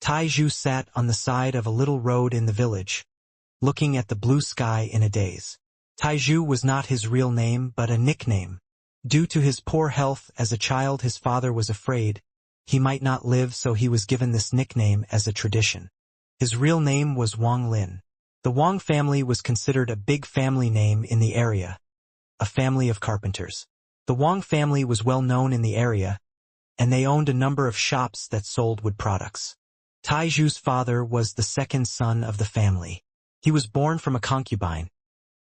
Taizhu sat on the side of a little road in the village, looking at the blue sky in a daze. Taizhu was not his real name but a nickname. Due to his poor health as a child, his father was afraid he might not live, so he was given this nickname as a tradition. His real name was Wang Lin. The Wang family was considered a big family name in the area, a family of carpenters. The Wang family was well known in the area, and they owned a number of shops that sold wood products. Taizhu's father was the second son of the family. He was born from a concubine.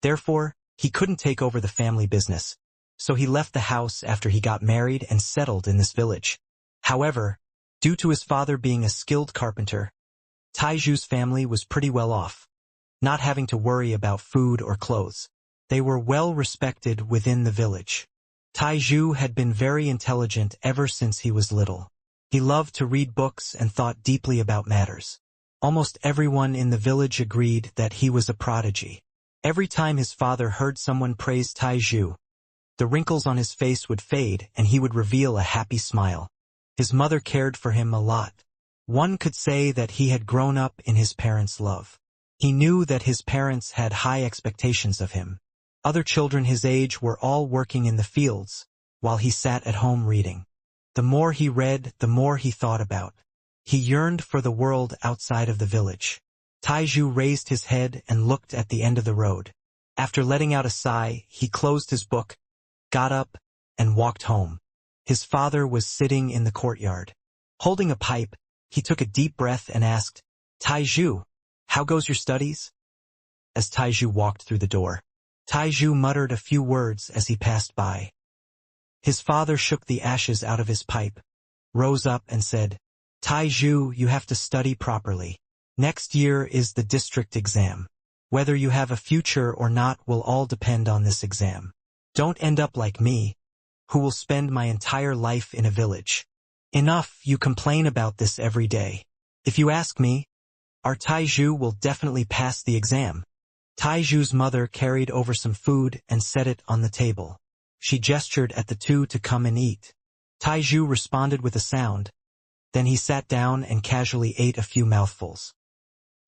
Therefore, he couldn't take over the family business, so he left the house after he got married and settled in this village. However, due to his father being a skilled carpenter, Taizhu's family was pretty well off, not having to worry about food or clothes. They were well respected within the village. Taizhu had been very intelligent ever since he was little. He loved to read books and thought deeply about matters. Almost everyone in the village agreed that he was a prodigy. Every time his father heard someone praise Taizhu, the wrinkles on his face would fade and he would reveal a happy smile. His mother cared for him a lot. One could say that he had grown up in his parents' love. He knew that his parents had high expectations of him. Other children his age were all working in the fields, while he sat at home reading. The more he read, the more he thought about. He yearned for the world outside of the village. Taizhu raised his head and looked at the end of the road. After letting out a sigh, he closed his book, got up, and walked home. His father was sitting in the courtyard. Holding a pipe, he took a deep breath and asked, "Taizhu, how goes your studies?" As Taizhu walked through the door, Taizhu muttered a few words as he passed by. His father shook the ashes out of his pipe, rose up and said, "Taizhu, you have to study properly. Next year is the district exam. Whether you have a future or not will all depend on this exam. Don't end up like me, who will spend my entire life in a village. Enough, you complain about this every day. If you ask me, our Taizhu will definitely pass the exam." Taizhu's mother carried over some food and set it on the table. She gestured at the two to come and eat. Taizhu responded with a sound. Then he sat down and casually ate a few mouthfuls.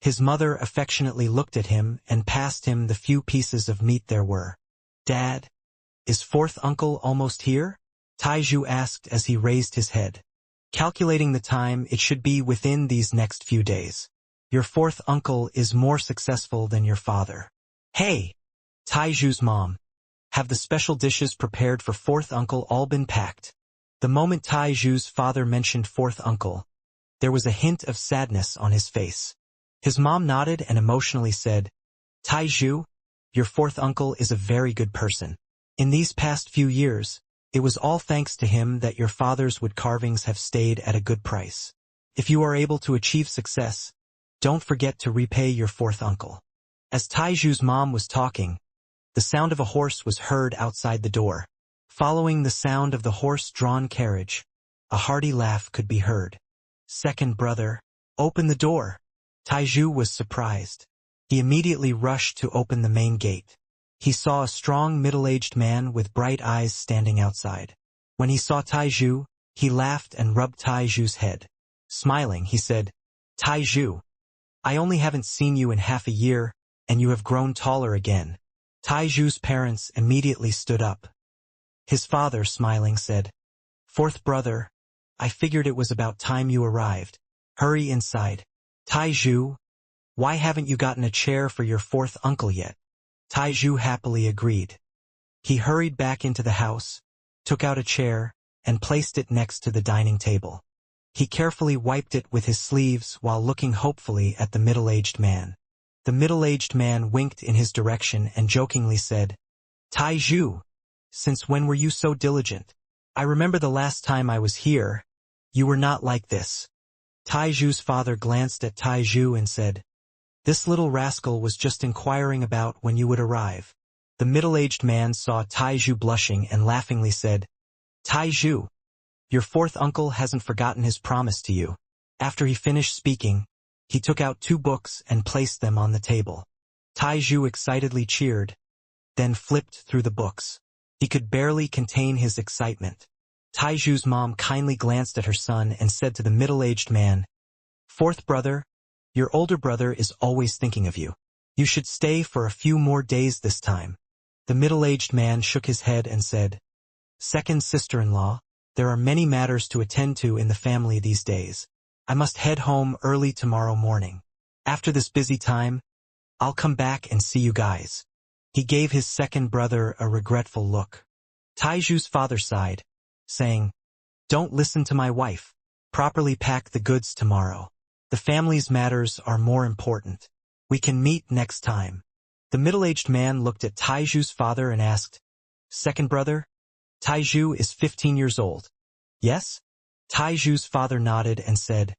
His mother affectionately looked at him and passed him the few pieces of meat there were. "Dad, is fourth uncle almost here?" Taizhu asked as he raised his head. Calculating the time, it should be within these next few days. Your fourth uncle is more successful than your father. "Hey, Taizhu's mom, have the special dishes prepared for fourth uncle all been packed?" The moment Taizhu's father mentioned fourth uncle, there was a hint of sadness on his face. His mom nodded and emotionally said, "Taizhu, your fourth uncle is a very good person. In these past few years, it was all thanks to him that your father's wood carvings have stayed at a good price. If you are able to achieve success, don't forget to repay your fourth uncle." As Taizhu's mom was talking, the sound of a horse was heard outside the door. Following the sound of the horse-drawn carriage, a hearty laugh could be heard. "Second brother, open the door." Taizhu was surprised. He immediately rushed to open the main gate. He saw a strong middle-aged man with bright eyes standing outside. When he saw Taizhu, he laughed and rubbed Taizhu's head. Smiling, he said, "Taizhu, I only haven't seen you in half a year, and you have grown taller again." Taizhu's parents immediately stood up. His father, smiling, said, "Fourth brother, I figured it was about time you arrived. Hurry inside." "Taizhu, why haven't you gotten a chair for your fourth uncle yet?" Taizhu happily agreed. He hurried back into the house, took out a chair, and placed it next to the dining table. He carefully wiped it with his sleeves while looking hopefully at the middle-aged man. The middle-aged man winked in his direction and jokingly said, "Taizhu, since when were you so diligent? I remember the last time I was here, you were not like this." Taizhu's father glanced at Taizhu and said, "This little rascal was just inquiring about when you would arrive." The middle-aged man saw Taizhu blushing and laughingly said, "Taizhu, your fourth uncle hasn't forgotten his promise to you." After he finished speaking, he took out 2 books and placed them on the table. Taizhu excitedly cheered, then flipped through the books. He could barely contain his excitement. Taizhu's mom kindly glanced at her son and said to the middle-aged man, Fourth brother, your older brother is always thinking of you. You should stay for a few more days this time. The middle-aged man shook his head and said, Second sister-in-law, there are many matters to attend to in the family these days. I must head home early tomorrow morning. After this busy time, I'll come back and see you guys. He gave his second brother a regretful look. Taiju's father sighed, saying, Don't listen to my wife. Properly pack the goods tomorrow. The family's matters are more important. We can meet next time. The middle-aged man looked at Taiju's father and asked, Second brother? Taiju is 15 years old. Yes? Taiju's father nodded and said,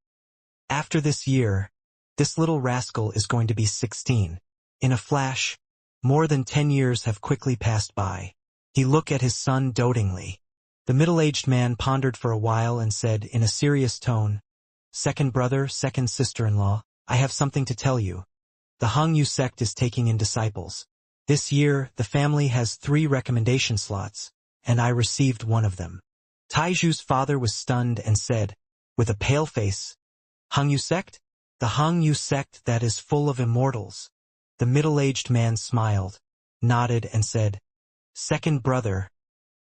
After this year, this little rascal is going to be 16. In a flash, more than 10 years have quickly passed by. He looked at his son dotingly. The middle-aged man pondered for a while and said in a serious tone, Second brother, second sister-in-law, I have something to tell you. The Hangyu sect is taking in disciples. This year, the family has 3 recommendation slots, and I received one of them. Taiju's father was stunned and said, with a pale face, Hangyu sect? The Hangyu sect that is full of immortals. The middle-aged man smiled, nodded and said, Second brother,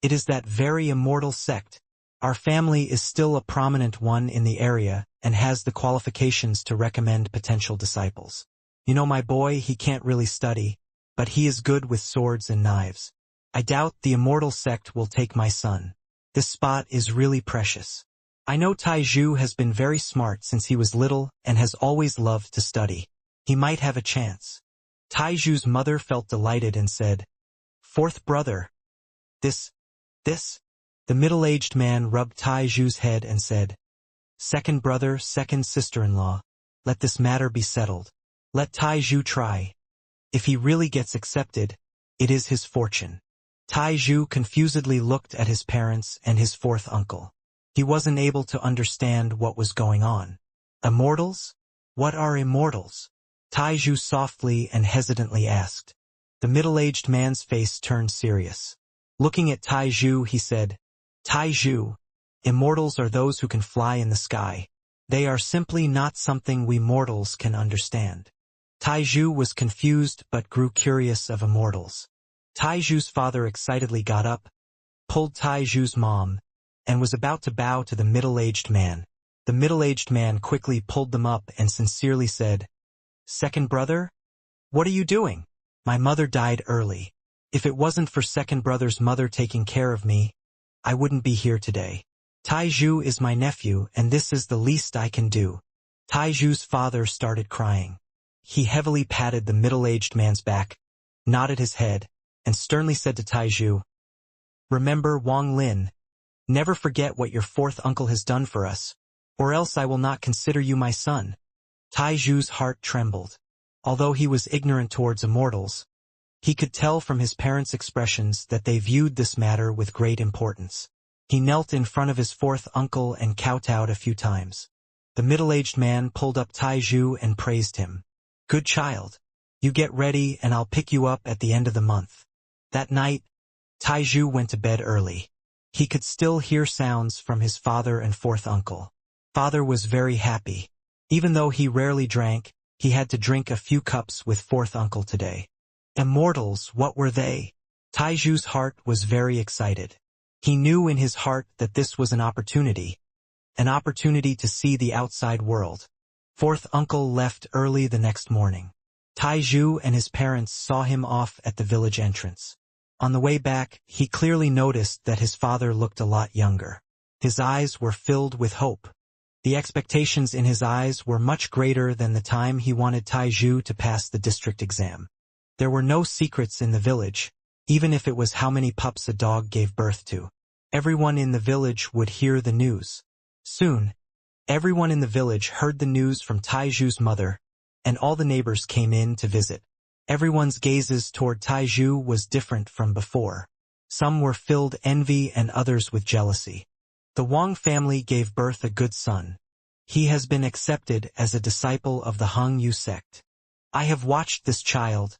it is that very immortal sect. Our family is still a prominent one in the area and has the qualifications to recommend potential disciples. You know my boy, he can't really study, but he is good with swords and knives. I doubt the immortal sect will take my son. This spot is really precious. I know Taiju has been very smart since he was little and has always loved to study. He might have a chance. Taiju's mother felt delighted and said, Fourth brother. This. The middle-aged man rubbed Taiju's head and said, Second brother, second sister-in-law, let this matter be settled. Let Taiju try. If he really gets accepted, it is his fortune. Taiju confusedly looked at his parents and his fourth uncle. He wasn't able to understand what was going on. Immortals? What are immortals? Taiju softly and hesitantly asked. The middle-aged man's face turned serious. Looking at Taiju, he said, Taiju, immortals are those who can fly in the sky. They are simply not something we mortals can understand. Taiju was confused but grew curious of immortals. Taiju's father excitedly got up, pulled Taiju's mom, and was about to bow to the middle-aged man. The middle-aged man quickly pulled them up and sincerely said, Second brother? What are you doing? My mother died early. If it wasn't for second brother's mother taking care of me, I wouldn't be here today. Taiju is my nephew and this is the least I can do. Taiju's father started crying. He heavily patted the middle-aged man's back, nodded his head, and sternly said to Taiju, Remember Wang Lin, never forget what your fourth uncle has done for us, or else I will not consider you my son. Taiju's heart trembled. Although he was ignorant towards immortals, he could tell from his parents' expressions that they viewed this matter with great importance. He knelt in front of his fourth uncle and kowtowed a few times. The middle-aged man pulled up Taiju and praised him. Good child. You get ready and I'll pick you up at the end of the month. That night, Taiju went to bed early. He could still hear sounds from his father and fourth uncle. Father was very happy. Even though he rarely drank, he had to drink a few cups with fourth uncle today. Immortals, what were they? Taiju's heart was very excited. He knew in his heart that this was an opportunity to see the outside world. Fourth uncle left early the next morning. Taiju and his parents saw him off at the village entrance. On the way back, he clearly noticed that his father looked a lot younger. His eyes were filled with hope. The expectations in his eyes were much greater than the time he wanted Taiju to pass the district exam. There were no secrets in the village, even if it was how many pups a dog gave birth to. Everyone in the village would hear the news. Soon, everyone in the village heard the news from Taiju's mother, and all the neighbors came in to visit. Everyone's gazes toward Taiju was different from before. Some were filled envy and others with jealousy. The Wang family gave birth a good son. He has been accepted as a disciple of the Hangyu sect. I have watched this child,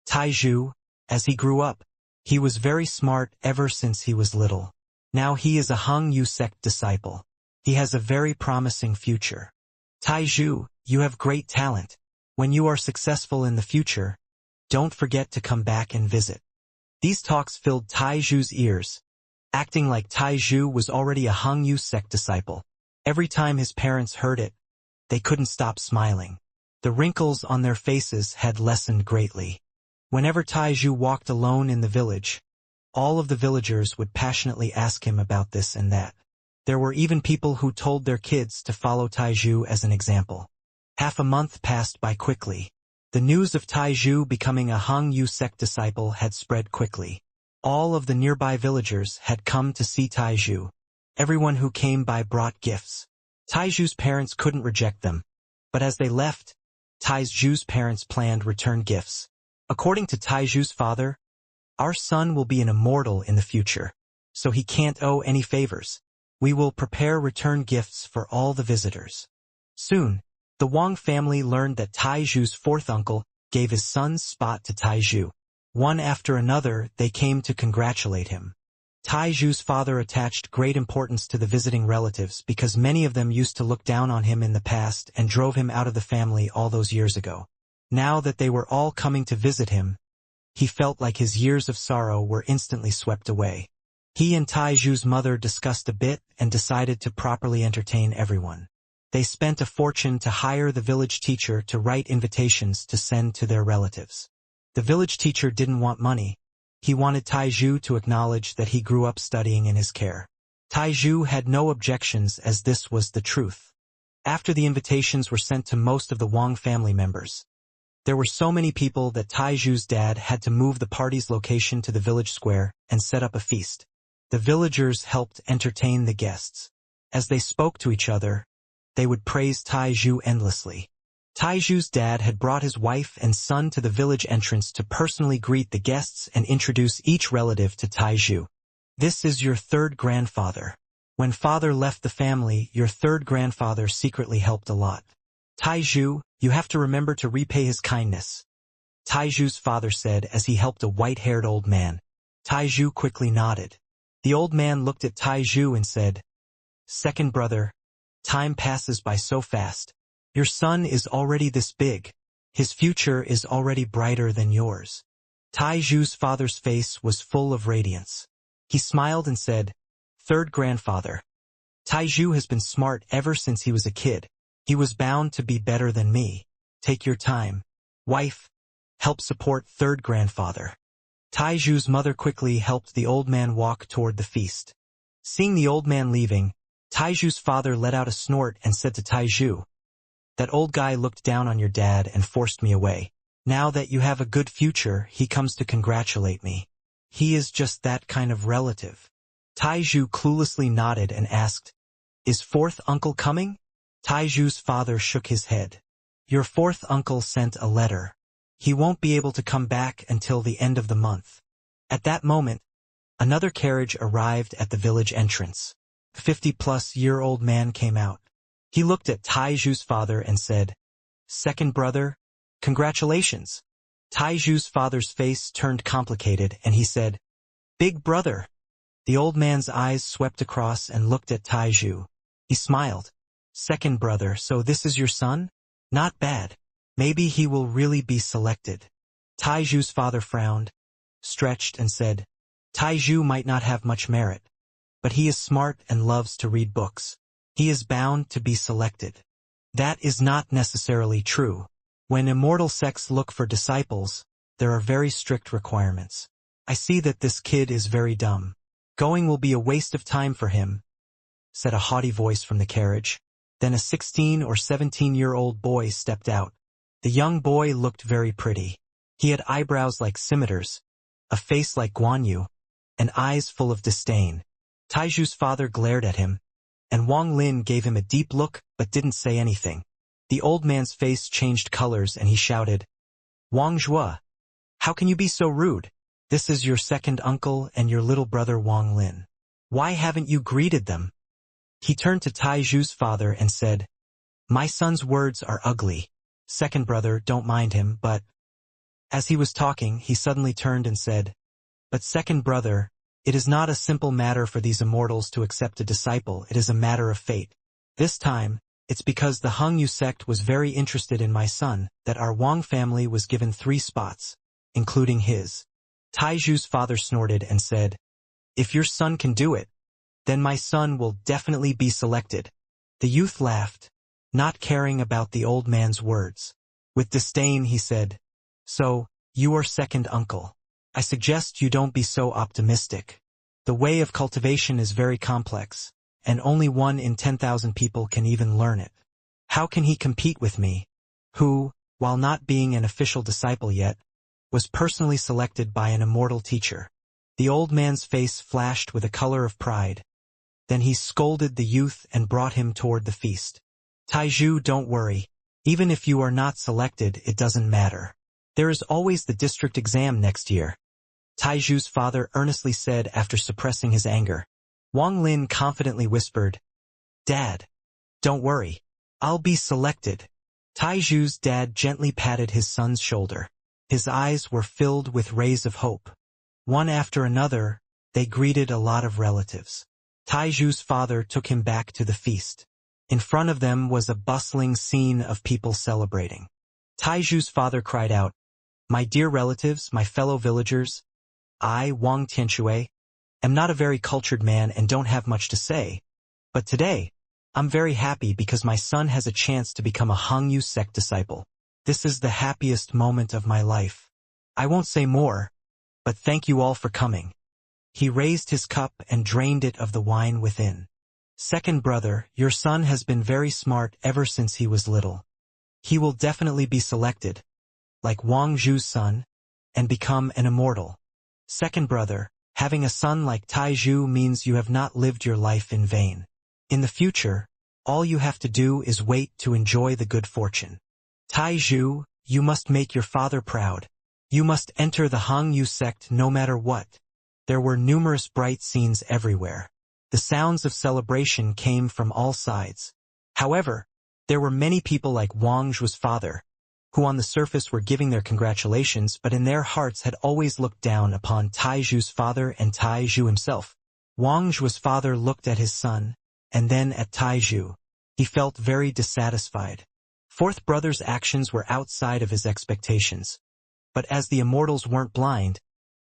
Taiju, as he grew up. He was very smart ever since he was little. Now he is a Hangyu sect disciple. He has a very promising future. Taizhu, you have great talent. When you are successful in the future, don't forget to come back and visit. These talks filled Taizhu's ears, acting like Taizhu was already a Hangyu sect disciple. Every time his parents heard it, they couldn't stop smiling. The wrinkles on their faces had lessened greatly. Whenever Taizhu walked alone in the village, all of the villagers would passionately ask him about this and that. There were even people who told their kids to follow Taizhu as an example. Half a month passed by quickly. The news of Taizhu becoming a Hangyu sect disciple had spread quickly. All of the nearby villagers had come to see Taizhu. Everyone who came by brought gifts. Taizhu's parents couldn't reject them. But as they left, Taizhu's parents planned return gifts. According to Taizhu's father, our son will be an immortal in the future, so he can't owe any favors. We will prepare return gifts for all the visitors. Soon, the Wang family learned that Taizhu's fourth uncle gave his son's spot to Taizhu. One after another, they came to congratulate him. Taizhu's father attached great importance to the visiting relatives because many of them used to look down on him in the past and drove him out of the family all those years ago. Now that they were all coming to visit him, he felt like his years of sorrow were instantly swept away. He and Taizhu's mother discussed a bit and decided to properly entertain everyone. They spent a fortune to hire the village teacher to write invitations to send to their relatives. The village teacher didn't want money. He wanted Taizhu to acknowledge that he grew up studying in his care. Taizhu had no objections as this was the truth. After the invitations were sent to most of the Wang family members, there were so many people that Taizhu's dad had to move the party's location to the village square and set up a feast. The villagers helped entertain the guests. As they spoke to each other, they would praise Taizhu endlessly. Taizhu's dad had brought his wife and son to the village entrance to personally greet the guests and introduce each relative to Taizhu. This is your third grandfather. When father left the family, your third grandfather secretly helped a lot. Taizhu, you have to remember to repay his kindness, Taizhu's father said as he helped a white-haired old man. Taizhu quickly nodded. The old man looked at Taizhu and said, "Second brother, time passes by so fast. Your son is already this big. His future is already brighter than yours." Taizhu's father's face was full of radiance. He smiled and said, "Third grandfather, Taizhu has been smart ever since he was a kid. He was bound to be better than me. Take your time. Wife, help support third grandfather." Taizhu's mother quickly helped the old man walk toward the feast. Seeing the old man leaving, Taizhu's father let out a snort and said to Taizhu, "That old guy looked down on your dad and forced me away. Now that you have a good future, he comes to congratulate me. He is just that kind of relative." Taizhu cluelessly nodded and asked, "Is fourth uncle coming?" Taizhu's father shook his head. "Your fourth uncle sent a letter. He won't be able to come back until the end of the month." At that moment, another carriage arrived at the village entrance. A 50-plus-year-old man came out. He looked at Taizhu's father and said, "Second brother, congratulations." Taizhu's father's face turned complicated and he said, "Big brother." The old man's eyes swept across and looked at Taizhu. He smiled. "Second brother, so this is your son? Not bad. Maybe he will really be selected." Taizhu's father frowned, stretched and said, "Taizhu might not have much merit, but he is smart and loves to read books. He is bound to be selected." That is not necessarily true. When immortal sects look for disciples, there are very strict requirements. "I see that this kid is very dumb. Going will be a waste of time for him," said a haughty voice from the carriage. Then a 16 or 17-year-old boy stepped out. The young boy looked very pretty. He had eyebrows like scimitars, a face like Guan Yu, and eyes full of disdain. Taizhu's father glared at him, and Wang Lin gave him a deep look but didn't say anything. The old man's face changed colors and he shouted, "Wang Zhua, how can you be so rude? This is your second uncle and your little brother Wang Lin. Why haven't you greeted them?" He turned to Taizhu's father and said, "My son's words are ugly. Second brother, don't mind him, but..." As he was talking, he suddenly turned and said, "But second brother, it is not a simple matter for these immortals to accept a disciple, it is a matter of fate. This time, It's because the Hengyu sect was very interested in my son that our Wang family was given 3 spots, including his. Taiju's father snorted and said, "If your son can do it, then my son will definitely be selected." The youth laughed, not caring about the old man's words. With disdain he said, "So, you are second uncle. I suggest you don't be so optimistic. The way of cultivation is very complex, and only 1 in 10,000 people can even learn it. How can he compete with me, who, while not being an official disciple yet, was personally selected by an immortal teacher?" The old man's face flashed with a color of pride. Then he scolded the youth and brought him toward the feast. "Taiju, don't worry. Even if you are not selected, it doesn't matter. There is always the district exam next year," Taiju's father earnestly said after suppressing his anger. Wang Lin confidently whispered, "Dad, don't worry. I'll be selected." Taiju's dad gently patted his son's shoulder. His eyes were filled with rays of hope. One after another, they greeted a lot of relatives. Taiju's father took him back to the feast. In front of them was a bustling scene of people celebrating. Taiju's father cried out, "My dear relatives, my fellow villagers, I, Wang Tianxue, am not a very cultured man and don't have much to say, but today, I'm very happy because my son has a chance to become a Hengyu sect disciple. This is the happiest moment of my life. I won't say more, but thank you all for coming." He raised his cup and drained it of the wine within. "Second brother, your son has been very smart ever since he was little. He will definitely be selected, like Wang Zhu's son, and become an immortal. Second brother, having a son like Taiju means you have not lived your life in vain. In the future, all you have to do is wait to enjoy the good fortune. Taiju, you must make your father proud. You must enter the Hengyu sect no matter what." There were numerous bright scenes everywhere. The sounds of celebration came from all sides. However, there were many people like Wang Zhu's father, who on the surface were giving their congratulations but in their hearts had always looked down upon Taiju's father and Taiju himself. Wang Zhu's father looked at his son, and then at Taiju. He felt very dissatisfied. Fourth brother's actions were outside of his expectations. But as the immortals weren't blind,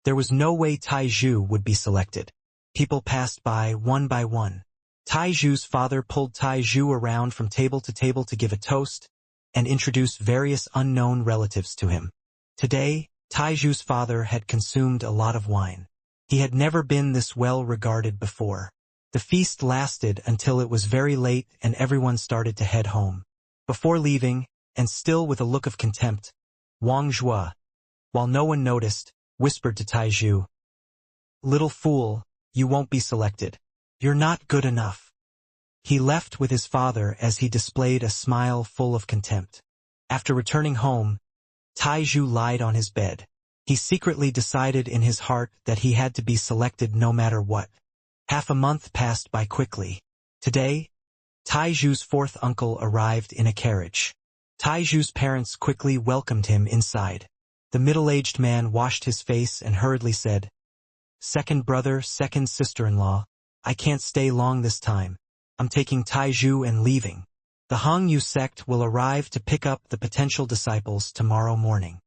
there was no way Taiju would be selected. People passed by one. Taiju's father pulled Taiju around from table to table to give a toast and introduce various unknown relatives to him. Today, Taiju's father had consumed a lot of wine. He had never been this well regarded before. The feast lasted until it was very late and everyone started to head home. Before leaving, and still with a look of contempt, Wang Zhua, while no one noticed, whispered to Taiju, "Little fool, you won't be selected. You're not good enough." He left with his father as he displayed a smile full of contempt. After returning home, Taiju lied on his bed. He secretly decided in his heart that he had to be selected no matter what. Half a month passed by quickly. Today, Taiju's fourth uncle arrived in a carriage. Taiju's parents quickly welcomed him inside. The middle-aged man washed his face and hurriedly said, "Second brother, second sister-in-law, I can't stay long this time. I'm taking Taiju and leaving. The Hengyu sect will arrive to pick up the potential disciples tomorrow morning."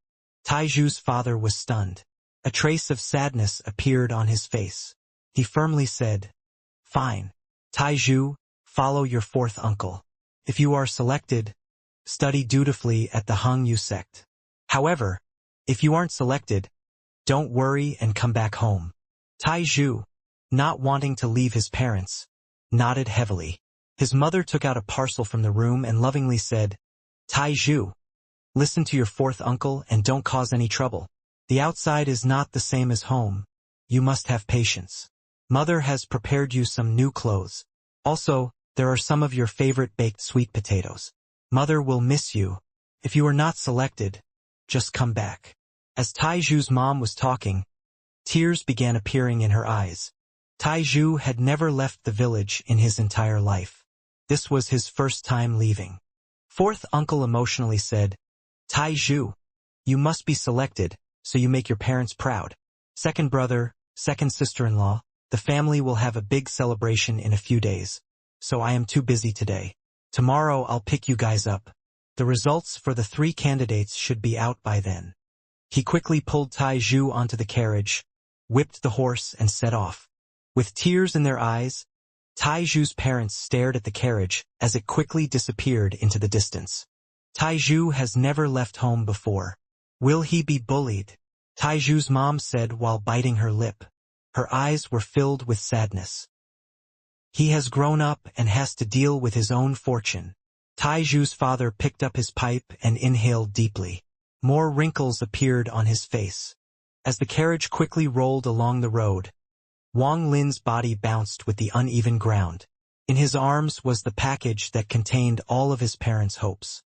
Taiju's father was stunned. A trace of sadness appeared on his face. He firmly said, "Fine. Taiju, follow your fourth uncle. If you are selected, study dutifully at the Hengyu sect. However, if you aren't selected, don't worry and come back home." Taiju, not wanting to leave his parents, nodded heavily. His mother took out a parcel from the room and lovingly said, "Taiju, listen to your fourth uncle and don't cause any trouble. The outside is not the same as home. You must have patience. Mother has prepared you some new clothes. Also, there are some of your favorite baked sweet potatoes. Mother will miss you. If you are not selected, just come back." As Taiju's mom was talking, tears began appearing in her eyes. Taiju had never left the village in his entire life. This was his first time leaving. Fourth uncle emotionally said, "Taiju, you must be selected, so you make your parents proud. Second brother, second sister-in-law, the family will have a big celebration in a few days, so I am too busy today. Tomorrow I'll pick you guys up. The results for the 3 candidates should be out by then. He quickly pulled Taizhu onto the carriage, whipped the horse, and set off. With tears in their eyes, Taizhu's parents stared at the carriage as it quickly disappeared into the distance. Taizhu has never left home before. Will he be bullied? Taizhu's mom said while biting her lip. Her eyes were filled with sadness. He has grown up and has to deal with his own fortune. Taizhu's father picked up his pipe and inhaled deeply. More wrinkles appeared on his face. As the carriage quickly rolled along the road, Wang Lin's body bounced with the uneven ground. In his arms was the package that contained all of his parents' hopes.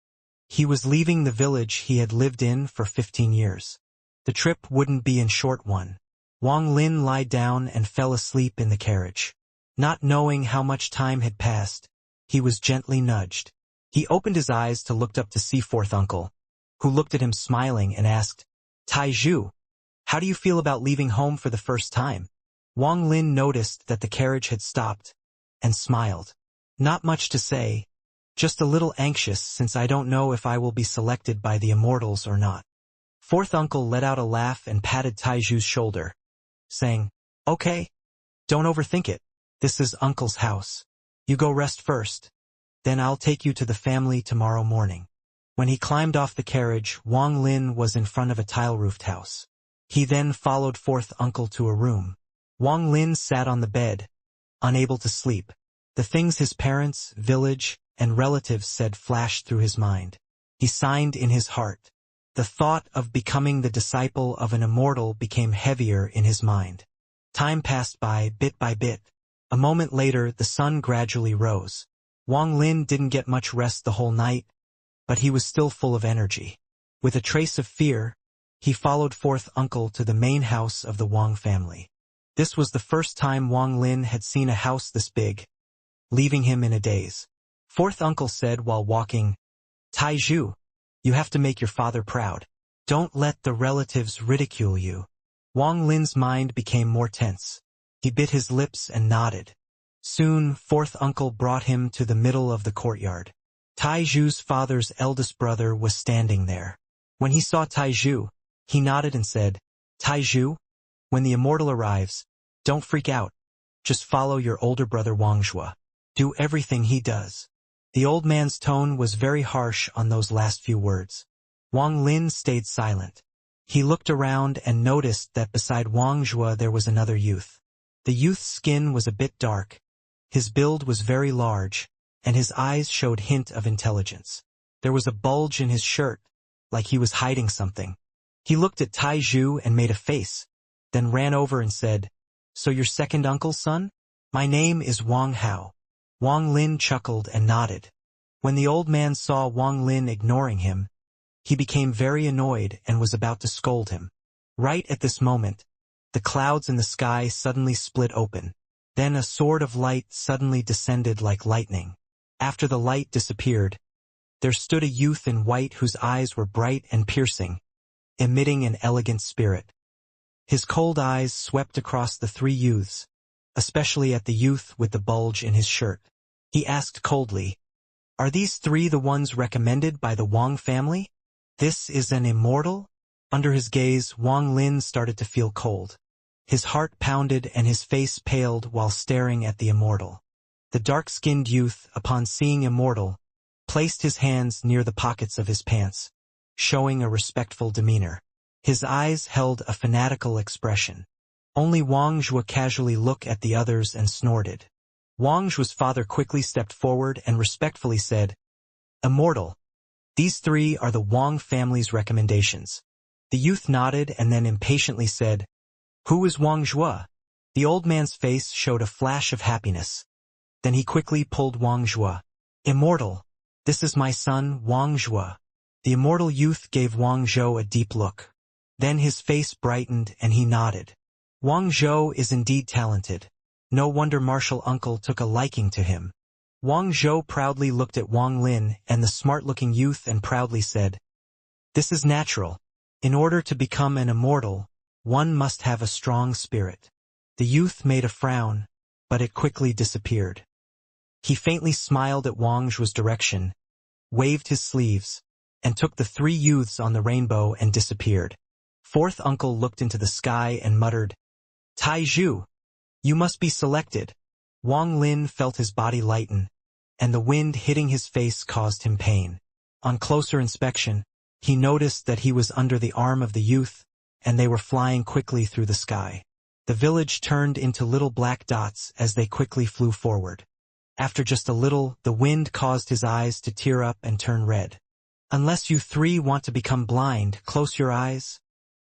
He was leaving the village he had lived in for 15 years. The trip wouldn't be a short one. Wang Lin lay down and fell asleep in the carriage. Not knowing how much time had passed, he was gently nudged. He opened his eyes to look up to see fourth uncle, who looked at him smiling and asked, "Taizhu, how do you feel about leaving home for the first time?" Wang Lin noticed that the carriage had stopped, and smiled. "Not much to say, just a little anxious since I don't know if I will be selected by the Immortals or not." Fourth uncle let out a laugh and patted Taizhu's shoulder, saying, "Okay, don't overthink it. This is uncle's house. You go rest first. Then I'll take you to the family tomorrow morning." When he climbed off the carriage, Wang Lin was in front of a tile-roofed house. He then followed fourth uncle to a room. Wang Lin sat on the bed, unable to sleep. The things his parents, village, and relatives said flashed through his mind. He signed in his heart. The thought of becoming the disciple of an immortal became heavier in his mind. Time passed by, bit by bit. A moment later, the sun gradually rose. Wang Lin didn't get much rest the whole night, but he was still full of energy. With a trace of fear, he followed fourth uncle to the main house of the Wang family. This was the first time Wang Lin had seen a house this big, leaving him in a daze. Fourth uncle said while walking, "Taizhu, you have to make your father proud. Don't let the relatives ridicule you." Wang Lin's mind became more tense. He bit his lips and nodded. Soon, fourth uncle brought him to the middle of the courtyard. Taizhu's father's eldest brother was standing there. When he saw Taizhu, he nodded and said, "Taizhu, when the immortal arrives, don't freak out. Just follow your older brother Wangzhua. Do everything he does." The old man's tone was very harsh on those last few words. Wang Lin stayed silent. He looked around and noticed that beside Wangzhua there was another youth. The youth's skin was a bit dark. His build was very large, and his eyes showed hint of intelligence. There was a bulge in his shirt, like he was hiding something. He looked at Taizhu and made a face, then ran over and said, "So your second uncle's son? My name is Wang Hao." Wang Lin chuckled and nodded. When the old man saw Wang Lin ignoring him, he became very annoyed and was about to scold him. Right at this moment, the clouds in the sky suddenly split open. Then a sword of light suddenly descended like lightning. After the light disappeared, there stood a youth in white whose eyes were bright and piercing, emitting an elegant spirit. His cold eyes swept across the 3 youths, especially at the youth with the bulge in his shirt. He asked coldly, "Are these 3 the ones recommended by the Wang family? This is an immortal?" Under his gaze, Wang Lin started to feel cold. His heart pounded and his face paled while staring at the immortal. The dark-skinned youth, upon seeing Immortal, placed his hands near the pockets of his pants, showing a respectful demeanor. His eyes held a fanatical expression. Only Wangzhua casually looked at the others and snorted. Wangzhua's father quickly stepped forward and respectfully said, "Immortal, these 3 are the Wang family's recommendations." The youth nodded and then impatiently said, "Who is Wangzhua?" The old man's face showed a flash of happiness. Then he quickly pulled Wangzhua. "Immortal, this is my son Wangzhua." The immortal youth gave Wangzhou a deep look. Then his face brightened and he nodded. Wangzhou is indeed talented. No wonder martial uncle took a liking to him. Wangzhou proudly looked at Wang Lin and the smart-looking youth and proudly said, "This is natural. In order to become an immortal, one must have a strong spirit." The youth made a frown, but it quickly disappeared. He faintly smiled at Wang Zhu's direction, waved his sleeves, and took the 3 youths on the rainbow and disappeared. Fourth uncle looked into the sky and muttered, "Taizhu, you must be selected." Wang Lin felt his body lighten, and the wind hitting his face caused him pain. On closer inspection, he noticed that he was under the arm of the youth, and they were flying quickly through the sky. The village turned into little black dots as they quickly flew forward. After just a little, the wind caused his eyes to tear up and turn red. "Unless you 3 want to become blind, close your eyes,"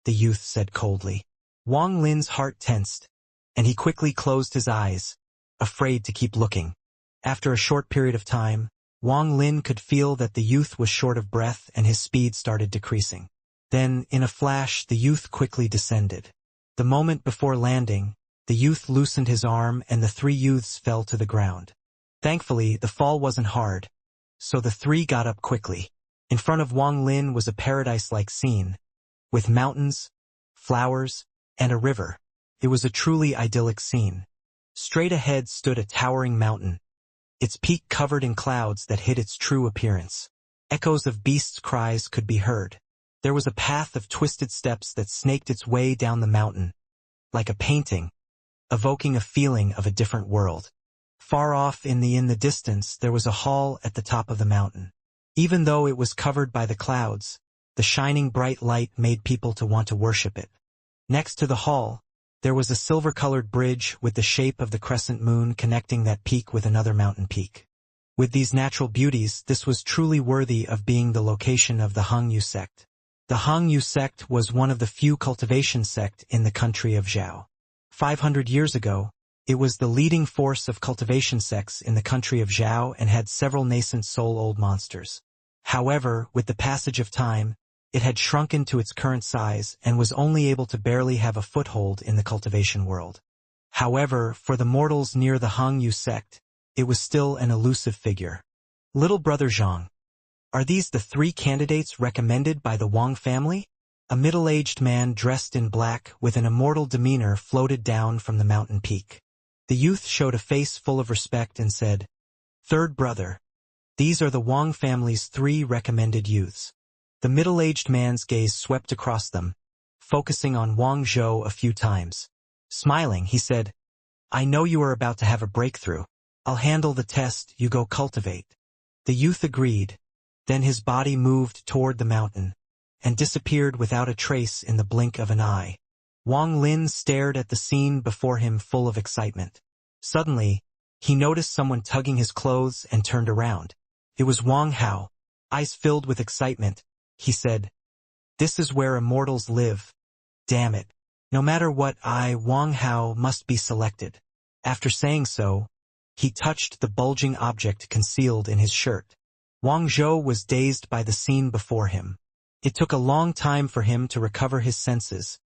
the youth said coldly. Wang Lin's heart tensed, and he quickly closed his eyes, afraid to keep looking. After a short period of time, Wang Lin could feel that the youth was short of breath and his speed started decreasing. Then, in a flash, the youth quickly descended. The moment before landing, the youth loosened his arm and the 3 youths fell to the ground. Thankfully, the fall wasn't hard, so the 3 got up quickly. In front of Wang Lin was a paradise-like scene, with mountains, flowers, and a river. It was a truly idyllic scene. Straight ahead stood a towering mountain, its peak covered in clouds that hid its true appearance. Echoes of beasts' cries could be heard. There was a path of twisted steps that snaked its way down the mountain, like a painting, evoking a feeling of a different world. Far off in the distance, there was a hall at the top of the mountain. Even though it was covered by the clouds, the shining bright light made people to want to worship it. Next to the hall, there was a silver-colored bridge with the shape of the crescent moon connecting that peak with another mountain peak. With these natural beauties, this was truly worthy of being the location of the Hangyu sect. The Hangyu sect was one of the few cultivation sect in the country of Zhao. 500 years ago, it was the leading force of cultivation sects in the country of Zhao and had several nascent soul-old monsters. However, with the passage of time, it had shrunken to its current size and was only able to barely have a foothold in the cultivation world. However, for the mortals near the Hangyu sect, it was still an elusive figure. "Little brother Zhang, are these the 3 candidates recommended by the Wang family?" A middle-aged man dressed in black with an immortal demeanor floated down from the mountain peak. The youth showed a face full of respect and said, "Third brother, these are the Wang family's 3 recommended youths." The middle-aged man's gaze swept across them, focusing on Wang Zhou a few times. Smiling, he said, "I know you are about to have a breakthrough. I'll handle the test, you go cultivate." The youth agreed, then his body moved toward the mountain, and disappeared without a trace in the blink of an eye. Wang Lin stared at the scene before him full of excitement. Suddenly, he noticed someone tugging his clothes and turned around. It was Wang Hao. Eyes filled with excitement, he said, "This is where immortals live. Damn it. No matter what, Wang Hao, must be selected." After saying so, he touched the bulging object concealed in his shirt. Wang Zhou was dazed by the scene before him. It took a long time for him to recover his senses,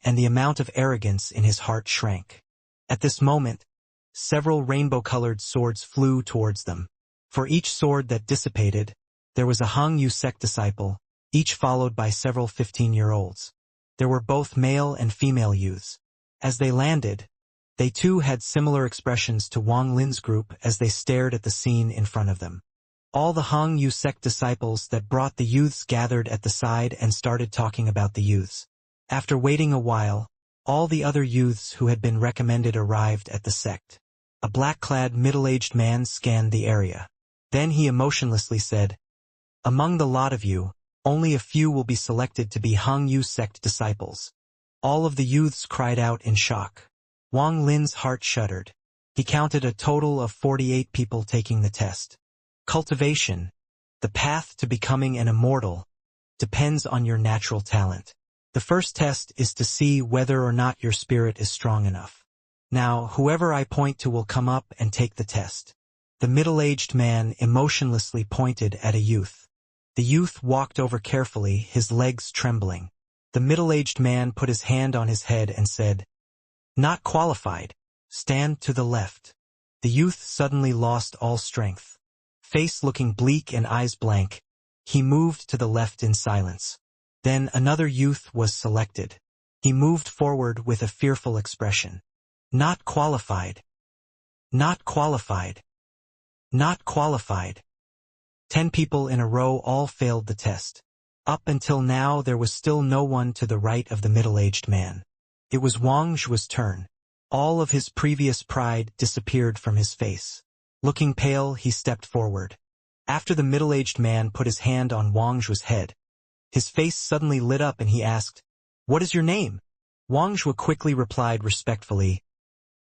and the amount of arrogance in his heart shrank. At this moment, several rainbow-colored swords flew towards them. For each sword that dissipated, there was a Hangyu sect disciple, each followed by several 15-year-olds. There were both male and female youths. As they landed, they too had similar expressions to Wang Lin's group as they stared at the scene in front of them. All the Hangyu sect disciples that brought the youths gathered at the side and started talking about the youths. After waiting a while, all the other youths who had been recommended arrived at the sect. A black-clad middle-aged man scanned the area. Then he emotionlessly said, "Among the lot of you, only a few will be selected to be Hangyu sect disciples." All of the youths cried out in shock. Wang Lin's heart shuddered. He counted a total of 48 people taking the test. Cultivation, the path to becoming an immortal, depends on your natural talent. The first test is to see whether or not your spirit is strong enough. Now, whoever I point to will come up and take the test. The middle-aged man emotionlessly pointed at a youth. The youth walked over carefully, his legs trembling. The middle-aged man put his hand on his head and said, "Not qualified. Stand to the left." The youth suddenly lost all strength. Face looking bleak and eyes blank, he moved to the left in silence. Then another youth was selected. He moved forward with a fearful expression. "Not qualified. Not qualified." Not qualified. 10 people in a row all failed the test. Up until now there was still no one to the right of the middle-aged man. It was Wang Zhu's turn. All of his previous pride disappeared from his face. Looking pale, he stepped forward. After the middle-aged man put his hand on Wang Zhu's head, his face suddenly lit up and he asked, "What is your name?" Wang Zhu quickly replied respectfully,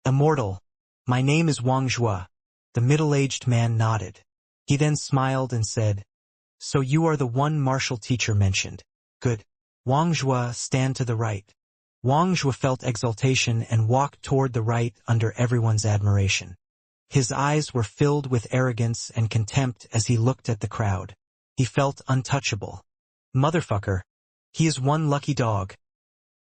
"Immortal. My name is Wang Zhu." The middle-aged man nodded. He then smiled and said, "So you are the one martial teacher mentioned. Good. Wang Zhu, stand to the right." Wang Zhu felt exultation and walked toward the right under everyone's admiration. His eyes were filled with arrogance and contempt as he looked at the crowd. He felt untouchable. "Motherfucker. He is one lucky dog."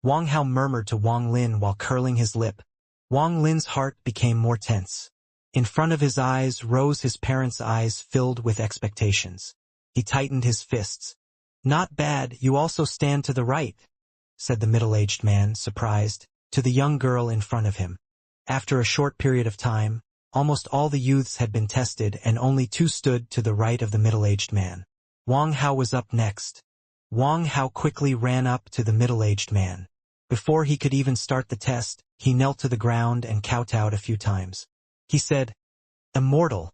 Wang Hao murmured to Wang Lin while curling his lip. Wang Lin's heart became more tense. In front of his eyes rose his parents' eyes filled with expectations. He tightened his fists. "Not bad, you also stand to the right," said the middle-aged man, surprised, to the young girl in front of him. After a short period of time, almost all the youths had been tested and only 2 stood to the right of the middle-aged man. Wang Hao was up next. Wang Hao quickly ran up to the middle-aged man. Before he could even start the test, he knelt to the ground and kowtowed a few times. He said, "Immortal.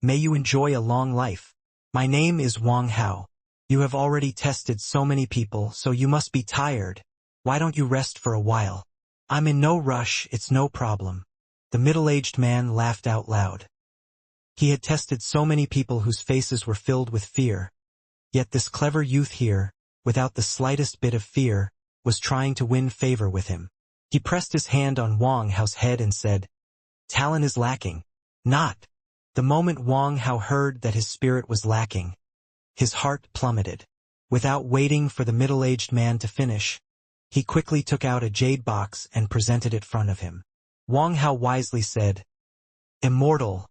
May you enjoy a long life. My name is Wang Hao. You have already tested so many people, so you must be tired. Why don't you rest for a while? I'm in no rush, it's no problem." The middle-aged man laughed out loud. He had tested so many people whose faces were filled with fear. Yet this clever youth here, without the slightest bit of fear, was trying to win favor with him. He pressed his hand on Wang Hao's head and said, "Talent is lacking. Not." The moment Wang Hao heard that his spirit was lacking, his heart plummeted. Without waiting for the middle-aged man to finish, he quickly took out a jade box and presented it in front of him. Wang Hao wisely said, "Immortal.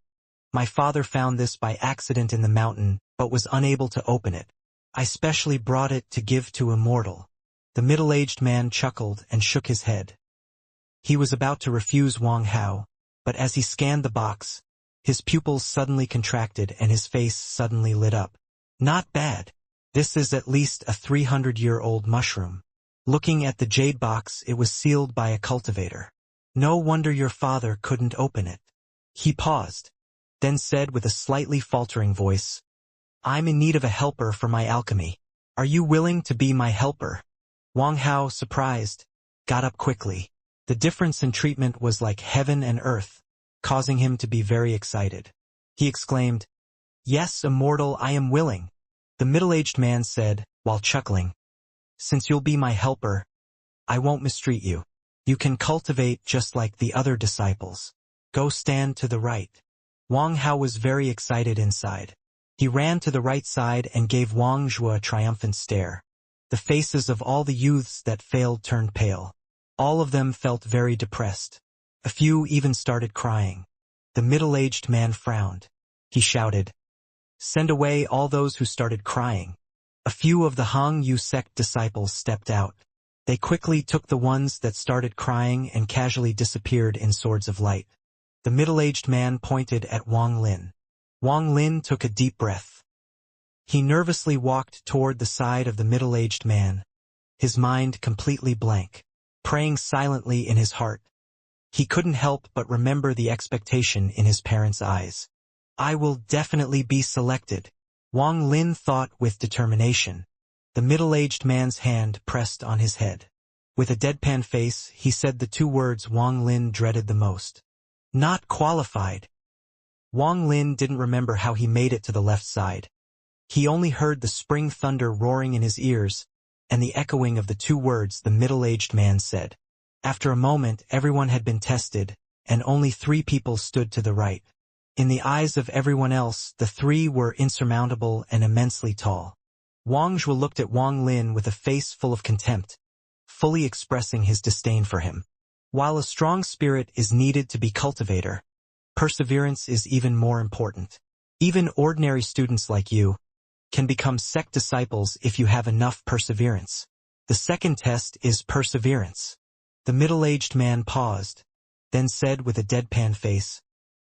My father found this by accident in the mountain, but was unable to open it. I specially brought it to give to Immortal." The middle-aged man chuckled and shook his head. He was about to refuse Wang Hao, but as he scanned the box, his pupils suddenly contracted and his face suddenly lit up. "Not bad. This is at least a 300-year-old mushroom." Looking at the jade box, it was sealed by a cultivator. "No wonder your father couldn't open it." He paused, then said with a slightly faltering voice, "I'm in need of a helper for my alchemy. Are you willing to be my helper?" Wang Hao, surprised, got up quickly. The difference in treatment was like heaven and earth, causing him to be very excited. He exclaimed, "Yes, Immortal, I am willing." The middle-aged man said, while chuckling, "Since you'll be my helper, I won't mistreat you. You can cultivate just like the other disciples. Go stand to the right." Wang Hao was very excited inside. He ran to the right side and gave Wang Zhu a triumphant stare. The faces of all the youths that failed turned pale. All of them felt very depressed. A few even started crying. The middle-aged man frowned. He shouted, "Send away all those who started crying." A few of the Hong Yu sect disciples stepped out. They quickly took the ones that started crying and casually disappeared in swords of light. The middle-aged man pointed at Wang Lin. Wang Lin took a deep breath. He nervously walked toward the side of the middle-aged man, his mind completely blank, praying silently in his heart. He couldn't help but remember the expectation in his parents' eyes. "I will definitely be selected," Wang Lin thought with determination. The middle-aged man's hand pressed on his head. With a deadpan face, he said the 2 words Wang Lin dreaded the most. "Not qualified." Wang Lin didn't remember how he made it to the left side. He only heard the spring thunder roaring in his ears, and the echoing of the 2 words the middle-aged man said. After a moment, everyone had been tested, and only 3 people stood to the right. In the eyes of everyone else, the 3 were insurmountable and immensely tall. Wang Zhu looked at Wang Lin with a face full of contempt, fully expressing his disdain for him. While a strong spirit is needed to be cultivator, perseverance is even more important. Even ordinary students like you can become sect disciples if you have enough perseverance. The second test is perseverance. The middle-aged man paused, then said with a deadpan face,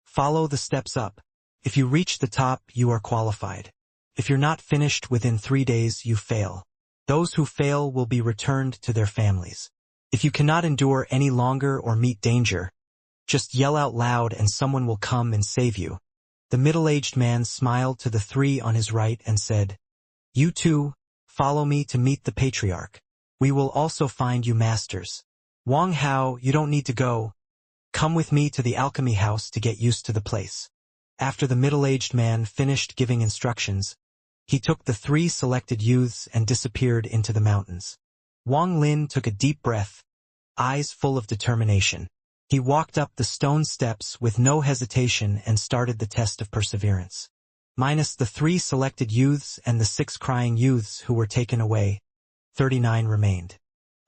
"Follow the steps up. If you reach the top, you are qualified. If you're not finished within 3 days, you fail. Those who fail will be returned to their families. If you cannot endure any longer or meet danger, just yell out loud and someone will come and save you." The middle-aged man smiled to the 3 on his right and said, "You two, follow me to meet the patriarch. We will also find you masters. Wang Hao, you don't need to go. Come with me to the alchemy house to get used to the place." After the middle-aged man finished giving instructions, he took the 3 selected youths and disappeared into the mountains. Wang Lin took a deep breath, eyes full of determination. He walked up the stone steps with no hesitation and started the test of perseverance. Minus the 3 selected youths and the 6 crying youths who were taken away, 39 remained.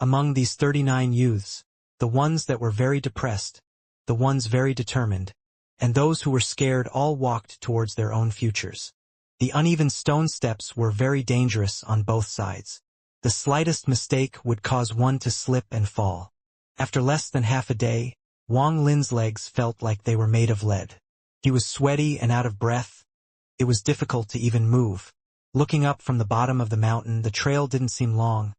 Among these 39 youths, the ones that were very depressed, the ones very determined, and those who were scared all walked towards their own futures. The uneven stone steps were very dangerous on both sides. The slightest mistake would cause one to slip and fall. After less than half a day, Wang Lin's legs felt like they were made of lead. He was sweaty and out of breath. It was difficult to even move. Looking up from the bottom of the mountain, the trail didn't seem long.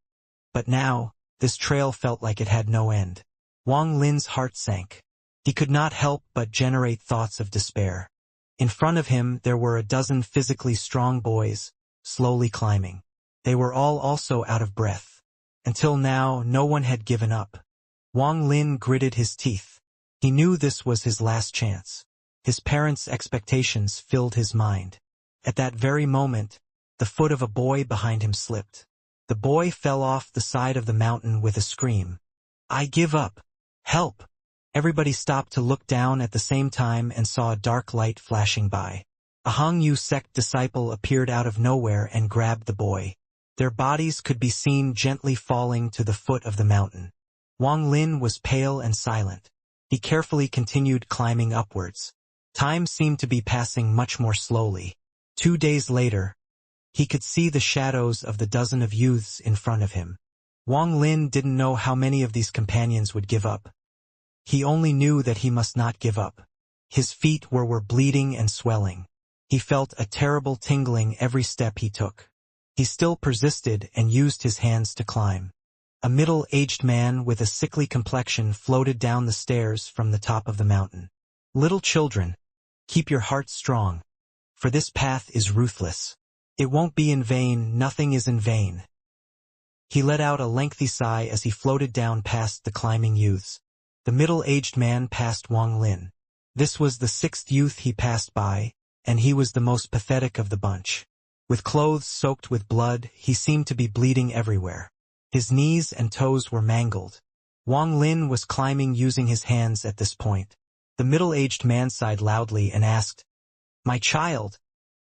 But now, this trail felt like it had no end. Wang Lin's heart sank. He could not help but generate thoughts of despair. In front of him there were a dozen physically strong boys, slowly climbing. They were all also out of breath. Until now, no one had given up. Wang Lin gritted his teeth. He knew this was his last chance. His parents' expectations filled his mind. At that very moment, the foot of a boy behind him slipped. The boy fell off the side of the mountain with a scream. "I give up! Help!" Everybody stopped to look down at the same time and saw a dark light flashing by. A Hangyu sect disciple appeared out of nowhere and grabbed the boy. Their bodies could be seen gently falling to the foot of the mountain. Wang Lin was pale and silent. He carefully continued climbing upwards. Time seemed to be passing much more slowly. 2 days later, he could see the shadows of the dozen of youths in front of him. Wang Lin didn't know how many of these companions would give up. He only knew that he must not give up. His feet were bleeding and swelling. He felt a terrible tingling every step he took. He still persisted and used his hands to climb. A middle-aged man with a sickly complexion floated down the stairs from the top of the mountain. "Little children, keep your hearts strong, for this path is ruthless. It won't be in vain, nothing is in vain." He let out a lengthy sigh as he floated down past the climbing youths. The middle-aged man passed Wang Lin. This was the 6th youth he passed by, and he was the most pathetic of the bunch. With clothes soaked with blood, he seemed to be bleeding everywhere. His knees and toes were mangled. Wang Lin was climbing using his hands at this point. The middle-aged man sighed loudly and asked, "My child,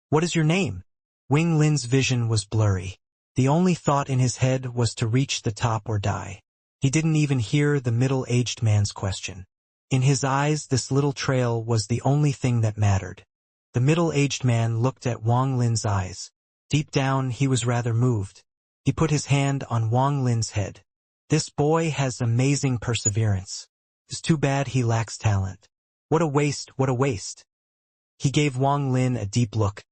what is your name?" Wang Lin's vision was blurry. The only thought in his head was to reach the top or die. He didn't even hear the middle-aged man's question. In his eyes, this little trail was the only thing that mattered. The middle-aged man looked at Wang Lin's eyes. Deep down, he was rather moved. He put his hand on Wang Lin's head. "This boy has amazing perseverance. It's too bad he lacks talent. What a waste, what a waste." He gave Wang Lin a deep look,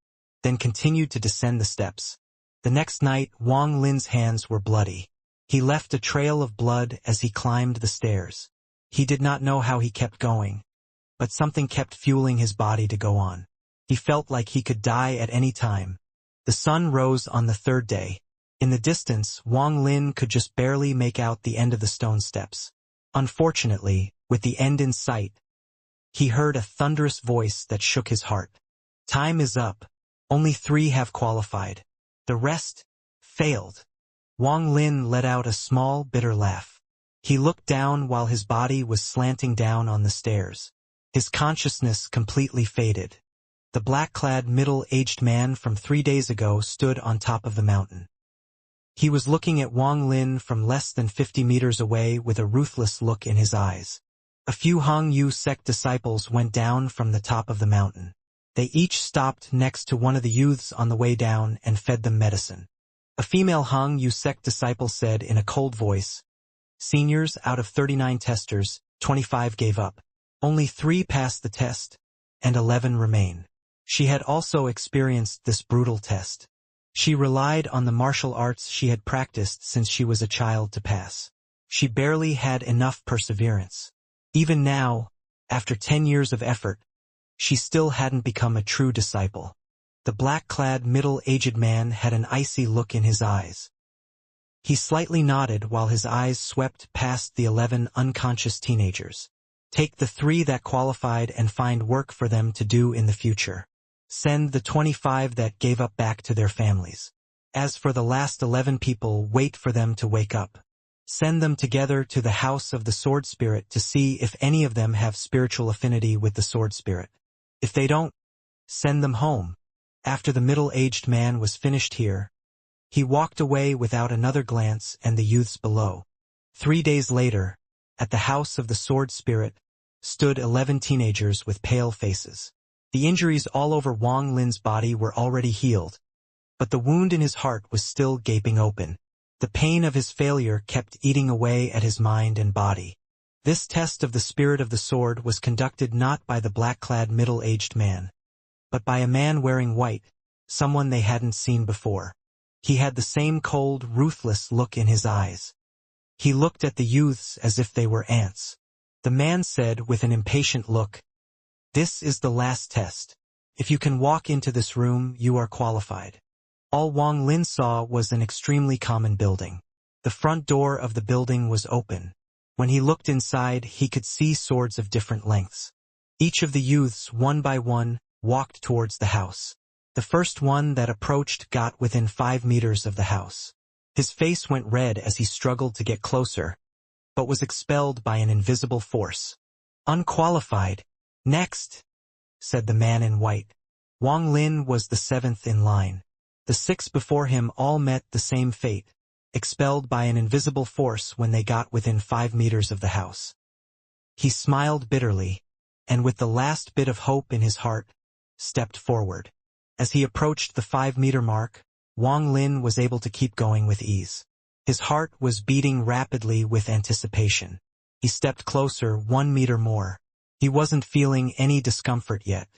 then continued to descend the steps. The next night, Wang Lin's hands were bloody. He left a trail of blood as he climbed the stairs. He did not know how he kept going, but something kept fueling his body to go on. He felt like he could die at any time. The sun rose on the 3rd day. In the distance, Wang Lin could just barely make out the end of the stone steps. Unfortunately, with the end in sight, he heard a thunderous voice that shook his heart. "Time is up. Only 3 have qualified. The rest failed." Wang Lin let out a small, bitter laugh. He looked down while his body was slanting down on the stairs. His consciousness completely faded. The black-clad middle-aged man from 3 days ago stood on top of the mountain. He was looking at Wang Lin from less than 50 meters away with a ruthless look in his eyes. A few Hangyu sect disciples went down from the top of the mountain. They each stopped next to one of the youths on the way down and fed them medicine. A female Hangyu sect disciple said in a cold voice, "Seniors, out of 39 testers, 25 gave up. Only 3 passed the test, and 11 remain. She had also experienced this brutal test. She relied on the martial arts she had practiced since she was a child to pass. She barely had enough perseverance. Even now, after 10 years of effort, she still hadn't become a true disciple. The black-clad middle-aged man had an icy look in his eyes. He slightly nodded while his eyes swept past the 11 unconscious teenagers. Take the 3 that qualified and find work for them to do in the future. Send the 25 that gave up back to their families. As for the last 11 people, wait for them to wake up. Send them together to the house of the sword spirit to see if any of them have spiritual affinity with the sword spirit. If they don't, send them home. After the middle-aged man was finished here, he walked away without another glance and the youths below. 3 days later, at the house of the sword spirit, stood 11 teenagers with pale faces. The injuries all over Wang Lin's body were already healed, but the wound in his heart was still gaping open. The pain of his failure kept eating away at his mind and body. This test of the spirit of the sword was conducted not by the black-clad middle-aged man, but by a man wearing white, someone they hadn't seen before. He had the same cold, ruthless look in his eyes. He looked at the youths as if they were ants. The man said with an impatient look, "This is the last test. If you can walk into this room, you are qualified." All Wang Lin saw was an extremely common building. The front door of the building was open. When he looked inside, he could see swords of different lengths. Each of the youths, one by one, walked towards the house. The first one that approached got within 5 meters of the house. His face went red as he struggled to get closer, but was expelled by an invisible force. "Unqualified. Next," said the man in white. Wang Lin was the 7th in line. The 6 before him all met the same fate, expelled by an invisible force when they got within 5 meters of the house. He smiled bitterly, and with the last bit of hope in his heart, stepped forward. As he approached the 5-meter mark, Wang Lin was able to keep going with ease. His heart was beating rapidly with anticipation. He stepped closer 1 meter more. He wasn't feeling any discomfort yet.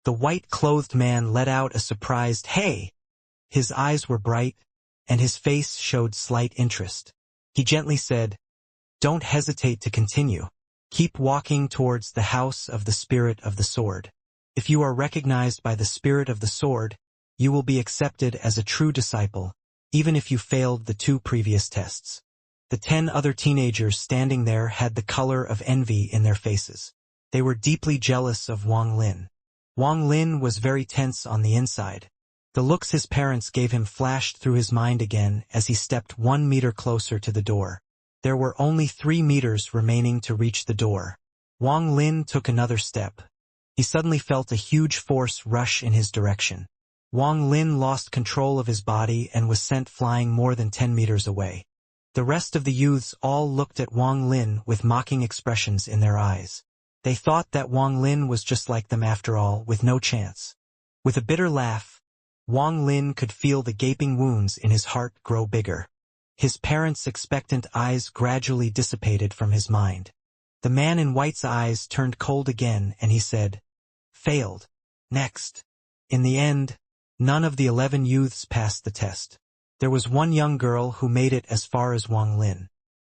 The white-clothed man let out a surprised "Hey!" His eyes were bright, and his face showed slight interest. He gently said, "Don't hesitate to continue. Keep walking towards the house of the spirit of the sword. If you are recognized by the spirit of the sword, you will be accepted as a true disciple, even if you failed the 2 previous tests." The 10 other teenagers standing there had the color of envy in their faces. They were deeply jealous of Wang Lin. Wang Lin was very tense on the inside. The looks his parents gave him flashed through his mind again as he stepped 1 meter closer to the door. There were only 3 meters remaining to reach the door. Wang Lin took another step. He suddenly felt a huge force rush in his direction. Wang Lin lost control of his body and was sent flying more than 10 meters away. The rest of the youths all looked at Wang Lin with mocking expressions in their eyes. They thought that Wang Lin was just like them after all, with no chance. With a bitter laugh, Wang Lin could feel the gaping wounds in his heart grow bigger. His parents' expectant eyes gradually dissipated from his mind. The man in white's eyes turned cold again, and he said, "Failed. Next." In the end, none of the 11 youths passed the test. There was one young girl who made it as far as Wang Lin.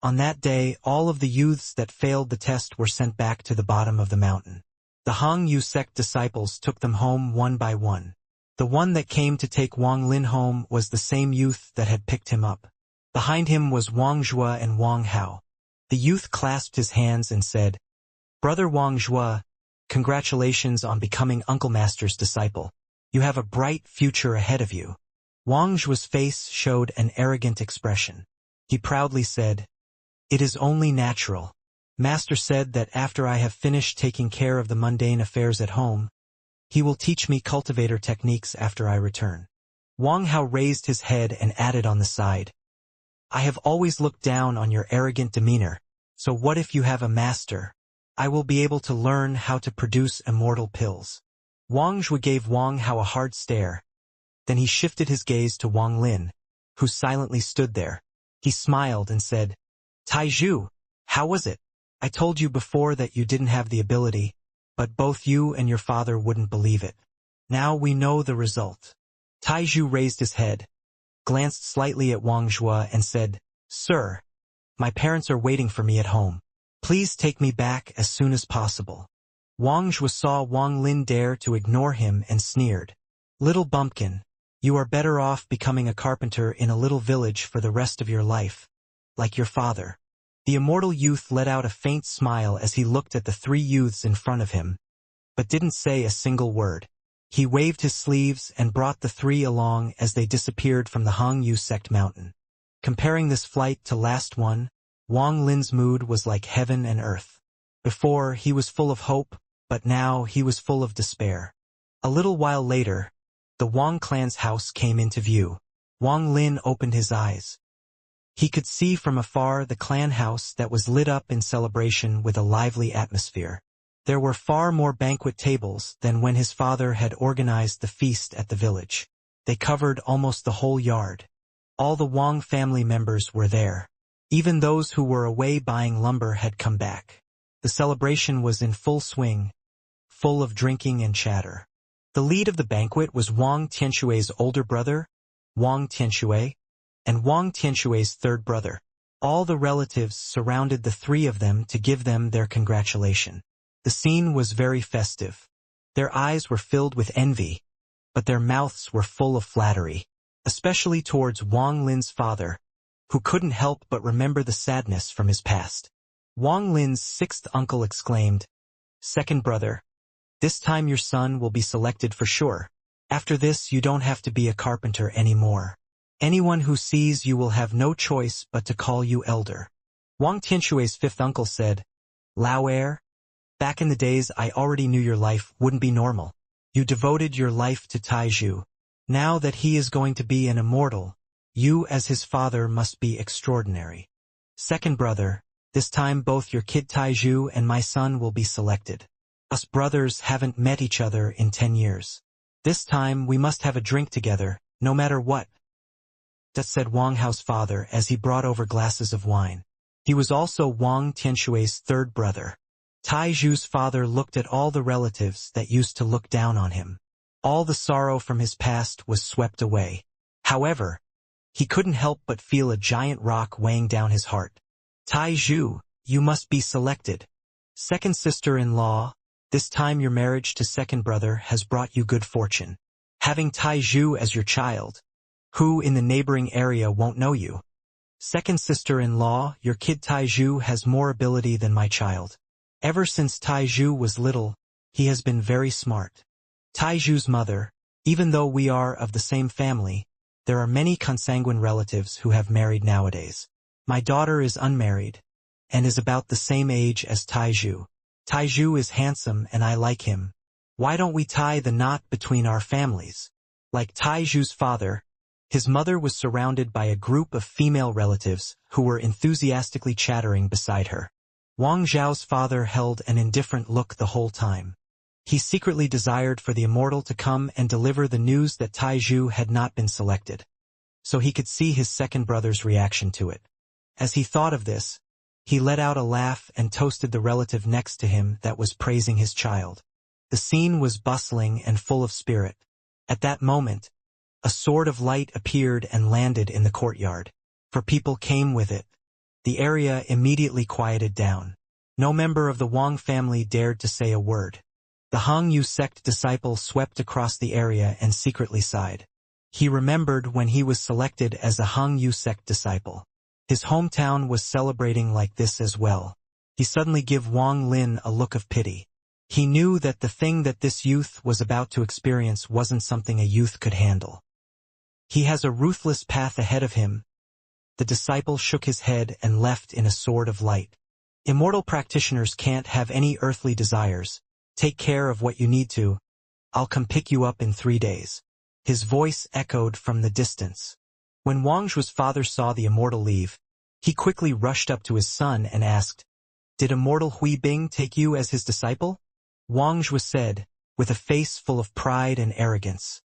On that day, all of the youths that failed the test were sent back to the bottom of the mountain. The Hong Yu sect disciples took them home one by one. The one that came to take Wang Lin home was the same youth that had picked him up. Behind him was Wang Zhua and Wang Hao. The youth clasped his hands and said, "Brother Wang Zhua, congratulations on becoming Uncle Master's disciple. You have a bright future ahead of you." Wang Zhua's face showed an arrogant expression. He proudly said, "It is only natural. Master said that after I have finished taking care of the mundane affairs at home, he will teach me cultivator techniques after I return." Wang Hao raised his head and added on the side, "I have always looked down on your arrogant demeanor, so what if you have a master? I will be able to learn how to produce immortal pills." Wang Zhua gave Wang Hao a hard stare. Then he shifted his gaze to Wang Lin, who silently stood there. He smiled and said, "Taizhu, how was it? I told you before that you didn't have the ability, but both you and your father wouldn't believe it. Now we know the result. Taizhu raised his head, glanced slightly at Wang Zhua and said, Sir, my parents are waiting for me at home. Please take me back as soon as possible. Wang Zhua saw Wang Lin dare to ignore him and sneered. Little bumpkin, you are better off becoming a carpenter in a little village for the rest of your life, like your father. The immortal youth let out a faint smile as he looked at the three youths in front of him, but didn't say a single word. He waved his sleeves and brought the three along as they disappeared from the Hangyu sect mountain. Comparing this flight to last one, Wang Lin's mood was like heaven and earth. Before, he was full of hope, but now he was full of despair. A little while later, the Wang clan's house came into view. Wang Lin opened his eyes. He could see from afar the clan house that was lit up in celebration with a lively atmosphere. There were far more banquet tables than when his father had organized the feast at the village. They covered almost the whole yard. All the Wang family members were there. Even those who were away buying lumber had come back. The celebration was in full swing, full of drinking and chatter. The lead of the banquet was Wang Tianshui's older brother, Wang Tianshui, and Wang Tianshui's third brother. All the relatives surrounded the three of them to give them their congratulation. The scene was very festive. Their eyes were filled with envy, but their mouths were full of flattery, especially towards Wang Lin's father, who couldn't help but remember the sadness from his past. Wang Lin's sixth uncle exclaimed, Second brother, this time your son will be selected for sure. After this you don't have to be a carpenter anymore. Anyone who sees you will have no choice but to call you elder. Wang Tianshui's fifth uncle said, Lao heir, back in the days I already knew your life wouldn't be normal. You devoted your life to Taizhu. Now that he is going to be an immortal, you as his father must be extraordinary. Second brother, this time both your kid Taizhu and my son will be selected. Us brothers haven't met each other in 10 years. This time we must have a drink together, no matter what. That said Wang Hao's father as he brought over glasses of wine. He was also Wang Tianshui's third brother. Taizhu's father looked at all the relatives that used to look down on him. All the sorrow from his past was swept away. However, he couldn't help but feel a giant rock weighing down his heart. Taizhu, you must be selected. Second sister-in-law, this time your marriage to second brother has brought you good fortune. Having Taizhu as your child, who in the neighboring area won't know you? Second sister-in-law, your kid Taizhu has more ability than my child. Ever since Taizhu was little, he has been very smart. Taizhu's mother, even though we are of the same family, there are many consanguine relatives who have married nowadays. My daughter is unmarried, and is about the same age as Taizhu. Taizhu is handsome and I like him. Why don't we tie the knot between our families? Like Taizhu's father, his mother was surrounded by a group of female relatives who were enthusiastically chattering beside her. Wang Zhao's father held an indifferent look the whole time. He secretly desired for the immortal to come and deliver the news that Taizhu had not been selected, so he could see his second brother's reaction to it. As he thought of this, he let out a laugh and toasted the relative next to him that was praising his child. The scene was bustling and full of spirit. At that moment, a sword of light appeared and landed in the courtyard. For people came with it. The area immediately quieted down. No member of the Wang family dared to say a word. The Hangyu sect disciple swept across the area and secretly sighed. He remembered when he was selected as a Hangyu sect disciple. His hometown was celebrating like this as well. He suddenly gave Wang Lin a look of pity. He knew that the thing that this youth was about to experience wasn't something a youth could handle. He has a ruthless path ahead of him. The disciple shook his head and left in a sword of light. Immortal practitioners can't have any earthly desires. Take care of what you need to. I'll come pick you up in 3 days. His voice echoed from the distance. When Wang Zhu's father saw the immortal leave, he quickly rushed up to his son and asked, Did immortal Hui Bing take you as his disciple? Wang Zhu said, with a face full of pride and arrogance.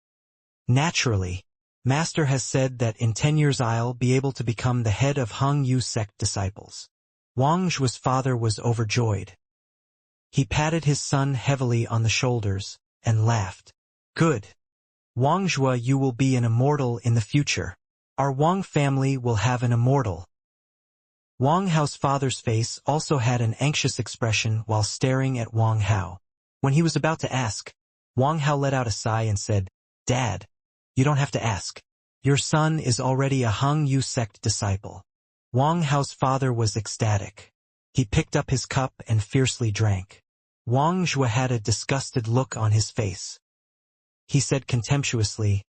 Naturally. Master has said that in 10 years I'll be able to become the head of Hangyu sect disciples. Wang Zhu's father was overjoyed. He patted his son heavily on the shoulders and laughed. Good. Wang Zhua, you will be an immortal in the future. Our Wang family will have an immortal. Wang Hao's father's face also had an anxious expression while staring at Wang Hao. When he was about to ask, Wang Hao let out a sigh and said, "Dad, you don't have to ask. Your son is already a Heng Yu sect disciple." Wang Hao's father was ecstatic. He picked up his cup and fiercely drank. Wang Zhua had a disgusted look on his face. He said contemptuously,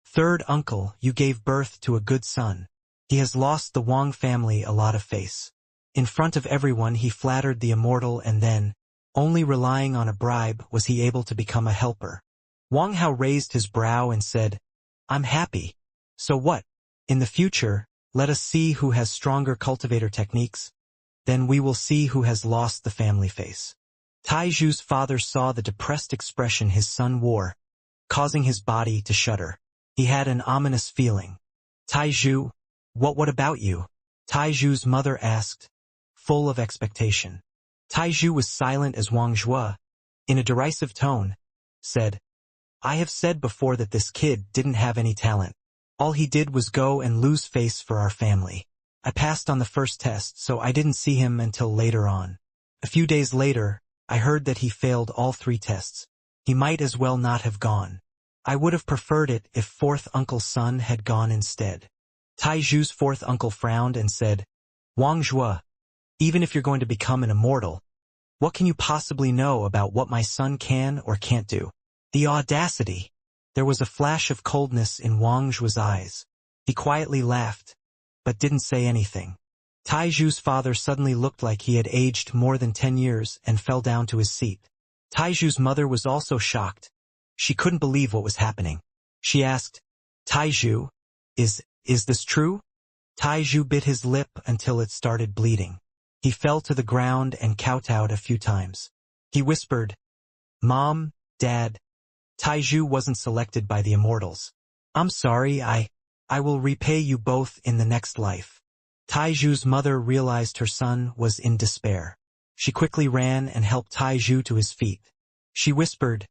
"Third uncle, you gave birth to a good son. He has lost the Wang family a lot of face." In front of everyone he flattered the immortal, and then, only relying on a bribe, was he able to become a helper. Wang Hao raised his brow and said, "I'm happy. So what? In the future, let us see who has stronger cultivator techniques. Then we will see who has lost the family face." Taiju's father saw the depressed expression his son wore, causing his body to shudder. He had an ominous feeling. "Taiju, what about you?" Taiju's mother asked, full of expectation. Taiju was silent as Wang Zhua, in a derisive tone, said, "I have said before that this kid didn't have any talent. All he did was go and lose face for our family. I passed on the first test, so I didn't see him until later on. A few days later, I heard that he failed all 3 tests. He might as well not have gone. I would have preferred it if fourth uncle's son had gone instead." Taiju's fourth uncle frowned and said, "Wang Zhua, even if you're going to become an immortal, what can you possibly know about what my son can or can't do?" The audacity! There was a flash of coldness in Wang Zhua's eyes. He quietly laughed, but didn't say anything. Taiju's father suddenly looked like he had aged more than 10 years and fell down to his seat. Taiju's mother was also shocked. She couldn't believe what was happening. She asked, "Taiju, is this true?" Taiju bit his lip until it started bleeding. He fell to the ground and kowtowed a few times. He whispered, "Mom, Dad, Taiju wasn't selected by the immortals. I'm sorry, I will repay you both in the next life." Taiju's mother realized her son was in despair. She quickly ran and helped Taiju to his feet. She whispered,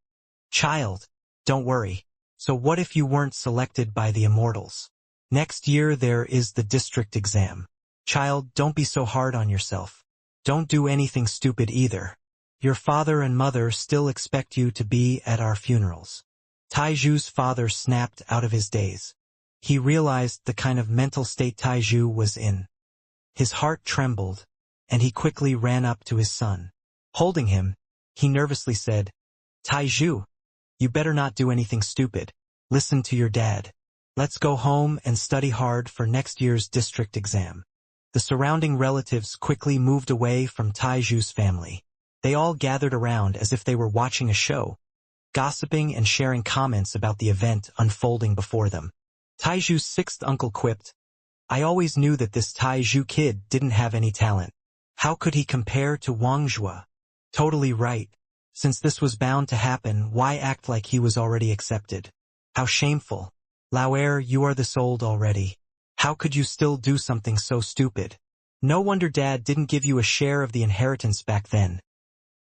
"Child, don't worry. So what if you weren't selected by the immortals? Next year there is the district exam. Child, don't be so hard on yourself. Don't do anything stupid either. Your father and mother still expect you to be at our funerals." Taiju's father snapped out of his daze. He realized the kind of mental state Taiju was in. His heart trembled, and he quickly ran up to his son. Holding him, he nervously said, "Taiju, you better not do anything stupid. Listen to your dad. Let's go home and study hard for next year's district exam." The surrounding relatives quickly moved away from Taiju's family. They all gathered around as if they were watching a show, gossiping and sharing comments about the event unfolding before them. Taiju's sixth uncle quipped, "I always knew that this Taiju kid didn't have any talent. How could he compare to Wang Zhua?" Totally right. Since this was bound to happen, why act like he was already accepted? How shameful. Lauer, you are this old already. How could you still do something so stupid? No wonder Dad didn't give you a share of the inheritance back then,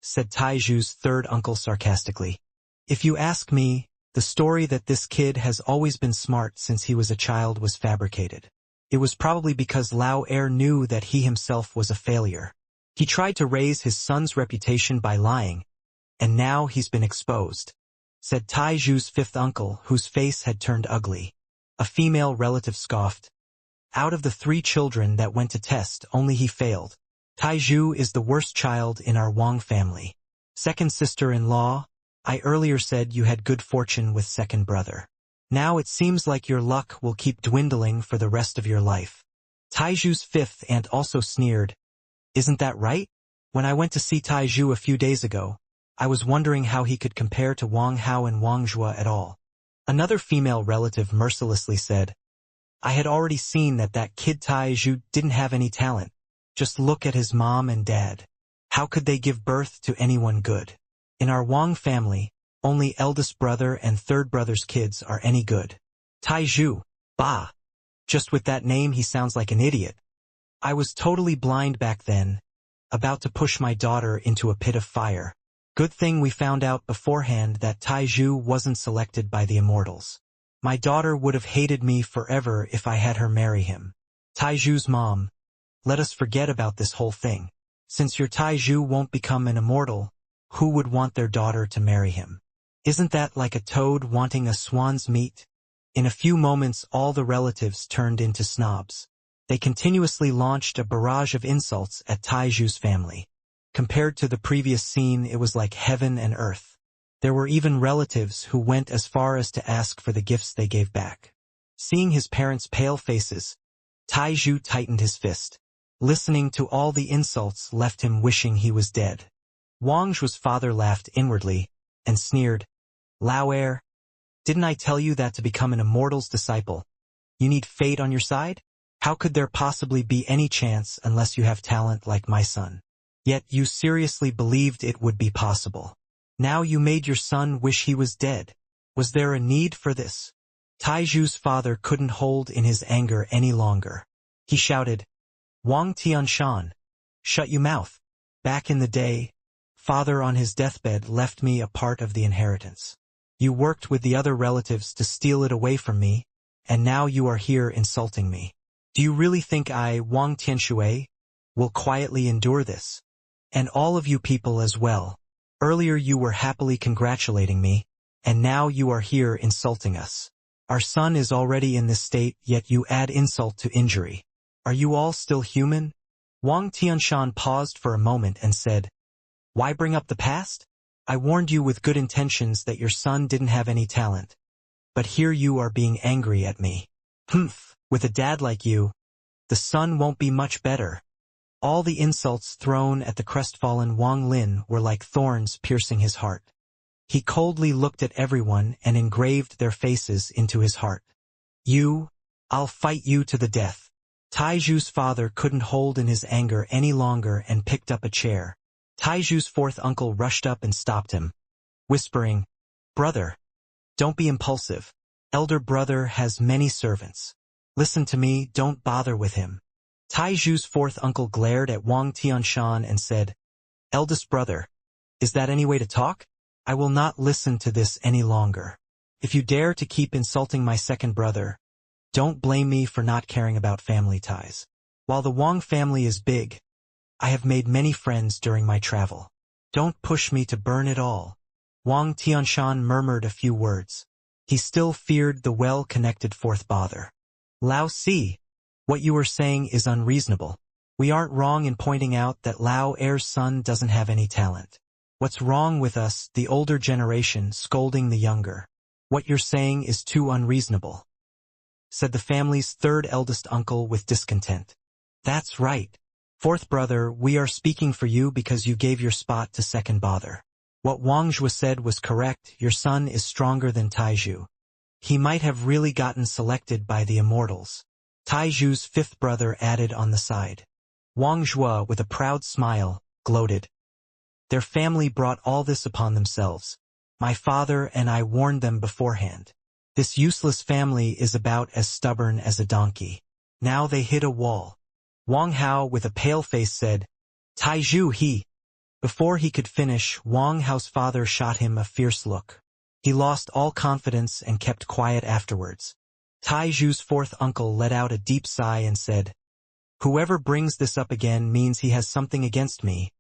said Taiju's third uncle sarcastically. If you ask me, the story that this kid has always been smart since he was a child was fabricated. It was probably because Lauer knew that he himself was a failure. He tried to raise his son's reputation by lying, and now he's been exposed, said Taiju's fifth uncle, whose face had turned ugly. A female relative scoffed. Out of the 3 children that went to test, only he failed. Taiju is the worst child in our Wang family. Second sister-in-law, I earlier said you had good fortune with second brother. Now it seems like your luck will keep dwindling for the rest of your life. Taiju's fifth aunt also sneered. Isn't that right? When I went to see Taiju a few days ago, I was wondering how he could compare to Wang Hao and Wang Zhua at all. Another female relative mercilessly said, I had already seen that kid Taiju didn't have any talent. Just look at his mom and dad. How could they give birth to anyone good? In our Wang family, only eldest brother and third brother's kids are any good. Taiju, bah! Just with that name he sounds like an idiot. I was totally blind back then, about to push my daughter into a pit of fire. Good thing we found out beforehand that Taizhu wasn't selected by the Immortals. My daughter would have hated me forever if I had her marry him. Taizhu's mom, let us forget about this whole thing. Since your Taizhu won't become an immortal, who would want their daughter to marry him? Isn't that like a toad wanting a swan's meat? In a few moments all the relatives turned into snobs. They continuously launched a barrage of insults at Taizhu's family. Compared to the previous scene, it was like heaven and earth. There were even relatives who went as far as to ask for the gifts they gave back. Seeing his parents' pale faces, Taizhu tightened his fist. Listening to all the insults left him wishing he was dead. Wang Zhu's father laughed inwardly and sneered, "Lao heir, didn't I tell you that to become an immortal's disciple, you need fate on your side? How could there possibly be any chance unless you have talent like my son? Yet you seriously believed it would be possible. Now you made your son wish he was dead. Was there a need for this?" Taizhu's father couldn't hold in his anger any longer. He shouted, "Wang Tianshan, shut your mouth. Back in the day, father on his deathbed left me a part of the inheritance. You worked with the other relatives to steal it away from me, and now you are here insulting me. Do you really think I, Wang Tianshui, will quietly endure this? And all of you people as well. Earlier you were happily congratulating me, and now you are here insulting us. Our son is already in this state, yet you add insult to injury. Are you all still human?" Wang Tianshan paused for a moment and said, "Why bring up the past? I warned you with good intentions that your son didn't have any talent. But here you are being angry at me. Humph, with a dad like you, the son won't be much better." All the insults thrown at the crestfallen Wang Lin were like thorns piercing his heart. He coldly looked at everyone and engraved their faces into his heart. I'll fight you to the death." Taizhu's father couldn't hold in his anger any longer and picked up a chair. Taizhu's fourth uncle rushed up and stopped him, whispering, "Brother, don't be impulsive. Elder brother has many servants. Listen to me, don't bother with him." Taizhu's fourth uncle glared at Wang Tianshan and said, "Eldest brother, is that any way to talk? I will not listen to this any longer. If you dare to keep insulting my second brother, don't blame me for not caring about family ties. While the Wang family is big, I have made many friends during my travel. Don't push me to burn it all." Wang Tianshan murmured a few words. He still feared the well-connected fourth brother. "Lao Si, what you are saying is unreasonable. We aren't wrong in pointing out that Lao heir's son doesn't have any talent. What's wrong with us, the older generation, scolding the younger? What you're saying is too unreasonable," said the family's third eldest uncle with discontent. "That's right. Fourth brother, we are speaking for you because you gave your spot to second brother. What Wang Zhu said was correct, your son is stronger than Taizhu. He might have really gotten selected by the Immortals," Taizhu's fifth brother added on the side. Wang Zhu, with a proud smile, gloated. "Their family brought all this upon themselves. My father and I warned them beforehand. This useless family is about as stubborn as a donkey. Now they hit a wall." Wang Hao, with a pale face, said, "Taizhu, he." Before he could finish, Wang Hao's father shot him a fierce look. He lost all confidence and kept quiet afterwards. Taizhu's fourth uncle let out a deep sigh and said, "Whoever brings this up again means he has something against me.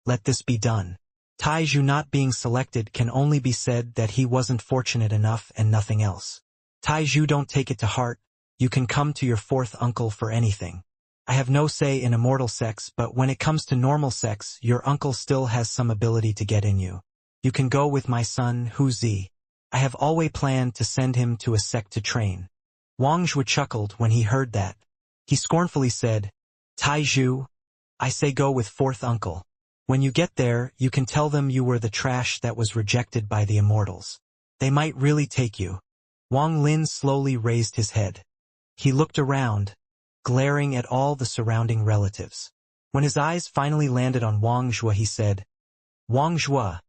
Let this be done." Taizhu not being selected can only be said that he wasn't fortunate enough and nothing else. Taizhu, don't take it to heart. You can come to your fourth uncle for anything. I have no say in immortal sex, but when it comes to normal sex, your uncle still has some ability to get in you. You can go with my son, Hu Zi. I have always planned to send him to a sect to train." Wang Zhu chuckled when he heard that. He scornfully said, "Taizhu, I say go with fourth uncle. When you get there, you can tell them you were the trash that was rejected by the Immortals. They might really take you." Wang Lin slowly raised his head. He looked around, glaring at all the surrounding relatives. When his eyes finally landed on Wang Zhu, he said, "Wang Zhu,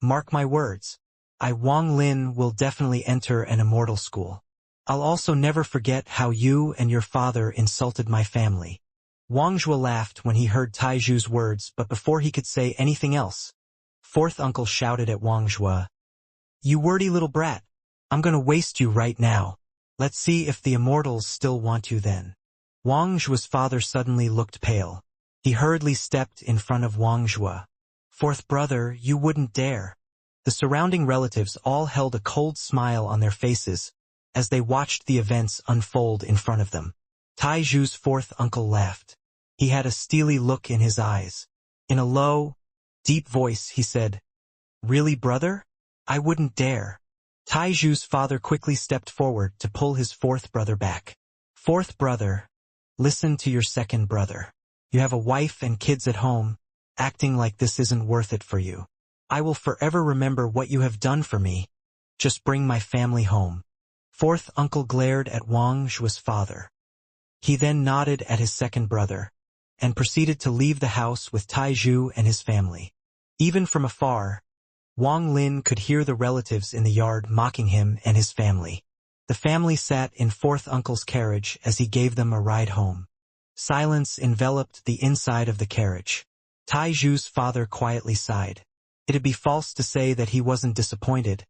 mark my words. I, Wang Lin, will definitely enter an immortal school. I'll also never forget how you and your father insulted my family." Wang Zhu laughed when he heard Taizhu's words, but before he could say anything else, Fourth uncle shouted at Wang Zhua. You wordy little brat. I'm gonna waste you right now. Let's see if the immortals still want you then. Wang Zhua's father suddenly looked pale. He hurriedly stepped in front of Wang Zhua. Fourth brother, you wouldn't dare. The surrounding relatives all held a cold smile on their faces as they watched the events unfold in front of them. Taizhu's fourth uncle laughed. He had a steely look in his eyes. In a low, deep voice, he said, Really, brother? I wouldn't dare. Taizhu's father quickly stepped forward to pull his fourth brother back. Fourth brother, listen to your second brother. You have a wife and kids at home. Acting like this isn't worth it for you. I will forever remember what you have done for me. Just bring my family home. Fourth uncle glared at Wang Zhua's father. He then nodded at his second brother and proceeded to leave the house with Taizhu and his family. Even from afar, Wang Lin could hear the relatives in the yard mocking him and his family. The family sat in fourth uncle's carriage as he gave them a ride home. Silence enveloped the inside of the carriage. Taizhu's father quietly sighed. It'd be false to say that he wasn't disappointed,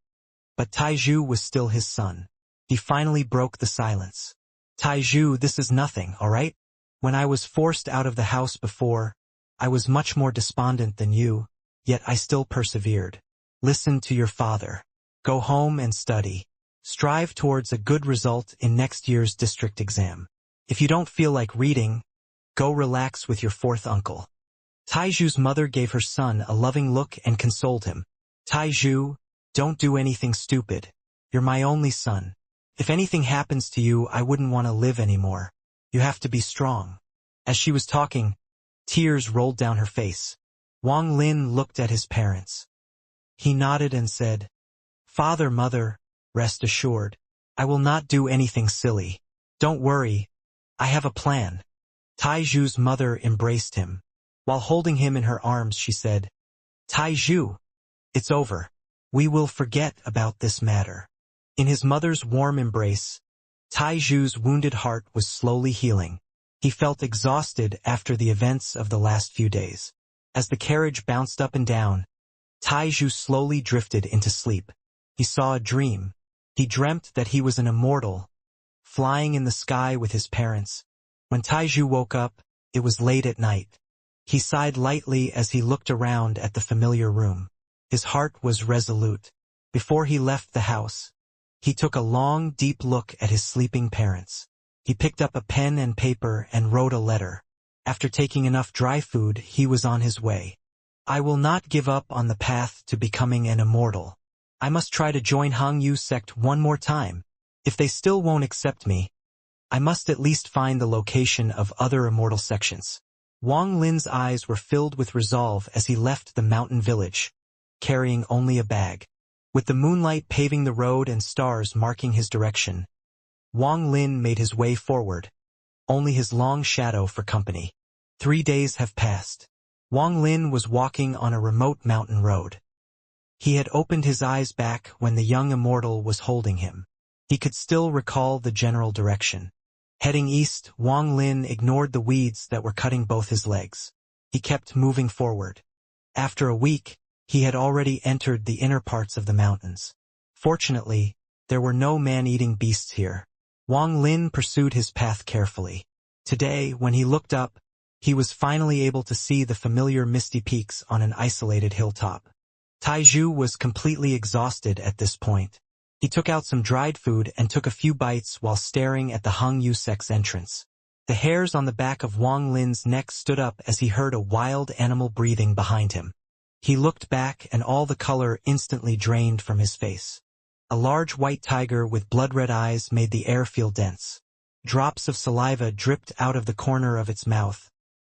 but Taizhu was still his son. He finally broke the silence. Taizhu, this is nothing, all right? When I was forced out of the house before, I was much more despondent than you, yet I still persevered. Listen to your father. Go home and study. Strive towards a good result in next year's district exam. If you don't feel like reading, go relax with your fourth uncle. Taizhu's mother gave her son a loving look and consoled him. Taizhu, don't do anything stupid. You're my only son. If anything happens to you, I wouldn't want to live anymore. You have to be strong. As she was talking, tears rolled down her face. Wang Lin looked at his parents. He nodded and said, Father, mother, rest assured. I will not do anything silly. Don't worry. I have a plan. Taizhu's mother embraced him. While holding him in her arms, she said, Taizhu, it's over. We will forget about this matter. In his mother's warm embrace, Taizhu's wounded heart was slowly healing. He felt exhausted after the events of the last few days. As the carriage bounced up and down, Taizhu slowly drifted into sleep. He saw a dream. He dreamt that he was an immortal, flying in the sky with his parents. When Taizhu woke up, it was late at night. He sighed lightly as he looked around at the familiar room. His heart was resolute. Before he left the house, he took a long, deep look at his sleeping parents. He picked up a pen and paper and wrote a letter. After taking enough dry food, he was on his way. I will not give up on the path to becoming an immortal. I must try to join Hangyu sect one more time. If they still won't accept me, I must at least find the location of other immortal sections. Wang Lin's eyes were filled with resolve as he left the mountain village, carrying only a bag. With the moonlight paving the road and stars marking his direction, Wang Lin made his way forward, only his long shadow for company. 3 days have passed. Wang Lin was walking on a remote mountain road. He had opened his eyes back when the young immortal was holding him. He could still recall the general direction. Heading east, Wang Lin ignored the weeds that were cutting both his legs. He kept moving forward. After a week, he had already entered the inner parts of the mountains. Fortunately, there were no man-eating beasts here. Wang Lin pursued his path carefully. Today, when he looked up, he was finally able to see the familiar misty peaks on an isolated hilltop. Taizhu was completely exhausted at this point. He took out some dried food and took a few bites while staring at the Hangyu sect's entrance. The hairs on the back of Wang Lin's neck stood up as he heard a wild animal breathing behind him. He looked back and all the color instantly drained from his face. A large white tiger with blood-red eyes made the air feel dense. Drops of saliva dripped out of the corner of its mouth,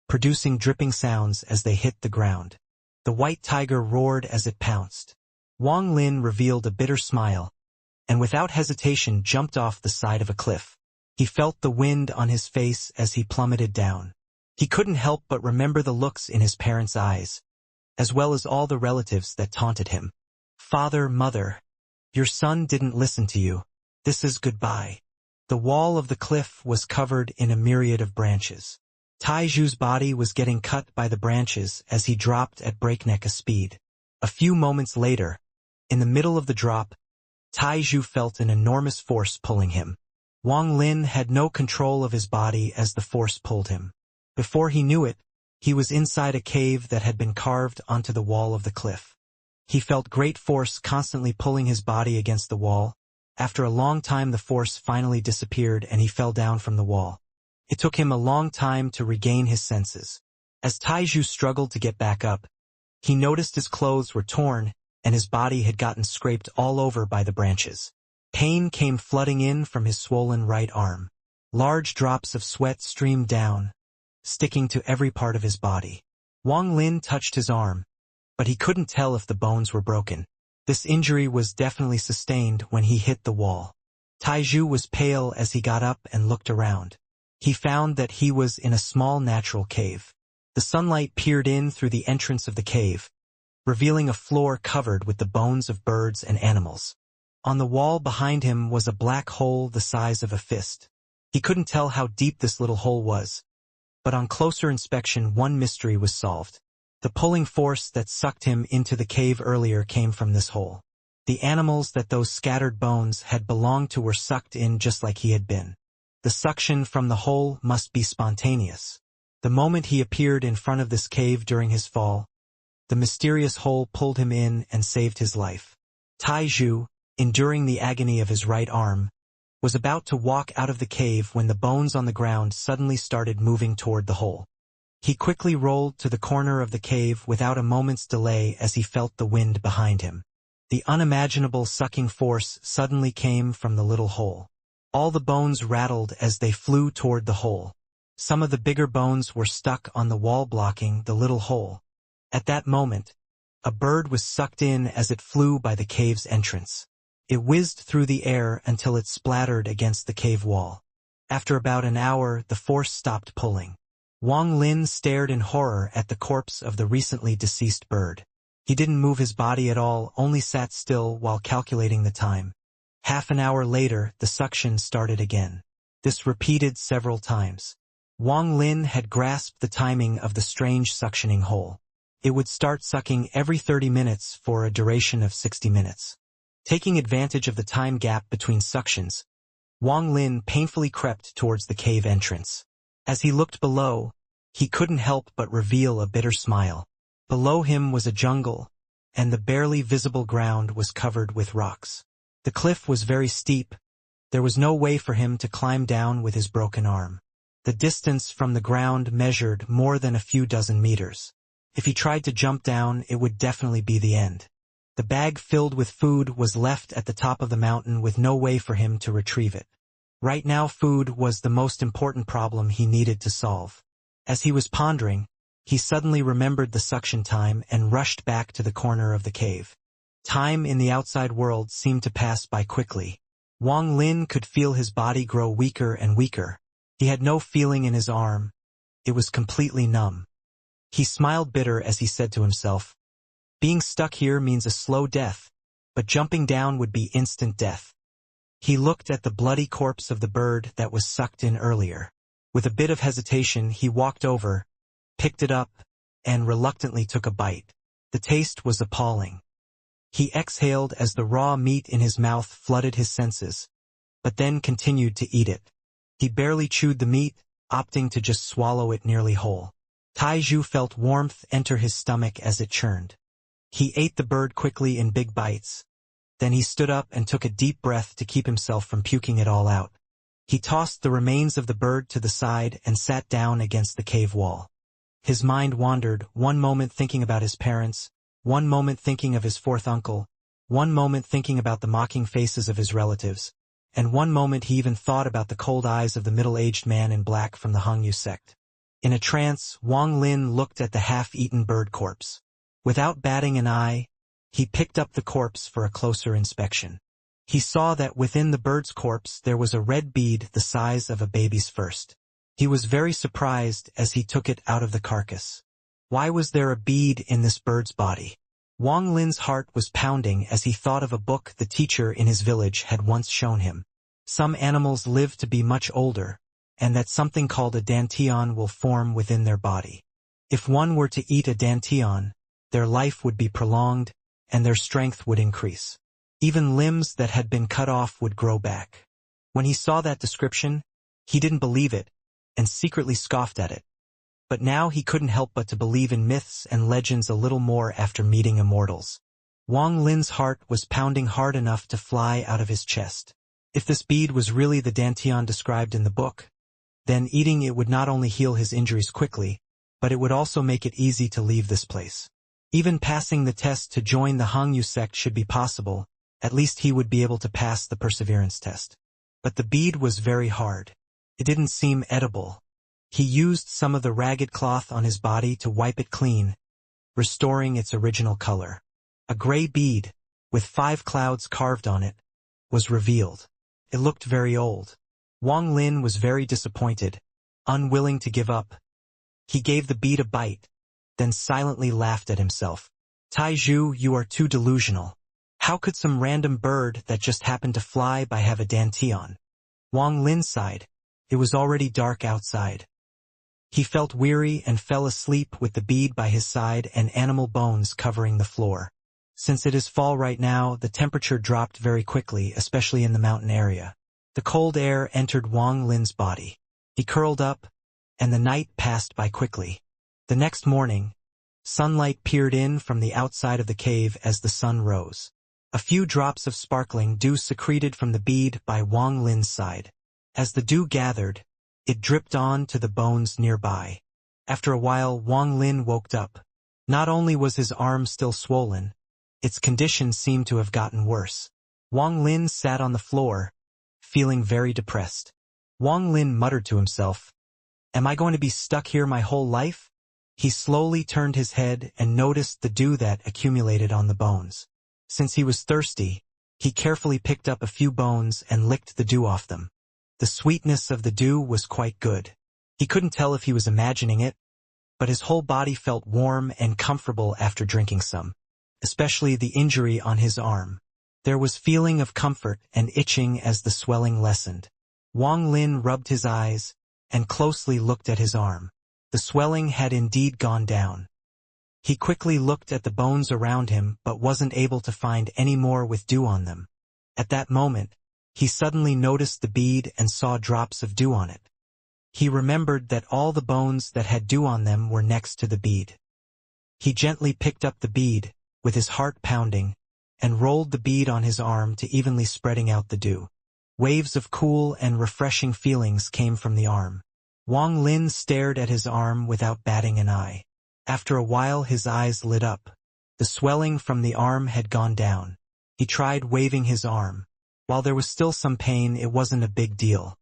producing dripping sounds as they hit the ground. The white tiger roared as it pounced. Wang Lin revealed a bitter smile, and without hesitation jumped off the side of a cliff. He felt the wind on his face as he plummeted down. He couldn't help but remember the looks in his parents' eyes, as well as all the relatives that taunted him. Father, mother, your son didn't listen to you. This is goodbye. The wall of the cliff was covered in a myriad of branches. Taizhu's body was getting cut by the branches as he dropped at breakneck speed. A few moments later, in the middle of the drop, Taizhu felt an enormous force pulling him. Wang Lin had no control of his body as the force pulled him. Before he knew it, he was inside a cave that had been carved onto the wall of the cliff. He felt great force constantly pulling his body against the wall. After a long time the force finally disappeared and he fell down from the wall. It took him a long time to regain his senses. As Taizhu struggled to get back up, he noticed his clothes were torn and his body had gotten scraped all over by the branches. Pain came flooding in from his swollen right arm. Large drops of sweat streamed down, sticking to every part of his body. Wang Lin touched his arm, but he couldn't tell if the bones were broken. This injury was definitely sustained when he hit the wall. Taizhu was pale as he got up and looked around. He found that he was in a small natural cave. The sunlight peered in through the entrance of the cave, revealing a floor covered with the bones of birds and animals. On the wall behind him was a black hole the size of a fist. He couldn't tell how deep this little hole was, but on closer inspection one mystery was solved. The pulling force that sucked him into the cave earlier came from this hole. The animals that those scattered bones had belonged to were sucked in just like he had been. The suction from the hole must be spontaneous. The moment he appeared in front of this cave during his fall, the mysterious hole pulled him in and saved his life. Taizhu, enduring the agony of his right arm, was about to walk out of the cave when the bones on the ground suddenly started moving toward the hole. He quickly rolled to the corner of the cave without a moment's delay as he felt the wind behind him. The unimaginable sucking force suddenly came from the little hole. All the bones rattled as they flew toward the hole. Some of the bigger bones were stuck on the wall blocking the little hole. At that moment, a bird was sucked in as it flew by the cave's entrance. It whizzed through the air until it splattered against the cave wall. After about an hour, the force stopped pulling. Wang Lin stared in horror at the corpse of the recently deceased bird. He didn't move his body at all, only sat still while calculating the time. Half an hour later, the suction started again. This repeated several times. Wang Lin had grasped the timing of the strange suctioning hole. It would start sucking every 30 minutes for a duration of 60 minutes. Taking advantage of the time gap between suctions, Wang Lin painfully crept towards the cave entrance. As he looked below, he couldn't help but reveal a bitter smile. Below him was a jungle, and the barely visible ground was covered with rocks. The cliff was very steep. There was no way for him to climb down with his broken arm. The distance from the ground measured more than a few dozen meters. If he tried to jump down, it would definitely be the end. The bag filled with food was left at the top of the mountain with no way for him to retrieve it. Right now food was the most important problem he needed to solve. As he was pondering, he suddenly remembered the suction time and rushed back to the corner of the cave. Time in the outside world seemed to pass by quickly. Wang Lin could feel his body grow weaker and weaker. He had no feeling in his arm. It was completely numb. He smiled bitter as he said to himself, "Being stuck here means a slow death, but jumping down would be instant death." He looked at the bloody corpse of the bird that was sucked in earlier. With a bit of hesitation, he walked over, picked it up, and reluctantly took a bite. The taste was appalling. He exhaled as the raw meat in his mouth flooded his senses, but then continued to eat it. He barely chewed the meat, opting to just swallow it nearly whole. Taizhu felt warmth enter his stomach as it churned. He ate the bird quickly in big bites. Then he stood up and took a deep breath to keep himself from puking it all out. He tossed the remains of the bird to the side and sat down against the cave wall. His mind wandered, one moment thinking about his parents, one moment thinking of his fourth uncle, one moment thinking about the mocking faces of his relatives, and one moment he even thought about the cold eyes of the middle-aged man in black from the Hangyu sect. In a trance, Wang Lin looked at the half-eaten bird corpse. Without batting an eye, he picked up the corpse for a closer inspection. He saw that within the bird's corpse there was a red bead the size of a baby's first. He was very surprised as he took it out of the carcass. Why was there a bead in this bird's body? Wang Lin's heart was pounding as he thought of a book the teacher in his village had once shown him. Some animals live to be much older, and that something called a dantian will form within their body. If one were to eat a dantian, their life would be prolonged, and their strength would increase. Even limbs that had been cut off would grow back. When he saw that description, he didn't believe it, and secretly scoffed at it. But now he couldn't help but to believe in myths and legends a little more after meeting immortals. Wang Lin's heart was pounding hard enough to fly out of his chest. If this bead was really the dantian described in the book, then eating it would not only heal his injuries quickly, but it would also make it easy to leave this place. Even passing the test to join the Hangyu sect should be possible, at least he would be able to pass the perseverance test. But the bead was very hard. It didn't seem edible. He used some of the ragged cloth on his body to wipe it clean, restoring its original color. A gray bead, with 5 clouds carved on it, was revealed. It looked very old. Wang Lin was very disappointed, unwilling to give up. He gave the bead a bite, then silently laughed at himself. Taizhu, you are too delusional. How could some random bird that just happened to fly by have a dantian? Wang Lin sighed. It was already dark outside. He felt weary and fell asleep with the bead by his side and animal bones covering the floor. Since it is fall right now, the temperature dropped very quickly, especially in the mountain area. The cold air entered Wang Lin's body. He curled up, and the night passed by quickly. The next morning, sunlight peered in from the outside of the cave as the sun rose. A few drops of sparkling dew secreted from the bead by Wang Lin's side. As the dew gathered, it dripped on to the bones nearby. After a while, Wang Lin woke up. Not only was his arm still swollen, its condition seemed to have gotten worse. Wang Lin sat on the floor, feeling very depressed. Wang Lin muttered to himself, "Am I going to be stuck here my whole life?" He slowly turned his head and noticed the dew that accumulated on the bones. Since he was thirsty, he carefully picked up a few bones and licked the dew off them. The sweetness of the dew was quite good. He couldn't tell if he was imagining it, but his whole body felt warm and comfortable after drinking some, especially the injury on his arm. There was feeling of comfort and itching as the swelling lessened. Wang Lin rubbed his eyes and closely looked at his arm. The swelling had indeed gone down. He quickly looked at the bones around him but wasn't able to find any more with dew on them. At that moment, he suddenly noticed the bead and saw drops of dew on it. He remembered that all the bones that had dew on them were next to the bead. He gently picked up the bead, with his heart pounding, and rolled the bead on his arm to evenly spreading out the dew. Waves of cool and refreshing feelings came from the arm. Wang Lin stared at his arm without batting an eye. After a while his eyes lit up. The swelling from the arm had gone down. He tried waving his arm. While there was still some pain, it wasn't a big deal.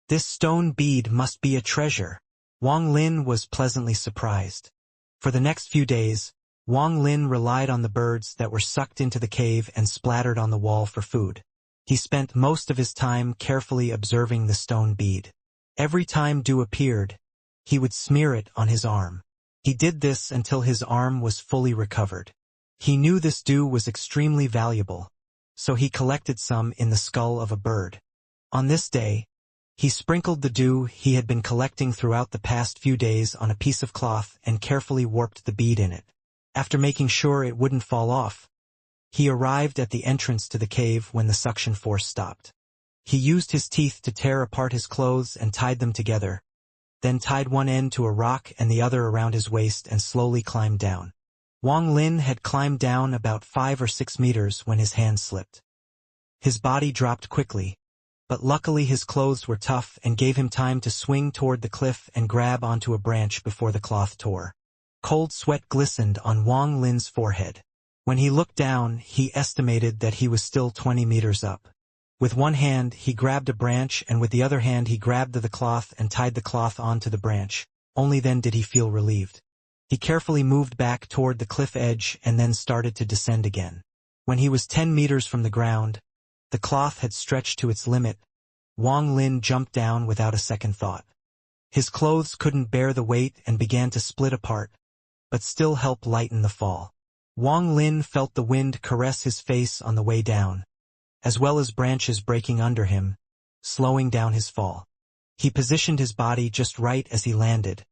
This stone bead must be a treasure. Wang Lin was pleasantly surprised. For the next few days, Wang Lin relied on the birds that were sucked into the cave and splattered on the wall for food. He spent most of his time carefully observing the stone bead. Every time dew appeared, he would smear it on his arm. He did this until his arm was fully recovered. He knew this dew was extremely valuable, so he collected some in the skull of a bird. On this day, he sprinkled the dew he had been collecting throughout the past few days on a piece of cloth and carefully warped the bead in it. After making sure it wouldn't fall off, he arrived at the entrance to the cave when the suction force stopped. He used his teeth to tear apart his clothes and tied them together, then tied one end to a rock and the other around his waist and slowly climbed down. Wang Lin had climbed down about 5 or 6 meters when his hand slipped. His body dropped quickly, but luckily his clothes were tough and gave him time to swing toward the cliff and grab onto a branch before the cloth tore. Cold sweat glistened on Wang Lin's forehead. When he looked down, he estimated that he was still 20 meters up. With one hand, he grabbed a branch, and with the other hand he grabbed the cloth and tied the cloth onto the branch. Only then did he feel relieved. He carefully moved back toward the cliff edge and then started to descend again. When he was 10 meters from the ground, the cloth had stretched to its limit. Wang Lin jumped down without a second thought. His clothes couldn't bear the weight and began to split apart, but still help lighten the fall. Wang Lin felt the wind caress his face on the way down, as well as branches breaking under him, slowing down his fall. He positioned his body just right as he landed,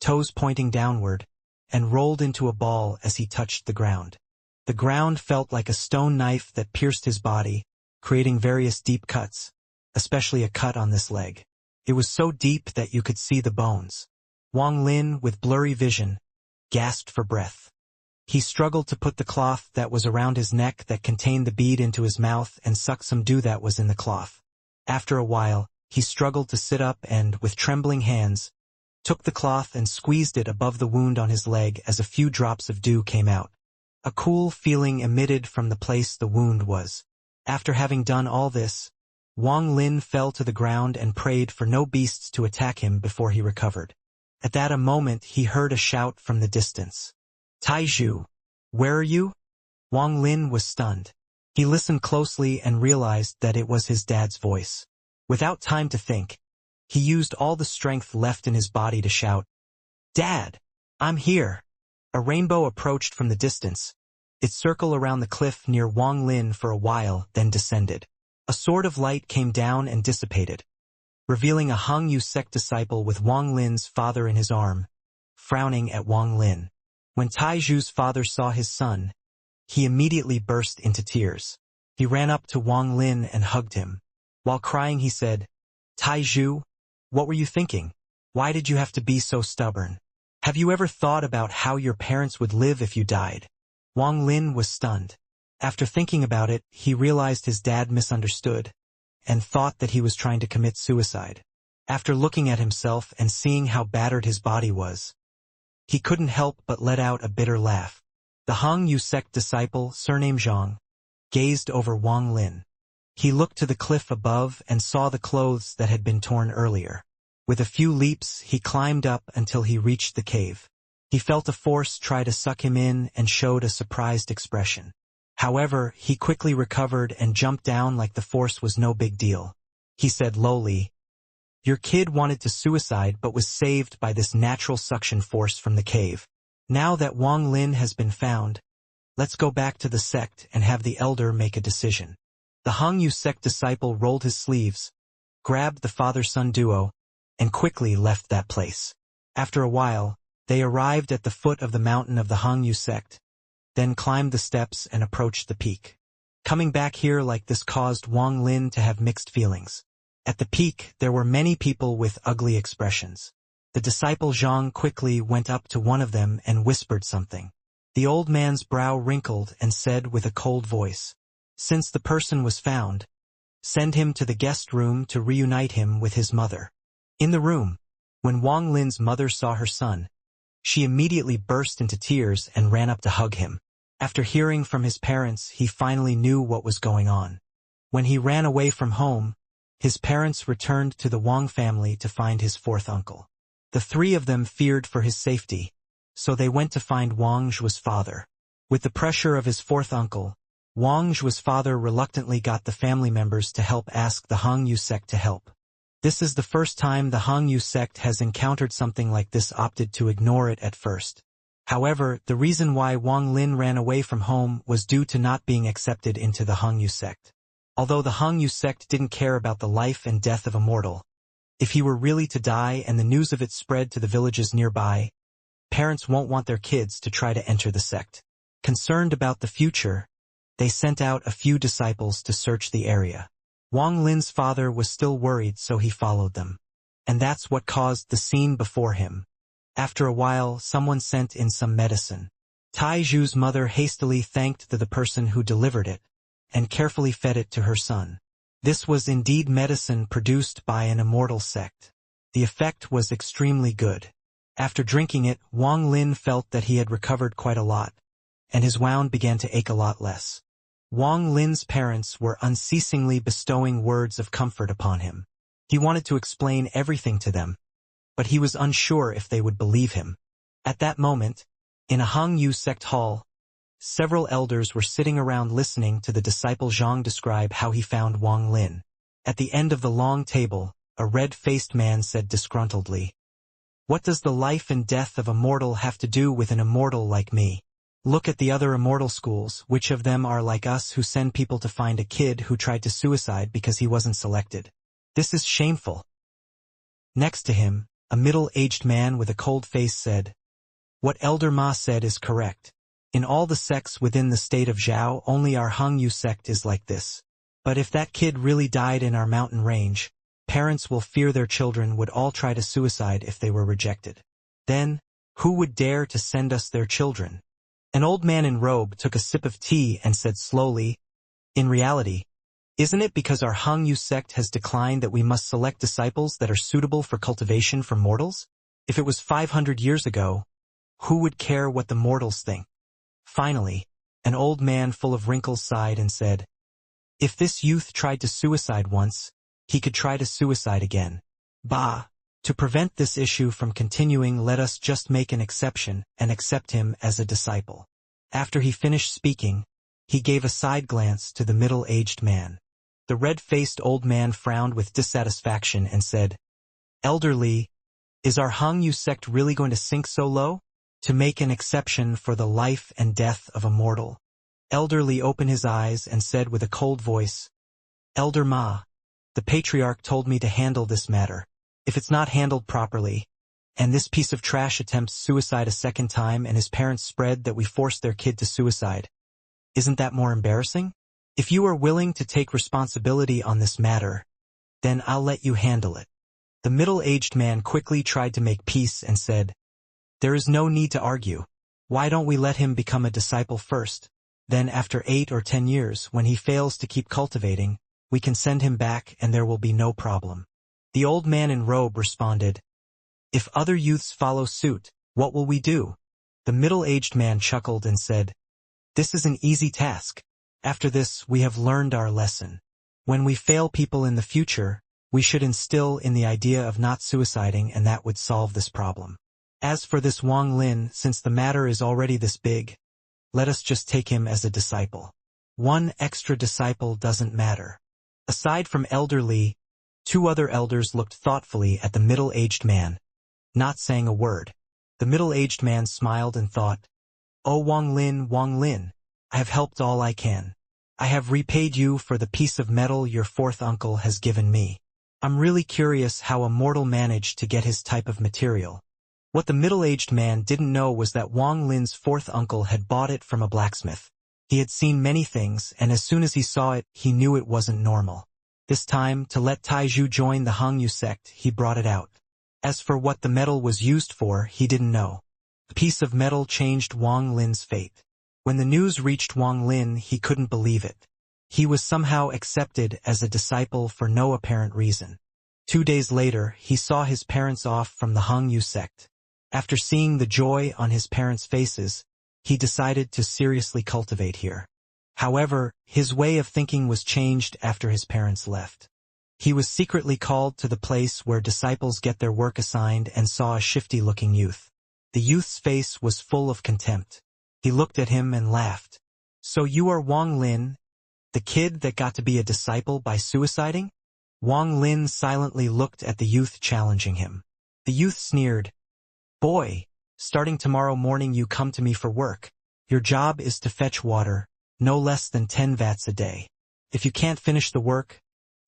toes pointing downward, and rolled into a ball as he touched the ground. The ground felt like a stone knife that pierced his body, creating various deep cuts, especially a cut on this leg. It was so deep that you could see the bones. Wang Lin, with blurry vision, gasped for breath. He struggled to put the cloth that was around his neck that contained the bead into his mouth and suck some dew that was in the cloth. After a while, he struggled to sit up and, with trembling hands, took the cloth and squeezed it above the wound on his leg as a few drops of dew came out. A cool feeling emitted from the place the wound was. After having done all this, Wang Lin fell to the ground and prayed for no beasts to attack him before he recovered. At that moment he heard a shout from the distance. "Taizhu, where are you?" Wang Lin was stunned. He listened closely and realized that it was his dad's voice. Without time to think, he used all the strength left in his body to shout, "Dad, I'm here." A rainbow approached from the distance. It circled around the cliff near Wang Lin for a while, then descended. A sword of light came down and dissipated, revealing a Hangyu sect disciple with Wang Lin's father in his arm, frowning at Wang Lin. When Taizhu's father saw his son, he immediately burst into tears. He ran up to Wang Lin and hugged him. While crying he said, "Taizhu, what were you thinking? Why did you have to be so stubborn? Have you ever thought about how your parents would live if you died?" Wang Lin was stunned. After thinking about it, he realized his dad misunderstood, and thought that he was trying to commit suicide. After looking at himself and seeing how battered his body was, he couldn't help but let out a bitter laugh. The Hangyu sect disciple, surnamed Zhang, gazed over Wang Lin. He looked to the cliff above and saw the clothes that had been torn earlier. With a few leaps, he climbed up until he reached the cave. He felt a force try to suck him in and showed a surprised expression. However, he quickly recovered and jumped down like the force was no big deal. He said lowly, "Your kid wanted to suicide but was saved by this natural suction force from the cave. Now that Wang Lin has been found, let's go back to the sect and have the elder make a decision." The Hangyu sect disciple rolled his sleeves, grabbed the father-son duo, and quickly left that place. After a while, they arrived at the foot of the mountain of the Hangyu sect, then climbed the steps and approached the peak. Coming back here like this caused Wang Lin to have mixed feelings. At the peak, there were many people with ugly expressions. The disciple Zhang quickly went up to one of them and whispered something. The old man's brow wrinkled and said with a cold voice, "Since the person was found, send him to the guest room to reunite him with his mother." In the room, when Wang Lin's mother saw her son, she immediately burst into tears and ran up to hug him. After hearing from his parents, he finally knew what was going on. When he ran away from home, his parents returned to the Wang family to find his fourth uncle. The three of them feared for his safety, so they went to find Wang Zhu's father. With the pressure of his fourth uncle, Wang Zhu's father reluctantly got the family members to help ask the Hangyu sect to help. This is the first time the Hangyu sect has encountered something like this, opted to ignore it at first. However, the reason why Wang Lin ran away from home was due to not being accepted into the Hangyu sect. Although the Hangyu sect didn't care about the life and death of Immortal, if he were really to die and the news of it spread to the villages nearby, parents won't want their kids to try to enter the sect. Concerned about the future, they sent out a few disciples to search the area. Wang Lin's father was still worried, so he followed them. And that's what caused the scene before him. After a while, someone sent in some medicine. Taizhu's mother hastily thanked the person who delivered it, and carefully fed it to her son. This was indeed medicine produced by an immortal sect. The effect was extremely good. After drinking it, Wang Lin felt that he had recovered quite a lot, and his wound began to ache a lot less. Wang Lin's parents were unceasingly bestowing words of comfort upon him. He wanted to explain everything to them, but he was unsure if they would believe him. At that moment, in a Hangyu sect hall, several elders were sitting around listening to the disciple Zhang describe how he found Wang Lin. At the end of the long table, a red-faced man said disgruntledly, "What does the life and death of a mortal have to do with an immortal like me? Look at the other immortal schools, which of them are like us who send people to find a kid who tried to suicide because he wasn't selected? This is shameful." Next to him, a middle-aged man with a cold face said, What Elder Ma said is correct. In all the sects within the state of Zhao, only our Hangyu sect is like this. But if that kid really died in our mountain range, parents will fear their children would all try to suicide if they were rejected. Then, who would dare to send us their children? An old man in robe took a sip of tea and said slowly, in reality, isn't it because our Hangyu sect has declined that we must select disciples that are suitable for cultivation for mortals? If it was 500 years ago, who would care what the mortals think? Finally, an old man full of wrinkles sighed and said, if this youth tried to suicide once, he could try to suicide again. Bah! To prevent this issue from continuing, let us just make an exception and accept him as a disciple. After he finished speaking, he gave a side glance to the middle-aged man. The red-faced old man frowned with dissatisfaction and said, Elder Li, is our Hangyu sect really going to sink so low? To make an exception for the life and death of a mortal? Elder Li opened his eyes and said with a cold voice, Elder Ma, the patriarch told me to handle this matter. If it's not handled properly, and this piece of trash attempts suicide a second time and his parents spread that we forced their kid to suicide, isn't that more embarrassing? If you are willing to take responsibility on this matter, then I'll let you handle it. The middle-aged man quickly tried to make peace and said, there is no need to argue. Why don't we let him become a disciple first? Then after 8 or 10 years, when he fails to keep cultivating, we can send him back and there will be no problem. The old man in robe responded, if other youths follow suit, what will we do? The middle-aged man chuckled and said, this is an easy task. After this, we have learned our lesson. When we fail people in the future, we should instill in the idea of not suiciding, and that would solve this problem. As for this Wang Lin, since the matter is already this big, let us just take him as a disciple. One extra disciple doesn't matter. Aside from Elder Li, 2 other elders looked thoughtfully at the middle-aged man, not saying a word. The middle-aged man smiled and thought, oh Wang Lin, I have helped all I can. I have repaid you for the piece of metal your 4th uncle has given me. I'm really curious how a mortal managed to get his type of material. What the middle-aged man didn't know was that Wang Lin's 4th uncle had bought it from a blacksmith. He had seen many things, and as soon as he saw it, he knew it wasn't normal. This time, to let Taizhu join the Hangyu sect, he brought it out. As for what the metal was used for, he didn't know. The piece of metal changed Wang Lin's fate. When the news reached Wang Lin, he couldn't believe it. He was somehow accepted as a disciple for no apparent reason. 2 days later, he saw his parents off from the Hangyu sect. After seeing the joy on his parents' faces, he decided to seriously cultivate here. However, his way of thinking was changed after his parents left. He was secretly called to the place where disciples get their work assigned and saw a shifty-looking youth. The youth's face was full of contempt. He looked at him and laughed. So you are Wang Lin, the kid that got to be a disciple by suiciding? Wang Lin silently looked at the youth challenging him. The youth sneered, boy, starting tomorrow morning you come to me for work. Your job is to fetch water, no less than 10 vats a day. If you can't finish the work,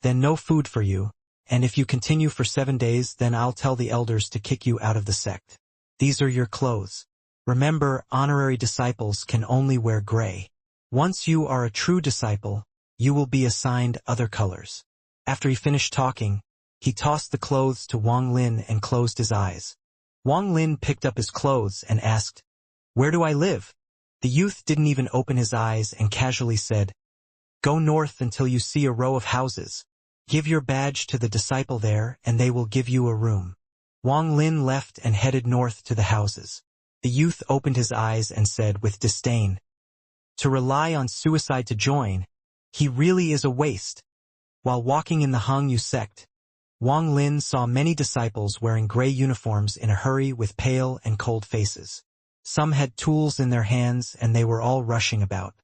then no food for you, and if you continue for 7 days, then I'll tell the elders to kick you out of the sect. These are your clothes. Remember, honorary disciples can only wear gray. Once you are a true disciple, you will be assigned other colors. After he finished talking, he tossed the clothes to Wang Lin and closed his eyes. Wang Lin picked up his clothes and asked, where do I live? The youth didn't even open his eyes and casually said, go north until you see a row of houses. Give your badge to the disciple there and they will give you a room. Wang Lin left and headed north to the houses. The youth opened his eyes and said with disdain, to rely on suicide to join, he really is a waste. While walking in the Hangyu sect, Wang Lin saw many disciples wearing gray uniforms in a hurry with pale and cold faces. Some had tools in their hands and they were all rushing about.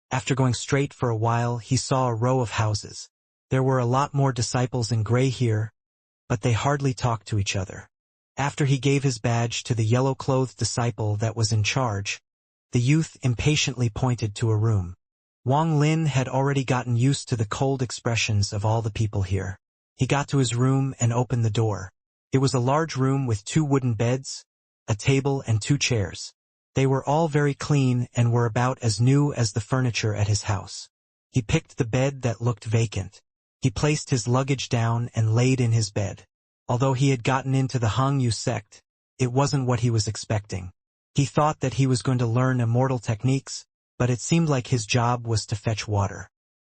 After going straight for a while, he saw a row of houses. There were a lot more disciples in gray here, but they hardly talked to each other. After he gave his badge to the yellow-clothed disciple that was in charge, the youth impatiently pointed to a room. Wang Lin had already gotten used to the cold expressions of all the people here. He got to his room and opened the door. It was a large room with 2 wooden beds, a table and 2 chairs. They were all very clean and were about as new as the furniture at his house. He picked the bed that looked vacant. He placed his luggage down and laid in his bed. Although he had gotten into the Hangyu sect, it wasn't what he was expecting. He thought that he was going to learn immortal techniques, but it seemed like his job was to fetch water.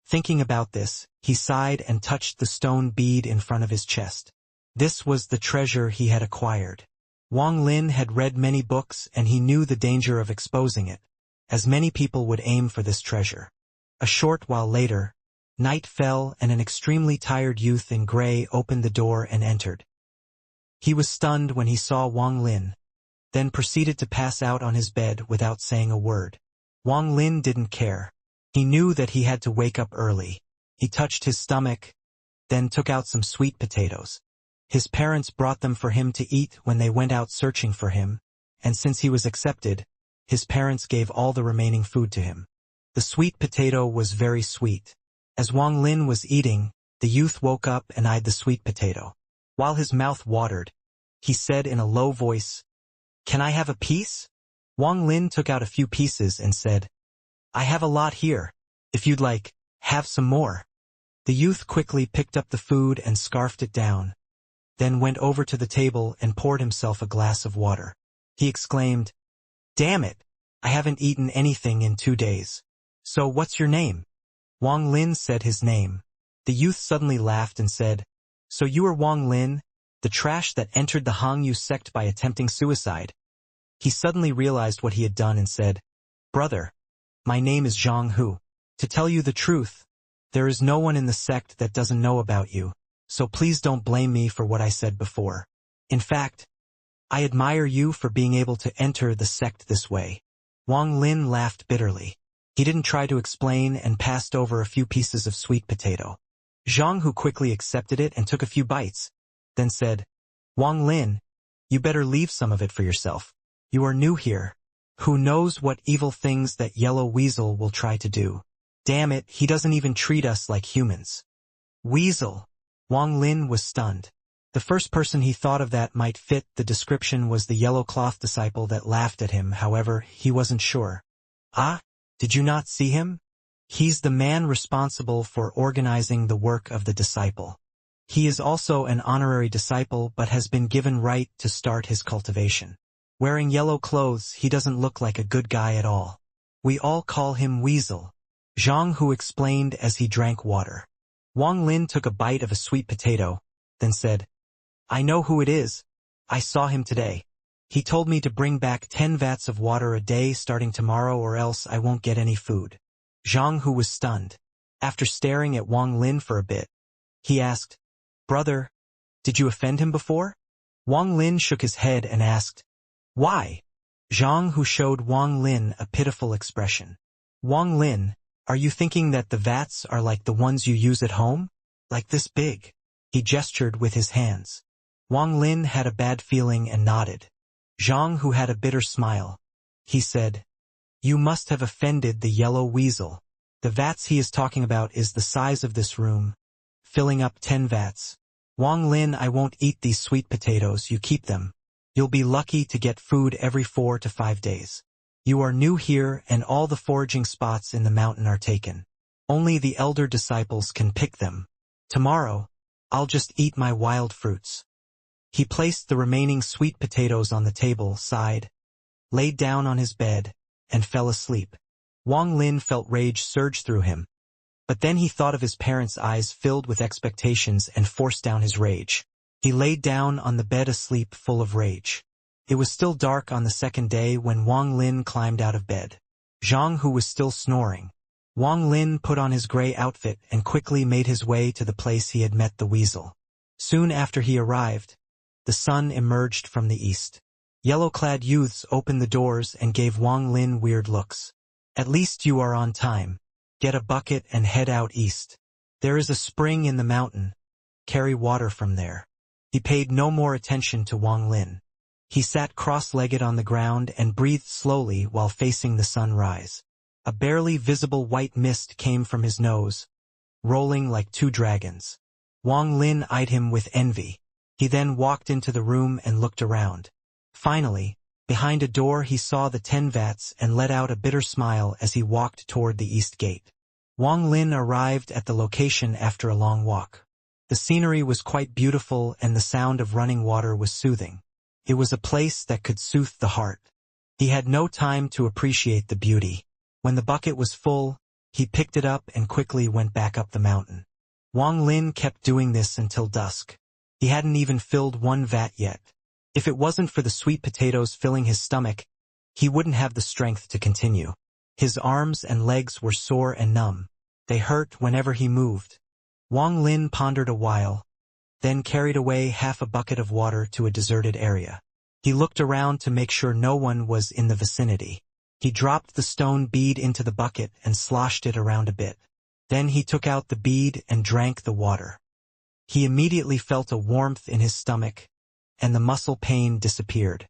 Thinking about this, he sighed and touched the stone bead in front of his chest. This was the treasure he had acquired. Wang Lin had read many books and he knew the danger of exposing it, as many people would aim for this treasure. A short while later, night fell and an extremely tired youth in gray opened the door and entered. He was stunned when he saw Wang Lin, then proceeded to pass out on his bed without saying a word. Wang Lin didn't care. He knew that he had to wake up early. He touched his stomach, then took out some sweet potatoes. His parents brought them for him to eat when they went out searching for him, and since he was accepted, his parents gave all the remaining food to him. The sweet potato was very sweet. As Wang Lin was eating, the youth woke up and eyed the sweet potato. While his mouth watered, he said in a low voice, "Can I have a piece?" Wang Lin took out a few pieces and said, "I have a lot here. If you'd like, have some more." The youth quickly picked up the food and scarfed it down, then went over to the table and poured himself a glass of water. He exclaimed, "Damn it, I haven't eaten anything in 2 days. So what's your name?" Wang Lin said his name. The youth suddenly laughed and said, "So you are Wang Lin, the trash that entered the Hangyu sect by attempting suicide?" He suddenly realized what he had done and said, "Brother, my name is Zhang Hu. To tell you the truth, there is no one in the sect that doesn't know about you, so please don't blame me for what I said before. In fact, I admire you for being able to enter the sect this way." Wang Lin laughed bitterly. He didn't try to explain and passed over a few pieces of sweet potato. Zhang Hu quickly accepted it and took a few bites, then said, "Wang Lin, you better leave some of it for yourself. You are new here. Who knows what evil things that yellow weasel will try to do. Damn it, he doesn't even treat us like humans." Weasel. Wang Lin was stunned. The first person he thought of that might fit the description was the yellow cloth disciple that laughed at him, however, he wasn't sure. "Ah, did you not see him? He's the man responsible for organizing the work of the disciple. He is also an honorary disciple but has been given right to start his cultivation. Wearing yellow clothes, he doesn't look like a good guy at all. We all call him Weasel," Zhang Hu explained as he drank water. Wang Lin took a bite of a sweet potato, then said, "I know who it is. I saw him today. He told me to bring back 10 vats of water a day starting tomorrow or else I won't get any food." Zhang Hu was stunned. After staring at Wang Lin for a bit, he asked, "Brother, did you offend him before?" Wang Lin shook his head and asked, "Why?" Zhang Hu showed Wang Lin a pitiful expression. "Wang Lin, are you thinking that the vats are like the ones you use at home? Like this big?" He gestured with his hands. Wang Lin had a bad feeling and nodded. Zhang Hu had a bitter smile. He said, "You must have offended the yellow weasel. The vats he is talking about is the size of this room, filling up 10 vats. Wang Lin, I won't eat these sweet potatoes, you keep them. You'll be lucky to get food every 4 to 5 days. You are new here and all the foraging spots in the mountain are taken. Only the elder disciples can pick them. Tomorrow, I'll just eat my wild fruits." He placed the remaining sweet potatoes on the table, sighed, laid down on his bed, and fell asleep. Wang Lin felt rage surge through him. But then he thought of his parents' eyes filled with expectations and forced down his rage. He laid down on the bed asleep full of rage. It was still dark on the second day when Wang Lin climbed out of bed. Zhang Hu was still snoring. Wang Lin put on his gray outfit and quickly made his way to the place he had met the weasel. Soon after he arrived, the sun emerged from the east. Yellow-clad youths opened the doors and gave Wang Lin weird looks. "At least you are on time. Get a bucket and head out east. There is a spring in the mountain. Carry water from there." He paid no more attention to Wang Lin. He sat cross-legged on the ground and breathed slowly while facing the sunrise. A barely visible white mist came from his nose, rolling like 2 dragons. Wang Lin eyed him with envy. He then walked into the room and looked around. Finally, Behind a door he saw the 10 vats and let out a bitter smile as he walked toward the east gate. Wang Lin arrived at the location after a long walk. The scenery was quite beautiful and the sound of running water was soothing. It was a place that could soothe the heart. He had no time to appreciate the beauty. When the bucket was full, he picked it up and quickly went back up the mountain. Wang Lin kept doing this until dusk. He hadn't even filled one vat yet. If it wasn't for the sweet potatoes filling his stomach, he wouldn't have the strength to continue. His arms and legs were sore and numb. They hurt whenever he moved. Wang Lin pondered a while, then carried away half a bucket of water to a deserted area. He looked around to make sure no one was in the vicinity. He dropped the stone bead into the bucket and sloshed it around a bit. Then he took out the bead and drank the water. He immediately felt a warmth in his stomach, and the muscle pain disappeared.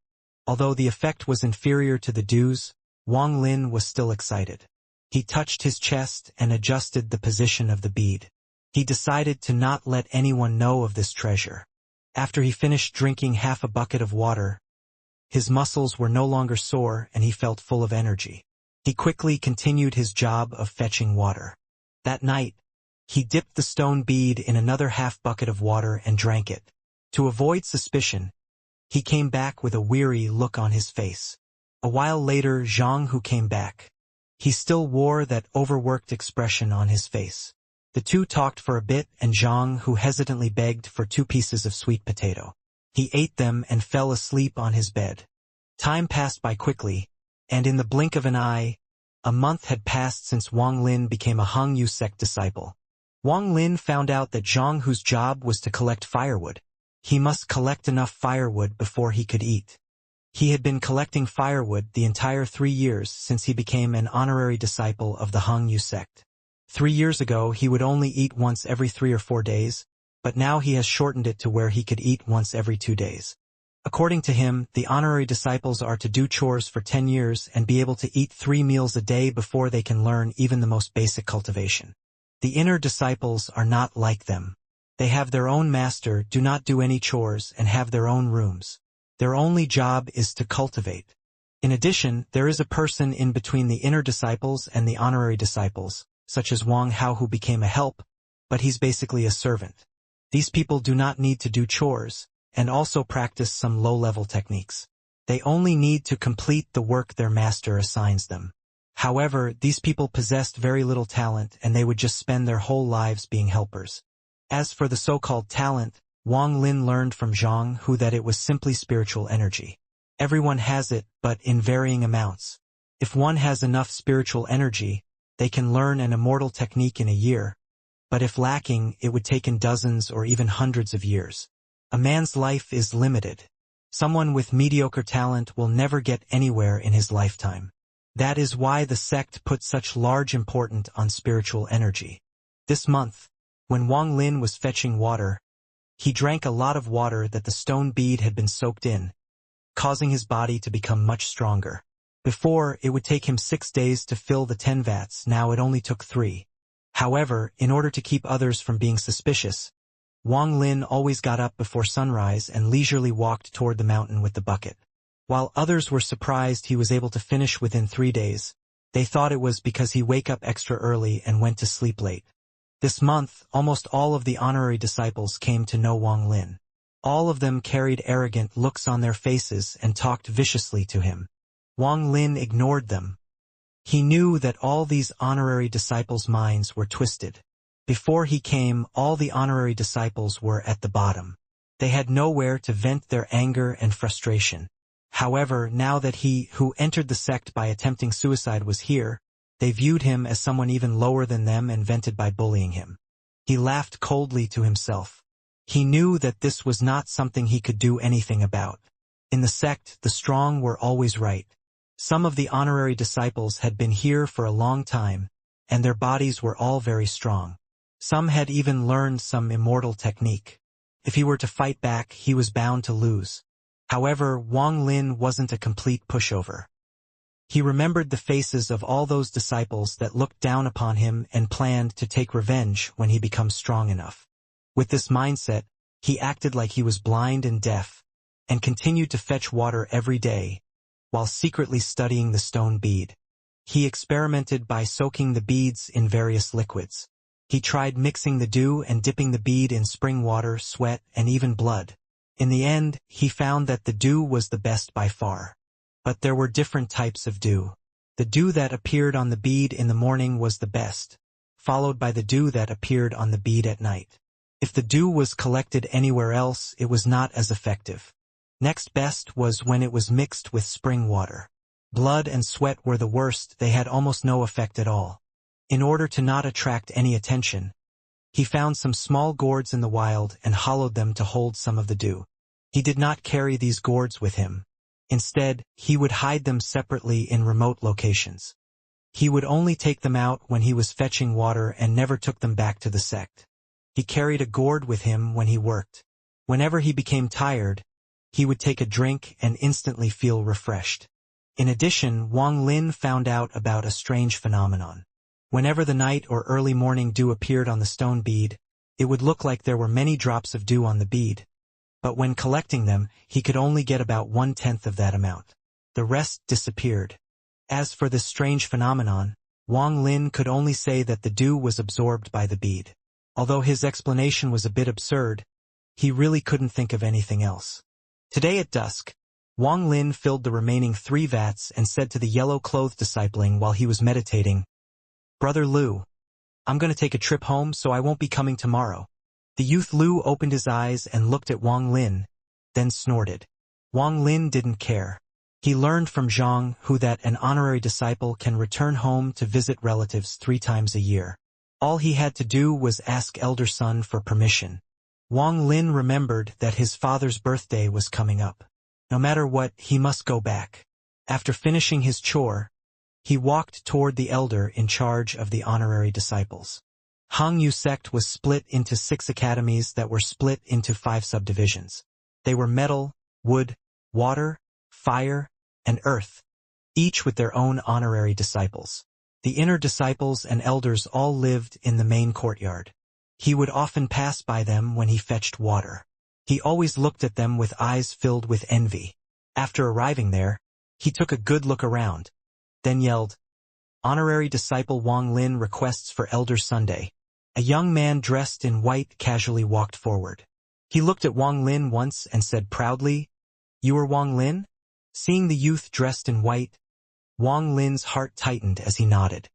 Although the effect was inferior to the dews, Wang Lin was still excited. He touched his chest and adjusted the position of the bead. He decided to not let anyone know of this treasure. After he finished drinking half a bucket of water, his muscles were no longer sore and he felt full of energy. He quickly continued his job of fetching water. That night, he dipped the stone bead in another half bucket of water and drank it. To avoid suspicion, he came back with a weary look on his face. A while later, Zhang Hu came back. He still wore that overworked expression on his face. The two talked for a bit and Zhang Hu hesitantly begged for 2 pieces of sweet potato. He ate them and fell asleep on his bed. Time passed by quickly, and in the blink of an eye, a month had passed since Wang Lin became a Hung Yu sect disciple. Wang Lin found out that Zhang Hu's job was to collect firewood. He must collect enough firewood before he could eat. He had been collecting firewood the entire 3 years since he became an honorary disciple of the Hung Yu sect. 3 years ago he would only eat once every 3 or 4 days, but now he has shortened it to where he could eat once every 2 days. According to him, the honorary disciples are to do chores for 10 years and be able to eat 3 meals a day before they can learn even the most basic cultivation. The inner disciples are not like them. They have their own master, do not do any chores, and have their own rooms. Their only job is to cultivate. In addition, there is a person in between the inner disciples and the honorary disciples, such as Wang Hao who became a help, but he's basically a servant. These people do not need to do chores, and also practice some low-level techniques. They only need to complete the work their master assigns them. However, these people possessed very little talent and they would just spend their whole lives being helpers. As for the so-called talent, Wang Lin learned from Zhang Hu that it was simply spiritual energy. Everyone has it, but in varying amounts. If one has enough spiritual energy, they can learn an immortal technique in a year, but if lacking, it would take in dozens or even hundreds of years. A man's life is limited. Someone with mediocre talent will never get anywhere in his lifetime. That is why the sect put such large importance on spiritual energy. This month, when Wang Lin was fetching water, he drank a lot of water that the stone bead had been soaked in, causing his body to become much stronger. Before, it would take him 6 days to fill the 10 vats, now it only took 3. However, in order to keep others from being suspicious, Wang Lin always got up before sunrise and leisurely walked toward the mountain with the bucket. While others were surprised he was able to finish within 3 days, they thought it was because he wake up extra early and went to sleep late. This month, almost all of the honorary disciples came to know Wang Lin. All of them carried arrogant looks on their faces and talked viciously to him. Wang Lin ignored them. He knew that all these honorary disciples' minds were twisted. Before he came, all the honorary disciples were at the bottom. They had nowhere to vent their anger and frustration. However, now that he, who entered the sect by attempting suicide, was here, they viewed him as someone even lower than them and vented by bullying him. He laughed coldly to himself. He knew that this was not something he could do anything about. In the sect, the strong were always right. Some of the honorary disciples had been here for a long time, and their bodies were all very strong. Some had even learned some immortal technique. If he were to fight back, he was bound to lose. However, Wang Lin wasn't a complete pushover. He remembered the faces of all those disciples that looked down upon him and planned to take revenge when he becomes strong enough. With this mindset, he acted like he was blind and deaf, and continued to fetch water every day, while secretly studying the stone bead. He experimented by soaking the beads in various liquids. He tried mixing the dew and dipping the bead in spring water, sweat, and even blood. In the end, he found that the dew was the best by far. But there were different types of dew. The dew that appeared on the bead in the morning was the best, followed by the dew that appeared on the bead at night. If the dew was collected anywhere else, it was not as effective. Next best was when it was mixed with spring water. Blood and sweat were the worst, they had almost no effect at all. In order to not attract any attention, he found some small gourds in the wild and hollowed them to hold some of the dew. He did not carry these gourds with him. Instead, he would hide them separately in remote locations. He would only take them out when he was fetching water and never took them back to the sect. He carried a gourd with him when he worked. Whenever he became tired, he would take a drink and instantly feel refreshed. In addition, Wang Lin found out about a strange phenomenon. Whenever the night or early morning dew appeared on the stone bead, it would look like there were many drops of dew on the bead. But when collecting them, he could only get about 1/10 of that amount. The rest disappeared. As for this strange phenomenon, Wang Lin could only say that the dew was absorbed by the bead. Although his explanation was a bit absurd, he really couldn't think of anything else. Today at dusk, Wang Lin filled the remaining 3 vats and said to the yellow-clothed discipling while he was meditating, "Brother Liu, I'm going to take a trip home, so I won't be coming tomorrow." The youth Liu opened his eyes and looked at Wang Lin, then snorted. Wang Lin didn't care. He learned from Zhang Hu that an honorary disciple can return home to visit relatives 3 times a year. All he had to do was ask elder son for permission. Wang Lin remembered that his father's birthday was coming up. No matter what, he must go back. After finishing his chore, he walked toward the elder in charge of the honorary disciples. Hangyu sect was split into 6 academies that were split into 5 subdivisions. They were metal, wood, water, fire, and earth, each with their own honorary disciples. The inner disciples and elders all lived in the main courtyard. He would often pass by them when he fetched water. He always looked at them with eyes filled with envy. After arriving there, he took a good look around, then yelled, "Honorary disciple Wang Lin requests for Elder Sunday." A young man dressed in white casually walked forward. He looked at Wang Lin once and said proudly, "You are Wang Lin?" Seeing the youth dressed in white, Wang Lin's heart tightened as he nodded.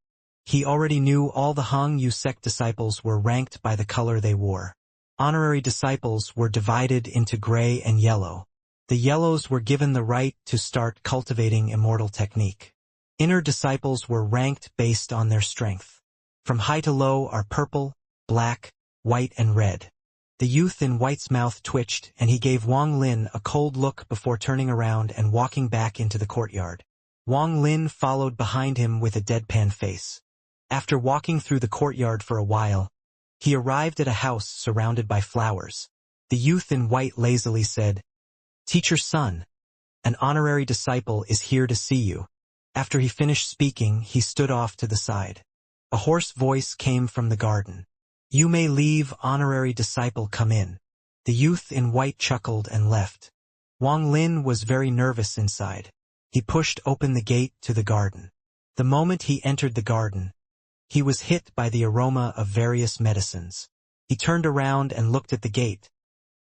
He already knew all the Hangyu sect disciples were ranked by the color they wore. Honorary disciples were divided into gray and yellow. The yellows were given the right to start cultivating Immortal technique. Inner disciples were ranked based on their strength. From high to low are purple, black, white, and red. The youth in white's mouth twitched, and he gave Wang Lin a cold look before turning around and walking back into the courtyard. Wang Lin followed behind him with a deadpan face. After walking through the courtyard for a while, he arrived at a house surrounded by flowers. The youth in white lazily said, "Teacher's son, an honorary disciple is here to see you." After he finished speaking, he stood off to the side. A hoarse voice came from the garden. "You may leave, honorary disciple, come in." The youth in white chuckled and left. Wang Lin was very nervous inside. He pushed open the gate to the garden. The moment he entered the garden, he was hit by the aroma of various medicines. He turned around and looked at the gate,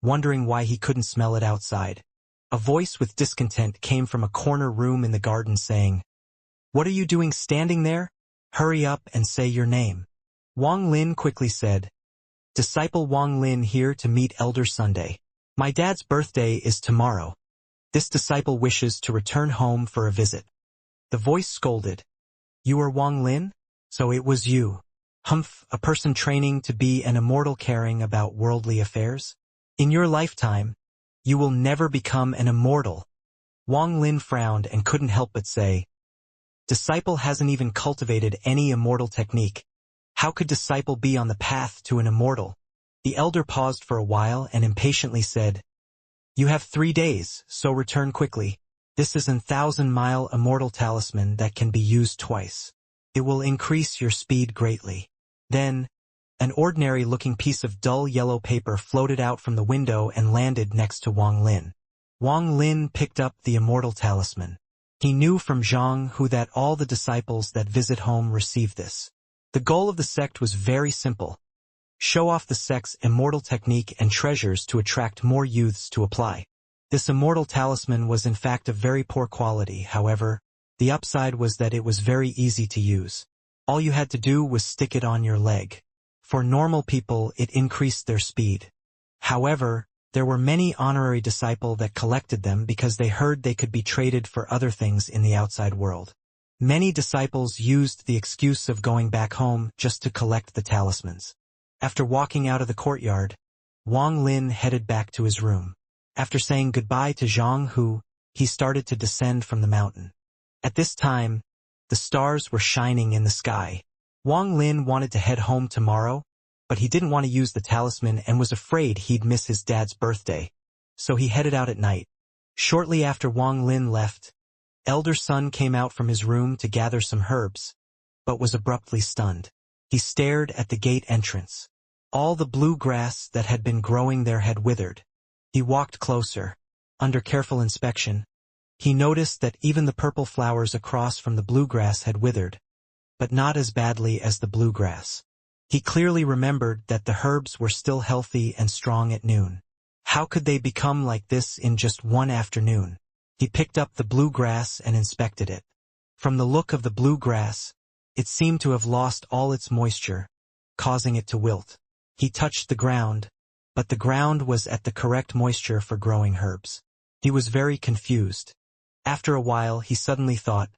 wondering why he couldn't smell it outside. A voice with discontent came from a corner room in the garden saying, "What are you doing standing there? Hurry up and say your name." Wang Lin quickly said, "Disciple Wang Lin here to meet Elder Sunday. My dad's birthday is tomorrow. This disciple wishes to return home for a visit." The voice scolded, "You are Wang Lin? So it was you. Humph, a person training to be an immortal caring about worldly affairs? In your lifetime, you will never become an immortal." Wang Lin frowned and couldn't help but say, "Disciple hasn't even cultivated any immortal technique. How could disciple be on the path to an immortal?" The elder paused for a while and impatiently said, "You have 3 days, so return quickly. This is an 1,000-mile immortal talisman that can be used twice. It will increase your speed greatly." Then, an ordinary-looking piece of dull yellow paper floated out from the window and landed next to Wang Lin. Wang Lin picked up the Immortal talisman. He knew from Xianxia that all the disciples that visit home receive this. The goal of the sect was very simple. Show off the sect's immortal technique and treasures to attract more youths to apply. This immortal talisman was in fact of very poor quality, however, the upside was that it was very easy to use. All you had to do was stick it on your leg. For normal people, it increased their speed. However, there were many honorary disciples that collected them because they heard they could be traded for other things in the outside world. Many disciples used the excuse of going back home just to collect the talismans. After walking out of the courtyard, Wang Lin headed back to his room. After saying goodbye to Xianxia, he started to descend from the mountain. At this time, the stars were shining in the sky. Wang Lin wanted to head home tomorrow, but he didn't want to use the talisman and was afraid he'd miss his dad's birthday. So he headed out at night. Shortly after Wang Lin left, Elder Sun came out from his room to gather some herbs, but was abruptly stunned. He stared at the gate entrance. All the blue grass that had been growing there had withered. He walked closer. Under careful inspection, he noticed that even the purple flowers across from the bluegrass had withered, but not as badly as the bluegrass. He clearly remembered that the herbs were still healthy and strong at noon. How could they become like this in just one afternoon? He picked up the bluegrass and inspected it. From the look of the bluegrass, it seemed to have lost all its moisture, causing it to wilt. He touched the ground, but the ground was at the correct moisture for growing herbs. He was very confused. After a while, he suddenly thought,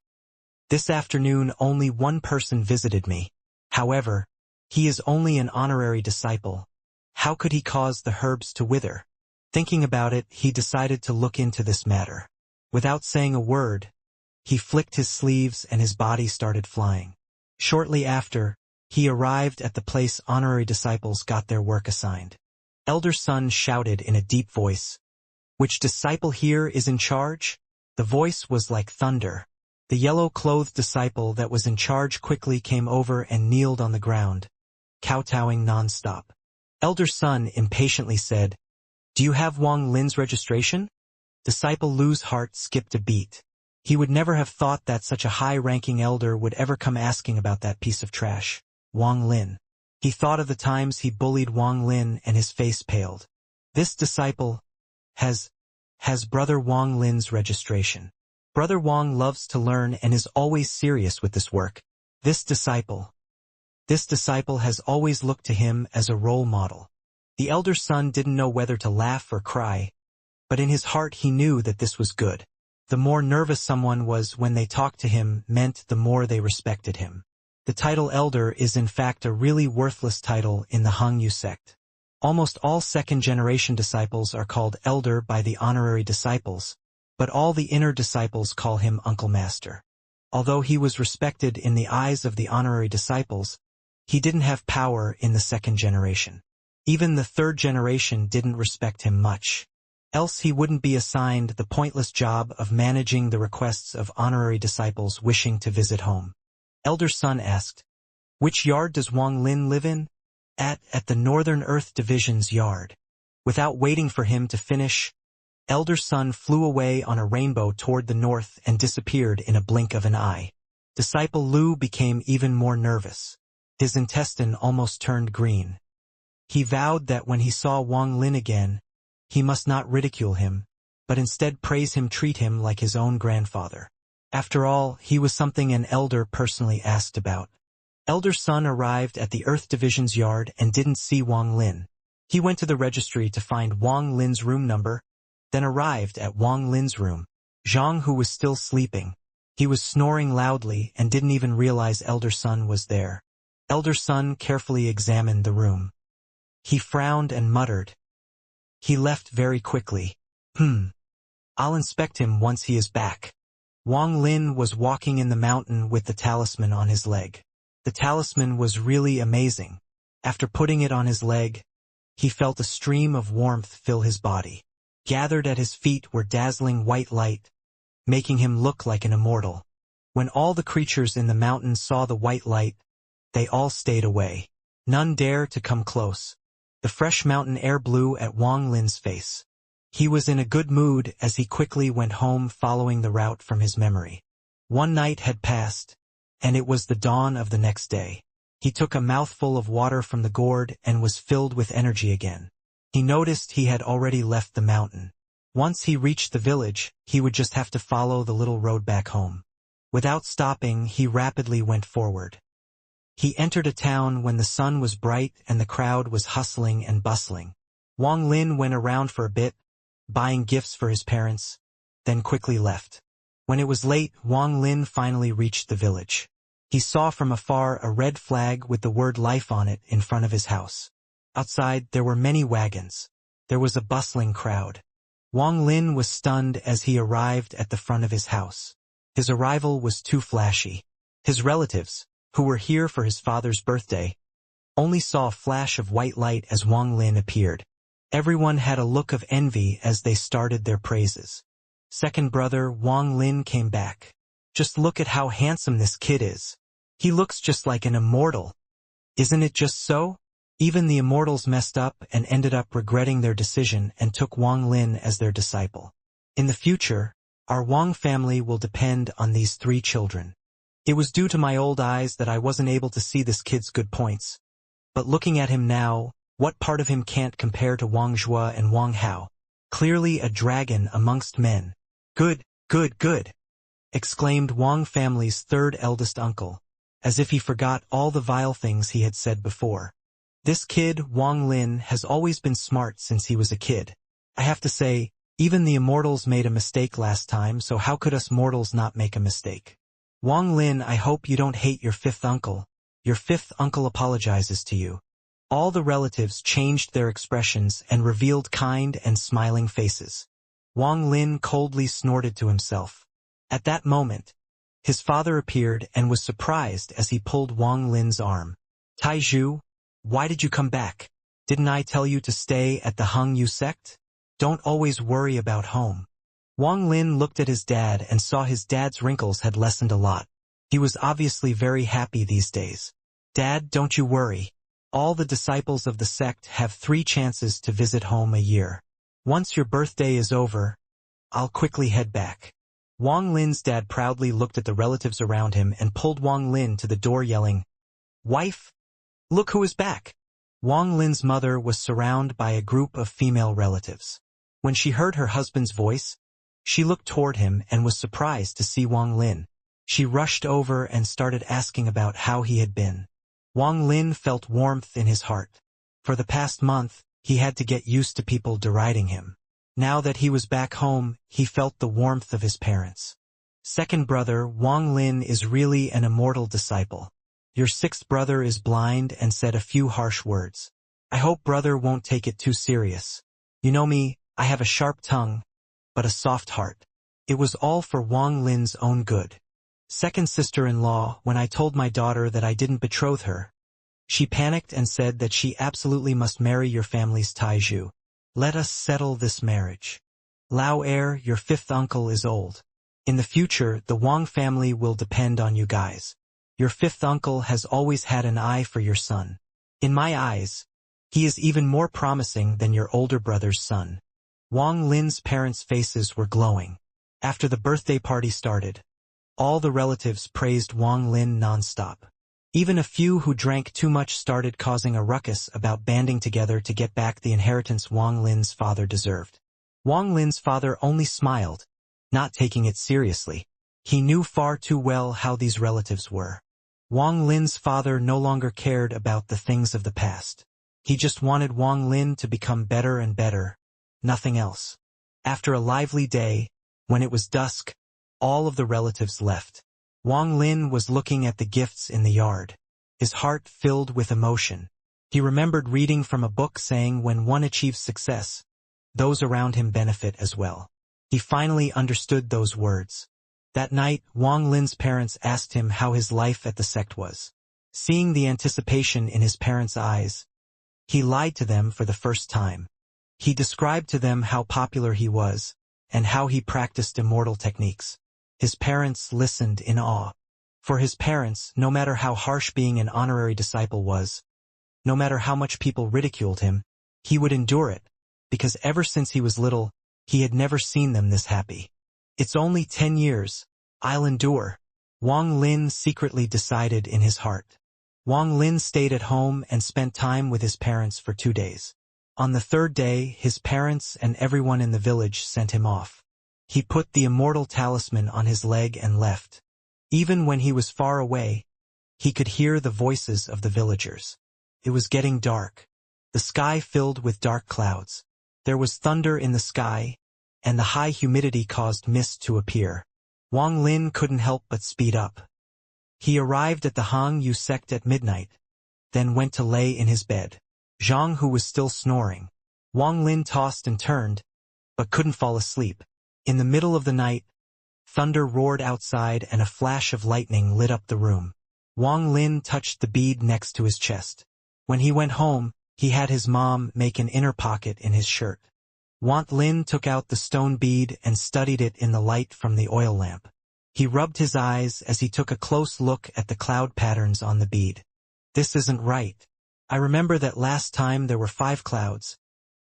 "This afternoon only one person visited me. However, he is only an honorary disciple. How could he cause the herbs to wither?" Thinking about it, he decided to look into this matter. Without saying a word, he flicked his sleeves and his body started flying. Shortly after, he arrived at the place honorary disciples got their work assigned. Elder Sun shouted in a deep voice, "Which disciple here is in charge?" The voice was like thunder. The yellow-clothed disciple that was in charge quickly came over and kneeled on the ground, kowtowing non-stop. Elder Sun impatiently said, "Do you have Wang Lin's registration?" Disciple Lu's heart skipped a beat. He would never have thought that such a high-ranking elder would ever come asking about that piece of trash, Wang Lin. He thought of the times he bullied Wang Lin and his face paled. This disciple has Brother Wang Lin's registration. Brother Wang loves to learn and is always serious with this work. This disciple has always looked to him as a role model. The elder son didn't know whether to laugh or cry, but in his heart he knew that this was good. The more nervous someone was when they talked to him meant the more they respected him. The title elder is in fact a really worthless title in the Hangyu sect. Almost all second-generation disciples are called elder by the honorary disciples, but all the inner disciples call him Uncle Master. Although he was respected in the eyes of the honorary disciples, he didn't have power in the second generation. Even the third generation didn't respect him much. Else he wouldn't be assigned the pointless job of managing the requests of honorary disciples wishing to visit home. Elder Sun asked, "Which yard does Wang Lin live in?" At the Northern Earth Division's yard. Without waiting for him to finish, Elder Sun flew away on a rainbow toward the north and disappeared in a blink of an eye. Disciple Lu became even more nervous. His intestine almost turned green. He vowed that when he saw Wang Lin again, he must not ridicule him, but instead praise him, treat him like his own grandfather. After all, he was something an elder personally asked about. Elder Sun arrived at the Earth Division's yard and didn't see Wang Lin. He went to the registry to find Wang Lin's room number, then arrived at Wang Lin's room. Zhang, who was still sleeping. He was snoring loudly and didn't even realize Elder Sun was there. Elder Sun carefully examined the room. He frowned and muttered. He left very quickly. I'll inspect him once he is back. Wang Lin was walking in the mountain with the talisman on his leg. The talisman was really amazing. After putting it on his leg, he felt a stream of warmth fill his body. Gathered at his feet were dazzling white light, making him look like an immortal. When all the creatures in the mountain saw the white light, they all stayed away. None dared to come close. The fresh mountain air blew at Wang Lin's face. He was in a good mood as he quickly went home following the route from his memory. One night had passed, and it was the dawn of the next day. He took a mouthful of water from the gourd and was filled with energy again. He noticed he had already left the mountain. Once he reached the village, he would just have to follow the little road back home. Without stopping, he rapidly went forward. He entered a town when the sun was bright and the crowd was hustling and bustling. Wang Lin went around for a bit, buying gifts for his parents, then quickly left. When it was late, Wang Lin finally reached the village. He saw from afar a red flag with the word life on it in front of his house. Outside, there were many wagons. There was a bustling crowd. Wang Lin was stunned as he arrived at the front of his house. His arrival was too flashy. His relatives, who were here for his father's birthday, only saw a flash of white light as Wang Lin appeared. Everyone had a look of envy as they started their praises. Second brother Wang Lin came back. Just look at how handsome this kid is. He looks just like an immortal. Isn't it just so? Even the immortals messed up and ended up regretting their decision and took Wang Lin as their disciple. In the future, our Wang family will depend on these 3 children. It was due to my old eyes that I wasn't able to see this kid's good points. But looking at him now, what part of him can't compare to Wang Zhua and Wang Hao? Clearly a dragon amongst men. Good, good, good, exclaimed Wang family's 3rd eldest uncle, as if he forgot all the vile things he had said before. This kid, Wang Lin, has always been smart since he was a kid. I have to say, even the immortals made a mistake last time, so how could us mortals not make a mistake? Wang Lin, I hope you don't hate your 5th uncle. Your 5th uncle apologizes to you. All the relatives changed their expressions and revealed kind and smiling faces. Wang Lin coldly snorted to himself. At that moment, his father appeared and was surprised as he pulled Wang Lin's arm. Taizhu, why did you come back? Didn't I tell you to stay at the Hung Yu sect? Don't always worry about home. Wang Lin looked at his dad and saw his dad's wrinkles had lessened a lot. He was obviously very happy these days. Dad, don't you worry. All the disciples of the sect have 3 chances to visit home a year. Once your birthday is over, I'll quickly head back. Wang Lin's dad proudly looked at the relatives around him and pulled Wang Lin to the door yelling, "Wife, look who is back." Wang Lin's mother was surrounded by a group of female relatives. When she heard her husband's voice, she looked toward him and was surprised to see Wang Lin. She rushed over and started asking about how he had been. Wang Lin felt warmth in his heart. For the past month, he had to get used to people deriding him. Now that he was back home, he felt the warmth of his parents. Second brother, Wang Lin, is really an immortal disciple. Your 6th brother is blind and said a few harsh words. I hope brother won't take it too serious. You know me, I have a sharp tongue, but a soft heart. It was all for Wang Lin's own good. Second sister-in-law, when I told my daughter that I didn't betroth her, she panicked and said that she absolutely must marry your family's Taizhu. Let us settle this marriage. Lao Er, your 5th uncle, is old. In the future, the Wang family will depend on you guys. Your 5th uncle has always had an eye for your son. In my eyes, he is even more promising than your older brother's son. Wang Lin's parents' faces were glowing. After the birthday party started, all the relatives praised Wang Lin non-stop. Even a few who drank too much started causing a ruckus about banding together to get back the inheritance Wang Lin's father deserved. Wang Lin's father only smiled, not taking it seriously. He knew far too well how these relatives were. Wang Lin's father no longer cared about the things of the past. He just wanted Wang Lin to become better and better, nothing else. After a lively day, when it was dusk, all of the relatives left. Wang Lin was looking at the gifts in the yard. His heart filled with emotion. He remembered reading from a book saying when one achieves success, those around him benefit as well. He finally understood those words. That night, Wang Lin's parents asked him how his life at the sect was. Seeing the anticipation in his parents' eyes, he lied to them for the first time. He described to them how popular he was, and how he practiced immortal techniques. His parents listened in awe. For his parents, no matter how harsh being an honorary disciple was, no matter how much people ridiculed him, he would endure it, because ever since he was little, He had never seen them this happy. It's only 10 years. I'll endure, Wang Lin secretly decided in his heart. Wang Lin stayed at home and spent time with his parents for 2 days. On the third day, his parents and everyone in the village sent him off. He put the immortal talisman on his leg and left. Even when he was far away, he could hear the voices of the villagers. It was getting dark. The sky filled with dark clouds. There was thunder in the sky, and the high humidity caused mist to appear. Wang Lin couldn't help but speed up. He arrived at the Hang Yu sect at midnight, then went to lay in his bed. Zhang Hu was still snoring. Wang Lin tossed and turned, but couldn't fall asleep. In the middle of the night, thunder roared outside and a flash of lightning lit up the room. Wang Lin touched the bead next to his chest. When he went home, he had his mom make an inner pocket in his shirt. Wang Lin took out the stone bead and studied it in the light from the oil lamp. He rubbed his eyes as he took a close look at the cloud patterns on the bead. This isn't right. I remember that last time there were 5 clouds,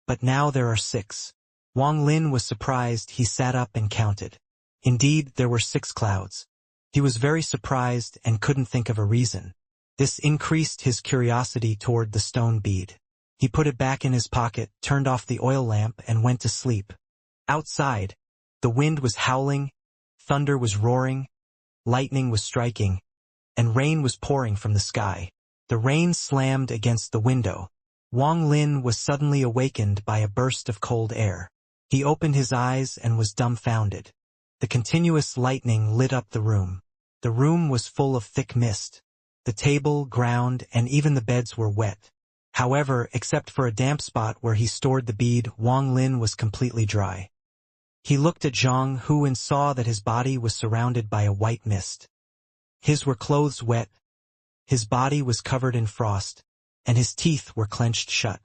but now there are 6. Wang Lin was surprised. He sat up and counted. Indeed, there were 6 clouds. He was very surprised and couldn't think of a reason. This increased his curiosity toward the stone bead. He put it back in his pocket, turned off the oil lamp, and went to sleep. Outside, the wind was howling, thunder was roaring, lightning was striking, and rain was pouring from the sky. The rain slammed against the window. Wang Lin was suddenly awakened by a burst of cold air. He opened his eyes and was dumbfounded. The continuous lightning lit up the room. The room was full of thick mist. The table, ground, and even the beds were wet. However, except for a damp spot where he stored the bead, Wang Lin was completely dry. He looked at Zhang Hu and saw that his body was surrounded by a white mist. His were clothes wet, his body was covered in frost, and his teeth were clenched shut.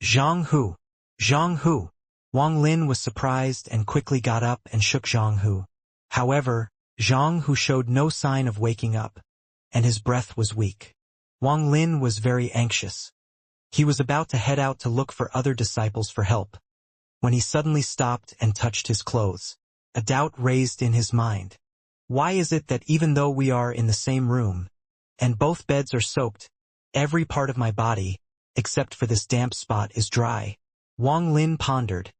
Zhang Hu! Zhang Hu! Wang Lin was surprised and quickly got up and shook Zhang Hu. However, Zhang Hu showed no sign of waking up, and his breath was weak. Wang Lin was very anxious. He was about to head out to look for other disciples for help, when he suddenly stopped and touched his clothes. A doubt raised in his mind. Why is it that even though we are in the same room, and both beds are soaked, every part of my body, except for this damp spot, is dry? Wang Lin pondered,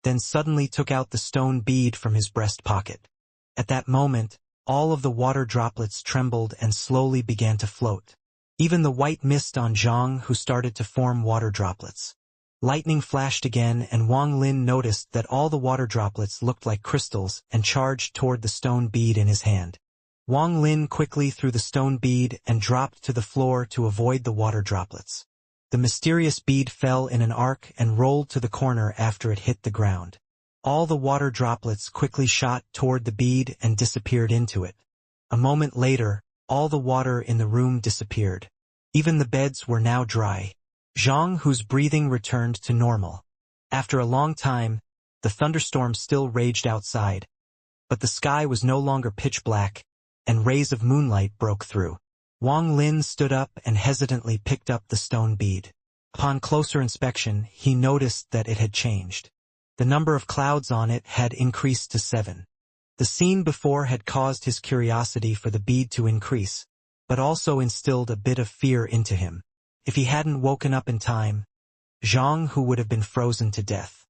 then suddenly took out the stone bead from his breast pocket. At that moment, all of the water droplets trembled and slowly began to float. Even the white mist on Zhang Hu started to form water droplets. Lightning flashed again, and Wang Lin noticed that all the water droplets looked like crystals and charged toward the stone bead in his hand. Wang Lin quickly threw the stone bead and dropped to the floor to avoid the water droplets. The mysterious bead fell in an arc and rolled to the corner after it hit the ground. All the water droplets quickly shot toward the bead and disappeared into it. A moment later, all the water in the room disappeared. Even the beds were now dry. Zhang Hu's breathing returned to normal. After a long time, the thunderstorm still raged outside, but the sky was no longer pitch black, and rays of moonlight broke through. Wang Lin stood up and hesitantly picked up the stone bead. Upon closer inspection, he noticed that it had changed. The number of clouds on it had increased to 7. The scene before had caused his curiosity for the bead to increase, but also instilled a bit of fear into him. If he hadn't woken up in time, Zhang Hu would have been frozen to death.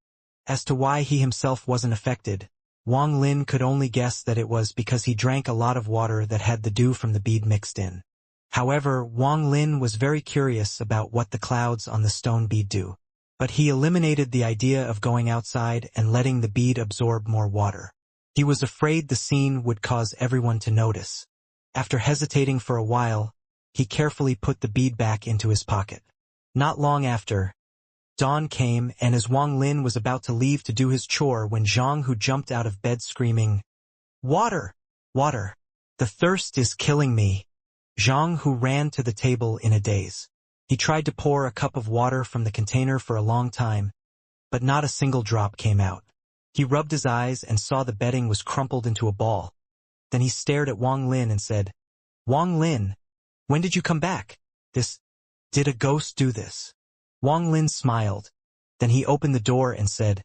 As to why he himself wasn't affected, Wang Lin could only guess that it was because he drank a lot of water that had the dew from the bead mixed in. However, Wang Lin was very curious about what the clouds on the stone bead do. But he eliminated the idea of going outside and letting the bead absorb more water. He was afraid the scene would cause everyone to notice. After hesitating for a while, he carefully put the bead back into his pocket. Not long after, dawn came, and as Wang Lin was about to leave to do his chore when Zhang Hu jumped out of bed screaming, "Water! Water! The thirst is killing me!" Zhang Hu ran to the table in a daze. He tried to pour a cup of water from the container for a long time, but not a single drop came out. He rubbed his eyes and saw the bedding was crumpled into a ball. Then he stared at Wang Lin and said, "Wang Lin, when did you come back? Did a ghost do this?" Wang Lin smiled. Then he opened the door and said,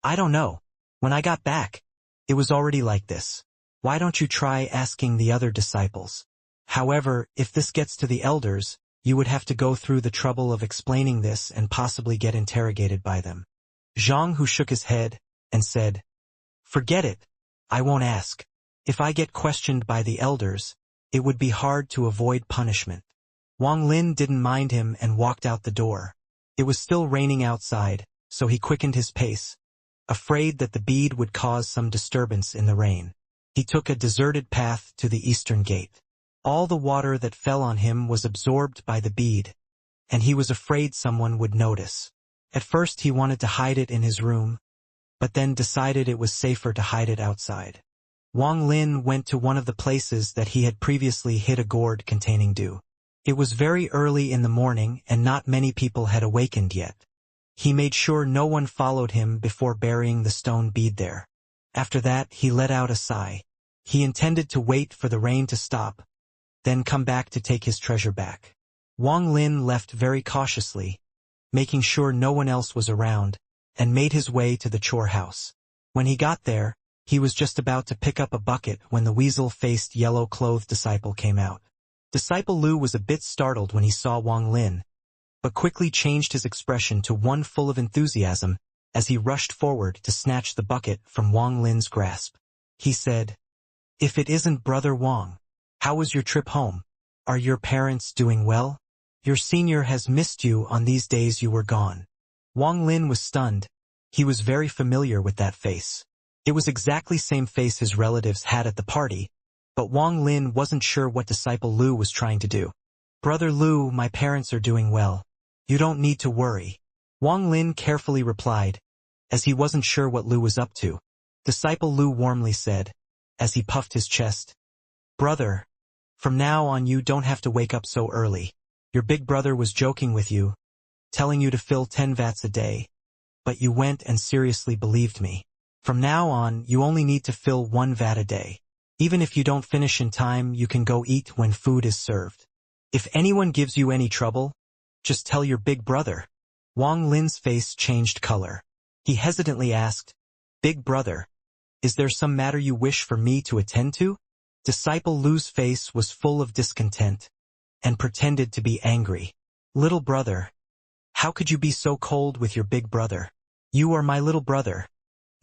"I don't know. When I got back, it was already like this. Why don't you try asking the other disciples? However, if this gets to the elders, you would have to go through the trouble of explaining this and possibly get interrogated by them. Zhang Hu shook his head and said, "Forget it. I won't ask. If I get questioned by the elders, it would be hard to avoid punishment." Wang Lin didn't mind him and walked out the door. It was still raining outside, so he quickened his pace, afraid that the bead would cause some disturbance in the rain. He took a deserted path to the eastern gate. All the water that fell on him was absorbed by the bead, and he was afraid someone would notice. At first he wanted to hide it in his room, but then decided it was safer to hide it outside. Wang Lin went to one of the places that he had previously hid a gourd containing dew. It was very early in the morning and not many people had awakened yet. He made sure no one followed him before burying the stone bead there. After that, he let out a sigh. He intended to wait for the rain to stop, then come back to take his treasure back. Wang Lin left very cautiously, making sure no one else was around, and made his way to the chore house. When he got there, he was just about to pick up a bucket when the weasel-faced yellow-clothed disciple came out. Disciple Lu was a bit startled when he saw Wang Lin, but quickly changed his expression to one full of enthusiasm as he rushed forward to snatch the bucket from Wang Lin's grasp. He said, "If it isn't Brother Wang, how was your trip home? Are your parents doing well? Your senior has missed you on these days you were gone." Wang Lin was stunned. He was very familiar with that face. It was exactly same face his relatives had at the party, but Wang Lin wasn't sure what Disciple Lu was trying to do. "Brother Lu, my parents are doing well. You don't need to worry," Wang Lin carefully replied, as he wasn't sure what Lu was up to. Disciple Lu warmly said, as he puffed his chest, "Brother, from now on you don't have to wake up so early. Your big brother was joking with you, telling you to fill 10 vats a day, but you went and seriously believed me. From now on, you only need to fill 1 vat a day. Even if you don't finish in time, you can go eat when food is served. If anyone gives you any trouble, just tell your big brother." Wang Lin's face changed color. He hesitantly asked, "Big brother, is there some matter you wish for me to attend to?" Disciple Lu's face was full of discontent, and pretended to be angry. "Little brother, how could you be so cold with your big brother? You are my little brother.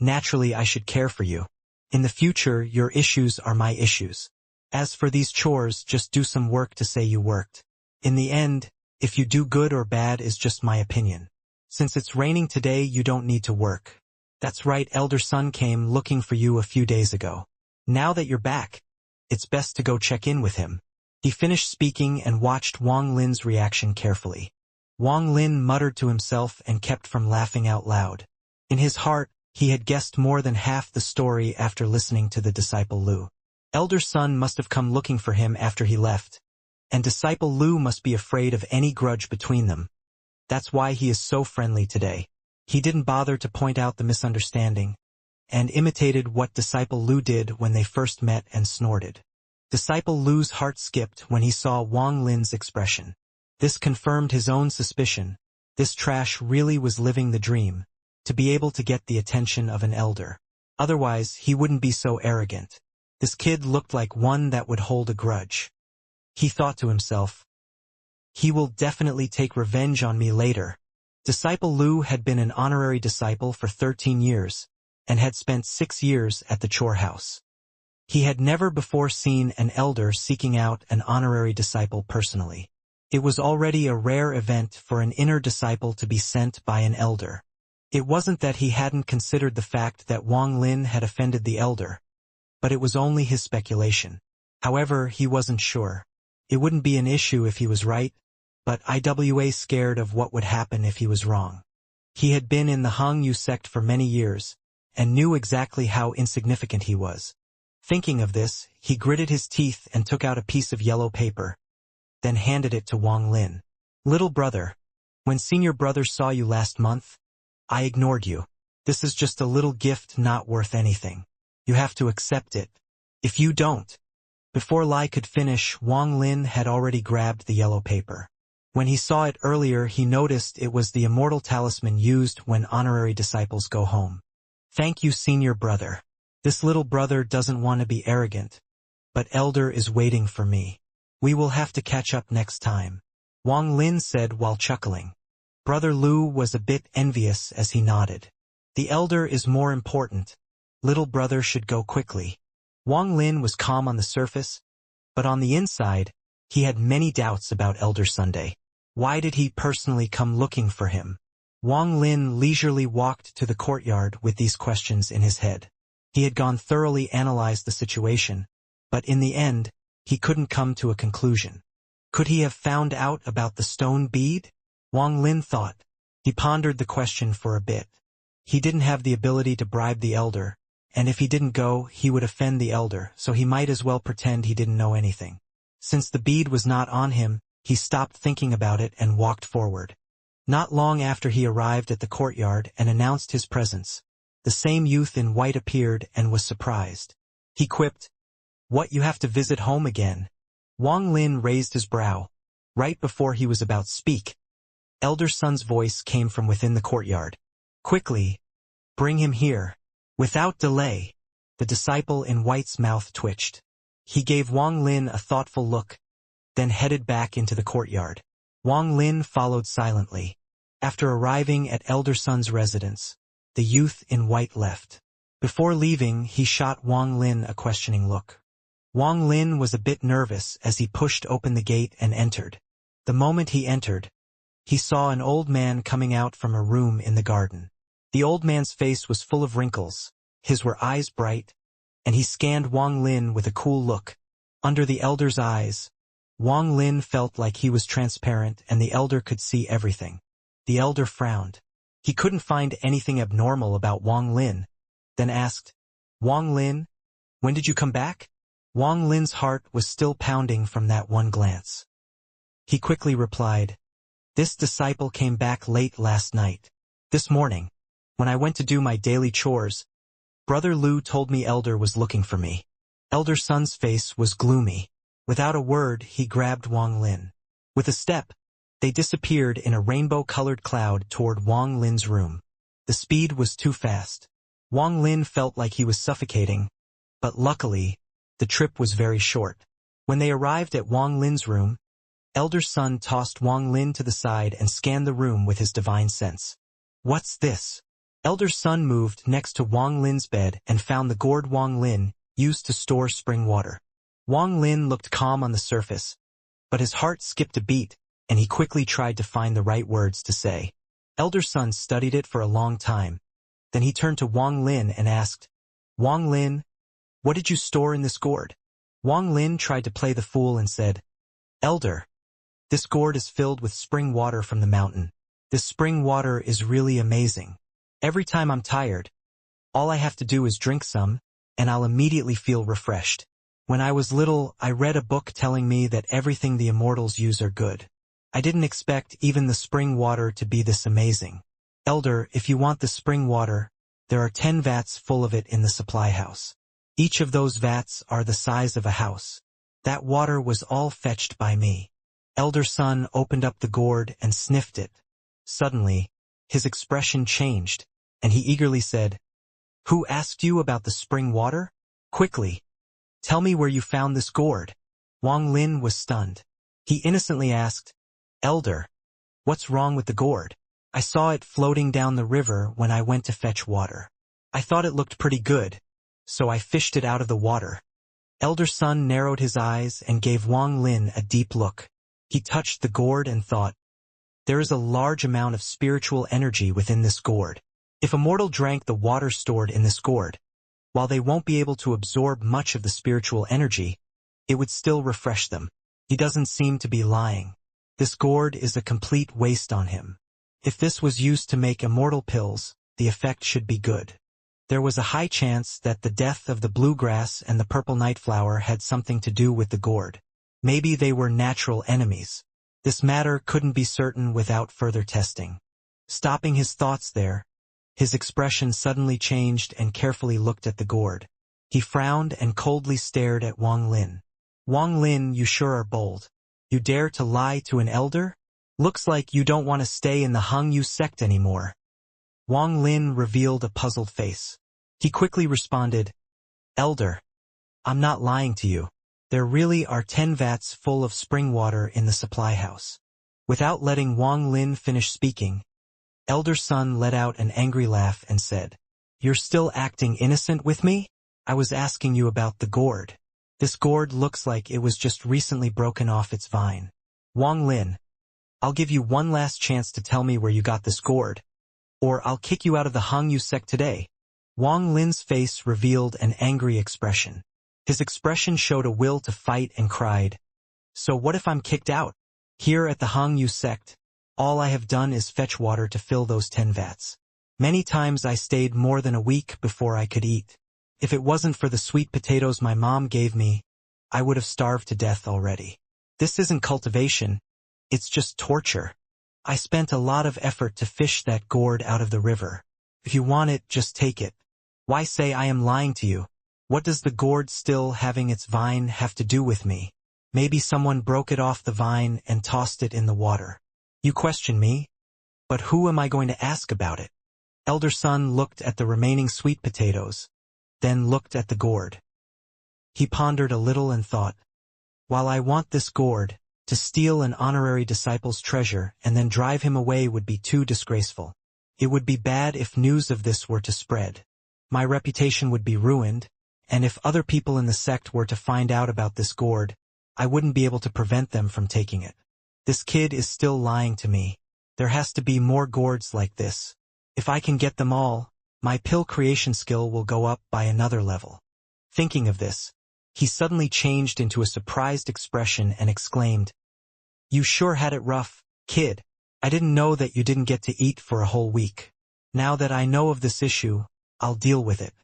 Naturally I should care for you. In the future, your issues are my issues. As for these chores, just do some work to say you worked. In the end, if you do good or bad is just my opinion. Since it's raining today, you don't need to work. That's right, elder son came looking for you a few days ago. Now that you're back, it's best to go check in with him." He finished speaking and watched Wang Lin's reaction carefully. Wang Lin muttered to himself and kept from laughing out loud. In his heart, he had guessed more than half the story after listening to the Disciple Lu. Elder son must have come looking for him after he left, and Disciple Lu must be afraid of any grudge between them. That's why he is so friendly today. He didn't bother to point out the misunderstanding, and imitated what Disciple Lu did when they first met and snorted. Disciple Lu's heart skipped when he saw Wang Lin's expression. This confirmed his own suspicion. This trash really was living the dream, to be able to get the attention of an elder. Otherwise, he wouldn't be so arrogant. This kid looked like one that would hold a grudge. He thought to himself, "He will definitely take revenge on me later." Disciple Lu had been an honorary disciple for 13 years, and had spent 6 years at the chore house. He had never before seen an elder seeking out an honorary disciple personally. It was already a rare event for an inner disciple to be sent by an elder. It wasn't that he hadn't considered the fact that Wang Lin had offended the elder, but it was only his speculation. However, he wasn't sure. It wouldn't be an issue if he was right, but IWA scared of what would happen if he was wrong. He had been in the Hung Yu sect for many years, and knew exactly how insignificant he was. Thinking of this, he gritted his teeth and took out a piece of yellow paper, then handed it to Wang Lin. "Little brother, when senior brother saw you last month, I ignored you. This is just a little gift not worth anything. You have to accept it. If you don't..." Before Lai could finish, Wang Lin had already grabbed the yellow paper. When he saw it earlier, he noticed it was the Immortal talisman used when honorary disciples go home. Thank you, senior brother. This little brother doesn't want to be arrogant, but elder is waiting for me. We will have to catch up next time, Wang Lin said while chuckling. Brother Lu was a bit envious as he nodded. The elder is more important. Little brother should go quickly. Wang Lin was calm on the surface, but on the inside, he had many doubts about Elder Sunday. Why did he personally come looking for him? Wang Lin leisurely walked to the courtyard with these questions in his head. He had gone thoroughly analyzed the situation, but in the end, he couldn't come to a conclusion. Could he have found out about the stone bead? Wang Lin thought. He pondered the question for a bit. He didn't have the ability to bribe the elder, and if he didn't go, he would offend the elder, so he might as well pretend he didn't know anything. Since the bead was not on him, he stopped thinking about it and walked forward. Not long after he arrived at the courtyard and announced his presence, the same youth in white appeared and was surprised. He quipped, "What, you have to visit home again?" Wang Lin raised his brow. Right before he was about to speak, Elder Sun's voice came from within the courtyard. "Quickly, bring him here." Without delay, the disciple in white's mouth twitched. He gave Wang Lin a thoughtful look, then headed back into the courtyard. Wang Lin followed silently. After arriving at Elder Sun's residence, the youth in white left. Before leaving, he shot Wang Lin a questioning look. Wang Lin was a bit nervous as he pushed open the gate and entered. The moment he entered, he saw an old man coming out from a room in the garden. The old man's face was full of wrinkles, his were eyes bright, and he scanned Wang Lin with a cool look. Under the elder's eyes, Wang Lin felt like he was transparent and the elder could see everything. The elder frowned. He couldn't find anything abnormal about Wang Lin, then asked, "Wang Lin, when did you come back?" Wang Lin's heart was still pounding from that one glance. He quickly replied, "This disciple came back late last night. This morning, when I went to do my daily chores, Brother Lu told me Elder was looking for me." Elder Sun's face was gloomy. Without a word, he grabbed Wang Lin. With a step, they disappeared in a rainbow-colored cloud toward Wang Lin's room. The speed was too fast. Wang Lin felt like he was suffocating, but luckily, the trip was very short. When they arrived at Wang Lin's room, Elder Sun tossed Wang Lin to the side and scanned the room with his divine sense. "What's this?" Elder Sun moved next to Wang Lin's bed and found the gourd Wang Lin used to store spring water. Wang Lin looked calm on the surface, but his heart skipped a beat, and he quickly tried to find the right words to say. Elder Sun studied it for a long time. Then he turned to Wang Lin and asked, "Wang Lin, what did you store in this gourd?" Wang Lin tried to play the fool and said, "Elder, this gourd is filled with spring water from the mountain. This spring water is really amazing. Every time I'm tired, all I have to do is drink some, and I'll immediately feel refreshed. When I was little, I read a book telling me that everything the immortals use are good. I didn't expect even the spring water to be this amazing. Elder, if you want the spring water, there are 10 vats full of it in the supply house. Each of those vats are the size of a house. That water was all fetched by me." Elder Sun opened up the gourd and sniffed it. Suddenly, his expression changed, and he eagerly said, "Who asked you about the spring water? Quickly, tell me where you found this gourd." Wang Lin was stunned. He innocently asked, "Elder, what's wrong with the gourd? I saw it floating down the river when I went to fetch water. I thought it looked pretty good, so I fished it out of the water." Elder Sun narrowed his eyes and gave Wang Lin a deep look. He touched the gourd and thought, "There is a large amount of spiritual energy within this gourd. If a mortal drank the water stored in this gourd, while they won't be able to absorb much of the spiritual energy, it would still refresh them." He doesn't seem to be lying. This gourd is a complete waste on him. If this was used to make immortal pills, the effect should be good. There was a high chance that the death of the bluegrass and the purple nightflower had something to do with the gourd. Maybe they were natural enemies. This matter couldn't be certain without further testing. Stopping his thoughts there, his expression suddenly changed and carefully looked at the gourd. He frowned and coldly stared at Wang Lin. "Wang Lin, you sure are bold. You dare to lie to an elder? Looks like you don't want to stay in the Hung Yu sect anymore." Wang Lin revealed a puzzled face. He quickly responded, "Elder, I'm not lying to you. There really are 10 vats full of spring water in the supply house." Without letting Wang Lin finish speaking, Elder Sun let out an angry laugh and said, "You're still acting innocent with me? I was asking you about the gourd. This gourd looks like it was just recently broken off its vine. Wang Lin, I'll give you one last chance to tell me where you got this gourd, or I'll kick you out of the Hangyu sect today." Wang Lin's face revealed an angry expression. His expression showed a will to fight and cried, "So what if I'm kicked out? Here at the Hangyu sect, all I have done is fetch water to fill those 10 vats. Many times I stayed more than a week before I could eat. If it wasn't for the sweet potatoes my mom gave me, I would have starved to death already. This isn't cultivation, it's just torture. I spent a lot of effort to fish that gourd out of the river. If you want it, just take it. Why say I am lying to you? What does the gourd still having its vine have to do with me? Maybe someone broke it off the vine and tossed it in the water. You question me? But who am I going to ask about it?" Elder Sun looked at the remaining sweet potatoes, then looked at the gourd. He pondered a little and thought, "While I want this gourd, to steal an honorary disciple's treasure and then drive him away would be too disgraceful. It would be bad if news of this were to spread. My reputation would be ruined, and if other people in the sect were to find out about this gourd, I wouldn't be able to prevent them from taking it. This kid is still lying to me. There has to be more gourds like this. If I can get them all, my pill creation skill will go up by another level." Thinking of this, he suddenly changed into a surprised expression and exclaimed, "You sure had it rough, kid. I didn't know that you didn't get to eat for a whole week. Now that I know of this issue, I'll deal with it.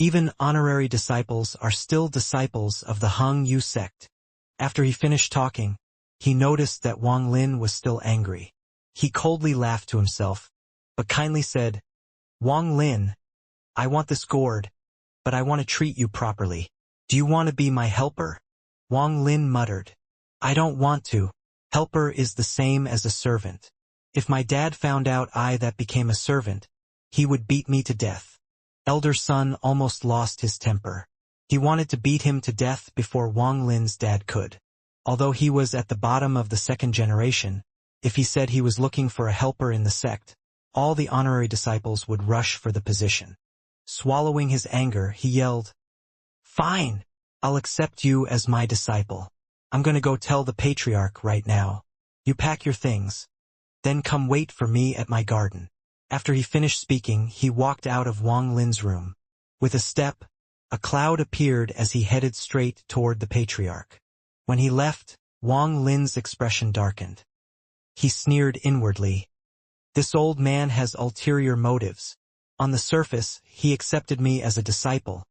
Even honorary disciples are still disciples of the Hung Yu sect." After he finished talking, he noticed that Wang Lin was still angry. He coldly laughed to himself, but kindly said, "Wang Lin, I want this gourd, but I want to treat you properly. Do you want to be my helper?" Wang Lin muttered, "I don't want to. Helper is the same as a servant. If my dad found out that became a servant, he would beat me to death." Elder Sun almost lost his temper. He wanted to beat him to death before Wang Lin's dad could. Although he was at the bottom of the second generation, if he said he was looking for a helper in the sect, all the honorary disciples would rush for the position. Swallowing his anger, he yelled, "Fine, I'll accept you as my disciple. I'm going to go tell the patriarch right now. You pack your things. Then come wait for me at my garden." After he finished speaking, he walked out of Wang Lin's room. With a step, a cloud appeared as he headed straight toward the patriarch. When he left, Wang Lin's expression darkened. He sneered inwardly. "This old man has ulterior motives. On the surface, he accepted me as a disciple,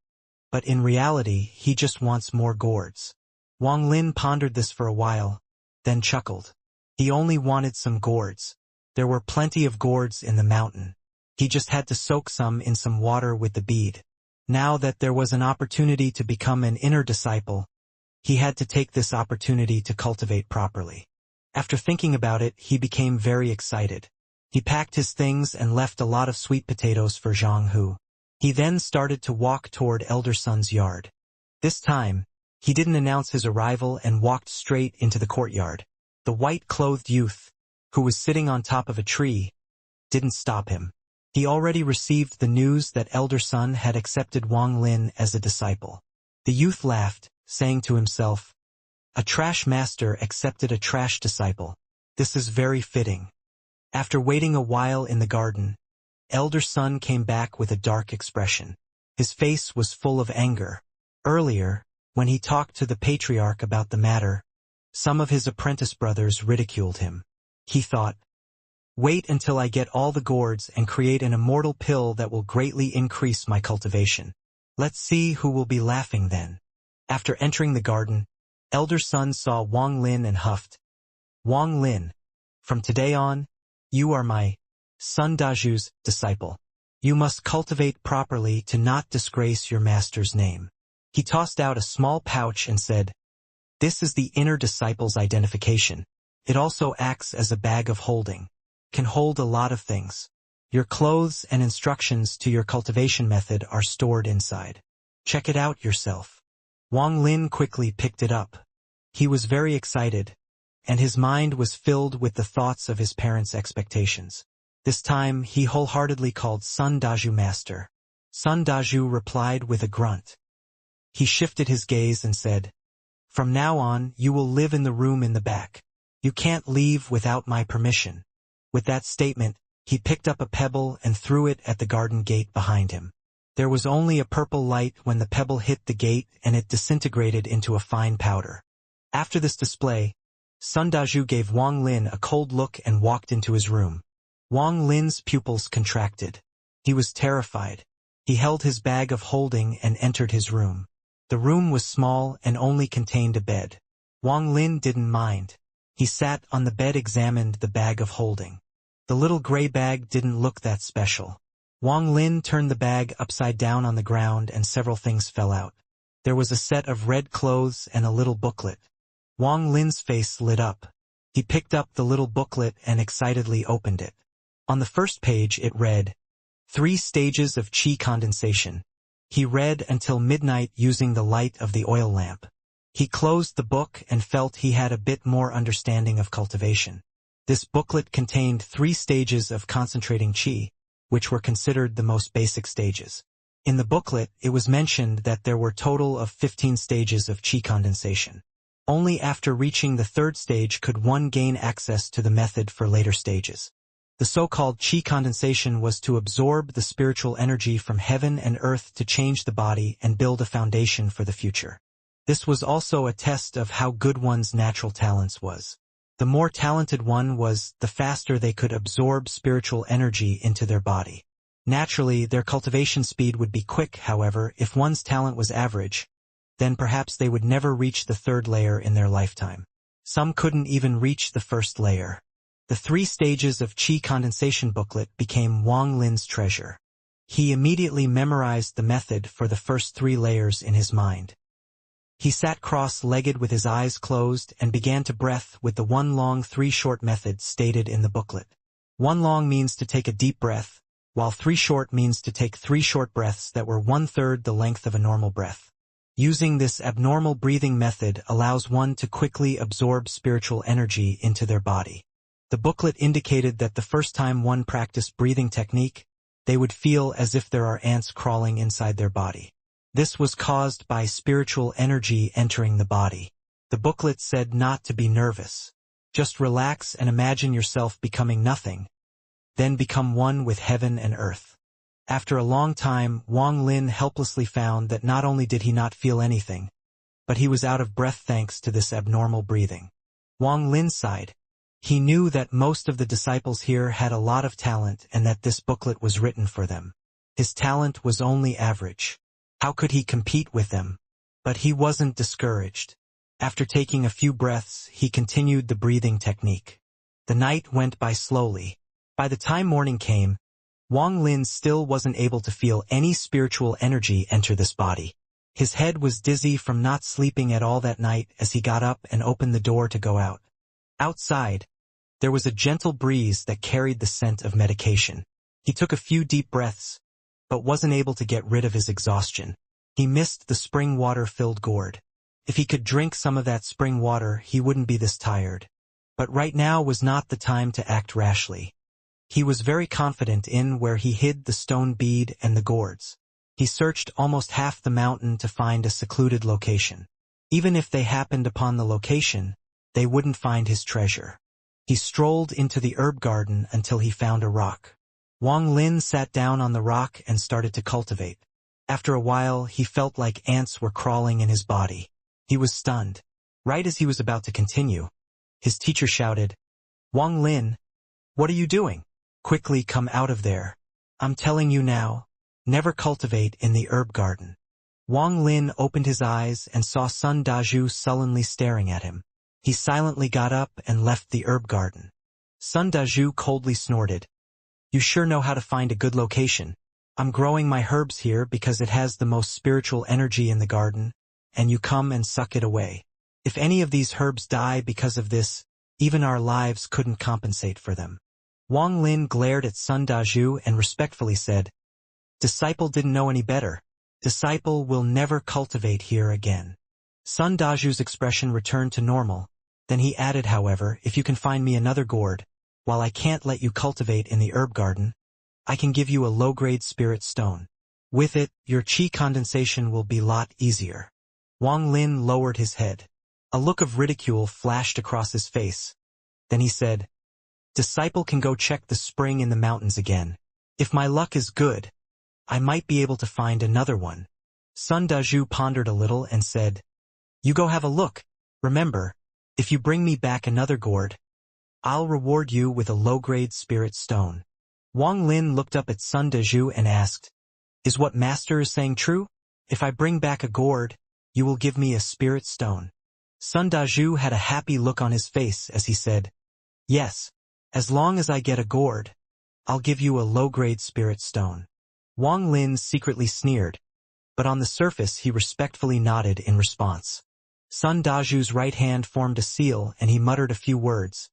but in reality, he just wants more gourds." Wang Lin pondered this for a while, then chuckled. He only wanted some gourds. There were plenty of gourds in the mountain. He just had to soak some in some water with the bead. Now that there was an opportunity to become an inner disciple, he had to take this opportunity to cultivate properly. After thinking about it, he became very excited. He packed his things and left a lot of sweet potatoes for Zhang Hu. He then started to walk toward Elder Sun's yard. This time, he didn't announce his arrival and walked straight into the courtyard. The white-clothed youth, who was sitting on top of a tree, didn't stop him. He already received the news that Elder Sun had accepted Wang Lin as a disciple. The youth laughed, saying to himself, "A trash master accepted a trash disciple. This is very fitting." After waiting a while in the garden, Elder Sun came back with a dark expression. His face was full of anger. Earlier, when he talked to the patriarch about the matter, some of his apprentice brothers ridiculed him. He thought, "Wait until I get all the gourds and create an immortal pill that will greatly increase my cultivation. Let's see who will be laughing then." After entering the garden, Elder Sun saw Wang Lin and huffed, "Wang Lin, from today on, you are my Sun Daju's disciple. You must cultivate properly to not disgrace your master's name." He tossed out a small pouch and said, "This is the inner disciple's identification. It also acts as a bag of holding. Can hold a lot of things. Your clothes and instructions to your cultivation method are stored inside. Check it out yourself. Wang Lin quickly picked it up. He was very excited, and his mind was filled with the thoughts of his parents' expectations. This time, he wholeheartedly called Sun Daju master. Sun Daju replied with a grunt. He shifted his gaze and said, "From now on, you will live in the room in the back. You can't leave without my permission." With that statement, he picked up a pebble and threw it at the garden gate behind him. There was only a purple light when the pebble hit the gate and it disintegrated into a fine powder. After this display, Sun Daju gave Wang Lin a cold look and walked into his room. Wang Lin's pupils contracted. He was terrified. He held his bag of holding and entered his room. The room was small and only contained a bed. Wang Lin didn't mind. He sat on the bed, examined the bag of holding. The little gray bag didn't look that special. Wang Lin turned the bag upside down on the ground and several things fell out. There was a set of red clothes and a little booklet. Wang Lin's face lit up. He picked up the little booklet and excitedly opened it. On the first page it read, 3 stages of qi condensation. He read until midnight using the light of the oil lamp. He closed the book and felt he had a bit more understanding of cultivation. This booklet contained 3 stages of concentrating qi, which were considered the most basic stages. In the booklet, it was mentioned that there were total of 15 stages of qi condensation. Only after reaching the 3rd stage could one gain access to the method for later stages. The so-called qi condensation was to absorb the spiritual energy from heaven and earth to change the body and build a foundation for the future. This was also a test of how good one's natural talents was. The more talented one was, the faster they could absorb spiritual energy into their body. Naturally, their cultivation speed would be quick. However, if one's talent was average, then perhaps they would never reach the 3rd layer in their lifetime. Some couldn't even reach the 1st layer. The 3 stages of qi condensation booklet became Wang Lin's treasure. He immediately memorized the method for the first 3 layers in his mind. He sat cross-legged with his eyes closed and began to breath with the 1 long 3 short method stated in the booklet. 1 long means to take a deep breath, while 3 short means to take 3 short breaths that were 1/3 the length of a normal breath. Using this abnormal breathing method allows one to quickly absorb spiritual energy into their body. The booklet indicated that the first time one practiced breathing technique, they would feel as if there are ants crawling inside their body. This was caused by spiritual energy entering the body. The booklet said not to be nervous. Just relax and imagine yourself becoming nothing, then become one with heaven and earth. After a long time, Wang Lin helplessly found that not only did he not feel anything, but he was out of breath thanks to this abnormal breathing. Wang Lin sighed. He knew that most of the disciples here had a lot of talent and that this booklet was written for them. His talent was only average. How could he compete with them? But he wasn't discouraged. After taking a few breaths, he continued the breathing technique. The night went by slowly. By the time morning came, Wang Lin still wasn't able to feel any spiritual energy enter this body. His head was dizzy from not sleeping at all that night as he got up and opened the door to go out. Outside, there was a gentle breeze that carried the scent of medication. He took a few deep breaths, but wasn't able to get rid of his exhaustion. He missed the spring water-filled gourd. If he could drink some of that spring water, he wouldn't be this tired. But right now was not the time to act rashly. He was very confident in where he hid the stone bead and the gourds. He searched almost half the mountain to find a secluded location. Even if they happened upon the location, they wouldn't find his treasure. He strolled into the herb garden until he found a rock. Wang Lin sat down on the rock and started to cultivate. After a while, he felt like ants were crawling in his body. He was stunned. Right as he was about to continue, his teacher shouted, "Wang Lin, what are you doing? Quickly come out of there. I'm telling you now, never cultivate in the herb garden." Wang Lin opened his eyes and saw Sun Daju sullenly staring at him. He silently got up and left the herb garden. Sun Daju coldly snorted, "You sure know how to find a good location. I'm growing my herbs here because it has the most spiritual energy in the garden, and you come and suck it away. If any of these herbs die because of this, even our lives couldn't compensate for them." Wang Lin glared at Sun Dazhu and respectfully said, "Disciple didn't know any better. Disciple will never cultivate here again." Sun Dazhu's expression returned to normal. Then he added, "However, if you can find me another gourd, while I can't let you cultivate in the herb garden, I can give you a low-grade spirit stone. With it, your chi condensation will be a lot easier." Wang Lin lowered his head. A look of ridicule flashed across his face. Then he said, "Disciple can go check the spring in the mountains again. If my luck is good, I might be able to find another one." Sun Dazhu pondered a little and said, "You go have a look. Remember, if you bring me back another gourd, I'll reward you with a low-grade spirit stone." Wang Lin looked up at Sun Dazhu and asked, "Is what master is saying true? If I bring back a gourd, you will give me a spirit stone?" Sun Dazhu had a happy look on his face as he said, "Yes, as long as I get a gourd, I'll give you a low-grade spirit stone." Wang Lin secretly sneered, but on the surface he respectfully nodded in response. Sun Dazhu's right hand formed a seal and he muttered a few words.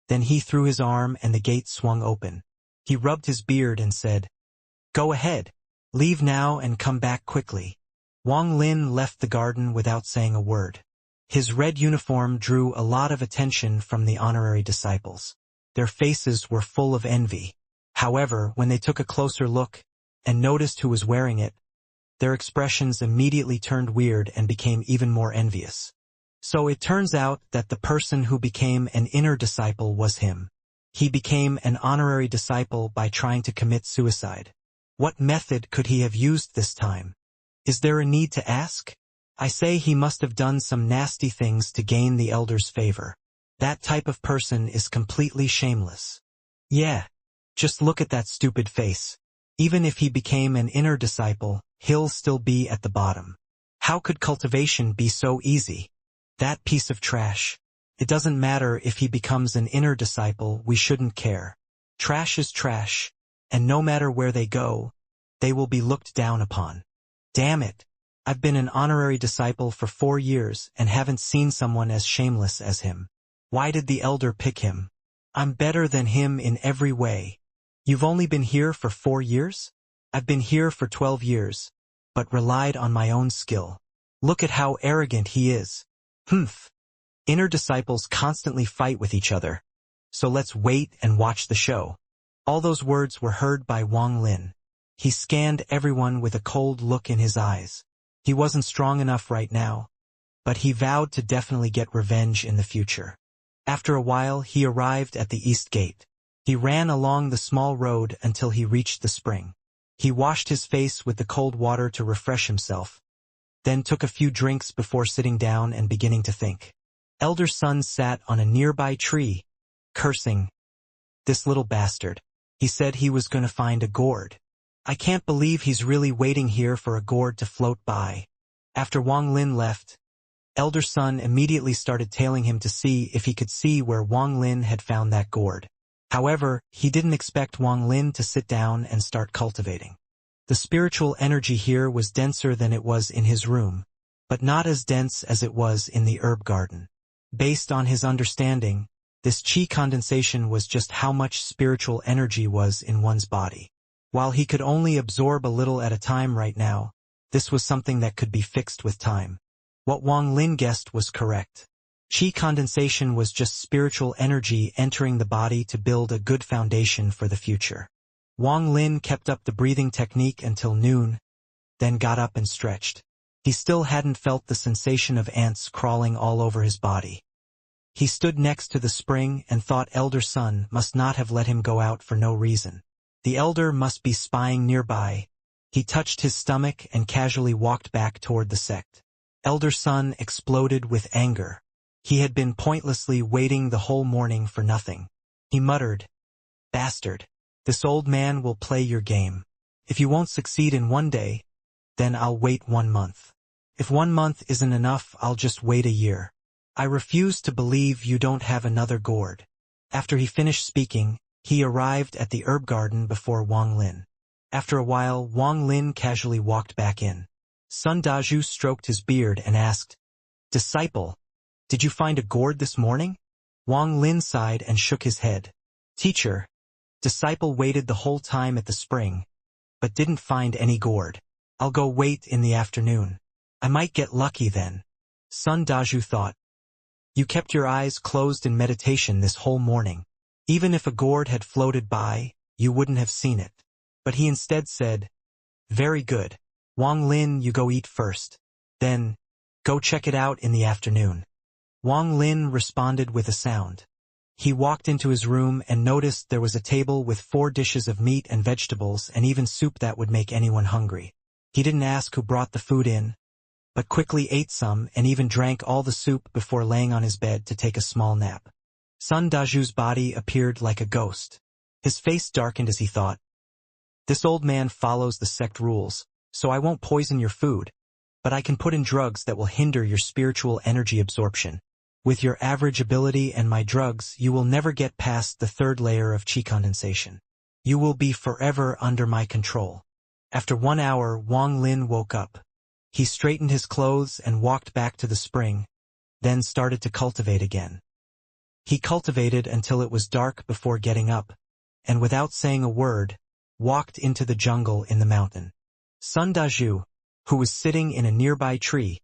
Then he threw his arm and the gate swung open. He rubbed his beard and said, "Go ahead. Leave now and come back quickly." Wang Lin left the garden without saying a word. His red uniform drew a lot of attention from the honorary disciples. Their faces were full of envy. However, when they took a closer look and noticed who was wearing it, their expressions immediately turned weird and became even more envious. So it turns out that the person who became an inner disciple was him. He became an honorary disciple by trying to commit suicide. What method could he have used this time? Is there a need to ask? I say he must have done some nasty things to gain the elder's favor. That type of person is completely shameless. Yeah, just look at that stupid face. Even if he became an inner disciple, he'll still be at the bottom. How could cultivation be so easy? That piece of trash. It doesn't matter if he becomes an inner disciple, we shouldn't care. Trash is trash, and no matter where they go, they will be looked down upon. Damn it. I've been an honorary disciple for 4 years and haven't seen someone as shameless as him. Why did the elder pick him? I'm better than him in every way. You've only been here for 4 years? I've been here for 12 years, but relied on my own skill. Look at how arrogant he is. Humph. Inner disciples constantly fight with each other. So let's wait and watch the show. All those words were heard by Wang Lin. He scanned everyone with a cold look in his eyes. He wasn't strong enough right now, but he vowed to definitely get revenge in the future. After a while, he arrived at the east gate. He ran along the small road until he reached the spring. He washed his face with the cold water to refresh himself, then took a few drinks before sitting down and beginning to think. Elder Sun sat on a nearby tree, cursing. This little bastard. He said he was going to find a gourd. I can't believe he's really waiting here for a gourd to float by. After Wang Lin left, Elder Sun immediately started tailing him to see if he could see where Wang Lin had found that gourd. However, he didn't expect Wang Lin to sit down and start cultivating. The spiritual energy here was denser than it was in his room, but not as dense as it was in the herb garden. Based on his understanding, this chi condensation was just how much spiritual energy was in one's body. While he could only absorb a little at a time right now, this was something that could be fixed with time. What Wang Lin guessed was correct. Chi condensation was just spiritual energy entering the body to build a good foundation for the future. Wang Lin kept up the breathing technique until noon, then got up and stretched. He still hadn't felt the sensation of ants crawling all over his body. He stood next to the spring and thought Elder Sun must not have let him go out for no reason. The elder must be spying nearby. He touched his stomach and casually walked back toward the sect. Elder Sun exploded with anger. He had been pointlessly waiting the whole morning for nothing. He muttered, "Bastard. This old man will play your game. If you won't succeed in 1 day, then I'll wait 1 month. If 1 month isn't enough, I'll just wait a year. I refuse to believe you don't have another gourd." After he finished speaking, he arrived at the herb garden before Wang Lin. After a while, Wang Lin casually walked back in. Sun Dazhu stroked his beard and asked, "Disciple, did you find a gourd this morning?" Wang Lin sighed and shook his head. "Teacher, Disciple waited the whole time at the spring, but didn't find any gourd. I'll go wait in the afternoon. I might get lucky then. Sun Dazhu thought. You kept your eyes closed in meditation this whole morning. Even if a gourd had floated by, you wouldn't have seen it. But he instead said, very good. Wang Lin, you go eat first. Then, go check it out in the afternoon. Wang Lin responded with a sound. He walked into his room and noticed there was a table with 4 dishes of meat and vegetables and even soup that would make anyone hungry. He didn't ask who brought the food in, but quickly ate some and even drank all the soup before laying on his bed to take a small nap. Sun Dazhu's body appeared like a ghost. His face darkened as he thought, this old man follows the sect rules, so I won't poison your food, but I can put in drugs that will hinder your spiritual energy absorption. With your average ability and my drugs, you will never get past the 3rd layer of qi condensation. You will be forever under my control. After 1 hour, Wang Lin woke up. He straightened his clothes and walked back to the spring, then started to cultivate again. He cultivated until it was dark before getting up, and without saying a word, walked into the jungle in the mountain. Sun Dazhu, who was sitting in a nearby tree,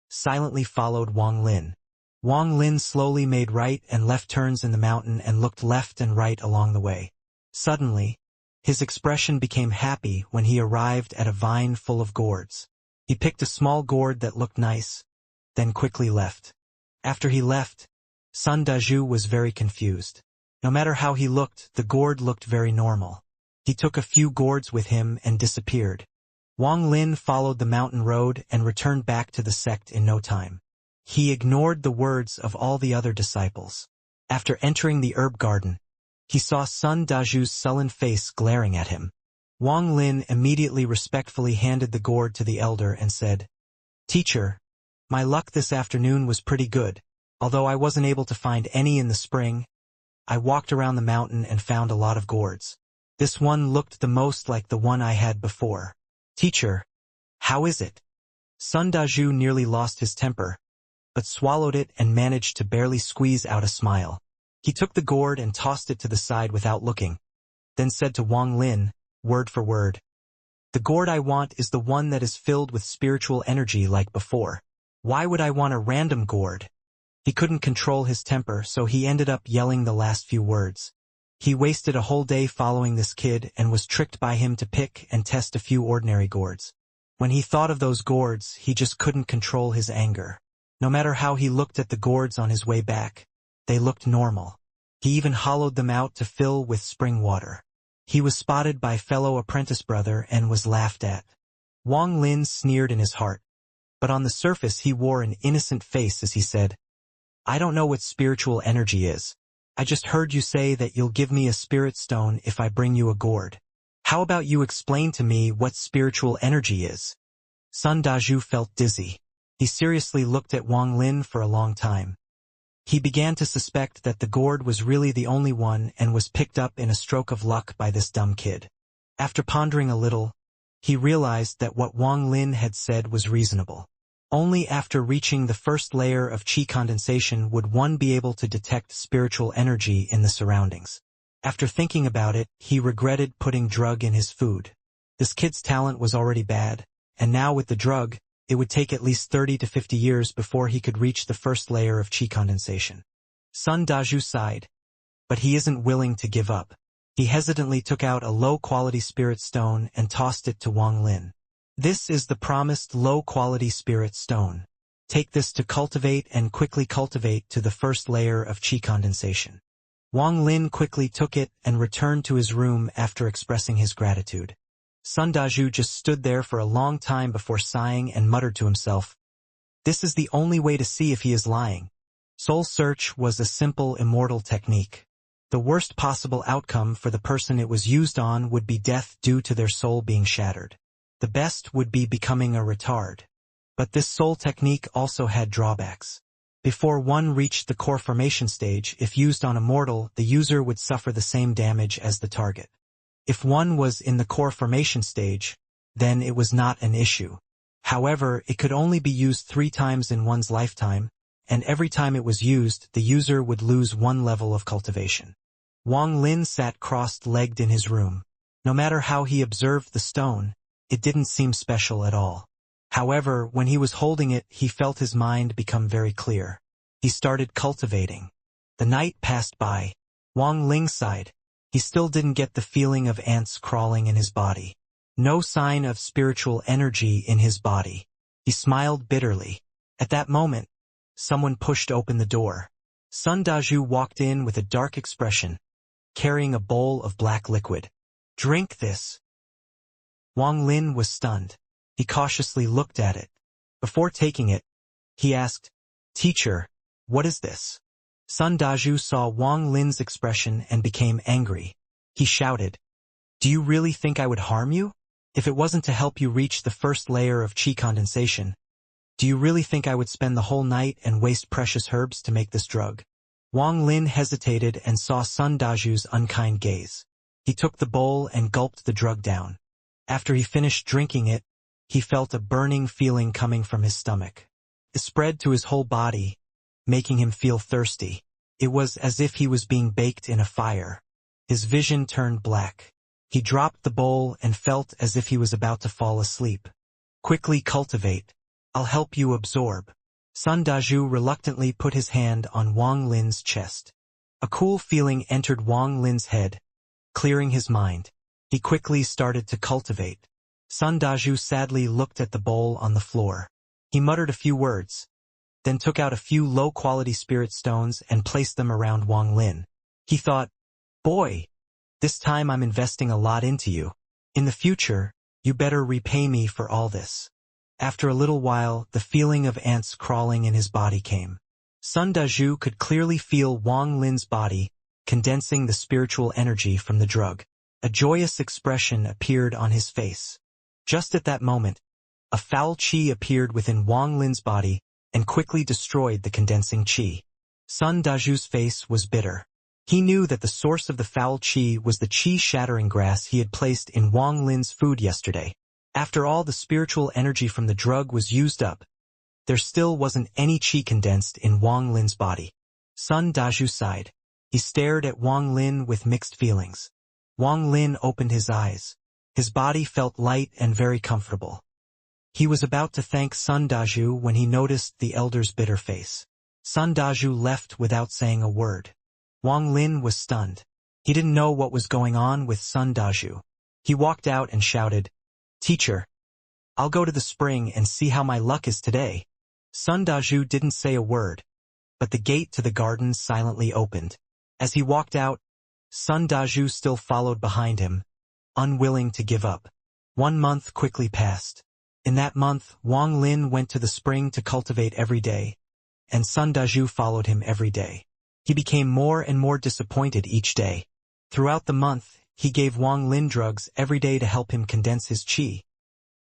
silently followed Wang Lin. Wang Lin slowly made right and left turns in the mountain and looked left and right along the way. Suddenly, his expression became happy when he arrived at a vine full of gourds. He picked a small gourd that looked nice, then quickly left. After he left, Sun Dazhu was very confused. No matter how he looked, the gourd looked very normal. He took a few gourds with him and disappeared. Wang Lin followed the mountain road and returned back to the sect in no time. He ignored the words of all the other disciples. After entering the herb garden, he saw Sun Dazhu's sullen face glaring at him. Wang Lin immediately respectfully handed the gourd to the elder and said, Teacher, my luck this afternoon was pretty good. Although I wasn't able to find any in the spring, I walked around the mountain and found a lot of gourds. This one looked the most like the one I had before. Teacher, how is it? Sun Dazhu nearly lost his temper, but swallowed it and managed to barely squeeze out a smile. He took the gourd and tossed it to the side without looking, then said to Wang Lin, word for word, the gourd I want is the one that is filled with spiritual energy like before. Why would I want a random gourd? He couldn't control his temper, so he ended up yelling the last few words. He wasted a whole day following this kid and was tricked by him to pick and test a few ordinary gourds. When he thought of those gourds, he just couldn't control his anger. No matter how he looked at the gourds on his way back, they looked normal. He even hollowed them out to fill with spring water. He was spotted by fellow apprentice brother and was laughed at. Wang Lin sneered in his heart, but on the surface he wore an innocent face as he said, I don't know what spiritual energy is. I just heard you say that you'll give me a spirit stone if I bring you a gourd. How about you explain to me what spiritual energy is? Sun Dazhu felt dizzy. He seriously looked at Wang Lin for a long time. He began to suspect that the gourd was really the only one and was picked up in a stroke of luck by this dumb kid. After pondering a little, he realized that what Wang Lin had said was reasonable. Only after reaching the 1st layer of qi condensation would one be able to detect spiritual energy in the surroundings. After thinking about it, he regretted putting drug in his food. This kid's talent was already bad, and now with the drug, it would take at least 30 to 50 years before he could reach the 1st layer of qi condensation. Sun Dazhu sighed, but he isn't willing to give up. He hesitantly took out a low-quality spirit stone and tossed it to Wang Lin. This is the promised low-quality spirit stone. Take this to cultivate and quickly cultivate to the 1st layer of qi condensation. Wang Lin quickly took it and returned to his room after expressing his gratitude. Sun Dazhu just stood there for a long time before sighing and muttered to himself, this is the only way to see if he is lying. Soul search was a simple immortal technique. The worst possible outcome for the person it was used on would be death due to their soul being shattered. The best would be becoming a retard. But this soul technique also had drawbacks. Before one reached the core formation stage, if used on a mortal, the user would suffer the same damage as the target. If one was in the core formation stage, then it was not an issue. However, it could only be used 3 times in one's lifetime, and every time it was used, the user would lose 1 level of cultivation. Wang Lin sat crossed-legged in his room. No matter how he observed the stone, it didn't seem special at all. However, when he was holding it, he felt his mind become very clear. He started cultivating. The night passed by. Wang Ling sighed. He still didn't get the feeling of ants crawling in his body. No sign of spiritual energy in his body. He smiled bitterly. At that moment, someone pushed open the door. Sun Dazhu walked in with a dark expression, carrying a bowl of black liquid. "Drink this." Wang Lin was stunned. He cautiously looked at it. Before taking it, he asked, "Teacher, what is this?" Sun Dazhu saw Wang Lin's expression and became angry. He shouted, "Do you really think I would harm you? If it wasn't to help you reach the first layer of qi condensation, do you really think I would spend the whole night and waste precious herbs to make this drug?" Wang Lin hesitated and saw Sun Dazhu's unkind gaze. He took the bowl and gulped the drug down. After he finished drinking it, he felt a burning feeling coming from his stomach. It spread to his whole body, making him feel thirsty. It was as if he was being baked in a fire. His vision turned black. He dropped the bowl and felt as if he was about to fall asleep. "Quickly cultivate. I'll help you absorb." Sun Dazhu reluctantly put his hand on Wang Lin's chest. A cool feeling entered Wang Lin's head, clearing his mind. He quickly started to cultivate. Sun Dazhu sadly looked at the bowl on the floor. He muttered a few words, then took out a few low-quality spirit stones and placed them around Wang Lin. He thought, "Boy, this time I'm investing a lot into you. In the future, you better repay me for all this." After a little while, the feeling of ants crawling in his body came. Sun Dazhu could clearly feel Wang Lin's body condensing the spiritual energy from the drug. A joyous expression appeared on his face. Just at that moment, a foul qi appeared within Wang Lin's body and quickly destroyed the condensing qi. Sun Dazhu's face was bitter. He knew that the source of the foul qi was the qi-shattering grass he had placed in Wang Lin's food yesterday. After all the spiritual energy from the drug was used up, there still wasn't any qi condensed in Wang Lin's body. Sun Dazhu sighed. He stared at Wang Lin with mixed feelings. Wang Lin opened his eyes. His body felt light and very comfortable. He was about to thank Sun Dazhu when he noticed the elder's bitter face. Sun Dazhu left without saying a word. Wang Lin was stunned. He didn't know what was going on with Sun Dazhu. He walked out and shouted, "Teacher, I'll go to the spring and see how my luck is today." Sun Dazhu didn't say a word, but the gate to the garden silently opened. As he walked out, Sun Dazhu still followed behind him, unwilling to give up. 1 month quickly passed. In that month, Wang Lin went to the spring to cultivate every day, and Sun Dazhu followed him every day. He became more and more disappointed each day. Throughout the month, he gave Wang Lin drugs every day to help him condense his qi,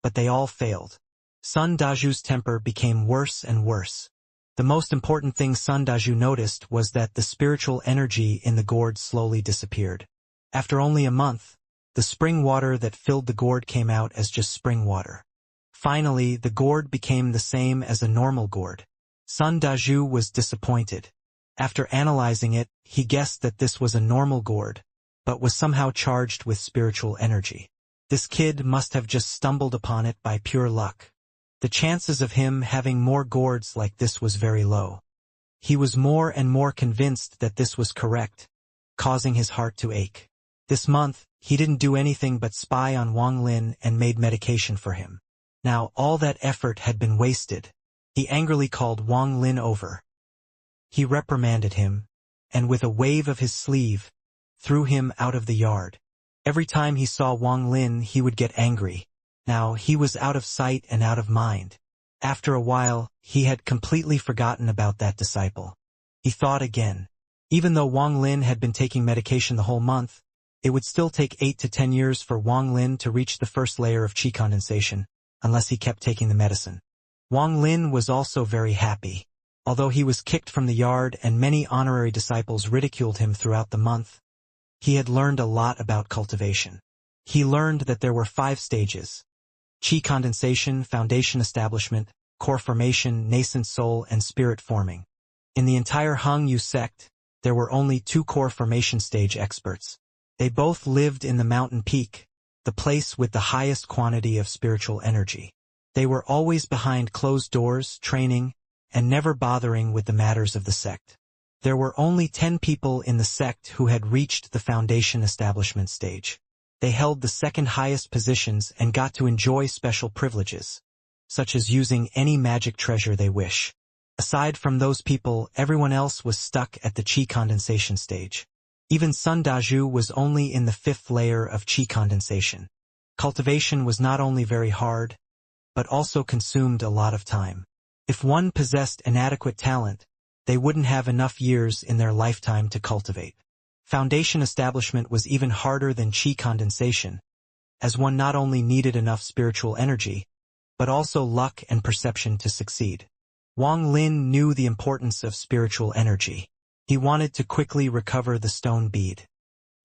but they all failed. Sun Dazhu's temper became worse and worse. The most important thing Sun Dazhu noticed was that the spiritual energy in the gourd slowly disappeared. After only a month, the spring water that filled the gourd came out as just spring water. Finally, the gourd became the same as a normal gourd. Sun Dazhu was disappointed. After analyzing it, he guessed that this was a normal gourd, but was somehow charged with spiritual energy. This kid must have just stumbled upon it by pure luck. The chances of him having more gourds like this was very low. He was more and more convinced that this was correct, causing his heart to ache. This month, he didn't do anything but spy on Wang Lin and made medication for him. Now all that effort had been wasted. He angrily called Wang Lin over. He reprimanded him, and with a wave of his sleeve, threw him out of the yard. Every time he saw Wang Lin, he would get angry. Now he was out of sight and out of mind. After a while, he had completely forgotten about that disciple. He thought again. Even though Wang Lin had been taking medication the whole month, it would still take 8 to 10 years for Wang Lin to reach the first layer of qi condensation, unless he kept taking the medicine. Wang Lin was also very happy. Although he was kicked from the yard and many honorary disciples ridiculed him throughout the month, he had learned a lot about cultivation. He learned that there were 5 stages: qi condensation, foundation establishment, core formation, nascent soul, and spirit forming. In the entire Hung Yu sect, there were only two core formation stage experts. They both lived in the mountain peak, the place with the highest quantity of spiritual energy. They were always behind closed doors, training, and never bothering with the matters of the sect. There were only 10 people in the sect who had reached the foundation establishment stage. They held the second highest positions and got to enjoy special privileges, such as using any magic treasure they wish. Aside from those people, everyone else was stuck at the qi condensation stage. Even Sun Dazhu was only in the 5th layer of qi condensation. Cultivation was not only very hard, but also consumed a lot of time. If one possessed inadequate talent, they wouldn't have enough years in their lifetime to cultivate. Foundation establishment was even harder than qi condensation, as one not only needed enough spiritual energy, but also luck and perception to succeed. Wang Lin knew the importance of spiritual energy. He wanted to quickly recover the stone bead.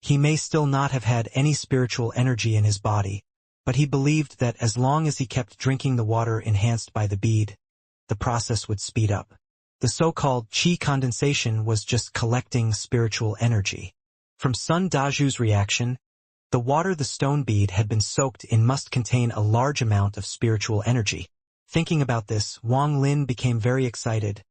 He may still not have had any spiritual energy in his body, but he believed that as long as he kept drinking the water enhanced by the bead, the process would speed up. The so-called qi condensation was just collecting spiritual energy. From Sun Dazhu's reaction, the water the stone bead had been soaked in must contain a large amount of spiritual energy. Thinking about this, Wang Lin became very excited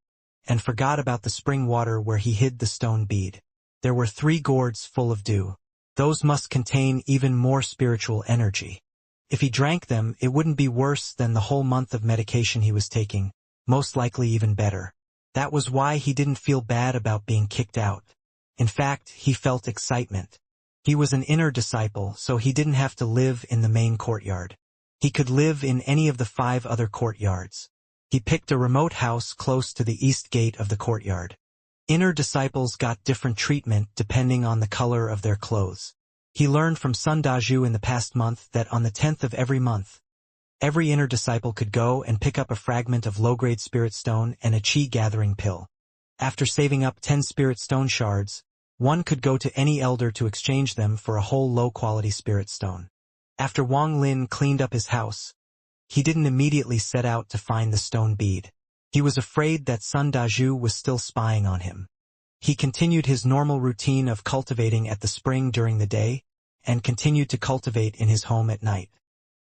and forgot about the spring water where he hid the stone bead. There were 3 gourds full of dew. Those must contain even more spiritual energy. If he drank them, it wouldn't be worse than the whole month of medication he was taking, most likely even better. That was why he didn't feel bad about being kicked out. In fact, he felt excitement. He was an inner disciple, so he didn't have to live in the main courtyard. He could live in any of the 5 other courtyards. He picked a remote house close to the east gate of the courtyard. Inner disciples got different treatment depending on the color of their clothes. He learned from Sun Dazhu in the past month that on the 10th of every month, every inner disciple could go and pick up a fragment of low-grade spirit stone and a qi gathering pill. After saving up 10 spirit stone shards, one could go to any elder to exchange them for a whole low-quality spirit stone. After Wang Lin cleaned up his house, he didn't immediately set out to find the stone bead. He was afraid that Sun Dazhu was still spying on him. He continued his normal routine of cultivating at the spring during the day, and continued to cultivate in his home at night.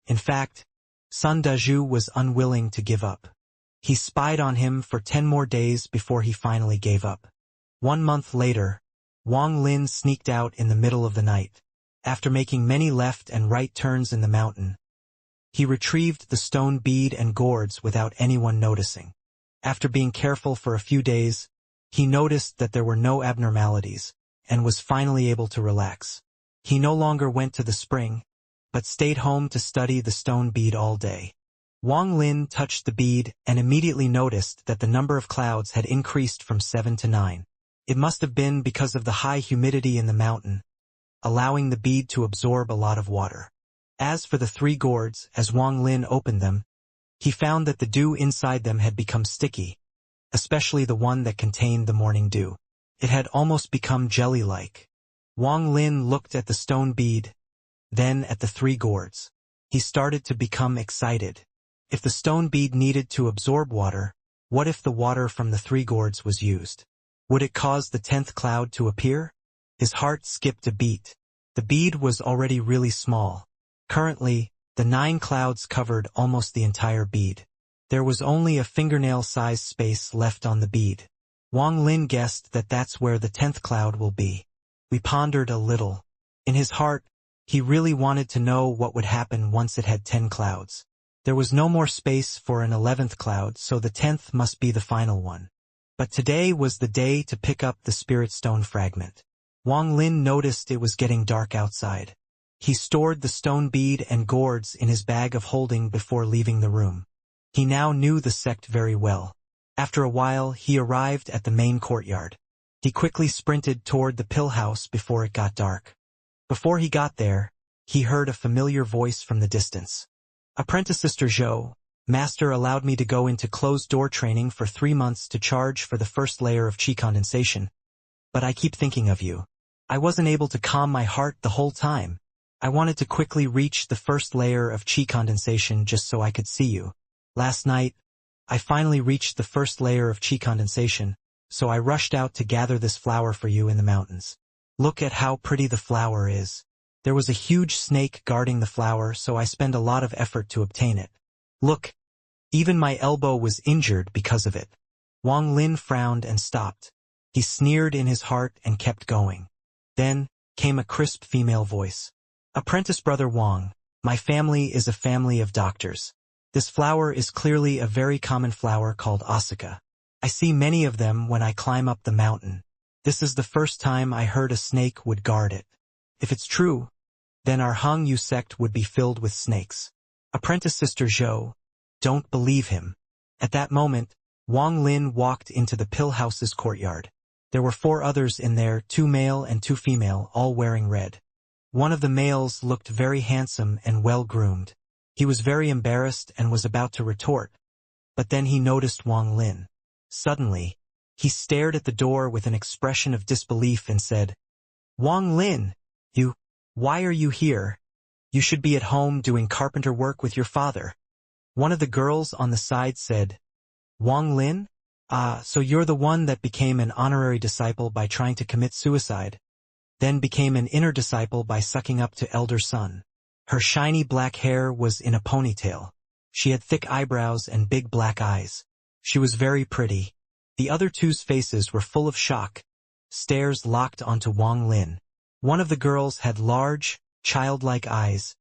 In fact, Sun Dazhu was unwilling to give up. He spied on him for 10 more days before he finally gave up. 1 month later, Wang Lin sneaked out in the middle of the night. After making many left and right turns in the mountain, he retrieved the stone bead and gourds without anyone noticing. After being careful for a few days, he noticed that there were no abnormalities, and was finally able to relax. He no longer went to the spring, but stayed home to study the stone bead all day. Wang Lin touched the bead and immediately noticed that the number of clouds had increased from 7 to 9. It must have been because of the high humidity in the mountain, allowing the bead to absorb a lot of water. As for the 3 gourds, as Wang Lin opened them, he found that the dew inside them had become sticky, especially the one that contained the morning dew. It had almost become jelly-like. Wang Lin looked at the stone bead, then at the 3 gourds. He started to become excited. If the stone bead needed to absorb water, what if the water from the 3 gourds was used? Would it cause the 10th cloud to appear? His heart skipped a beat. The bead was already really small. Currently, the 9 clouds covered almost the entire bead. There was only a fingernail-sized space left on the bead. Wang Lin guessed that that's where the 10th cloud will be. We pondered a little. In his heart, he really wanted to know what would happen once it had 10 clouds. There was no more space for an 11th cloud, so the 10th must be the final one. But today was the day to pick up the spirit stone fragment. Wang Lin noticed it was getting dark outside. He stored the stone bead and gourds in his bag of holding before leaving the room. He now knew the sect very well. After a while, he arrived at the main courtyard. He quickly sprinted toward the pill house before it got dark. Before he got there, he heard a familiar voice from the distance. "Apprentice Sister Zhou, Master allowed me to go into closed-door training for 3 months to charge for the first layer of qi condensation. But I keep thinking of you. I wasn't able to calm my heart the whole time. I wanted to quickly reach the first layer of qi condensation just so I could see you. Last night, I finally reached the first layer of qi condensation, so I rushed out to gather this flower for you in the mountains. Look at how pretty the flower is. There was a huge snake guarding the flower, so I spent a lot of effort to obtain it. Look, even my elbow was injured because of it. Wang Lin frowned and stopped. He sneered in his heart and kept going. Then came a crisp female voice. Apprentice Brother Wang, my family is a family of doctors. This flower is clearly a very common flower called Asuka. I see many of them when I climb up the mountain. This is the first time I heard a snake would guard it. If it's true, then our Hangyu sect would be filled with snakes. Apprentice Sister Zhou, don't believe him. At that moment, Wang Lin walked into the pillhouse's courtyard. There were 4 others in there, 2 male and 2 female, all wearing red. One of the males looked very handsome and well-groomed. He was very embarrassed and was about to retort, but then he noticed Wang Lin. Suddenly, he stared at the door with an expression of disbelief and said, Wang Lin, why are you here? You should be at home doing carpenter work with your father. One of the girls on the side said, Wang Lin? So you're the one that became an honorary disciple by trying to commit suicide, then became an inner disciple by sucking up to elder son. Her shiny black hair was in a ponytail. She had thick eyebrows and big black eyes. She was very pretty. The other 2's faces were full of shock. Stares locked onto Wang Lin. One of the girls had large, childlike eyes,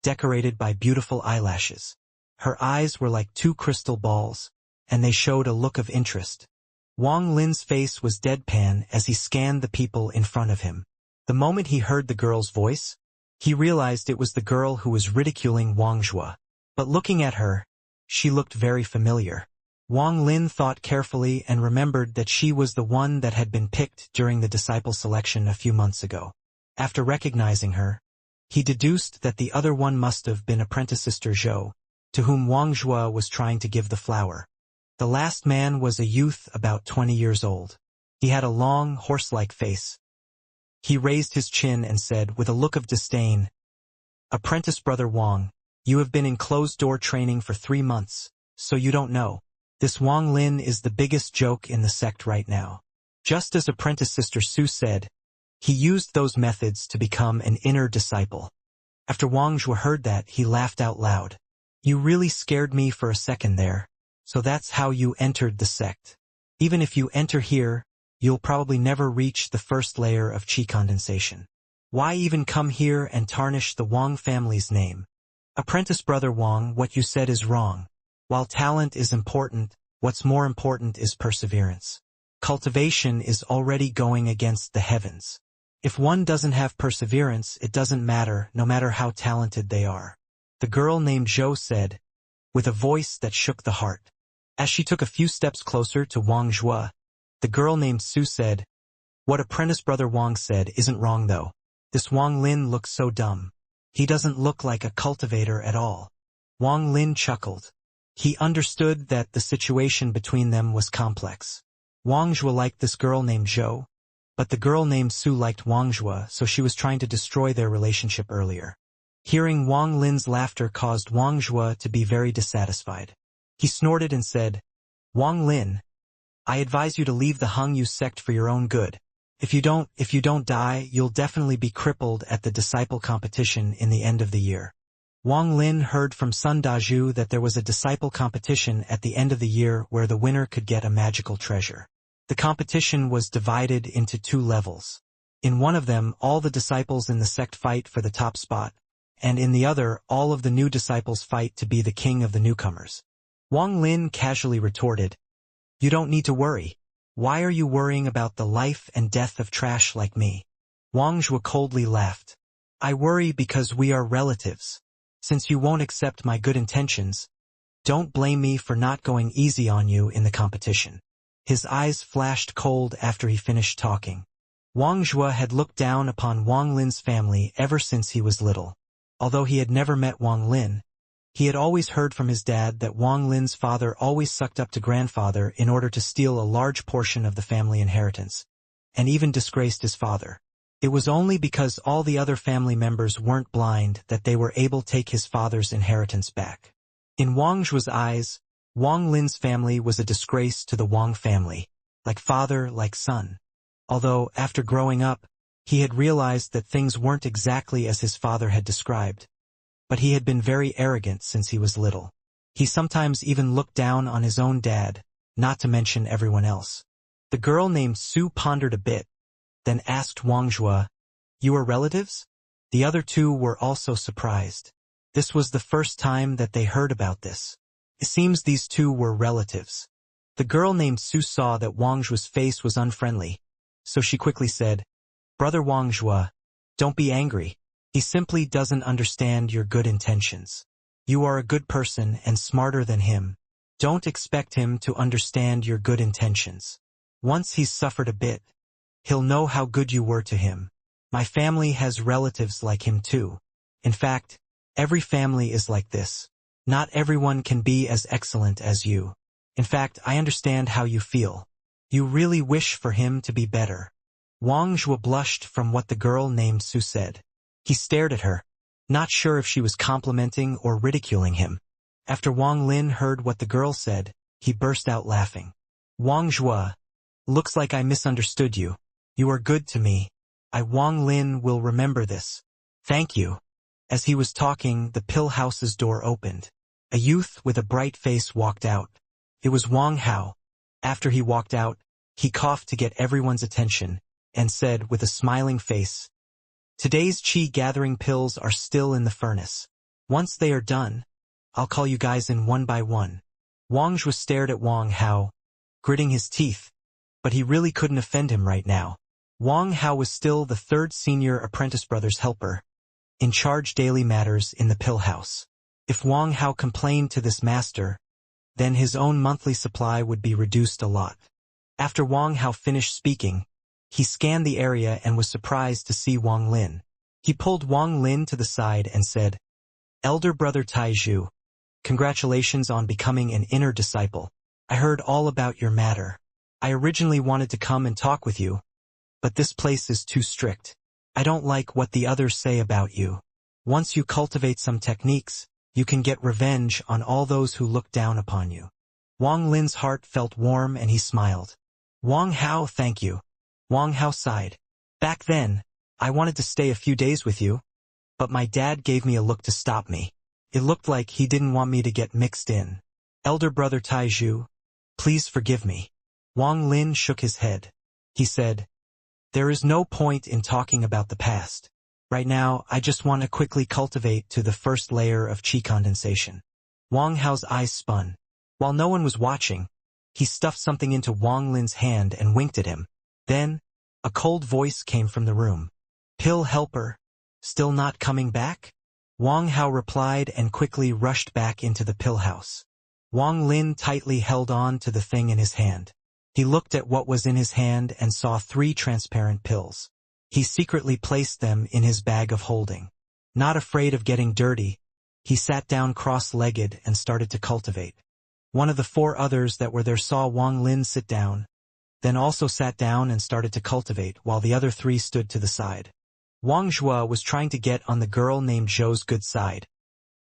decorated by beautiful eyelashes. Her eyes were like 2 crystal balls, and they showed a look of interest. Wang Lin's face was deadpan as he scanned the people in front of him. The moment he heard the girl's voice, he realized it was the girl who was ridiculing Wang Zhua. But looking at her, she looked very familiar. Wang Lin thought carefully and remembered that she was the one that had been picked during the disciple selection a few months ago. After recognizing her, he deduced that the other one must have been Apprentice Sister Zhou, to whom Wang Zhua was trying to give the flower. The last man was a youth about 20 years old. He had a long, horse-like face. He raised his chin and said with a look of disdain, Apprentice Brother Wang, you have been in closed-door training for 3 months, so you don't know. This Wang Lin is the biggest joke in the sect right now. Just as Apprentice Sister Su said, he used those methods to become an inner disciple. After Wang Zhua heard that, he laughed out loud. You really scared me for a second there. So that's how you entered the sect. Even if you enter here, you'll probably never reach the first layer of qi condensation. Why even come here and tarnish the Wang family's name? Apprentice Brother Wang, what you said is wrong. While talent is important, what's more important is perseverance. Cultivation is already going against the heavens. If one doesn't have perseverance, it doesn't matter, no matter how talented they are. The girl named Zhou said, with a voice that shook the heart. As she took a few steps closer to Wang Zhua, the girl named Su said, what Apprentice Brother Wang said isn't wrong though. This Wang Lin looks so dumb. He doesn't look like a cultivator at all. Wang Lin chuckled. He understood that the situation between them was complex. Wang Zhua liked this girl named Zhou, but the girl named Su liked Wang Zhua, so she was trying to destroy their relationship earlier. Hearing Wang Lin's laughter caused Wang Zhua to be very dissatisfied. He snorted and said, Wang Lin, I advise you to leave the Hangyu sect for your own good. If you don't die, you'll definitely be crippled at the disciple competition in the end of the year. Wang Lin heard from Sun Dazhu that there was a disciple competition at the end of the year where the winner could get a magical treasure. The competition was divided into 2 levels. In one of them, all the disciples in the sect fight for the top spot, and in the other, all of the new disciples fight to be the king of the newcomers. Wang Lin casually retorted, you don't need to worry. Why are you worrying about the life and death of trash like me? Wang Zhua coldly laughed. I worry because we are relatives. Since you won't accept my good intentions, don't blame me for not going easy on you in the competition. His eyes flashed cold after he finished talking. Wang Zhua had looked down upon Wang Lin's family ever since he was little. Although he had never met Wang Lin, he had always heard from his dad that Wang Lin's father always sucked up to grandfather in order to steal a large portion of the family inheritance, and even disgraced his father. It was only because all the other family members weren't blind that they were able to take his father's inheritance back. In Wang Zhua's eyes, Wang Lin's family was a disgrace to the Wang family. like father, like son. Although, after growing up, he had realized that things weren't exactly as his father had described. But he had been very arrogant since he was little. He sometimes even looked down on his own dad, not to mention everyone else. The girl named Su pondered a bit, then asked Wang Zhua, "You are relatives?" The other two were also surprised. This was the first time that they heard about this. It seems these two were relatives. The girl named Su saw that Wang Zhua's face was unfriendly, so she quickly said, "Brother Wang Zhua, don't be angry. He simply doesn't understand your good intentions. You are a good person and smarter than him. Don't expect him to understand your good intentions. Once he's suffered a bit, he'll know how good you were to him. My family has relatives like him too. In fact, every family is like this. Not everyone can be as excellent as you. In fact, I understand how you feel. You really wish for him to be better." Wang Zhua blushed from what the girl named Su said. He stared at her, not sure if she was complimenting or ridiculing him. After Wang Lin heard what the girl said, he burst out laughing. "Wang Zhua, looks like I misunderstood you. You are good to me. Wang Lin will remember this. Thank you." As he was talking, the pill house's door opened. A youth with a bright face walked out. It was Wang Hao. After he walked out, he coughed to get everyone's attention, and said with a smiling face, "Today's qi gathering pills are still in the furnace. Once they are done, I'll call you guys in one by one." Wang Zhua stared at Wang Hao, gritting his teeth, but he really couldn't offend him right now. Wang Hao was still the third senior apprentice brother's helper, in charge daily matters in the pill house. If Wang Hao complained to this master, then his own monthly supply would be reduced a lot. After Wang Hao finished speaking, he scanned the area and was surprised to see Wang Lin. He pulled Wang Lin to the side and said, "Elder brother Taizhu, congratulations on becoming an inner disciple. I heard all about your matter. I originally wanted to come and talk with you, but this place is too strict. I don't like what the others say about you. Once you cultivate some techniques, you can get revenge on all those who look down upon you." Wang Lin's heart felt warm and he smiled. "Wang Hao, thank you." Wang Hao sighed. "Back then, I wanted to stay a few days with you, but my dad gave me a look to stop me. It looked like he didn't want me to get mixed in. Elder brother Taizhu, please forgive me." Wang Lin shook his head. He said, "There is no point in talking about the past. Right now, I just want to quickly cultivate to the first layer of qi condensation." Wang Hao's eyes spun. While no one was watching, he stuffed something into Wang Lin's hand and winked at him. Then, a cold voice came from the room. "Pill helper, still not coming back?" Wang Hao replied and quickly rushed back into the pill house. Wang Lin tightly held on to the thing in his hand. He looked at what was in his hand and saw 3 transparent pills. He secretly placed them in his bag of holding. Not afraid of getting dirty, he sat down cross-legged and started to cultivate. One of the 4 others that were there saw Wang Lin sit down, then also sat down and started to cultivate, while the other 3 stood to the side. Wang Zhua was trying to get on the girl named Zhou's good side,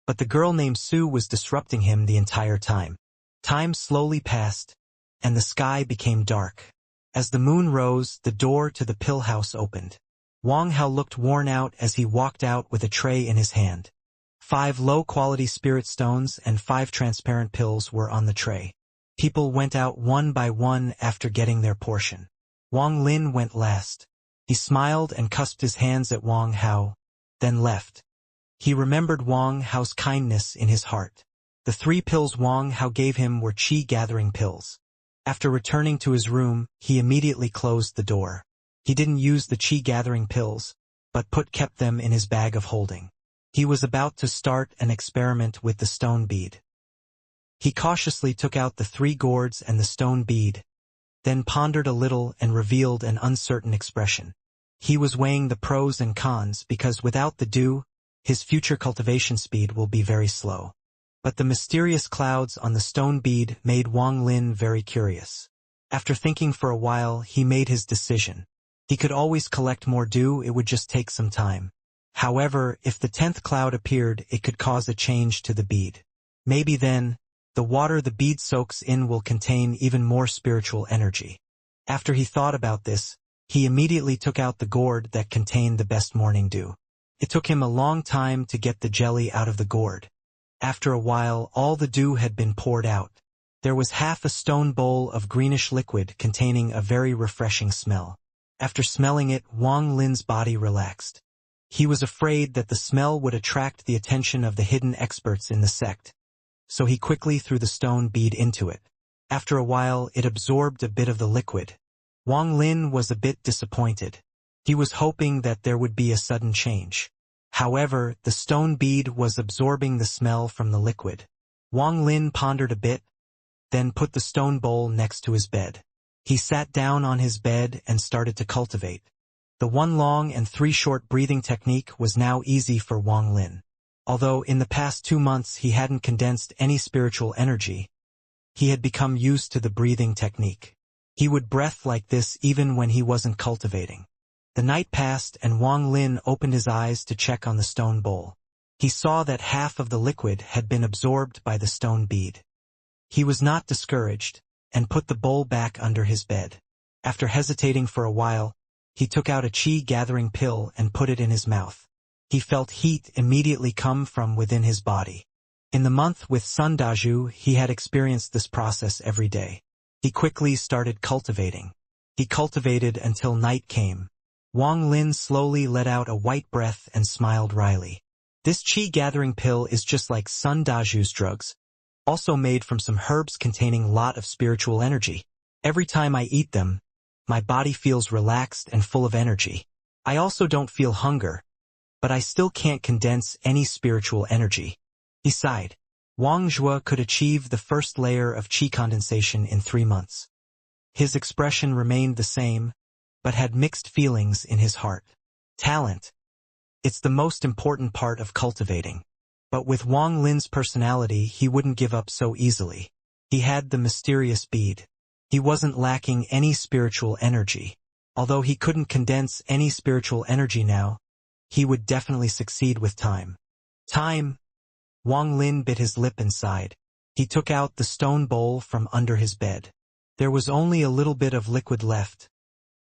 but the girl named Su was disrupting him the entire time. Time slowly passed, and the sky became dark. As the moon rose, the door to the pill house opened. Wang Hao looked worn out as he walked out with a tray in his hand. 5 low-quality spirit stones and 5 transparent pills were on the tray. People went out one by one after getting their portion. Wang Lin went last. He smiled and cusped his hands at Wang Hao, then left. He remembered Wang Hao's kindness in his heart. The 3 pills Wang Hao gave him were qi-gathering pills. After returning to his room, he immediately closed the door. He didn't use the qi-gathering pills, but kept them in his bag of holding. He was about to start an experiment with the stone bead. He cautiously took out the 3 gourds and the stone bead, then pondered a little and revealed an uncertain expression. He was weighing the pros and cons because without the dew, his future cultivation speed will be very slow. But the mysterious clouds on the stone bead made Wang Lin very curious. After thinking for a while, he made his decision. He could always collect more dew, it would just take some time. However, if the 10th cloud appeared, it could cause a change to the bead. Maybe then, the water the bead soaks in will contain even more spiritual energy. After he thought about this, he immediately took out the gourd that contained the best morning dew. It took him a long time to get the jelly out of the gourd. After a while, all the dew had been poured out. There was half a stone bowl of greenish liquid containing a very refreshing smell. After smelling it, Wang Lin's body relaxed. He was afraid that the smell would attract the attention of the hidden experts in the sect, so he quickly threw the stone bead into it. After a while, it absorbed a bit of the liquid. Wang Lin was a bit disappointed. He was hoping that there would be a sudden change. However, the stone bead was absorbing the smell from the liquid. Wang Lin pondered a bit, then put the stone bowl next to his bed. He sat down on his bed and started to cultivate. The 1 long and 3 short breathing technique was now easy for Wang Lin. Although in the past 2 months he hadn't condensed any spiritual energy, he had become used to the breathing technique. He would breath like this even when he wasn't cultivating. The night passed and Wang Lin opened his eyes to check on the stone bowl. He saw that half of the liquid had been absorbed by the stone bead. He was not discouraged, and put the bowl back under his bed. After hesitating for a while, he took out a qi-gathering pill and put it in his mouth. He felt heat immediately come from within his body. In the month with Sun Daju, he had experienced this process every day. He quickly started cultivating. He cultivated until night came. Wang Lin slowly let out a white breath and smiled wryly. This qi-gathering pill is just like Sun Daju's drugs, also made from some herbs containing lot of spiritual energy. Every time I eat them, my body feels relaxed and full of energy. I also don't feel hunger, but I still can't condense any spiritual energy. He sighed. Wang Zhua could achieve the first layer of qi condensation in 3 months. His expression remained the same, but had mixed feelings in his heart. Talent. It's the most important part of cultivating. But with Wang Lin's personality, he wouldn't give up so easily. He had the mysterious bead. He wasn't lacking any spiritual energy. Although he couldn't condense any spiritual energy now, he would definitely succeed with time. Time. Wang Lin bit his lip and sighed. He took out the stone bowl from under his bed. There was only a little bit of liquid left,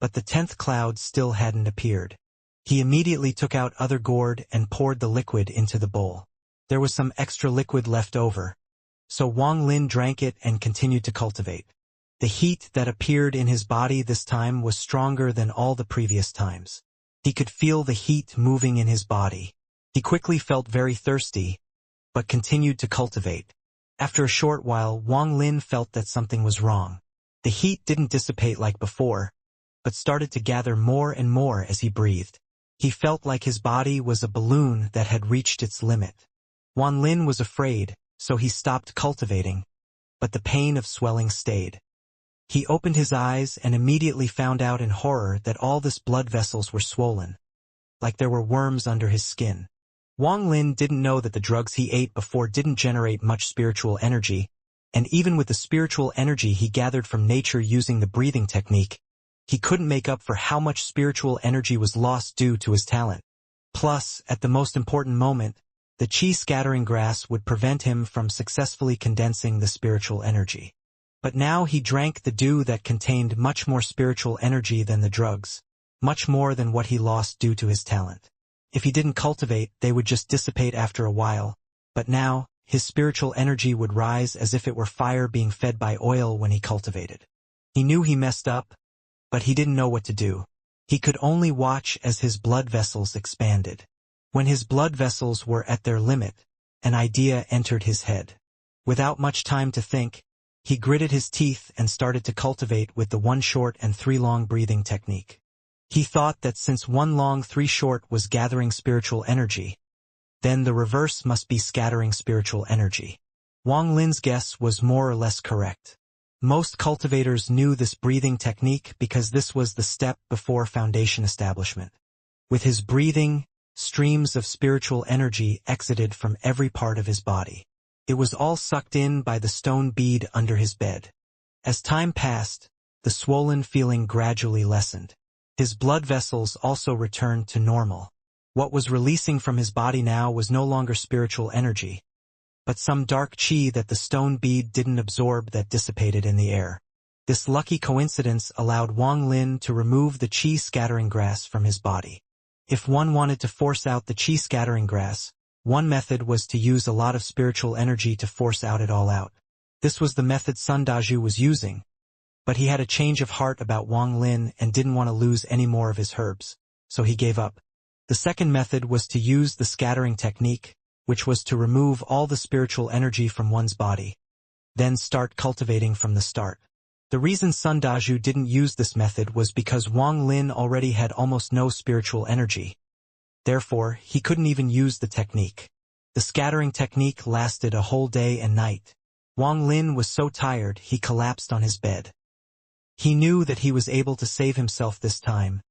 but the 10th cloud still hadn't appeared. He immediately took out other gourd and poured the liquid into the bowl. There was some extra liquid left over, so Wang Lin drank it and continued to cultivate. The heat that appeared in his body this time was stronger than all the previous times. He could feel the heat moving in his body. He quickly felt very thirsty, but continued to cultivate. After a short while, Wang Lin felt that something was wrong. The heat didn't dissipate like before, but started to gather more and more as he breathed. He felt like his body was a balloon that had reached its limit. Wang Lin was afraid, so he stopped cultivating, but the pain of swelling stayed. He opened his eyes and immediately found out in horror that all his blood vessels were swollen, like there were worms under his skin. Wang Lin didn't know that the drugs he ate before didn't generate much spiritual energy, and even with the spiritual energy he gathered from nature using the breathing technique, he couldn't make up for how much spiritual energy was lost due to his talent. Plus, at the most important moment, the qi scattering grass would prevent him from successfully condensing the spiritual energy. But now he drank the dew that contained much more spiritual energy than the drugs, much more than what he lost due to his talent. If he didn't cultivate, they would just dissipate after a while, but now, his spiritual energy would rise as if it were fire being fed by oil when he cultivated. He knew he messed up, but he didn't know what to do. He could only watch as his blood vessels expanded. When his blood vessels were at their limit, an idea entered his head. Without much time to think, he gritted his teeth and started to cultivate with the 1 short and 3 long breathing technique. He thought that since 1 long 3 short was gathering spiritual energy, then the reverse must be scattering spiritual energy. Wang Lin's guess was more or less correct. Most cultivators knew this breathing technique because this was the step before foundation establishment. With his breathing, streams of spiritual energy exited from every part of his body. It was all sucked in by the stone bead under his bed. As time passed, the swollen feeling gradually lessened. His blood vessels also returned to normal. What was releasing from his body now was no longer spiritual energy, but some dark qi that the stone bead didn't absorb that dissipated in the air. This lucky coincidence allowed Wang Lin to remove the chi-scattering grass from his body. If one wanted to force out the chi-scattering grass, one method was to use a lot of spiritual energy to force it all out. This was the method Sun Dazhu was using, but he had a change of heart about Wang Lin and didn't want to lose any more of his herbs, so he gave up. The second method was to use the scattering technique, which was to remove all the spiritual energy from one's body, then start cultivating from the start. The reason Sun Dazhu didn't use this method was because Wang Lin already had almost no spiritual energy. Therefore, he couldn't even use the technique. The scattering technique lasted a whole day and night. Wang Lin was so tired he collapsed on his bed. He knew that he was able to save himself this time,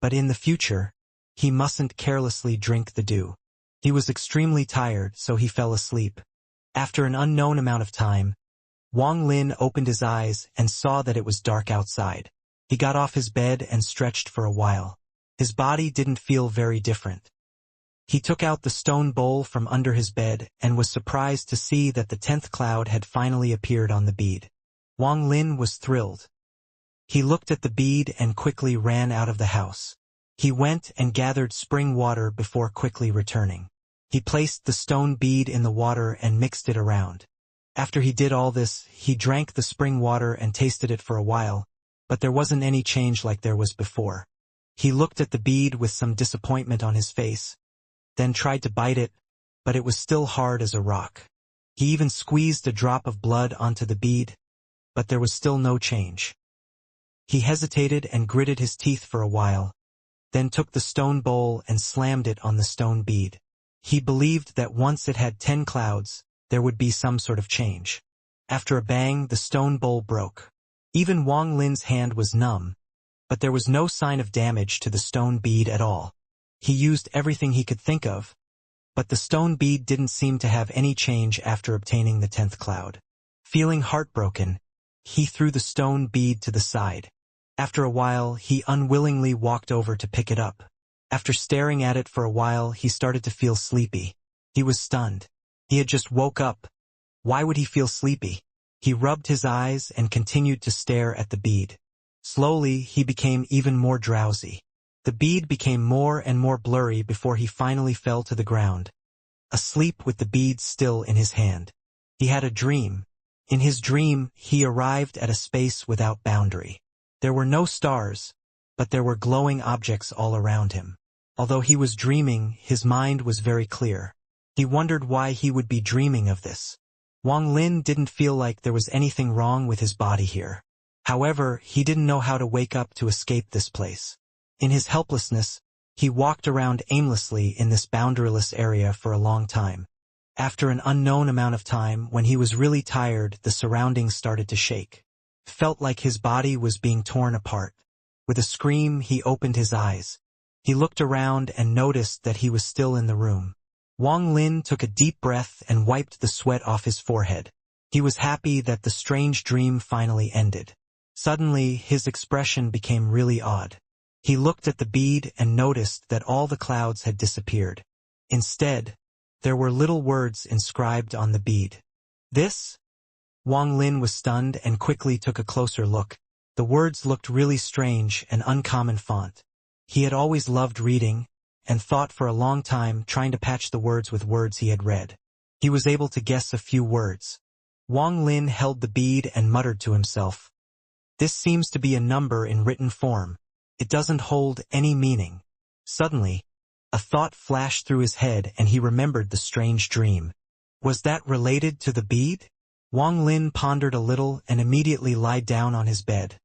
but in the future, he mustn't carelessly drink the dew. He was extremely tired, so he fell asleep. After an unknown amount of time, Wang Lin opened his eyes and saw that it was dark outside. He got off his bed and stretched for a while. His body didn't feel very different. He took out the stone bowl from under his bed and was surprised to see that the 10th cloud had finally appeared on the bead. Wang Lin was thrilled. He looked at the bead and quickly ran out of the house. He went and gathered spring water before quickly returning. He placed the stone bead in the water and mixed it around. After he did all this, he drank the spring water and tasted it for a while, but there wasn't any change like there was before. He looked at the bead with some disappointment on his face, then tried to bite it, but it was still hard as a rock. He even squeezed a drop of blood onto the bead, but there was still no change. He hesitated and gritted his teeth for a while, then took the stone bowl and slammed it on the stone bead. He believed that once it had 10 clouds, there would be some sort of change. After a bang, the stone bowl broke. Even Wang Lin's hand was numb, but there was no sign of damage to the stone bead at all. He used everything he could think of, but the stone bead didn't seem to have any change after obtaining the 10th cloud. Feeling heartbroken, he threw the stone bead to the side. After a while, he unwillingly walked over to pick it up. After staring at it for a while, he started to feel sleepy. He was stunned. He had just woke up. Why would he feel sleepy? He rubbed his eyes and continued to stare at the bead. Slowly, he became even more drowsy. The bead became more and more blurry before he finally fell to the ground, asleep with the bead still in his hand. He had a dream. In his dream, he arrived at a space without boundary. There were no stars, but there were glowing objects all around him. Although he was dreaming, his mind was very clear. He wondered why he would be dreaming of this. Wang Lin didn't feel like there was anything wrong with his body here. However, he didn't know how to wake up to escape this place. In his helplessness, he walked around aimlessly in this boundaryless area for a long time. After an unknown amount of time, when he was really tired, the surroundings started to shake. Felt like his body was being torn apart. With a scream, he opened his eyes. He looked around and noticed that he was still in the room. Wang Lin took a deep breath and wiped the sweat off his forehead. He was happy that the strange dream finally ended. Suddenly, his expression became really odd. He looked at the bead and noticed that all the clouds had disappeared. Instead, there were little words inscribed on the bead. This? Wang Lin was stunned and quickly took a closer look. The words looked really strange and uncommon font. He had always loved reading, and thought for a long time trying to patch the words with words he had read. He was able to guess a few words. Wang Lin held the bead and muttered to himself, "This seems to be a number in written form. It doesn't hold any meaning." Suddenly, a thought flashed through his head and he remembered the strange dream. Was that related to the bead? Wang Lin pondered a little and immediately lied down on his bed,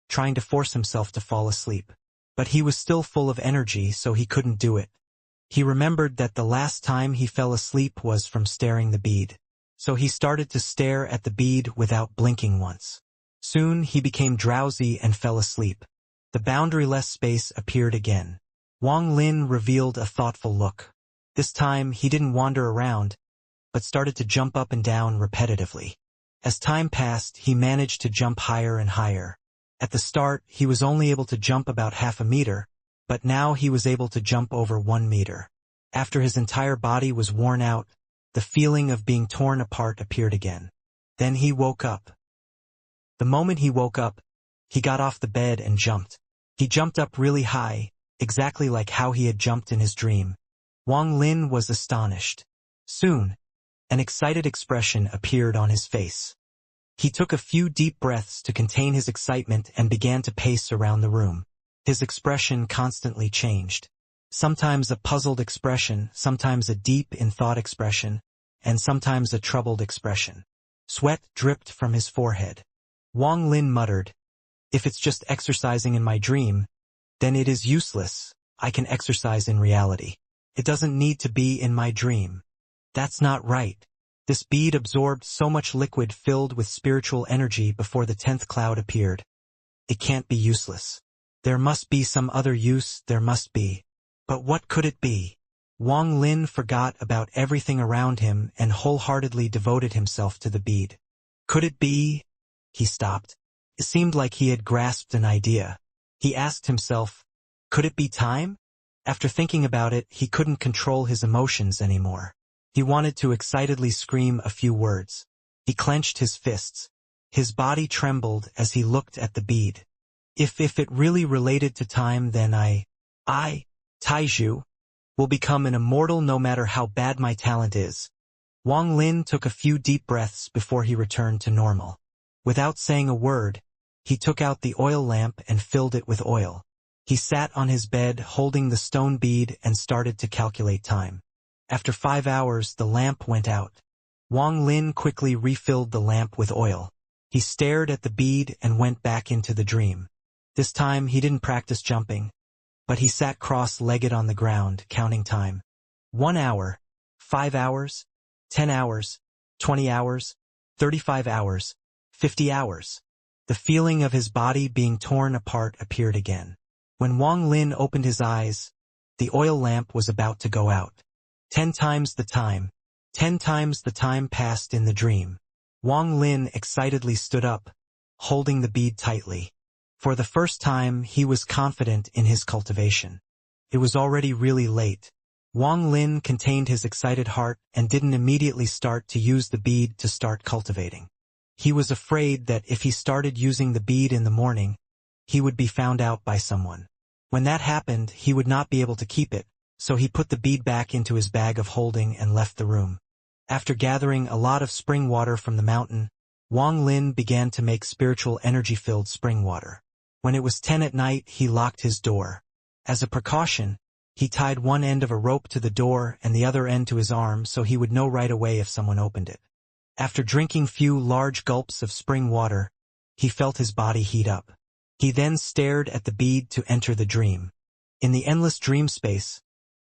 trying to force himself to fall asleep. But he was still full of energy, so he couldn't do it. He remembered that the last time he fell asleep was from staring the bead. So he started to stare at the bead without blinking once. Soon he became drowsy and fell asleep. The boundaryless space appeared again. Wang Lin revealed a thoughtful look. This time he didn't wander around, but started to jump up and down repetitively. As time passed, he managed to jump higher and higher. At the start, he was only able to jump about half a meter, but now he was able to jump over 1 meter. After his entire body was worn out, the feeling of being torn apart appeared again. Then he woke up. The moment he woke up, he got off the bed and jumped. He jumped up really high, exactly like how he had jumped in his dream. Wang Lin was astonished. Soon, an excited expression appeared on his face. He took a few deep breaths to contain his excitement and began to pace around the room. His expression constantly changed. Sometimes a puzzled expression, sometimes a deep in thought expression, and sometimes a troubled expression. Sweat dripped from his forehead. Wang Lin muttered, "If it's just exercising in my dream, then it is useless. I can exercise in reality. It doesn't need to be in my dream. That's not right." This bead absorbed so much liquid filled with spiritual energy before the 10th cloud appeared. It can't be useless. There must be some other use, there must be. But what could it be? Wang Lin forgot about everything around him and wholeheartedly devoted himself to the bead. Could it be? He stopped. It seemed like he had grasped an idea. He asked himself, could it be time? After thinking about it, he couldn't control his emotions anymore. He wanted to excitedly scream a few words. He clenched his fists. His body trembled as he looked at the bead. If it really related to time, then I, Taiju, will become an immortal no matter how bad my talent is. Wang Lin took a few deep breaths before he returned to normal. Without saying a word, he took out the oil lamp and filled it with oil. He sat on his bed holding the stone bead and started to calculate time. After 5 hours, the lamp went out. Wang Lin quickly refilled the lamp with oil. He stared at the bead and went back into the dream. This time he didn't practice jumping, but he sat cross-legged on the ground, counting time. 1 hour, 5 hours, 10 hours, 20 hours, 35 hours, 50 hours. The feeling of his body being torn apart appeared again. When Wang Lin opened his eyes, the oil lamp was about to go out. 10 times the time. 10 times the time passed in the dream. Wang Lin excitedly stood up, holding the bead tightly. For the first time, he was confident in his cultivation. It was already really late. Wang Lin contained his excited heart and didn't immediately start to use the bead to start cultivating. He was afraid that if he started using the bead in the morning, he would be found out by someone. When that happened, he would not be able to keep it, so he put the bead back into his bag of holding and left the room. After gathering a lot of spring water from the mountain, Wang Lin began to make spiritual energy-filled spring water. When it was 10 at night, he locked his door. As a precaution, he tied one end of a rope to the door and the other end to his arm so he would know right away if someone opened it. After drinking few large gulps of spring water, he felt his body heat up. He then stared at the bead to enter the dream. In the endless dream space,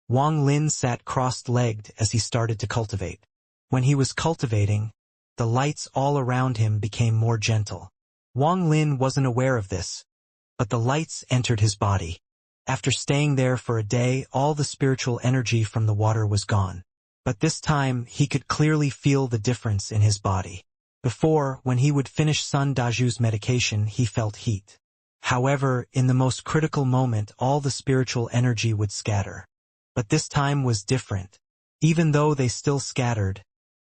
Wang Lin sat crossed-legged as he started to cultivate. When he was cultivating, the lights all around him became more gentle. Wang Lin wasn't aware of this, but the lights entered his body. After staying there for a day, all the spiritual energy from the water was gone. But this time, he could clearly feel the difference in his body. Before, when he would finish Sun Daju's medication, he felt heat. However, in the most critical moment, all the spiritual energy would scatter. But this time was different. Even though they still scattered,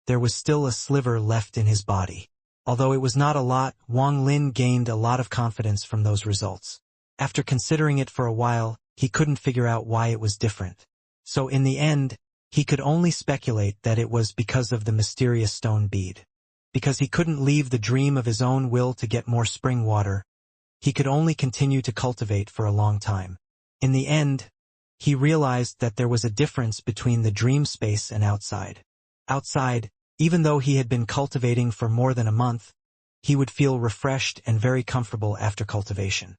there was still a sliver left in his body. Although it was not a lot, Wang Lin gained a lot of confidence from those results. After considering it for a while, he couldn't figure out why it was different. So in the end, he could only speculate that it was because of the mysterious stone bead. Because he couldn't leave the dream of his own will to get more spring water, he could only continue to cultivate for a long time. In the end, he realized that there was a difference between the dream space and outside. Outside, even though he had been cultivating for more than a month, he would feel refreshed and very comfortable after cultivation.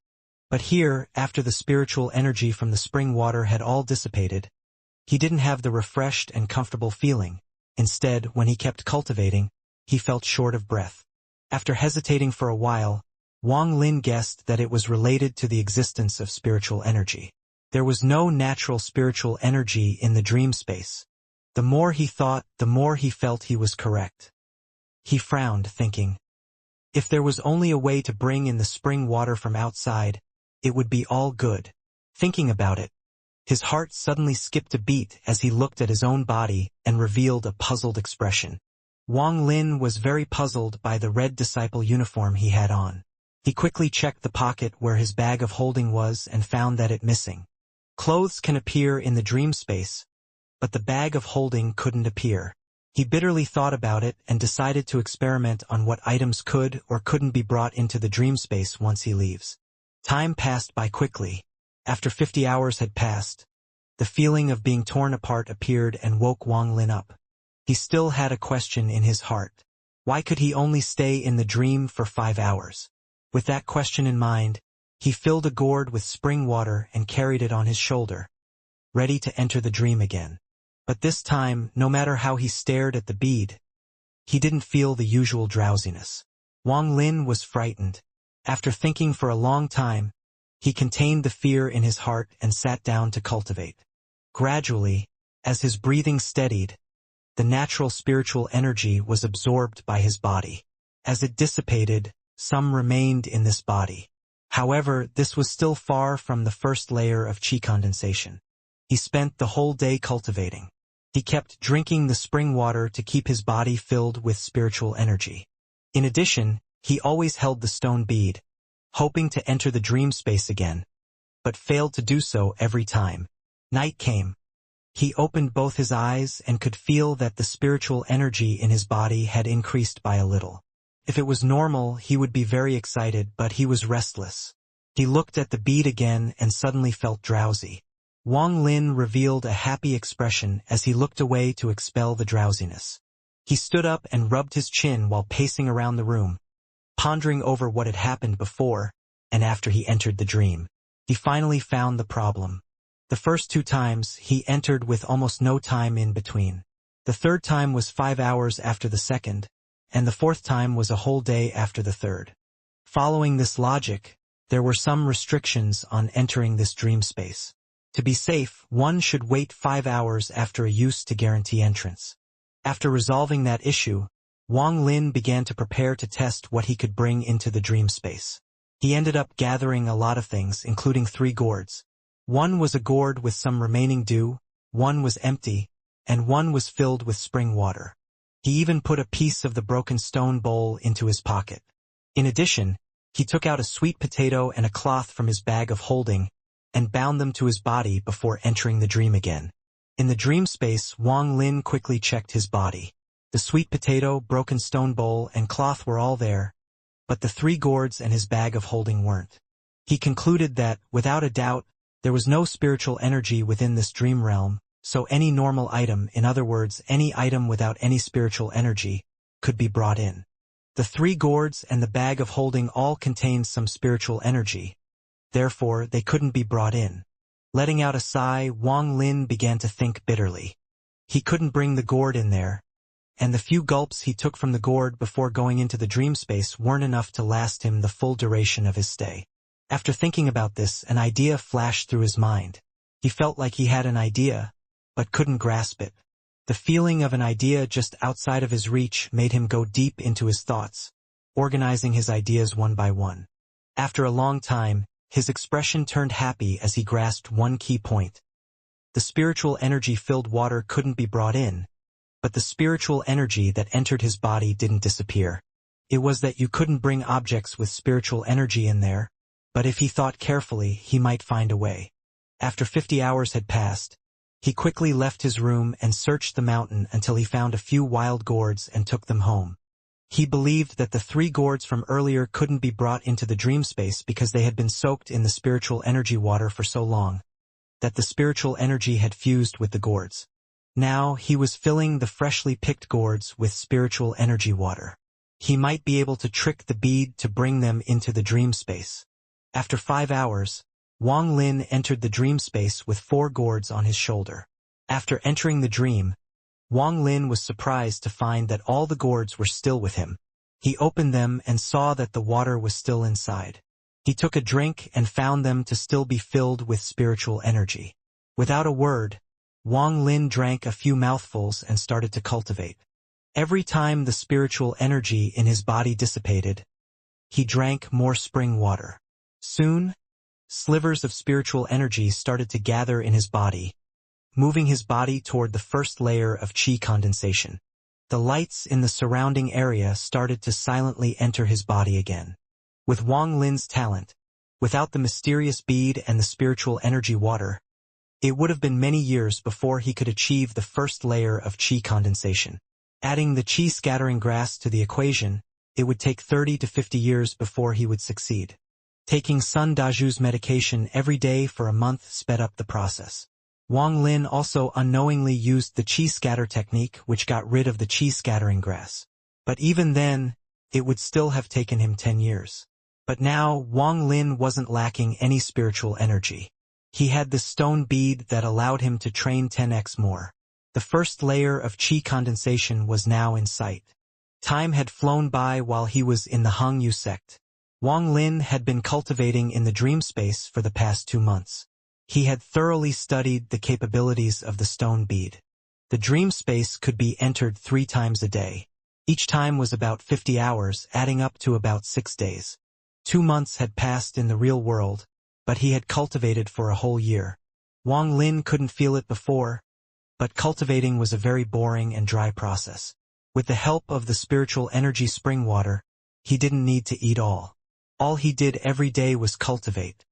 But here, after the spiritual energy from the spring water had all dissipated, he didn't have the refreshed and comfortable feeling. Instead, when he kept cultivating, he felt short of breath. After hesitating for a while, Wang Lin guessed that it was related to the existence of spiritual energy. There was no natural spiritual energy in the dream space. The more he thought, the more he felt he was correct. He frowned, thinking, if there was only a way to bring in the spring water from outside, it would be all good. Thinking about it, his heart suddenly skipped a beat as he looked at his own body and revealed a puzzled expression. Wang Lin was very puzzled by the red disciple uniform he had on. He quickly checked the pocket where his bag of holding was and found that it missing. Clothes can appear in the dream space, but the bag of holding couldn't appear. He bitterly thought about it and decided to experiment on what items could or couldn't be brought into the dream space once he leaves. Time passed by quickly. After 50 hours had passed, the feeling of being torn apart appeared and woke Wang Lin up. He still had a question in his heart. Why could he only stay in the dream for 5 hours? With that question in mind, he filled a gourd with spring water and carried it on his shoulder, ready to enter the dream again. But this time, no matter how he stared at the bead, he didn't feel the usual drowsiness. Wang Lin was frightened. After thinking for a long time, he contained the fear in his heart and sat down to cultivate. Gradually, as his breathing steadied, the natural spiritual energy was absorbed by his body. As it dissipated, some remained in this body. However, this was still far from the first layer of qi condensation. He spent the whole day cultivating. He kept drinking the spring water to keep his body filled with spiritual energy. In addition, he always held the stone bead, hoping to enter the dream space again, but failed to do so every time. Night came. He opened both his eyes and could feel that the spiritual energy in his body had increased by a little. If it was normal, he would be very excited, but he was restless. He looked at the bead again and suddenly felt drowsy. Wang Lin revealed a happy expression as he looked away to expel the drowsiness. He stood up and rubbed his chin while pacing around the room, pondering over what had happened before and after he entered the dream. He finally found the problem. The first 2 times, he entered with almost no time in between. The third time was 5 hours after the second, and the fourth time was a whole day after the third. Following this logic, there were some restrictions on entering this dream space. To be safe, one should wait 5 hours after a use to guarantee entrance. After resolving that issue, Wang Lin began to prepare to test what he could bring into the dream space. He ended up gathering a lot of things, including 3 gourds. One was a gourd with some remaining dew, one was empty, and one was filled with spring water. He even put a piece of the broken stone bowl into his pocket. In addition, he took out a sweet potato and a cloth from his bag of holding and bound them to his body before entering the dream again. In the dream space, Wang Lin quickly checked his body. The sweet potato, broken stone bowl, and cloth were all there, but the 3 gourds and his bag of holding weren't. He concluded that, without a doubt, there was no spiritual energy within this dream realm, so any normal item, in other words, any item without any spiritual energy, could be brought in. The 3 gourds and the bag of holding all contained some spiritual energy. Therefore, they couldn't be brought in. Letting out a sigh, Wang Lin began to think bitterly. He couldn't bring the gourd in there, and the few gulps he took from the gourd before going into the dream space weren't enough to last him the full duration of his stay. After thinking about this, an idea flashed through his mind. He felt like he had an idea, but couldn't grasp it. The feeling of an idea just outside of his reach made him go deep into his thoughts, organizing his ideas one by one. After a long time, his expression turned happy as he grasped one key point. The spiritual energy-filled water couldn't be brought in, but the spiritual energy that entered his body didn't disappear. It was that you couldn't bring objects with spiritual energy in there, but if he thought carefully, he might find a way. After 50 hours had passed, he quickly left his room and searched the mountain until he found a few wild gourds and took them home. He believed that the 3 gourds from earlier couldn't be brought into the dream space because they had been soaked in the spiritual energy water for so long, that the spiritual energy had fused with the gourds. Now he was filling the freshly picked gourds with spiritual energy water. He might be able to trick the bead to bring them into the dream space. After 5 hours, Wang Lin entered the dream space with 4 gourds on his shoulder. After entering the dream, Wang Lin was surprised to find that all the gourds were still with him. He opened them and saw that the water was still inside. He took a drink and found them to still be filled with spiritual energy. Without a word, Wang Lin drank a few mouthfuls and started to cultivate. Every time the spiritual energy in his body dissipated, he drank more spring water. Soon, slivers of spiritual energy started to gather in his body, moving his body toward the first layer of qi condensation. The lights in the surrounding area started to silently enter his body again. With Wang Lin's talent, without the mysterious bead and the spiritual energy water, it would have been many years before he could achieve the first layer of qi condensation. Adding the qi scattering grass to the equation, it would take 30 to 50 years before he would succeed. Taking Sun Daju's medication every day for a month sped up the process. Wang Lin also unknowingly used the qi scatter technique, which got rid of the qi scattering grass. But even then, it would still have taken him 10 years. But now, Wang Lin wasn't lacking any spiritual energy. He had the stone bead that allowed him to train 10x more. The first layer of qi condensation was now in sight. Time had flown by while he was in the Hangyu sect. Wang Lin had been cultivating in the dream space for the past 2 months. He had thoroughly studied the capabilities of the stone bead. The dream space could be entered 3 times a day. Each time was about 50 hours, adding up to about 6 days. 2 months had passed in the real world, but he had cultivated for a whole year. Wang Lin couldn't feel it before, but cultivating was a very boring and dry process. With the help of the spiritual energy spring water, he didn't need to eat all. All he did every day was cultivate.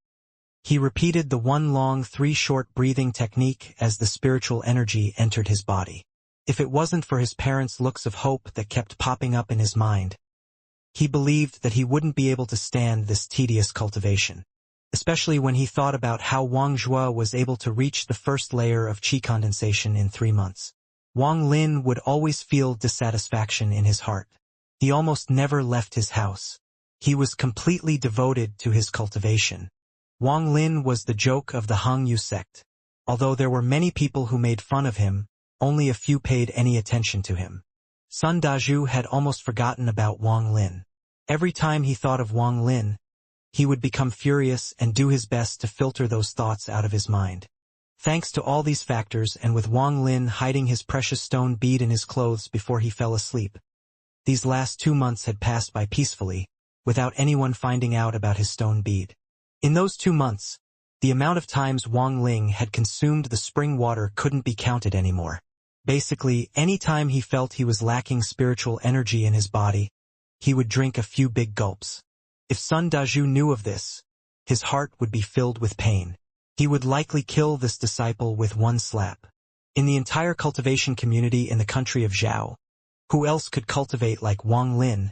He repeated the 1 long 3 short breathing technique as the spiritual energy entered his body. If it wasn't for his parents' looks of hope that kept popping up in his mind, he believed that he wouldn't be able to stand this tedious cultivation. Especially when he thought about how Wang Zhuo was able to reach the first layer of qi condensation in 3 months. Wang Lin would always feel dissatisfaction in his heart. He almost never left his house. He was completely devoted to his cultivation. Wang Lin was the joke of the Hangyu sect. Although there were many people who made fun of him, only a few paid any attention to him. Sun Daju had almost forgotten about Wang Lin. Every time he thought of Wang Lin, he would become furious and do his best to filter those thoughts out of his mind. Thanks to all these factors, and with Wang Lin hiding his precious stone bead in his clothes before he fell asleep, these last 2 months had passed by peacefully, without anyone finding out about his stone bead. In those 2 months, the amount of times Wang Ling had consumed the spring water couldn't be counted anymore. Basically, any time he felt he was lacking spiritual energy in his body, he would drink a few big gulps. If Sun Daju knew of this, his heart would be filled with pain. He would likely kill this disciple with 1 slap. In the entire cultivation community in the country of Zhao, who else could cultivate like Wang Lin,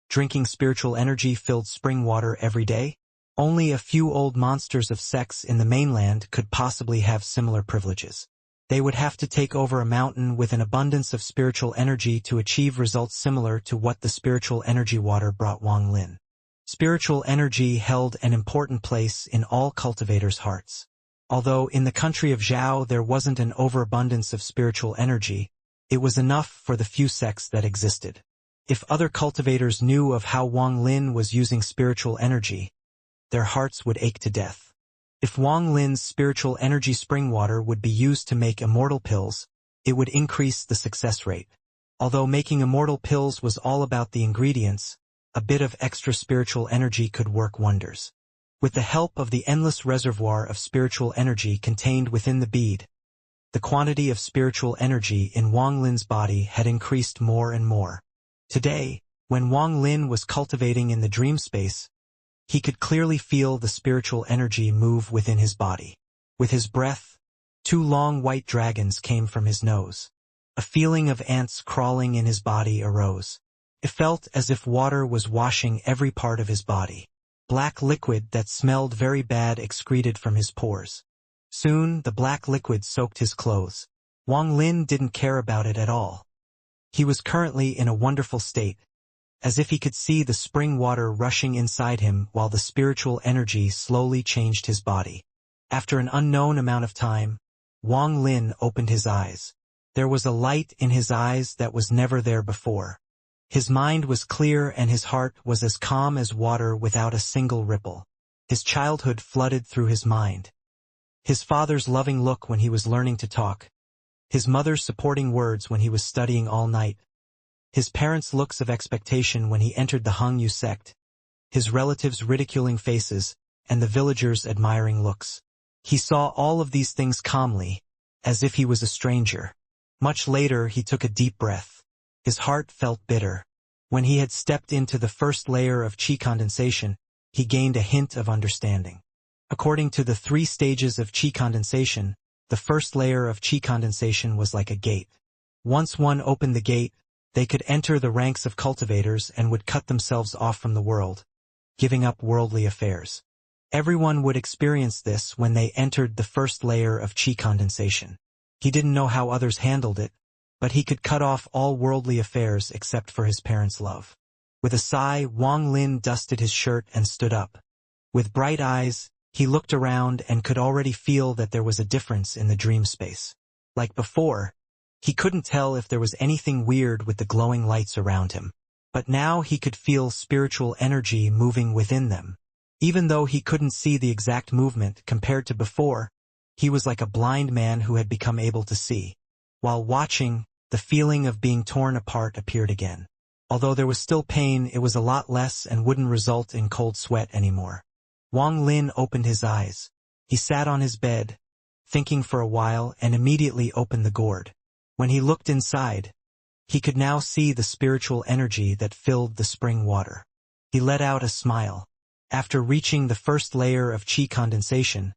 drinking spiritual energy-filled spring water every day? Only a few old monsters of sex in the mainland could possibly have similar privileges. They would have to take over a mountain with an abundance of spiritual energy to achieve results similar to what the spiritual energy water brought Wang Lin. Spiritual energy held an important place in all cultivators' hearts. Although in the country of Zhao there wasn't an overabundance of spiritual energy, it was enough for the few sects that existed. If other cultivators knew of how Wang Lin was using spiritual energy, their hearts would ache to death. If Wang Lin's spiritual energy spring water would be used to make immortal pills, it would increase the success rate. Although making immortal pills was all about the ingredients, a bit of extra spiritual energy could work wonders. With the help of the endless reservoir of spiritual energy contained within the bead, the quantity of spiritual energy in Wang Lin's body had increased more and more. Today, when Wang Lin was cultivating in the dream space, he could clearly feel the spiritual energy move within his body. With his breath, 2 long white dragons came from his nose. A feeling of ants crawling in his body arose. It felt as if water was washing every part of his body. Black liquid that smelled very bad excreted from his pores. Soon, the black liquid soaked his clothes. Wang Lin didn't care about it at all. He was currently in a wonderful state, as if he could see the spring water rushing inside him while the spiritual energy slowly changed his body. After an unknown amount of time, Wang Lin opened his eyes. There was a light in his eyes that was never there before. His mind was clear and his heart was as calm as water without a single ripple. His childhood flooded through his mind. His father's loving look when he was learning to talk. His mother's supporting words when he was studying all night. His parents' looks of expectation when he entered the Hangyu sect. His relatives' ridiculing faces, and the villagers' admiring looks. He saw all of these things calmly, as if he was a stranger. Much later he took a deep breath. His heart felt bitter. When he had stepped into the first layer of qi condensation, he gained a hint of understanding. According to the 3 stages of qi condensation, the first layer of qi condensation was like a gate. Once one opened the gate, they could enter the ranks of cultivators and would cut themselves off from the world, giving up worldly affairs. Everyone would experience this when they entered the first layer of qi condensation. He didn't know how others handled it, but he could cut off all worldly affairs except for his parents' love. With a sigh, Wang Lin dusted his shirt and stood up. With bright eyes, he looked around and could already feel that there was a difference in the dream space. Like before, he couldn't tell if there was anything weird with the glowing lights around him. But now he could feel spiritual energy moving within them. Even though he couldn't see the exact movement compared to before, he was like a blind man who had become able to see. While watching, the feeling of being torn apart appeared again. Although there was still pain, it was a lot less and wouldn't result in cold sweat anymore. Wang Lin opened his eyes. He sat on his bed, thinking for a while, and immediately opened the gourd. When he looked inside, he could now see the spiritual energy that filled the spring water. He let out a smile. After reaching the first layer of qi condensation,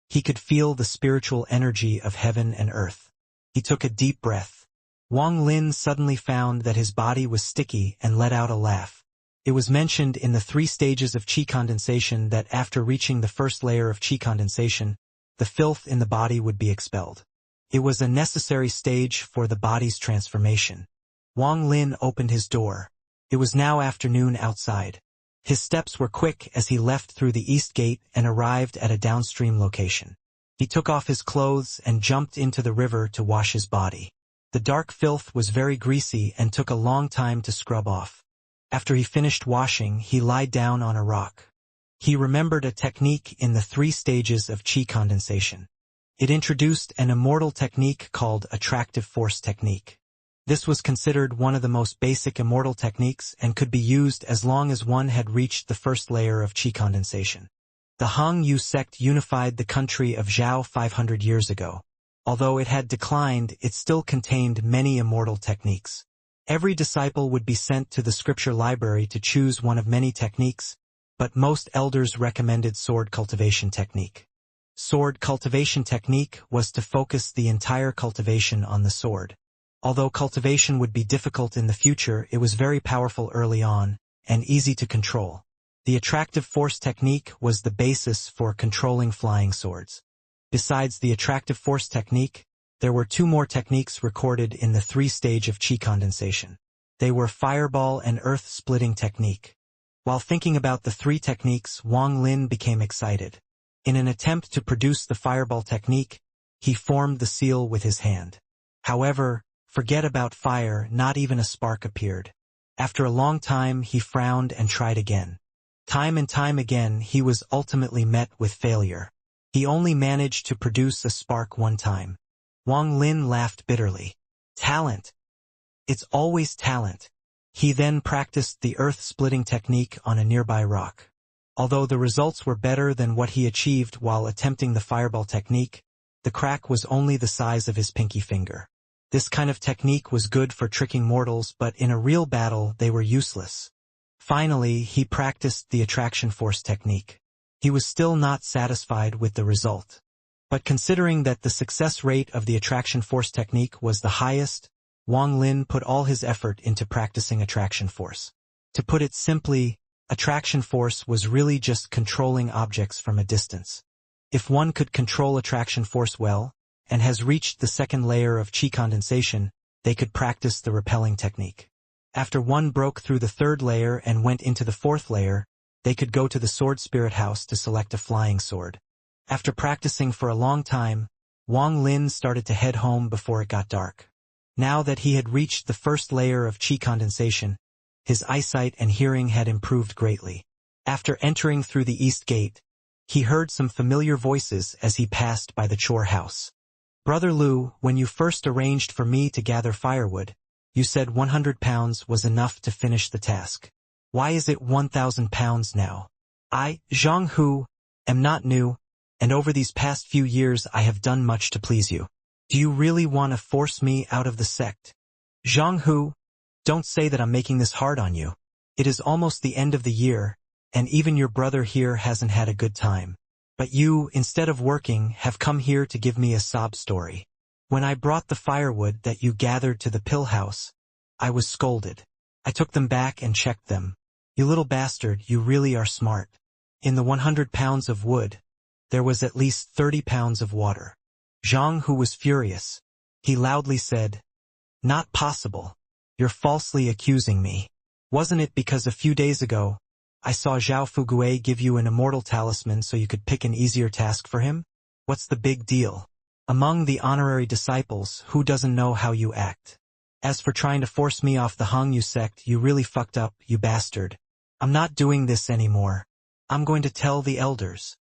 he could feel the spiritual energy of heaven and earth. He took a deep breath. Wang Lin suddenly found that his body was sticky and let out a laugh. It was mentioned in the 3 stages of qi condensation that after reaching the first layer of qi condensation, the filth in the body would be expelled. It was a necessary stage for the body's transformation. Wang Lin opened his door. It was now afternoon outside. His steps were quick as he left through the east gate and arrived at a downstream location. He took off his clothes and jumped into the river to wash his body. The dark filth was very greasy and took a long time to scrub off. After he finished washing, he lied down on a rock. He remembered a technique in the 3 stages of qi condensation. It introduced an immortal technique called attractive force technique. This was considered one of the most basic immortal techniques and could be used as long as one had reached the first layer of qi condensation. The Hong Yu sect unified the country of Zhao 500 years ago. Although it had declined, it still contained many immortal techniques. Every disciple would be sent to the scripture library to choose one of many techniques, but most elders recommended sword cultivation technique. Sword cultivation technique was to focus the entire cultivation on the sword. Although cultivation would be difficult in the future, it was very powerful early on, and easy to control. The attractive force technique was the basis for controlling flying swords. Besides the attractive force technique, there were 2 more techniques recorded in the 3 stage of qi condensation. They were fireball and earth-splitting technique. While thinking about the 3 techniques, Wang Lin became excited. In an attempt to produce the fireball technique, he formed the seal with his hand. However, forget about fire, not even a spark appeared. After a long time, he frowned and tried again. Time and time again, he was ultimately met with failure. He only managed to produce a spark one time. Wang Lin laughed bitterly. Talent. It's always talent. He then practiced the earth-splitting technique on a nearby rock. Although the results were better than what he achieved while attempting the fireball technique, the crack was only the size of his pinky finger. This kind of technique was good for tricking mortals, but in a real battle they were useless. Finally, he practiced the attraction force technique. He was still not satisfied with the result. But considering that the success rate of the attraction force technique was the highest, Wang Lin put all his effort into practicing attraction force. To put it simply, attraction force was really just controlling objects from a distance. If one could control attraction force well, and has reached the 2nd layer of qi condensation, they could practice the repelling technique. After one broke through the 3rd layer and went into the 4th layer, they could go to the sword spirit house to select a flying sword. After practicing for a long time, Wang Lin started to head home before it got dark. Now that he had reached the 1st layer of qi condensation, his eyesight and hearing had improved greatly. After entering through the east gate, he heard some familiar voices as he passed by the chore house. Brother Lu, when you first arranged for me to gather firewood, you said 100 pounds was enough to finish the task. Why is it 1,000 pounds now? I, Zhang Hu, am not new, and over these past few years I have done much to please you. Do you really want to force me out of the sect? Zhang Hu, Don't say that I'm making this hard on you. It is almost the end of the year, and even your brother here hasn't had a good time. But you, instead of working, have come here to give me a sob story. When I brought the firewood that you gathered to the pill house, I was scolded. I took them back and checked them. You little bastard, you really are smart. In the 100 pounds of wood, there was at least 30 pounds of water. Zhang Hu was furious. He loudly said, "Not possible. You're falsely accusing me. Wasn't it because a few days ago, I saw Zhao Fuguei give you an immortal talisman so you could pick an easier task for him? What's the big deal? Among the honorary disciples, who doesn't know how you act? As for trying to force me off the Hangyu sect, you really fucked up, you bastard. I'm not doing this anymore. I'm going to tell the elders.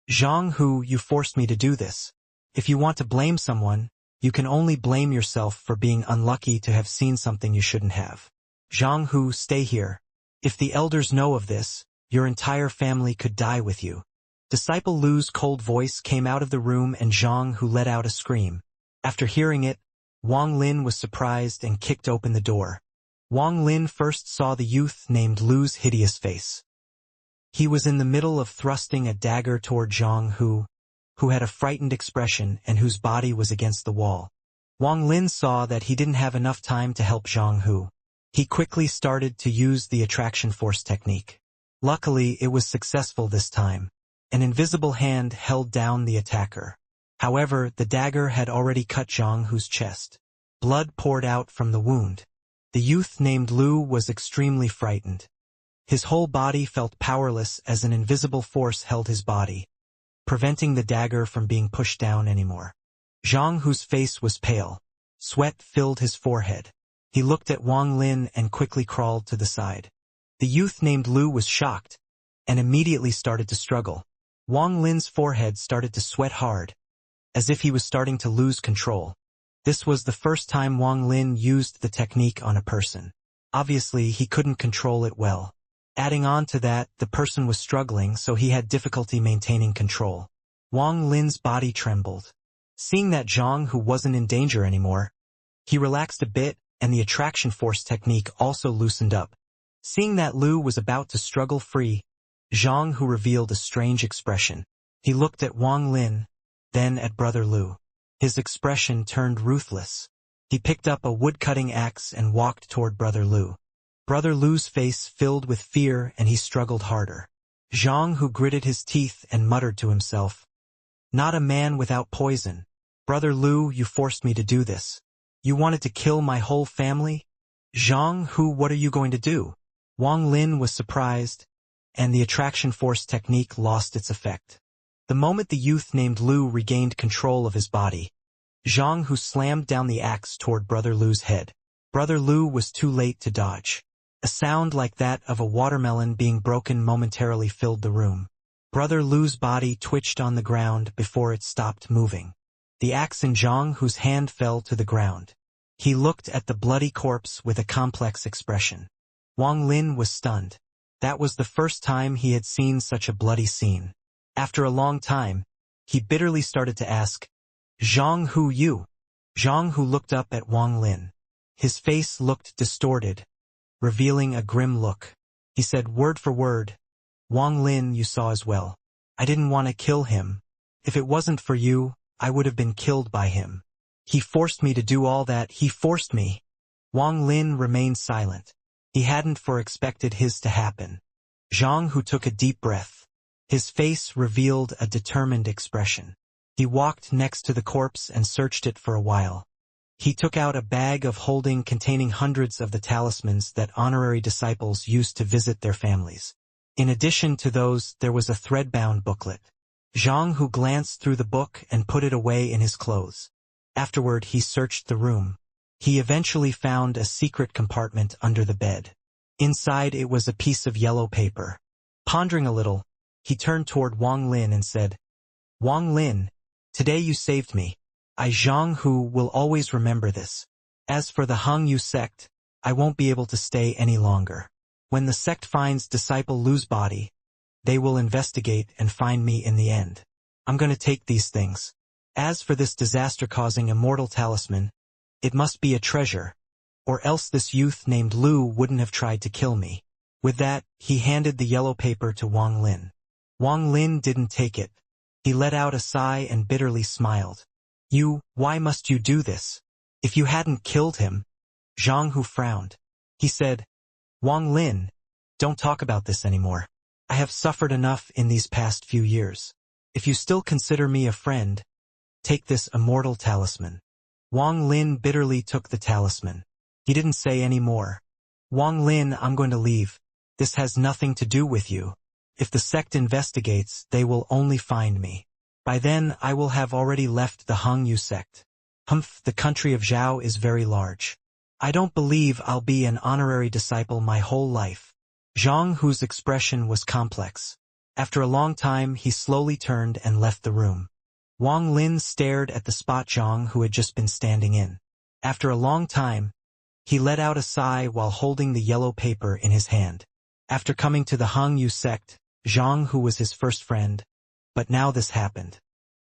Zhang Hu, you forced me to do this. If you want to blame someone, you can only blame yourself for being unlucky to have seen something you shouldn't have. Zhang Hu, stay here. If the elders know of this, your entire family could die with you." Disciple Lu's cold voice came out of the room and Zhang Hu let out a scream. After hearing it, Wang Lin was surprised and kicked open the door. Wang Lin first saw the youth named Lu's hideous face. He was in the middle of thrusting a dagger toward Zhang Hu, who had a frightened expression and whose body was against the wall. Wang Lin saw that he didn't have enough time to help Zhang Hu. He quickly started to use the attraction force technique. Luckily, it was successful this time. An invisible hand held down the attacker. However, the dagger had already cut Zhang Hu's chest. Blood poured out from the wound. The youth named Lu was extremely frightened. His whole body felt powerless as an invisible force held his body, preventing the dagger from being pushed down anymore. Zhang Hu's face was pale. Sweat filled his forehead. He looked at Wang Lin and quickly crawled to the side. The youth named Lu was shocked and immediately started to struggle. Wang Lin's forehead started to sweat hard, as if he was starting to lose control. This was the first time Wang Lin used the technique on a person. Obviously, he couldn't control it well. Adding on to that, the person was struggling, so he had difficulty maintaining control. Wang Lin's body trembled. Seeing that Zhang Hu wasn't in danger anymore, he relaxed a bit, and the attraction force technique also loosened up. Seeing that Lu was about to struggle free, Zhang Hu revealed a strange expression. He looked at Wang Lin, then at Brother Lu. His expression turned ruthless. He picked up a wood-cutting axe and walked toward Brother Lu. Brother Lu's face filled with fear and he struggled harder. Zhang Hu gritted his teeth and muttered to himself, "Not a man without poison. Brother Lu, you forced me to do this. You wanted to kill my whole family? Zhang Hu, what are you going to do?" Wang Lin was surprised, and the attraction force technique lost its effect. The moment the youth named Lu regained control of his body, Zhang Hu slammed down the axe toward Brother Lu's head. Brother Lu was too late to dodge. A sound like that of a watermelon being broken momentarily filled the room. Brother Lu's body twitched on the ground before it stopped moving. The axe in Zhang Hu's hand fell to the ground. He looked at the bloody corpse with a complex expression. Wang Lin was stunned. That was the first time he had seen such a bloody scene. After a long time, he bitterly started to ask, "Zhang Hu, you?" Zhang Hu looked up at Wang Lin. His face looked distorted, revealing a grim look. He said word for word, "Wang Lin, you saw as well. I didn't want to kill him. If it wasn't for you, I would have been killed by him. He forced me to do all that, he forced me." Wang Lin remained silent. He hadn't expected his to happen. Zhang Hu took a deep breath. His face revealed a determined expression. He walked next to the corpse and searched it for a while. He took out a bag of holding containing hundreds of the talismans that honorary disciples used to visit their families. In addition to those, there was a thread-bound booklet. Zhang Hu glanced through the book and put it away in his clothes. Afterward, he searched the room. He eventually found a secret compartment under the bed. Inside it was a piece of yellow paper. Pondering a little, he turned toward Wang Lin and said, "Wang Lin, today you saved me. I, Zhang Hu, will always remember this. As for the Hangyu sect, I won't be able to stay any longer. When the sect finds disciple Lu's body, they will investigate and find me in the end. I'm going to take these things. As for this disaster-causing immortal talisman, it must be a treasure. or else this youth named Lu wouldn't have tried to kill me. With that, he handed the yellow paper to Wang Lin. Wang Lin didn't take it. He let out a sigh and bitterly smiled. Why must you do this? If you hadn't killed him. Zhang Hu frowned. He said, Wang Lin, don't talk about this anymore. I have suffered enough in these past few years. If you still consider me a friend, take this immortal talisman. Wang Lin bitterly took the talisman. He didn't say any more. Wang Lin, I'm going to leave. This has nothing to do with you. If the sect investigates, they will only find me. By then, I will have already left the Hongyu sect. The country of Zhao is very large. I don't believe I'll be an honorary disciple my whole life. Zhang Hu's expression was complex. After a long time, he slowly turned and left the room. Wang Lin stared at the spot Zhang Hu had just been standing in. After a long time, he let out a sigh while holding the yellow paper in his hand. After coming to the Hongyu sect, Zhang Hu was his first friend, but now this happened.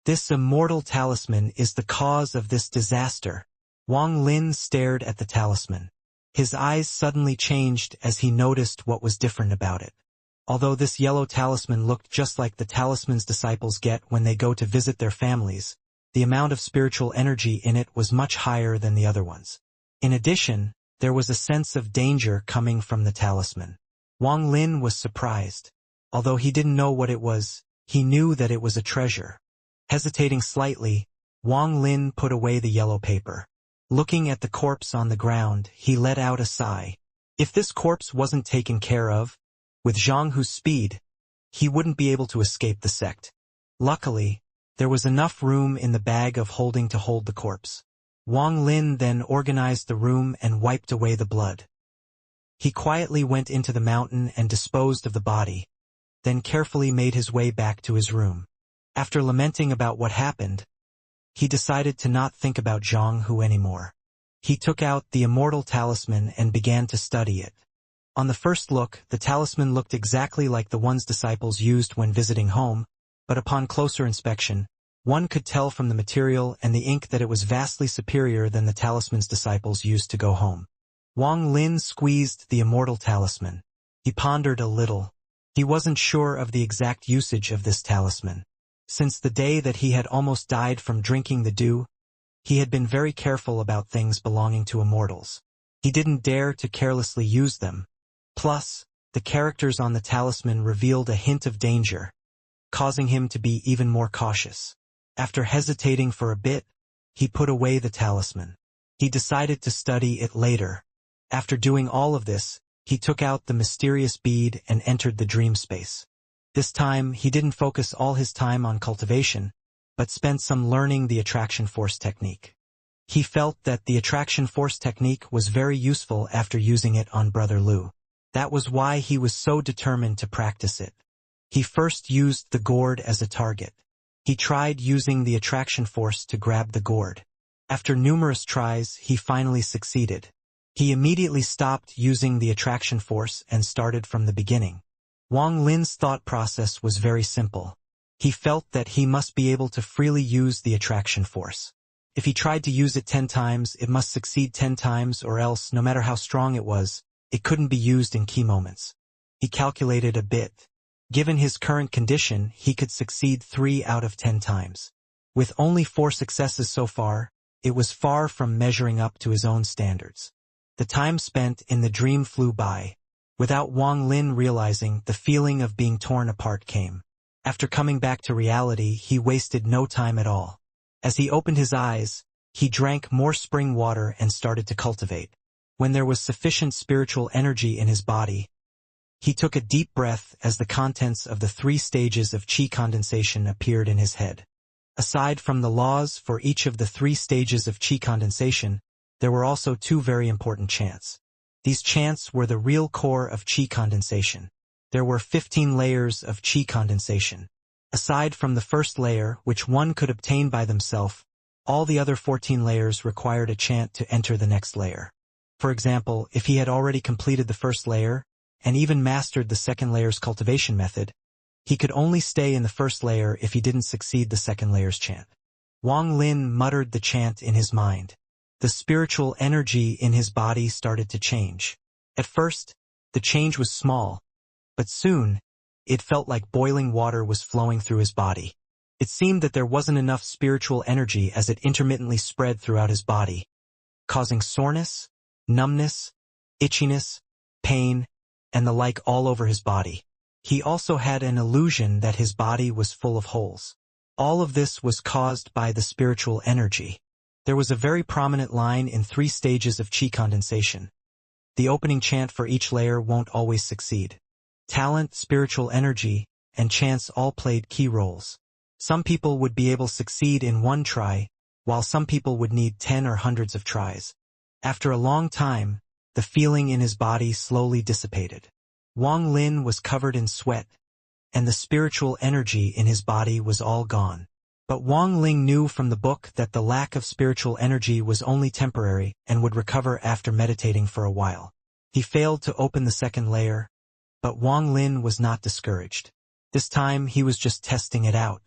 This immortal talisman is the cause of this disaster. Wang Lin stared at the talisman. His eyes suddenly changed as he noticed what was different about it. Although this yellow talisman looked just like the talisman's disciples get when they go to visit their families, the amount of spiritual energy in it was much higher than the other ones. In addition, there was a sense of danger coming from the talisman. Wang Lin was surprised. Although he didn't know what it was, he knew that it was a treasure. Hesitating slightly, Wang Lin put away the yellow paper. Looking at the corpse on the ground, he let out a sigh. If this corpse wasn't taken care of, with Zhang Hu's speed, he wouldn't be able to escape the sect. Luckily, there was enough room in the bag of holding to hold the corpse. Wang Lin then organized the room and wiped away the blood. He quietly went into the mountain and disposed of the body, then carefully made his way back to his room. After lamenting about what happened, he decided to not think about Zhang Hu anymore. He took out the immortal talisman and began to study it. On the first look, the talisman looked exactly like the one's disciples used when visiting home, but upon closer inspection, one could tell from the material and the ink that it was vastly superior than the talisman's disciples used to go home. Wang Lin squeezed the immortal talisman. He pondered a little. He wasn't sure of the exact usage of this talisman. Since the day that he had almost died from drinking the dew, he had been very careful about things belonging to immortals. He didn't dare to carelessly use them. Plus, the characters on the talisman revealed a hint of danger, causing him to be even more cautious. After hesitating for a bit, he put away the talisman. He decided to study it later. After doing all of this, he took out the mysterious bead and entered the dream space. This time, he didn't focus all his time on cultivation, but spent some learning the attraction force technique. He felt that the attraction force technique was very useful after using it on Brother Lu. That was why he was so determined to practice it. He first used the gourd as a target. He tried using the attraction force to grab the gourd. After numerous tries, he finally succeeded. He immediately stopped using the attraction force and started from the beginning. Wang Lin's thought process was very simple. He felt that he must be able to freely use the attraction force. If he tried to use it 10 times, it must succeed 10 times, or else, no matter how strong it was, it couldn't be used in key moments. He calculated a bit. Given his current condition, he could succeed 3 out of 10 times. With only 4 successes so far, it was far from measuring up to his own standards. The time spent in the dream flew by. Without Wang Lin realizing, the feeling of being torn apart came. After coming back to reality, he wasted no time at all. As he opened his eyes, he drank more spring water and started to cultivate. When there was sufficient spiritual energy in his body, he took a deep breath as the contents of the 3 stages of qi condensation appeared in his head. Aside from the laws for each of the 3 stages of qi condensation, there were also 2 very important chants. These chants were the real core of qi condensation. There were 15 layers of qi condensation. Aside from the first layer, which one could obtain by themselves, all the other 14 layers required a chant to enter the next layer. For example, if he had already completed the first layer, and even mastered the second layer's cultivation method, he could only stay in the first layer if he didn't succeed the second layer's chant. Wang Lin muttered the chant in his mind. The spiritual energy in his body started to change. At first, the change was small, but soon, it felt like boiling water was flowing through his body. It seemed that there wasn't enough spiritual energy as it intermittently spread throughout his body, causing soreness, numbness, itchiness, pain, and the like all over his body. He also had an illusion that his body was full of holes. All of this was caused by the spiritual energy. There was a very prominent line in 3 stages of chi condensation. The opening chant for each layer won't always succeed. Talent, spiritual energy, and chance all played key roles. Some people would be able to succeed in 1 try, while some people would need 10 or hundreds of tries. After a long time, the feeling in his body slowly dissipated. Wang Lin was covered in sweat, and the spiritual energy in his body was all gone. But Wang Ling knew from the book that the lack of spiritual energy was only temporary and would recover after meditating for a while. He failed to open the 2nd layer, but Wang Lin was not discouraged. This time he was just testing it out.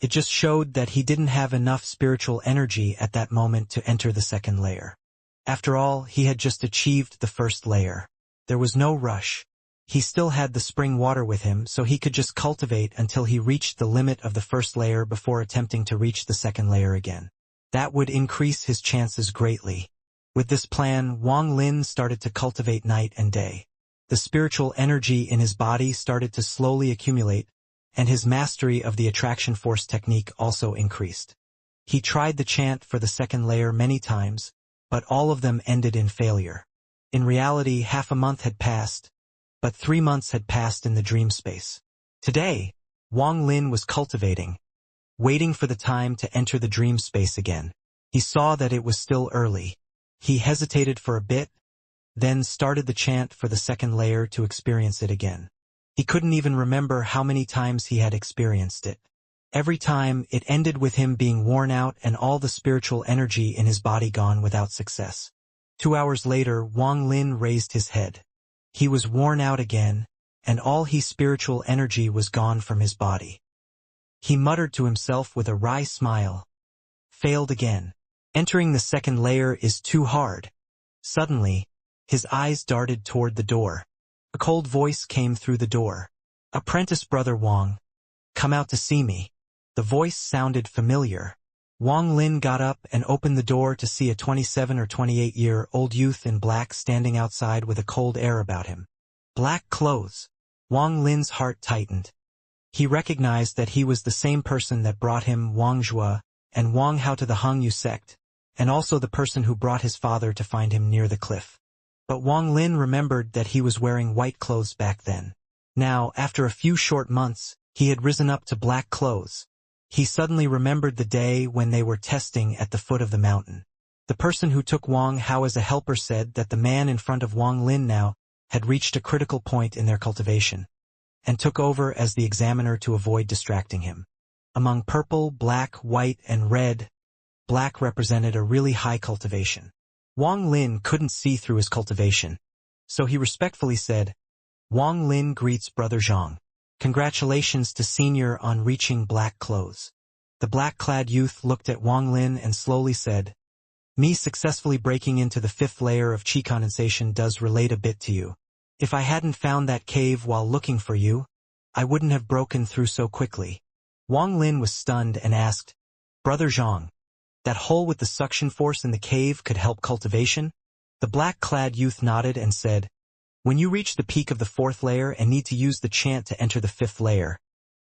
It just showed that he didn't have enough spiritual energy at that moment to enter the 2nd layer. After all, he had just achieved the 1st layer. There was no rush. He still had the spring water with him, so he could just cultivate until he reached the limit of the 1st layer before attempting to reach the 2nd layer again. That would increase his chances greatly. With this plan, Wang Lin started to cultivate night and day. The spiritual energy in his body started to slowly accumulate, and his mastery of the attraction force technique also increased. He tried the chant for the 2nd layer many times, but all of them ended in failure. In reality, half a month had passed, but 3 months had passed in the dream space. Today, Wang Lin was cultivating, waiting for the time to enter the dream space again. He saw that it was still early. He hesitated for a bit, then started the chant for the 2nd layer to experience it again. He couldn't even remember how many times he had experienced it. Every time, it ended with him being worn out and all the spiritual energy in his body gone without success. 2 hours later, Wang Lin raised his head. He was worn out again, and all his spiritual energy was gone from his body. He muttered to himself with a wry smile. Failed again. Entering the 2nd layer is too hard. Suddenly, his eyes darted toward the door. A cold voice came through the door. Apprentice Brother Wang, come out to see me. The voice sounded familiar. Wang Lin got up and opened the door to see a 27 or 28-year-old youth in black standing outside with a cold air about him. Black clothes. Wang Lin's heart tightened. He recognized that he was the same person that brought him Wang Zhua and Wang Hao to the Hangyu sect, and also the person who brought his father to find him near the cliff. But Wang Lin remembered that he was wearing white clothes back then. Now, after a few short months, he had risen up to black clothes. He suddenly remembered the day when they were testing at the foot of the mountain. The person who took Wang Hao as a helper said that the man in front of Wang Lin now had reached a critical point in their cultivation, and took over as the examiner to avoid distracting him. Among purple, black, white, and red, black represented a really high cultivation. Wang Lin couldn't see through his cultivation, so he respectfully said, Wang Lin greets Brother Zhang. Congratulations to Senior on reaching black clothes. The black-clad youth looked at Wang Lin and slowly said, Me successfully breaking into the 5th layer of chi condensation does relate a bit to you. If I hadn't found that cave while looking for you, I wouldn't have broken through so quickly. Wang Lin was stunned and asked, Brother Zhang, that hole with the suction force in the cave could help cultivation? The black-clad youth nodded and said, When you reach the peak of the 4th layer and need to use the chant to enter the 5th layer,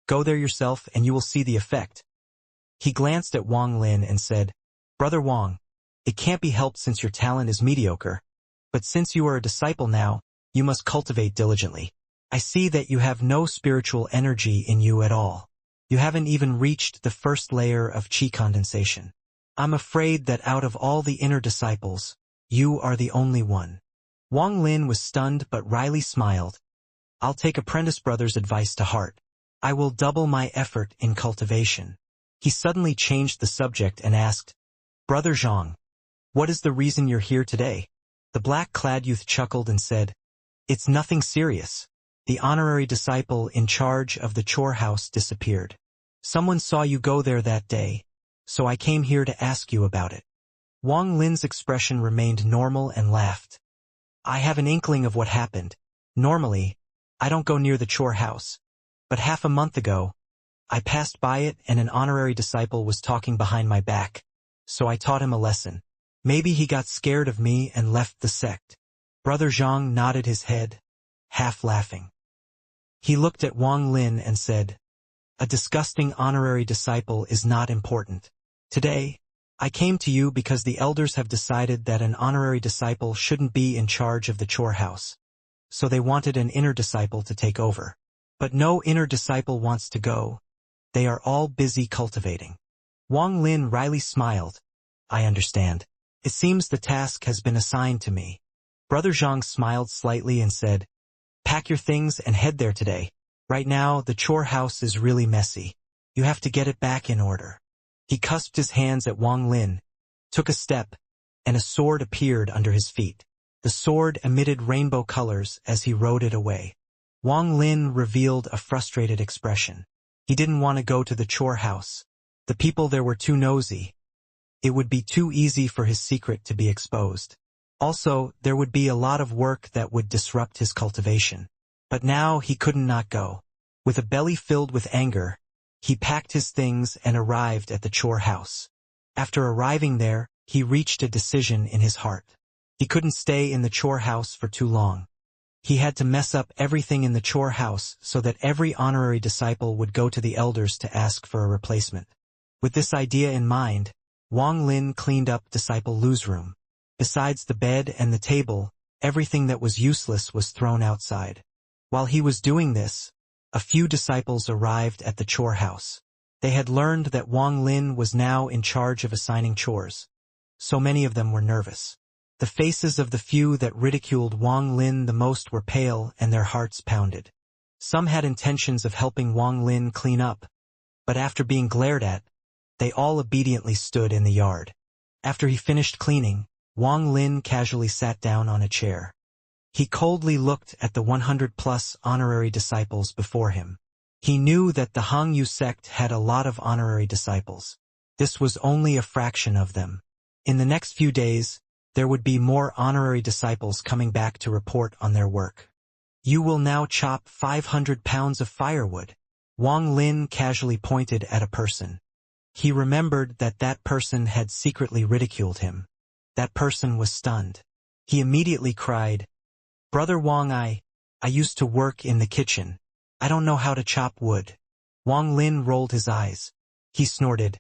go there yourself and you will see the effect. He glanced at Wang Lin and said, Brother Wang, it can't be helped since your talent is mediocre, but since you are a disciple now, you must cultivate diligently. I see that you have no spiritual energy in you at all. You haven't even reached the 1st layer of chi condensation. I'm afraid that out of all the inner disciples, you are the only one. Wang Lin was stunned but wryly smiled. I'll take Apprentice Brother's advice to heart. I will double my effort in cultivation. He suddenly changed the subject and asked, Brother Zhang, what is the reason you're here today? The black-clad youth chuckled and said, It's nothing serious. The honorary disciple in charge of the chore house disappeared. Someone saw you go there that day, so I came here to ask you about it. Wang Lin's expression remained normal and laughed. I have an inkling of what happened. Normally, I don't go near the chore house. But half a month ago, I passed by it and an honorary disciple was talking behind my back. So I taught him a lesson. Maybe he got scared of me and left the sect. Brother Zhang nodded his head, half laughing. He looked at Wang Lin and said, a disgusting honorary disciple is not important. Today, I came to you because the elders have decided that an honorary disciple shouldn't be in charge of the chore house. So they wanted an inner disciple to take over. But no inner disciple wants to go. They are all busy cultivating. Wang Lin wryly smiled. I understand. It seems the task has been assigned to me. Brother Zhang smiled slightly and said, pack your things and head there today. Right now, the chore house is really messy. You have to get it back in order. He cusped his hands at Wang Lin, took a step, and a sword appeared under his feet. The sword emitted rainbow colors as he rode it away. Wang Lin revealed a frustrated expression. He didn't want to go to the chore house. The people there were too nosy. It would be too easy for his secret to be exposed. Also, there would be a lot of work that would disrupt his cultivation. But now he couldn't not go. With a belly filled with anger, he packed his things and arrived at the chore house. After arriving there, he reached a decision in his heart. He couldn't stay in the chore house for too long. He had to mess up everything in the chore house so that every honorary disciple would go to the elders to ask for a replacement. With this idea in mind, Wang Lin cleaned up Disciple Lu's room. Besides the bed and the table, everything that was useless was thrown outside. While he was doing this, a few disciples arrived at the chore house. They had learned that Wang Lin was now in charge of assigning chores. So many of them were nervous. The faces of the few that ridiculed Wang Lin the most were pale and their hearts pounded. Some had intentions of helping Wang Lin clean up, but after being glared at, they all obediently stood in the yard. After he finished cleaning, Wang Lin casually sat down on a chair. He coldly looked at the 100-plus honorary disciples before him. He knew that the Hangyu sect had a lot of honorary disciples. This was only a fraction of them. In the next few days, there would be more honorary disciples coming back to report on their work. You will now chop 500 pounds of firewood. Wang Lin casually pointed at a person. He remembered that that person had secretly ridiculed him. That person was stunned. He immediately cried, Brother Wang, I used to work in the kitchen. I don't know how to chop wood. Wang Lin rolled his eyes. He snorted.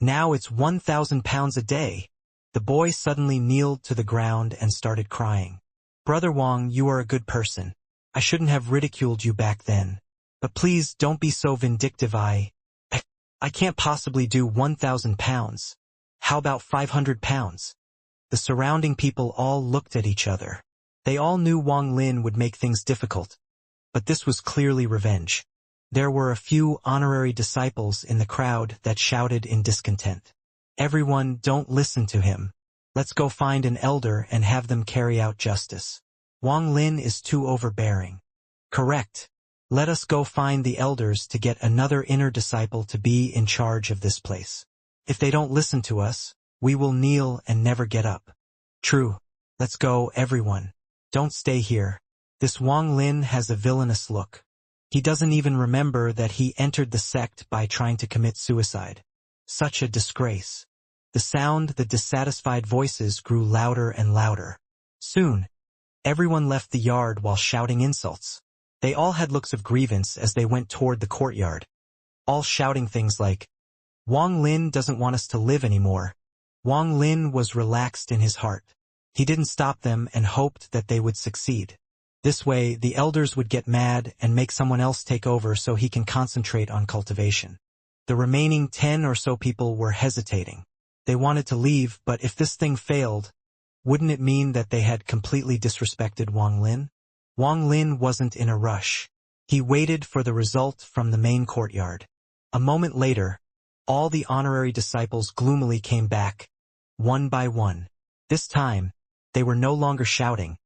Now it's 1,000 pounds a day. The boy suddenly kneeled to the ground and started crying. Brother Wang, you are a good person. I shouldn't have ridiculed you back then. But please don't be so vindictive. I can't possibly do 1,000 pounds. How about 500 pounds? The surrounding people all looked at each other. They all knew Wang Lin would make things difficult. But this was clearly revenge. There were a few honorary disciples in the crowd that shouted in discontent. Everyone, don't listen to him. Let's go find an elder and have them carry out justice. Wang Lin is too overbearing. Correct. Let us go find the elders to get another inner disciple to be in charge of this place. If they don't listen to us, we will kneel and never get up. True. Let's go, everyone. Don't stay here. This Wang Lin has a villainous look. He doesn't even remember that he entered the sect by trying to commit suicide. Such a disgrace. The dissatisfied voices grew louder and louder. Soon, everyone left the yard while shouting insults. They all had looks of grievance as they went toward the courtyard. All shouting things like, Wang Lin doesn't want us to live anymore. Wang Lin was relaxed in his heart. He didn't stop them and hoped that they would succeed. This way, the elders would get mad and make someone else take over so he can concentrate on cultivation. The remaining 10 or so people were hesitating. They wanted to leave, but if this thing failed, wouldn't it mean that they had completely disrespected Wang Lin? Wang Lin wasn't in a rush. He waited for the result from the main courtyard. A moment later, all the honorary disciples gloomily came back, one by one. This time, they were no longer shouting,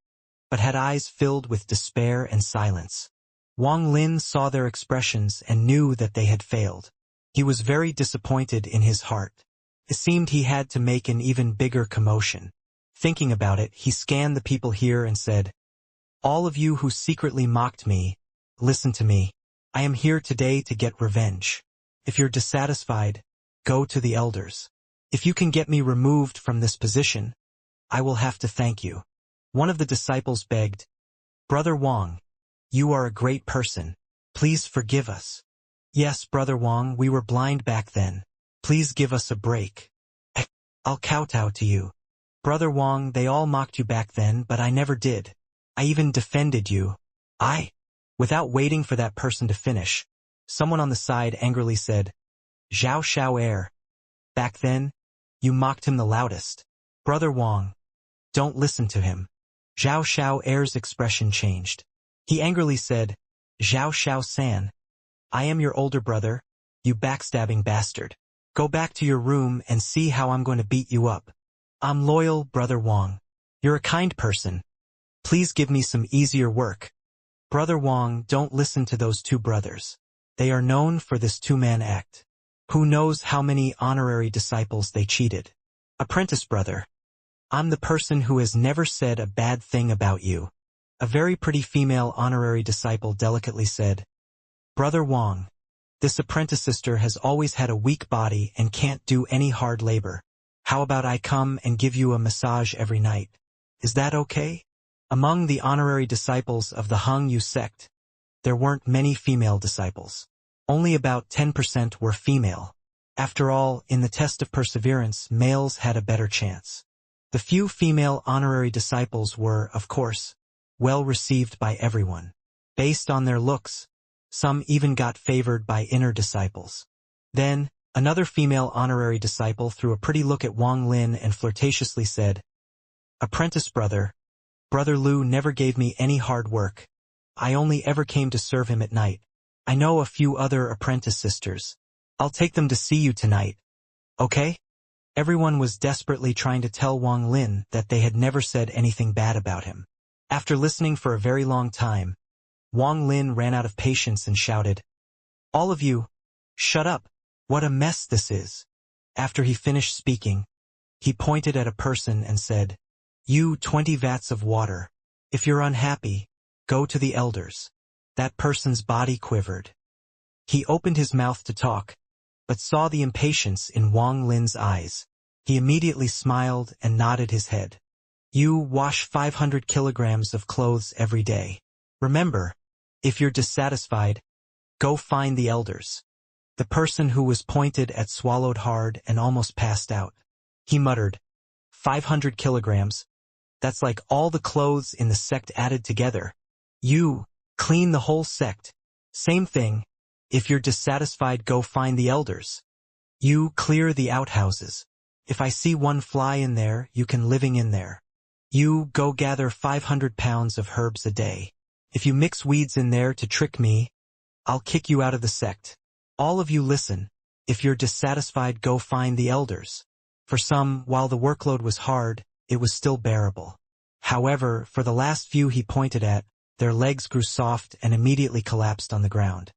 but had eyes filled with despair and silence. Wang Lin saw their expressions and knew that they had failed. He was very disappointed in his heart. It seemed he had to make an even bigger commotion. Thinking about it, he scanned the people here and said, "All of you who secretly mocked me, listen to me. I am here today to get revenge. If you're dissatisfied, go to the elders. If you can get me removed from this position, I will have to thank you." One of the disciples begged, "Brother Wang, you are a great person. Please forgive us." "Yes, Brother Wang, we were blind back then. Please give us a break. I'll kowtow to you." "Brother Wang, they all mocked you back then, but I never did. I even defended you." Without waiting for that person to finish, someone on the side angrily said, "Zhao Xiao Er. Back then, you mocked him the loudest. Brother Wang, don't listen to him." Zhao Xiao Er's expression changed. He angrily said, "Zhao Xiao San, I am your older brother, you backstabbing bastard. Go back to your room and see how I'm going to beat you up. I'm loyal, Brother Wang. You're a kind person. Please give me some easier work." "Brother Wang, don't listen to those two brothers. They are known for this two-man act. Who knows how many honorary disciples they cheated." "Apprentice brother, I'm the person who has never said a bad thing about you." A very pretty female honorary disciple delicately said, "Brother Wang, this apprentice sister has always had a weak body and can't do any hard labor. How about I come and give you a massage every night? Is that okay?" Among the honorary disciples of the Hung Yu sect, there weren't many female disciples. Only about 10% were female. After all, in the test of perseverance, males had a better chance. The few female honorary disciples were, of course, well received by everyone. Based on their looks, some even got favored by inner disciples. Then, another female honorary disciple threw a pretty look at Wang Lin and flirtatiously said, "Apprentice brother, Brother Lu never gave me any hard work. I only ever came to serve him at night. I know a few other apprentice sisters. I'll take them to see you tonight. Okay?" Everyone was desperately trying to tell Wang Lin that they had never said anything bad about him. After listening for a very long time, Wang Lin ran out of patience and shouted, "All of you, shut up. What a mess this is." After he finished speaking, he pointed at a person and said, "You 20 vats of water. If you're unhappy, go to the elders." That person's body quivered. He opened his mouth to talk, but saw the impatience in Wang Lin's eyes. He immediately smiled and nodded his head. "You wash 500 kilograms of clothes every day. Remember, if you're dissatisfied, go find the elders." The person who was pointed at swallowed hard and almost passed out. He muttered, 500 kilograms? That's like all the clothes in the sect added together. You clean the whole sect. Same thing. If you're dissatisfied, go find the elders. You clear the outhouses. If I see one fly in there, you can living in there. You go gather 500 pounds of herbs a day. If you mix weeds in there to trick me, I'll kick you out of the sect. All of you listen. If you're dissatisfied, go find the elders. For some, while the workload was hard, it was still bearable. However, for the last few he pointed at, their legs grew soft and immediately collapsed on the ground.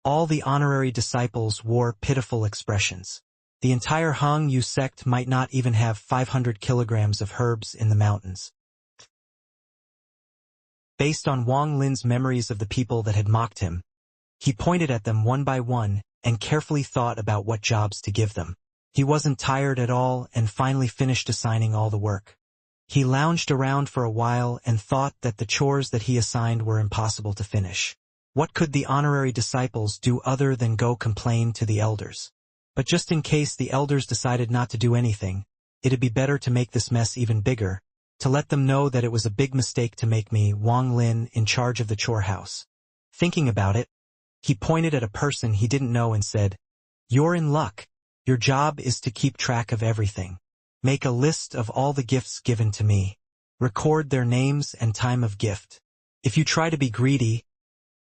All the honorary disciples wore pitiful expressions. The entire Hung Yu sect might not even have 500 kilograms of herbs in the mountains. Based on Wang Lin's memories of the people that had mocked him, he pointed at them one by one and carefully thought about what jobs to give them. He wasn't tired at all and finally finished assigning all the work. He lounged around for a while and thought that the chores that he assigned were impossible to finish. What could the honorary disciples do other than go complain to the elders? But just in case the elders decided not to do anything, it'd be better to make this mess even bigger, to let them know that it was a big mistake to make me, Wang Lin, in charge of the chore house. Thinking about it, he pointed at a person he didn't know and said, "You're in luck. Your job is to keep track of everything. Make a list of all the gifts given to me. Record their names and time of gift. If you try to be greedy,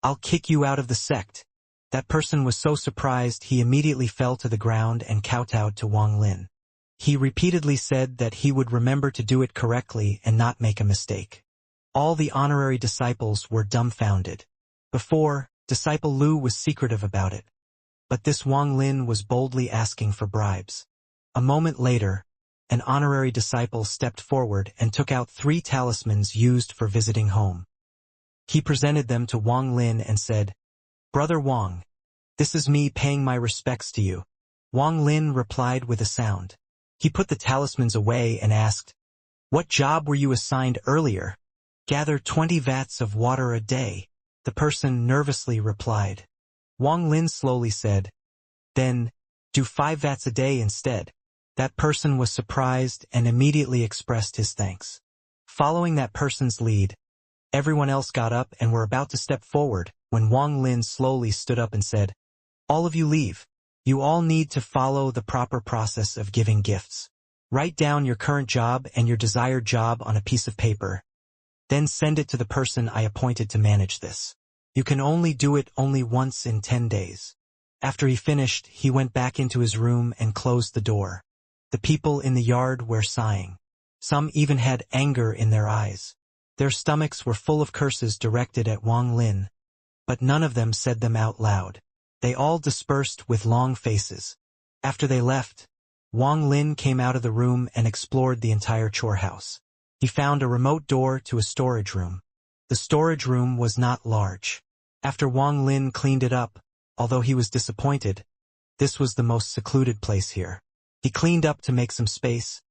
I'll kick you out of the sect." That person was so surprised he immediately fell to the ground and kowtowed to Wang Lin. He repeatedly said that he would remember to do it correctly and not make a mistake. All the honorary disciples were dumbfounded. Before, Disciple Lu was secretive about it. But this Wang Lin was boldly asking for bribes. A moment later, an honorary disciple stepped forward and took out 3 talismans used for visiting home. He presented them to Wang Lin and said, "Brother Wang, this is me paying my respects to you." Wang Lin replied with a sound. He put the talismans away and asked, "What job were you assigned earlier?" "Gather 20 vats of water a day," the person nervously replied. Wang Lin slowly said, "Then, do 5 vats a day instead." That person was surprised and immediately expressed his thanks. Following that person's lead, everyone else got up and were about to step forward when Wang Lin slowly stood up and said, "All of you leave. You all need to follow the proper process of giving gifts. Write down your current job and your desired job on a piece of paper. Then send it to the person I appointed to manage this. You can only do it only once in 10 days. After he finished, he went back into his room and closed the door. The people in the yard were sighing. Some even had anger in their eyes. Their stomachs were full of curses directed at Wang Lin, but none of them said them out loud. They all dispersed with long faces. After they left, Wang Lin came out of the room and explored the entire chore house. He found a remote door to a storage room. The storage room was not large. After Wang Lin cleaned it up, although he was disappointed, this was the most secluded place here. He cleaned up to make some space,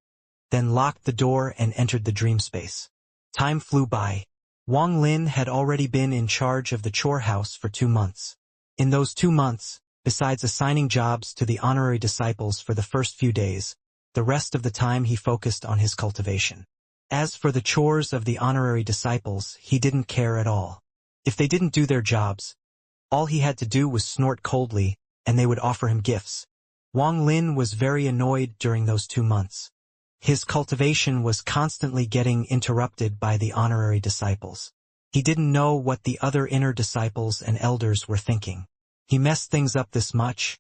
then locked the door and entered the dream space. Time flew by. Wang Lin had already been in charge of the chore house for 2 months. In those 2 months, besides assigning jobs to the honorary disciples for the first few days, the rest of the time he focused on his cultivation. As for the chores of the honorary disciples, he didn't care at all. If they didn't do their jobs, all he had to do was snort coldly, and they would offer him gifts. Wang Lin was very annoyed during those 2 months. His cultivation was constantly getting interrupted by the honorary disciples. He didn't know what the other inner disciples and elders were thinking. He messed things up this much,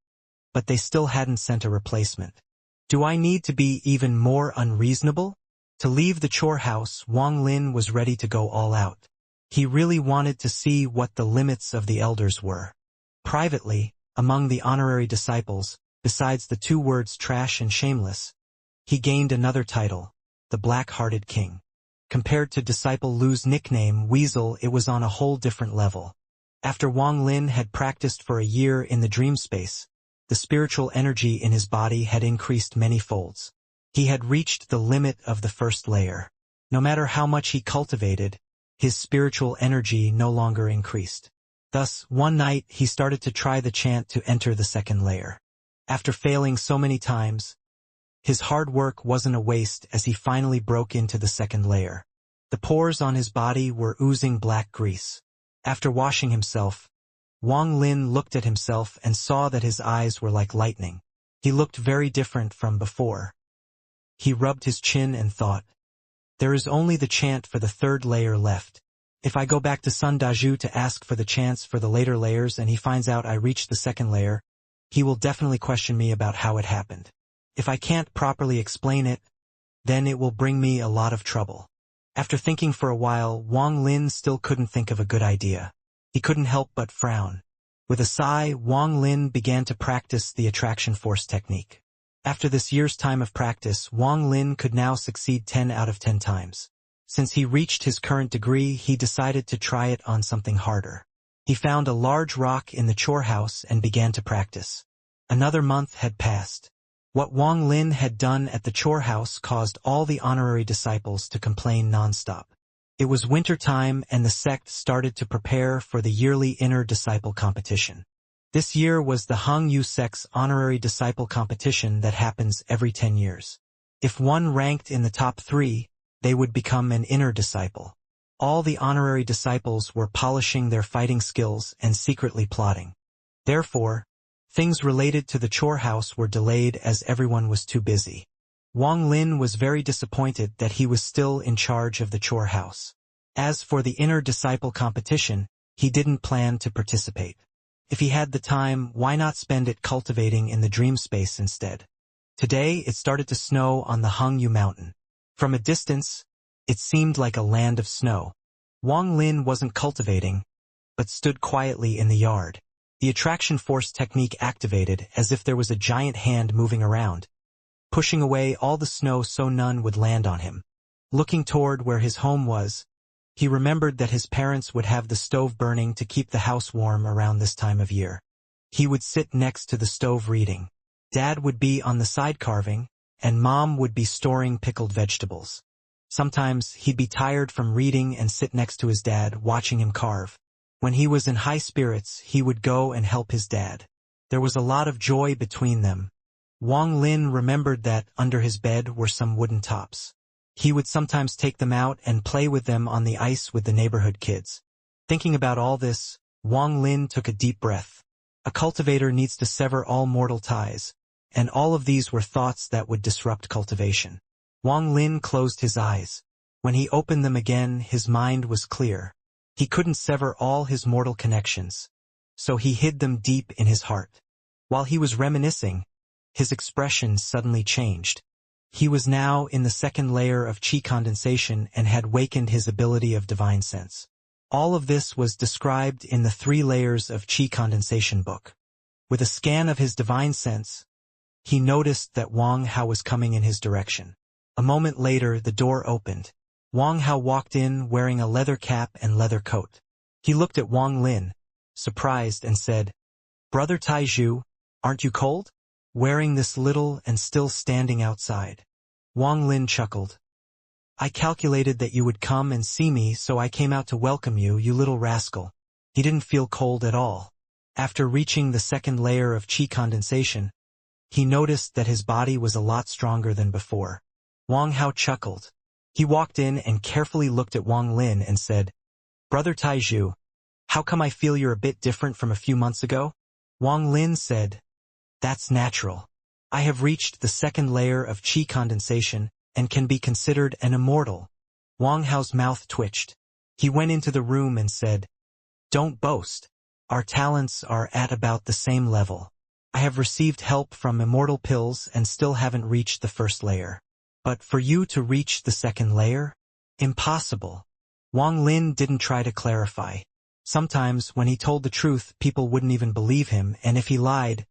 but they still hadn't sent a replacement. Do I need to be even more unreasonable? To leave the chore house, Wang Lin was ready to go all out. He really wanted to see what the limits of the elders were. Privately, among the honorary disciples, besides the 2 words trash and shameless, he gained another title, the Black-Hearted King. Compared to disciple Lu's nickname, Weasel, it was on a whole different level. After Wang Lin had practiced for a year in the dream space, the spiritual energy in his body had increased many folds. He had reached the limit of the first layer. No matter how much he cultivated, his spiritual energy no longer increased. Thus, one night he started to try the chant to enter the second layer. After failing so many times, his hard work wasn't a waste as he finally broke into the second layer. The pores on his body were oozing black grease. After washing himself, Wang Lin looked at himself and saw that his eyes were like lightning. He looked very different from before. He rubbed his chin and thought, "There is only the chant for the 3rd layer left. If I go back to Sun Daju to ask for the chants for the later layers and he finds out I reached the 2nd layer, he will definitely question me about how it happened. If I can't properly explain it, then it will bring me a lot of trouble." After thinking for a while, Wang Lin still couldn't think of a good idea. He couldn't help but frown. With a sigh, Wang Lin began to practice the attraction force technique. After this year's time of practice, Wang Lin could now succeed 10 out of 10 times. Since he reached his current degree, he decided to try it on something harder. He found a large rock in the chore house and began to practice. Another month had passed. What Wang Lin had done at the chore house caused all the honorary disciples to complain nonstop. It was winter time and the sect started to prepare for the yearly inner disciple competition. This year was the Hung Yu sect's honorary disciple competition that happens every 10 years. If one ranked in the top 3, they would become an inner disciple. All the honorary disciples were polishing their fighting skills and secretly plotting. Therefore, things related to the chore house were delayed as everyone was too busy. Wang Lin was very disappointed that he was still in charge of the chore house. As for the inner disciple competition, he didn't plan to participate. If he had the time, why not spend it cultivating in the dream space instead? Today, it started to snow on the Hung Yu mountain. From a distance, it seemed like a land of snow. Wang Lin wasn't cultivating, but stood quietly in the yard. The attraction force technique activated as if there was a giant hand moving around, pushing away all the snow so none would land on him. Looking toward where his home was, he remembered that his parents would have the stove burning to keep the house warm around this time of year. He would sit next to the stove reading. Dad would be on the side carving, and Mom would be storing pickled vegetables. Sometimes he'd be tired from reading and sit next to his dad watching him carve. When he was in high spirits, he would go and help his dad. There was a lot of joy between them. Wang Lin remembered that under his bed were some wooden tops. He would sometimes take them out and play with them on the ice with the neighborhood kids. Thinking about all this, Wang Lin took a deep breath. A cultivator needs to sever all mortal ties, and all of these were thoughts that would disrupt cultivation. Wang Lin closed his eyes. When he opened them again, his mind was clear. He couldn't sever all his mortal connections, so he hid them deep in his heart. While he was reminiscing, his expression suddenly changed. He was now in the second layer of qi condensation and had wakened his ability of divine sense. All of this was described in the 3 layers of qi condensation book. With a scan of his divine sense, he noticed that Wang Hao was coming in his direction. A moment later, the door opened. Wang Hao walked in wearing a leather cap and leather coat. He looked at Wang Lin, surprised, and said, "Brother Taizhu, aren't you cold? Wearing this little and still standing outside." Wang Lin chuckled. "I calculated that you would come and see me, so I came out to welcome you, you little rascal." He didn't feel cold at all. After reaching the second layer of qi condensation, he noticed that his body was a lot stronger than before. Wang Hao chuckled. He walked in and carefully looked at Wang Lin and said, "Brother Taizhu, how come I feel you're a bit different from a few months ago?" Wang Lin said, "That's natural. I have reached the second layer of qi condensation and can be considered an immortal." Wang Hao's mouth twitched. He went into the room and said, "Don't boast. Our talents are at about the same level. I have received help from immortal pills and still haven't reached the first layer. But for you to reach the second layer? Impossible." Wang Lin didn't try to clarify. Sometimes, when he told the truth, people wouldn't even believe him, and if he lied,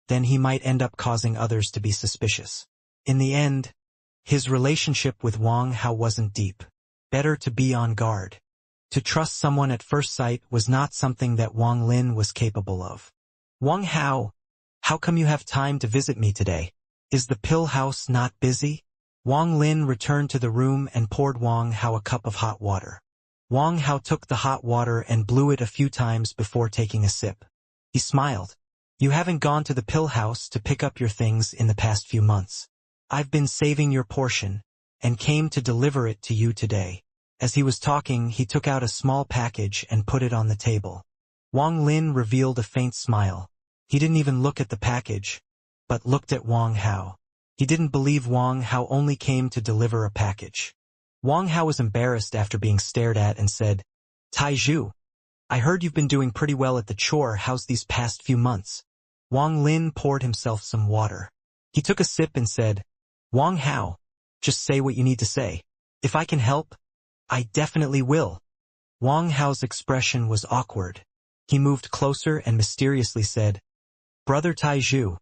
then he might end up causing others to be suspicious. In the end, his relationship with Wang Hao wasn't deep. Better to be on guard. To trust someone at first sight was not something that Wang Lin was capable of. "Wang Hao, how come you have time to visit me today? Is the pill house not busy?" Wang Lin returned to the room and poured Wang Hao a cup of hot water. Wang Hao took the hot water and blew it a few times before taking a sip. He smiled. "You haven't gone to the pill house to pick up your things in the past few months. I've been saving your portion, and came to deliver it to you today." As he was talking, he took out a small package and put it on the table. Wang Lin revealed a faint smile. He didn't even look at the package, but looked at Wang Hao. He didn't believe Wang Hao only came to deliver a package. Wang Hao was embarrassed after being stared at and said, "Taizhu, I heard you've been doing pretty well at the chore. How's these past few months?" Wang Lin poured himself some water. He took a sip and said, "Wang Hao, just say what you need to say. If I can help, I definitely will." Wang Hao's expression was awkward. He moved closer and mysteriously said, "Brother Taizhu,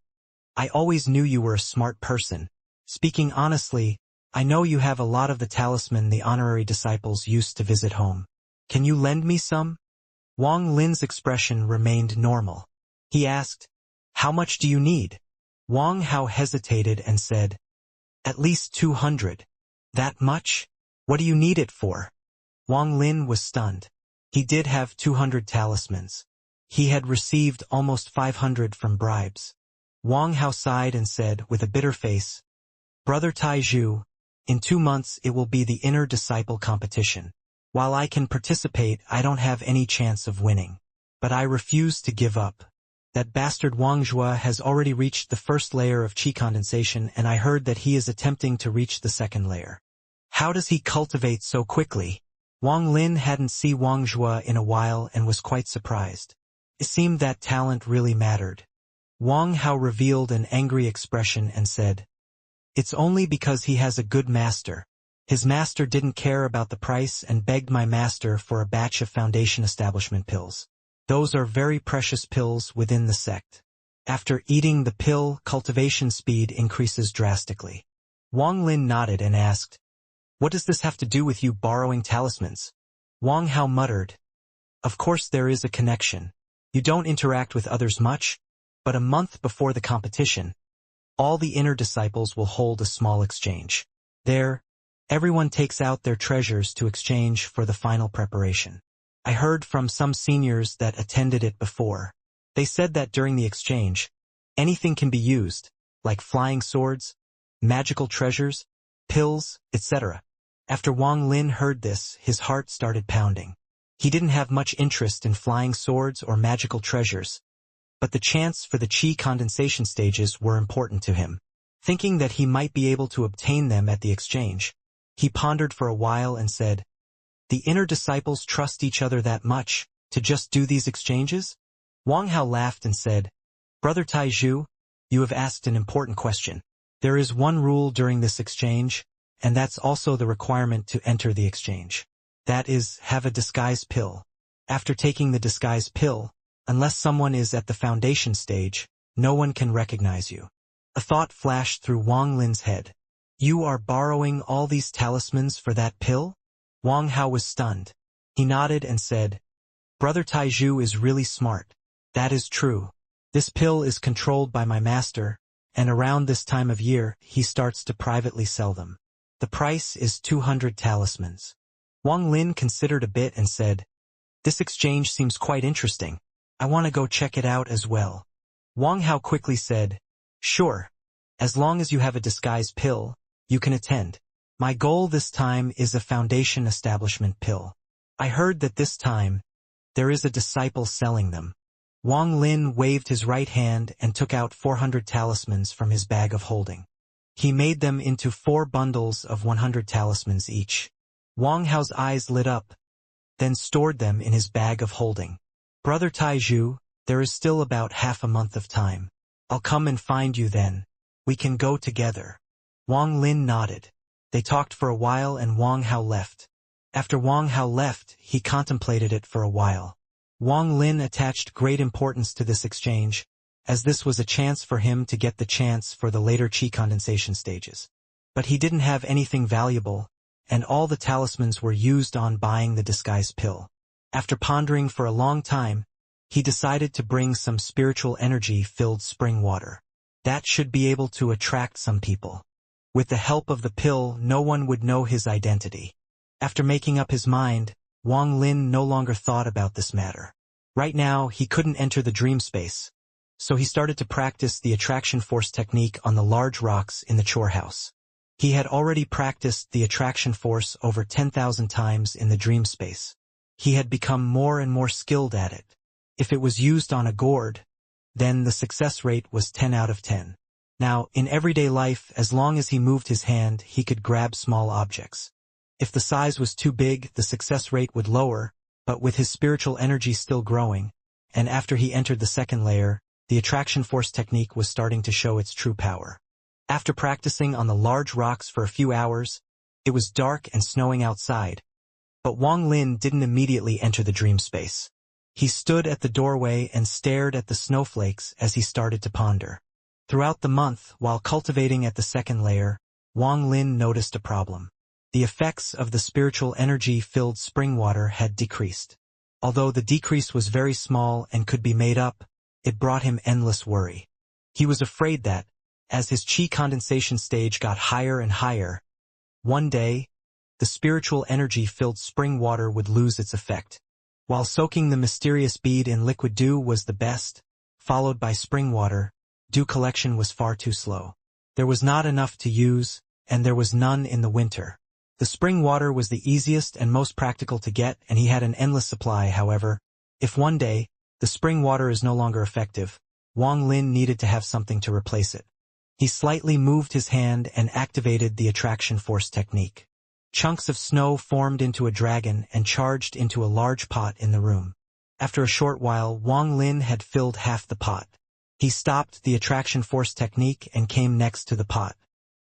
I always knew you were a smart person. Speaking honestly, I know you have a lot of the talisman the honorary disciples used to visit home. Can you lend me some?" Wang Lin's expression remained normal. He asked, "How much do you need?" Wang Hao hesitated and said, "At least 200. That much? What do you need it for?" Wang Lin was stunned. He did have 200 talismans. He had received almost 500 from bribes. Wang Hao sighed and said with a bitter face, "Brother Taizhu, in 2 months it will be the inner disciple competition. While I can participate, I don't have any chance of winning. But I refuse to give up. That bastard Wang Zhua has already reached the first layer of qi condensation, and I heard that he is attempting to reach the second layer. How does he cultivate so quickly?" Wang Lin hadn't seen Wang Zhua in a while and was quite surprised. It seemed that talent really mattered. Wang Hao revealed an angry expression and said, "It's only because he has a good master. His master didn't care about the price and begged my master for a batch of foundation establishment pills. Those are very precious pills within the sect. After eating the pill, cultivation speed increases drastically. Wang Lin nodded and asked, "What does this have to do with you borrowing talismans?" Wang Hao muttered, "Of course there is a connection. You don't interact with others much, but a month before the competition, all the inner disciples will hold a small exchange. There, everyone takes out their treasures to exchange for the final preparation. I heard from some seniors that attended it before. They said that during the exchange, anything can be used, like flying swords, magical treasures, pills, etc." After Wang Lin heard this, his heart started pounding. He didn't have much interest in flying swords or magical treasures, but the chance for the qi condensation stages were important to him. Thinking that he might be able to obtain them at the exchange, he pondered for a while and said, "The inner disciples trust each other that much, to just do these exchanges?" Wang Hao laughed and said, "Brother Taizhu, you have asked an important question. There is one rule during this exchange, and that's also the requirement to enter the exchange. That is, have a disguise pill. After taking the disguise pill, unless someone is at the foundation stage, no one can recognize you." A thought flashed through Wang Lin's head. "You are borrowing all these talismans for that pill?" Wang Hao was stunned. He nodded and said, "Brother Taizhu is really smart. That is true. This pill is controlled by my master, and around this time of year, he starts to privately sell them. The price is 200 talismans. Wang Lin considered a bit and said, "This exchange seems quite interesting. I want to go check it out as well." Wang Hao quickly said, "Sure. As long as you have a disguise pill, you can attend. My goal this time is a foundation establishment pill. I heard that this time, there is a disciple selling them." Wang Lin waved his right hand and took out 400 talismans from his bag of holding. He made them into 4 bundles of 100 talismans each. Wang Hao's eyes lit up, then stored them in his bag of holding. "Brother Taizhu, there is still about half a month of time. I'll come and find you then. We can go together." Wang Lin nodded. They talked for a while and Wang Hao left. After Wang Hao left, he contemplated it for a while. Wang Lin attached great importance to this exchange, as this was a chance for him to get the chance for the later qi condensation stages. But he didn't have anything valuable, and all the talismans were used on buying the disguise pill. After pondering for a long time, he decided to bring some spiritual energy-filled spring water. That should be able to attract some people. With the help of the pill, no one would know his identity. After making up his mind, Wang Lin no longer thought about this matter. Right now, he couldn't enter the dream space, so he started to practice the attraction force technique on the large rocks in the chore house. He had already practiced the attraction force over 10,000 times in the dream space. He had become more and more skilled at it. If it was used on a gourd, then the success rate was 10 out of 10. Now, in everyday life, as long as he moved his hand, he could grab small objects. If the size was too big, the success rate would lower, but with his spiritual energy still growing, and after he entered the second layer, the attraction force technique was starting to show its true power. After practicing on the large rocks for a few hours, it was dark and snowing outside, but Wang Lin didn't immediately enter the dream space. He stood at the doorway and stared at the snowflakes as he started to ponder. Throughout the month, while cultivating at the second layer, Wang Lin noticed a problem. The effects of the spiritual energy-filled spring water had decreased. Although the decrease was very small and could be made up, it brought him endless worry. He was afraid that, as his qi condensation stage got higher and higher, one day, the spiritual energy-filled spring water would lose its effect. While soaking the mysterious bead in liquid dew was the best, followed by spring water, dew collection was far too slow. There was not enough to use, and there was none in the winter. The spring water was the easiest and most practical to get, and he had an endless supply. However, if one day, the spring water is no longer effective, Wang Lin needed to have something to replace it. He slightly moved his hand and activated the attraction force technique. Chunks of snow formed into a dragon and charged into a large pot in the room. After a short while, Wang Lin had filled half the pot. He stopped the attraction force technique and came next to the pot.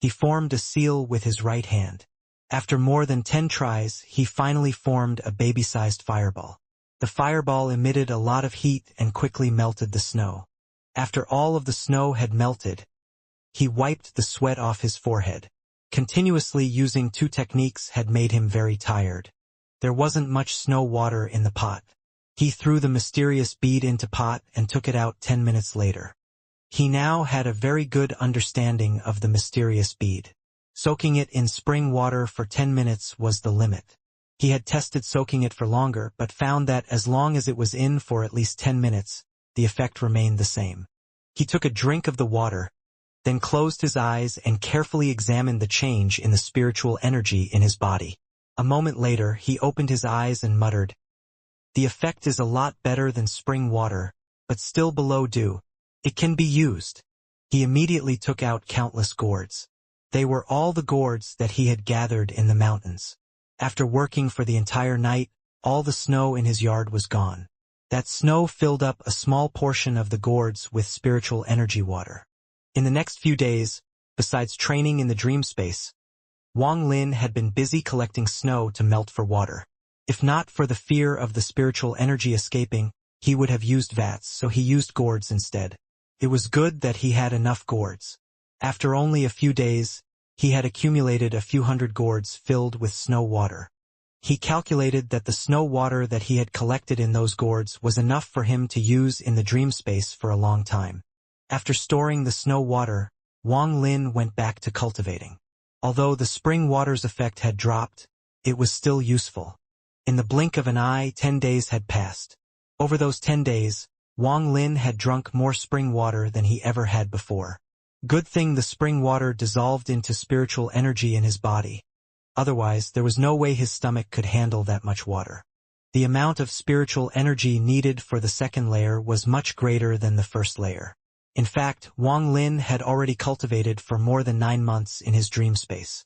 He formed a seal with his right hand. After more than 10 tries, he finally formed a baby-sized fireball. The fireball emitted a lot of heat and quickly melted the snow. After all of the snow had melted, he wiped the sweat off his forehead. Continuously using two techniques had made him very tired. There wasn't much snow water in the pot. He threw the mysterious bead into pot and took it out 10 minutes later. He now had a very good understanding of the mysterious bead. Soaking it in spring water for 10 minutes was the limit. He had tested soaking it for longer but found that as long as it was in for at least 10 minutes, the effect remained the same. He took a drink of the water, then closed his eyes and carefully examined the change in the spiritual energy in his body. A moment later, he opened his eyes and muttered, "The effect is a lot better than spring water, but still below due. It can be used." He immediately took out countless gourds. They were all the gourds that he had gathered in the mountains. After working for the entire night, all the snow in his yard was gone. That snow filled up a small portion of the gourds with spiritual energy water. In the next few days, besides training in the dream space, Wang Lin had been busy collecting snow to melt for water. If not for the fear of the spiritual energy escaping, he would have used vats, so he used gourds instead. It was good that he had enough gourds. After only a few days, he had accumulated a few hundred gourds filled with snow water. He calculated that the snow water that he had collected in those gourds was enough for him to use in the dream space for a long time. After storing the snow water, Wang Lin went back to cultivating. Although the spring water's effect had dropped, it was still useful. In the blink of an eye, 10 days had passed. Over those 10 days, Wang Lin had drunk more spring water than he ever had before. Good thing the spring water dissolved into spiritual energy in his body. Otherwise, there was no way his stomach could handle that much water. The amount of spiritual energy needed for the second layer was much greater than the first layer. In fact, Wang Lin had already cultivated for more than 9 months in his dream space.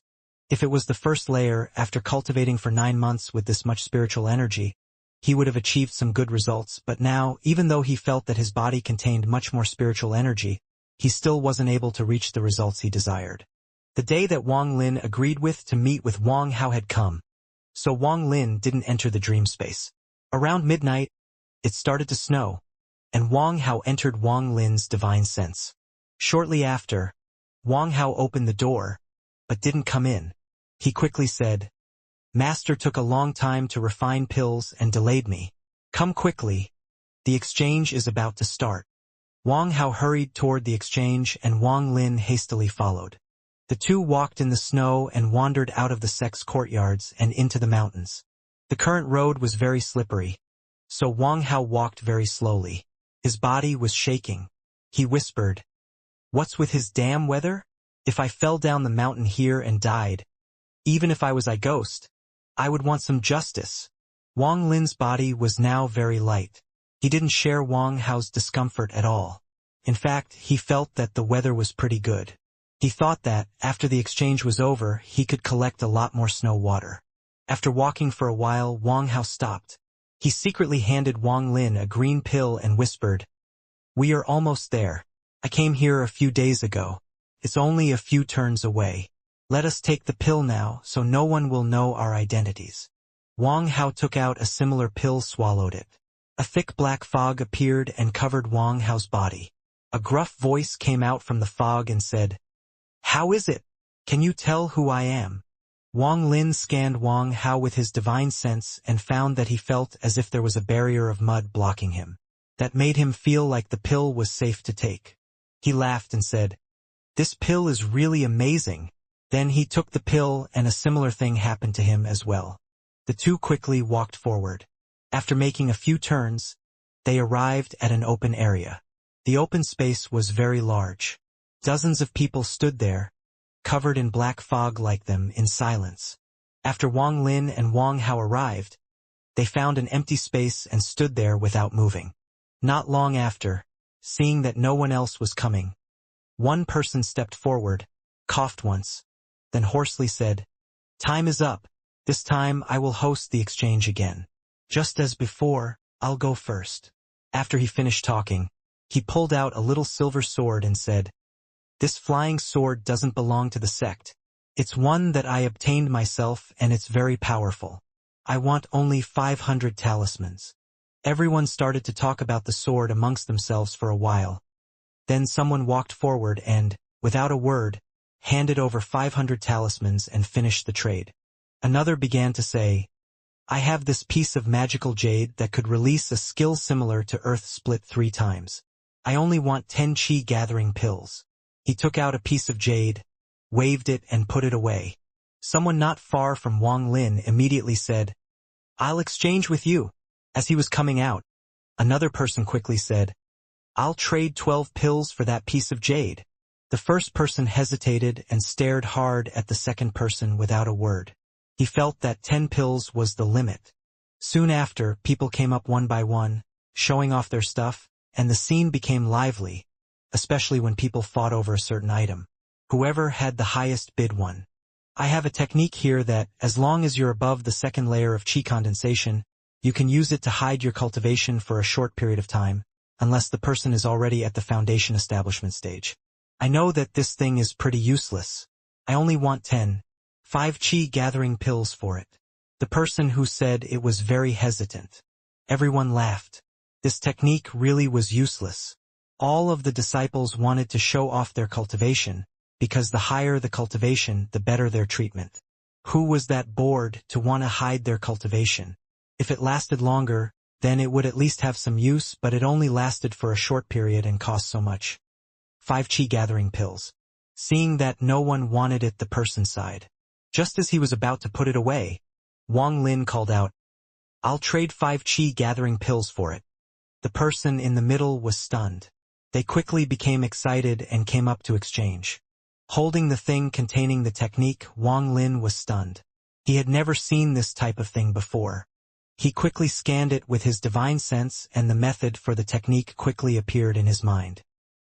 If it was the first layer, after cultivating for 9 months with this much spiritual energy, he would have achieved some good results, but now, even though he felt that his body contained much more spiritual energy, he still wasn't able to reach the results he desired. The day that Wang Lin agreed to meet with Wang Hao had come, so Wang Lin didn't enter the dream space. Around midnight, it started to snow, and Wang Hao entered Wang Lin's divine sense. Shortly after, Wang Hao opened the door, but didn't come in. He quickly said, "Master took a long time to refine pills and delayed me. Come quickly. The exchange is about to start." Wang Hao hurried toward the exchange and Wang Lin hastily followed. The two walked in the snow and wandered out of the sect's courtyards and into the mountains. The current road was very slippery, so Wang Hao walked very slowly. His body was shaking. He whispered, "What's with his damn weather? If I fell down the mountain here and died, even if I was a ghost, I would want some justice." Wang Lin's body was now very light. He didn't share Wang Hao's discomfort at all. In fact, he felt that the weather was pretty good. He thought that, after the exchange was over, he could collect a lot more snow water. After walking for a while, Wang Hao stopped. He secretly handed Wang Lin a green pill and whispered, "We are almost there. I came here a few days ago. It's only a few turns away. Let us take the pill now so no one will know our identities." Wang Hao took out a similar pill, swallowed it. A thick black fog appeared and covered Wang Hao's body. A gruff voice came out from the fog and said, "How is it? Can you tell who I am?" Wang Lin scanned Wang Hao with his divine sense and found that he felt as if there was a barrier of mud blocking him. That made him feel like the pill was safe to take. He laughed and said, "This pill is really amazing." Then he took the pill and a similar thing happened to him as well. The two quickly walked forward. After making a few turns, they arrived at an open area. The open space was very large. Dozens of people stood there, covered in black fog like them, in silence. After Wang Lin and Wang Hao arrived, they found an empty space and stood there without moving. Not long after, seeing that no one else was coming, one person stepped forward, coughed once, then hoarsely said, "Time is up. This time I will host the exchange again. Just as before, I'll go first." After he finished talking, he pulled out a little silver sword and said, "This flying sword doesn't belong to the sect. It's one that I obtained myself and it's very powerful. I want only 500 talismans." Everyone started to talk about the sword amongst themselves for a while. Then someone walked forward and, without a word, handed over 500 talismans and finished the trade. Another began to say, I have this piece of magical jade that could release a skill similar to Earth Split 3 times. I only want 10 chi gathering pills. He took out a piece of jade, waved it and put it away. Someone not far from Wang Lin immediately said, I'll exchange with you. As he was coming out, another person quickly said, I'll trade 12 pills for that piece of jade. The first person hesitated and stared hard at the second person without a word. He felt that 10 pills was the limit. Soon after, people came up one by one, showing off their stuff, and the scene became lively, especially when people fought over a certain item. Whoever had the highest bid won. I have a technique here that, as long as you're above the second layer of chi condensation, you can use it to hide your cultivation for a short period of time, unless the person is already at the foundation establishment stage. I know that this thing is pretty useless. I only want 5 chi gathering pills for it. The person who said it was very hesitant. Everyone laughed. This technique really was useless. All of the disciples wanted to show off their cultivation, because the higher the cultivation, the better their treatment. Who was that bored to want to hide their cultivation? If it lasted longer, then it would at least have some use, but it only lasted for a short period and cost so much. 5 chi gathering pills. Seeing that no one wanted it, the person sighed. Just as he was about to put it away, Wang Lin called out, I'll trade 5 chi gathering pills for it. The person in the middle was stunned. They quickly became excited and came up to exchange. Holding the thing containing the technique, Wang Lin was stunned. He had never seen this type of thing before. He quickly scanned it with his divine sense, and the method for the technique quickly appeared in his mind.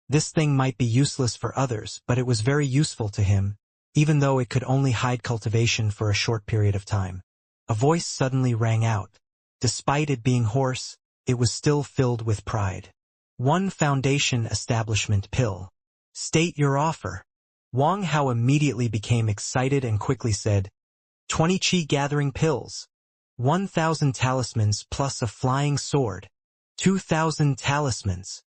This thing might be useless for others, but it was very useful to him, even though it could only hide cultivation for a short period of time. A voice suddenly rang out. Despite it being hoarse, it was still filled with pride. 1 foundation establishment pill. State your offer. Wang Hao immediately became excited and quickly said, 20 chi gathering pills. 1,000 talismans plus a flying sword. 2,000 talismans.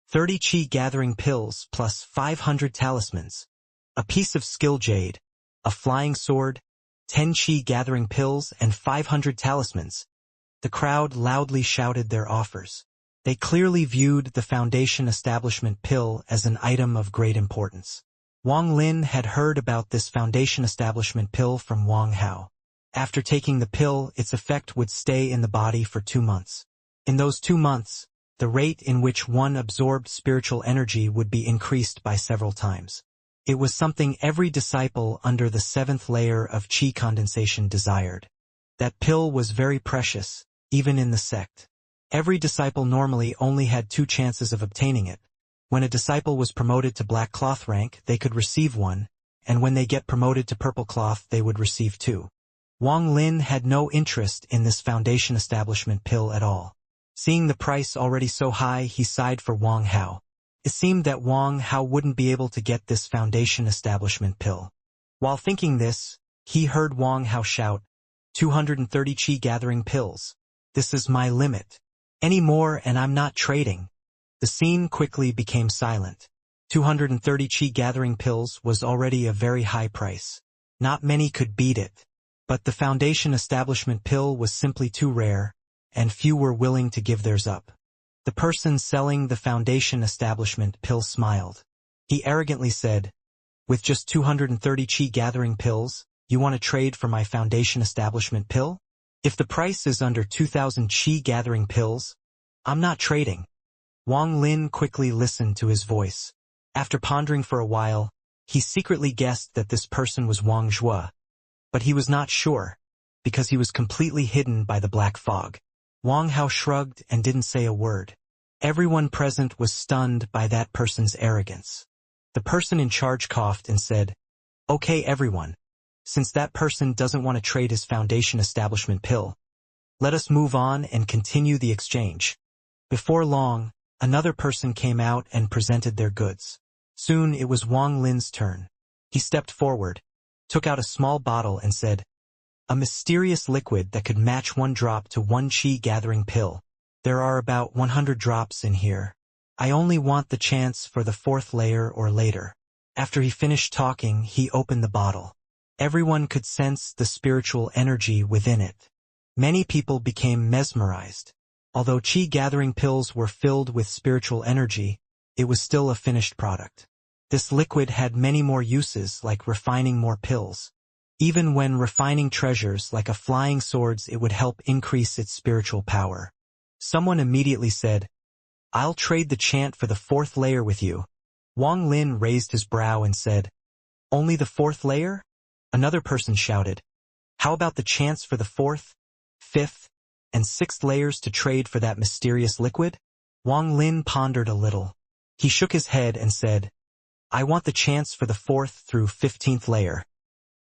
30 chi gathering pills plus 500 talismans. A piece of skill jade. A flying sword. 10 chi gathering pills and 500 talismans. The crowd loudly shouted their offers. They clearly viewed the foundation establishment pill as an item of great importance. Wang Lin had heard about this foundation establishment pill from Wang Hao. After taking the pill, its effect would stay in the body for 2 months. In those 2 months, the rate in which one absorbed spiritual energy would be increased by several times. It was something every disciple under the 7th layer of chi condensation desired. That pill was very precious, even in the sect. Every disciple normally only had 2 chances of obtaining it. When a disciple was promoted to black cloth rank, they could receive 1, and when they get promoted to purple cloth, they would receive 2. Wang Lin had no interest in this foundation establishment pill at all. Seeing the price already so high, he sighed for Wang Hao. It seemed that Wang Hao wouldn't be able to get this foundation establishment pill. While thinking this, he heard Wang Hao shout, 230 chi gathering pills. This is my limit. Any more and I'm not trading. The scene quickly became silent. 230 chi gathering pills was already a very high price. Not many could beat it. But the foundation establishment pill was simply too rare, and few were willing to give theirs up. The person selling the foundation establishment pill smiled. He arrogantly said, with just 230 chi gathering pills, you want to trade for my foundation establishment pill? If the price is under 2,000 chi gathering pills, I'm not trading. Wang Lin quickly listened to his voice. After pondering for a while, he secretly guessed that this person was Wang Zhua. But he was not sure, because he was completely hidden by the black fog. Wang Hao shrugged and didn't say a word. Everyone present was stunned by that person's arrogance. The person in charge coughed and said, Okay everyone, since that person doesn't want to trade his foundation establishment pill, let us move on and continue the exchange. Before long, another person came out and presented their goods. Soon it was Wang Lin's turn. He stepped forward, took out a small bottle and said, a mysterious liquid that could match 1 drop to 1 chi gathering pill. There are about 100 drops in here. I only want the chance for the 4th layer or later. After he finished talking, he opened the bottle. Everyone could sense the spiritual energy within it. Many people became mesmerized. Although chi-gathering pills were filled with spiritual energy, it was still a finished product. This liquid had many more uses, like refining more pills. Even when refining treasures like a flying swords, it would help increase its spiritual power. Someone immediately said, "I'll trade the chant for the 4th layer with you." Wang Lin raised his brow and said, "Only the 4th layer?" Another person shouted, "How about the chance for the 4th, 5th, and 6th layers to trade for that mysterious liquid?" Wang Lin pondered a little. He shook his head and said, "I want the chance for the 4th through 15th layer.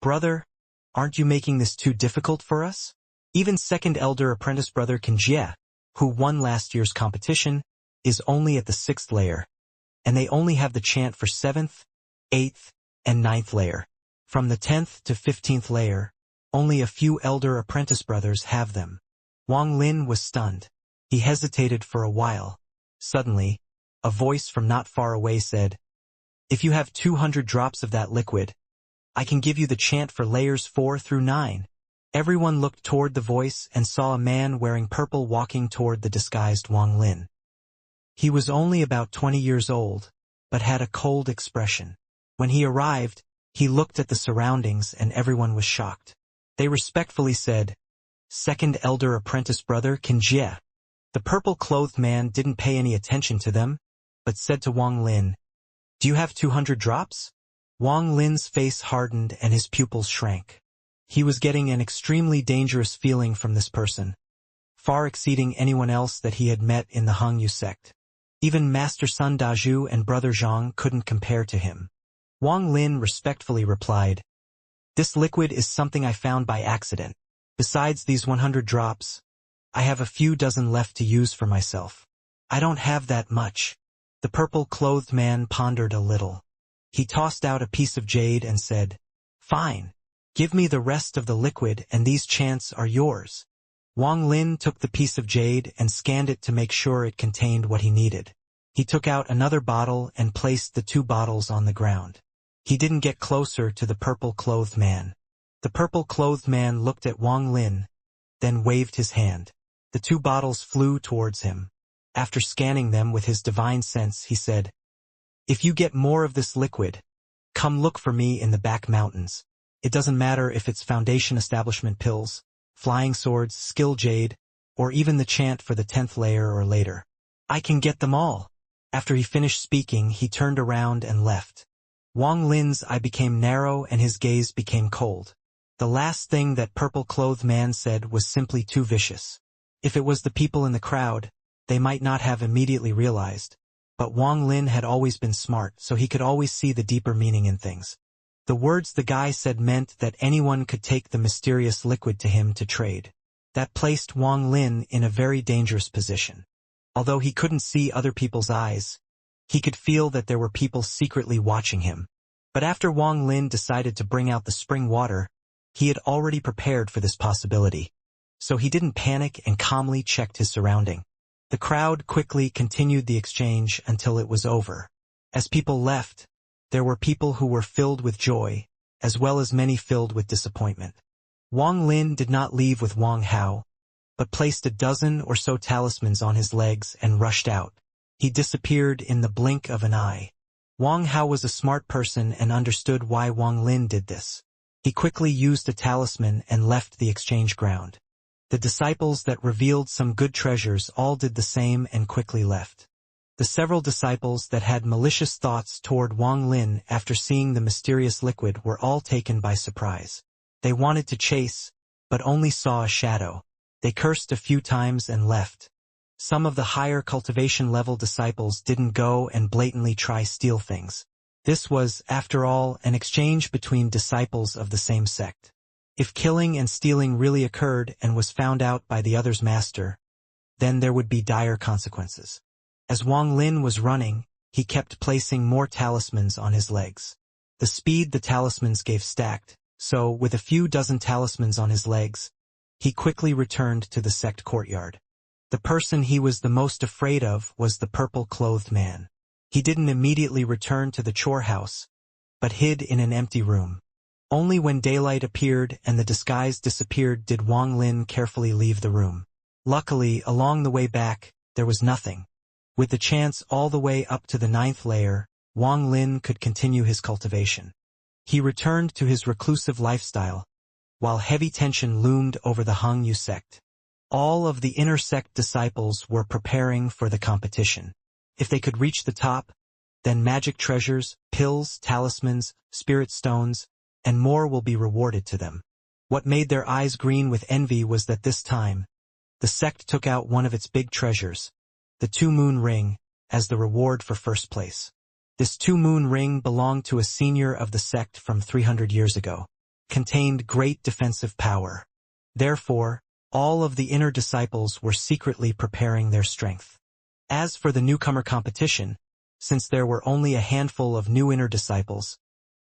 Brother, aren't you making this too difficult for us? Even second elder apprentice brother Xianxia, who won last year's competition, is only at the 6th layer, and they only have the chant for 7th, 8th, and 9th layer. From the 10th to 15th layer, only a few elder apprentice brothers have them." Wang Lin was stunned. He hesitated for a while. Suddenly, a voice from not far away said, "If you have 200 drops of that liquid, I can give you the chant for layers 4 through 9. Everyone looked toward the voice and saw a man wearing purple walking toward the disguised Wang Lin. He was only about 20 years old, but had a cold expression. When he arrived, he looked at the surroundings and everyone was shocked. They respectfully said, "Second elder apprentice brother Xianxia." The purple-clothed man didn't pay any attention to them, but said to Wang Lin, "Do you have 200 drops?" Wang Lin's face hardened and his pupils shrank. He was getting an extremely dangerous feeling from this person, far exceeding anyone else that he had met in the Hangyu sect. Even Master Sun Dazhu and Brother Zhang couldn't compare to him. Wang Lin respectfully replied, "This liquid is something I found by accident. Besides these 100 drops, I have a few dozen left to use for myself. I don't have that much." The purple-clothed man pondered a little. He tossed out a piece of jade and said, "Fine. Give me the rest of the liquid and these chants are yours." Wang Lin took the piece of jade and scanned it to make sure it contained what he needed. He took out another bottle and placed the 2 bottles on the ground. He didn't get closer to the purple-clothed man. The purple-clothed man looked at Wang Lin, then waved his hand. The 2 bottles flew towards him. After scanning them with his divine sense, he said, "If you get more of this liquid, come look for me in the back mountains. It doesn't matter if it's foundation establishment pills, flying swords, skill jade, or even the chant for the 10th layer or later. I can get them all." After he finished speaking, he turned around and left. Wang Lin's eye became narrow and his gaze became cold. The last thing that purple-clothed man said was simply too vicious. If it was the people in the crowd, they might not have immediately realized. But Wang Lin had always been smart, so he could always see the deeper meaning in things. The words the guy said meant that anyone could take the mysterious liquid to him to trade. That placed Wang Lin in a very dangerous position. Although he couldn't see other people's eyes, he could feel that there were people secretly watching him. But after Wang Lin decided to bring out the spring water, he had already prepared for this possibility. So he didn't panic and calmly checked his surrounding. The crowd quickly continued the exchange until it was over. As people left, there were people who were filled with joy, as well as many filled with disappointment. Wang Lin did not leave with Wang Hao, but placed a dozen or so talismans on his legs and rushed out. He disappeared in the blink of an eye. Wang Hao was a smart person and understood why Wang Lin did this. He quickly used a talisman and left the exchange ground. The disciples that revealed some good treasures all did the same and quickly left. The several disciples that had malicious thoughts toward Wang Lin after seeing the mysterious liquid were all taken by surprise. They wanted to chase, but only saw a shadow. They cursed a few times and left. Some of the higher cultivation level disciples didn't go and blatantly try steal things. This was, after all, an exchange between disciples of the same sect. If killing and stealing really occurred and was found out by the other's master, then there would be dire consequences. As Wang Lin was running, he kept placing more talismans on his legs. The speed the talismans gave stacked, so, with a few dozen talismans on his legs, he quickly returned to the sect courtyard. The person he was the most afraid of was the purple-clothed man. He didn't immediately return to the chore house, but hid in an empty room. Only when daylight appeared and the disguise disappeared did Wang Lin carefully leave the room. Luckily, along the way back, there was nothing. With the chance all the way up to the 9th layer, Wang Lin could continue his cultivation. He returned to his reclusive lifestyle, while heavy tension loomed over the Hangyu sect. All of the inner sect disciples were preparing for the competition. If they could reach the top, then magic treasures, pills, talismans, spirit stones, and more will be rewarded to them. What made their eyes green with envy was that this time, the sect took out one of its big treasures, the two-moon ring, as the reward for first place. This two-moon ring belonged to a senior of the sect from 300 years ago, contained great defensive power. Therefore, all of the inner disciples were secretly preparing their strength. As for the newcomer competition, since there were only a handful of new inner disciples,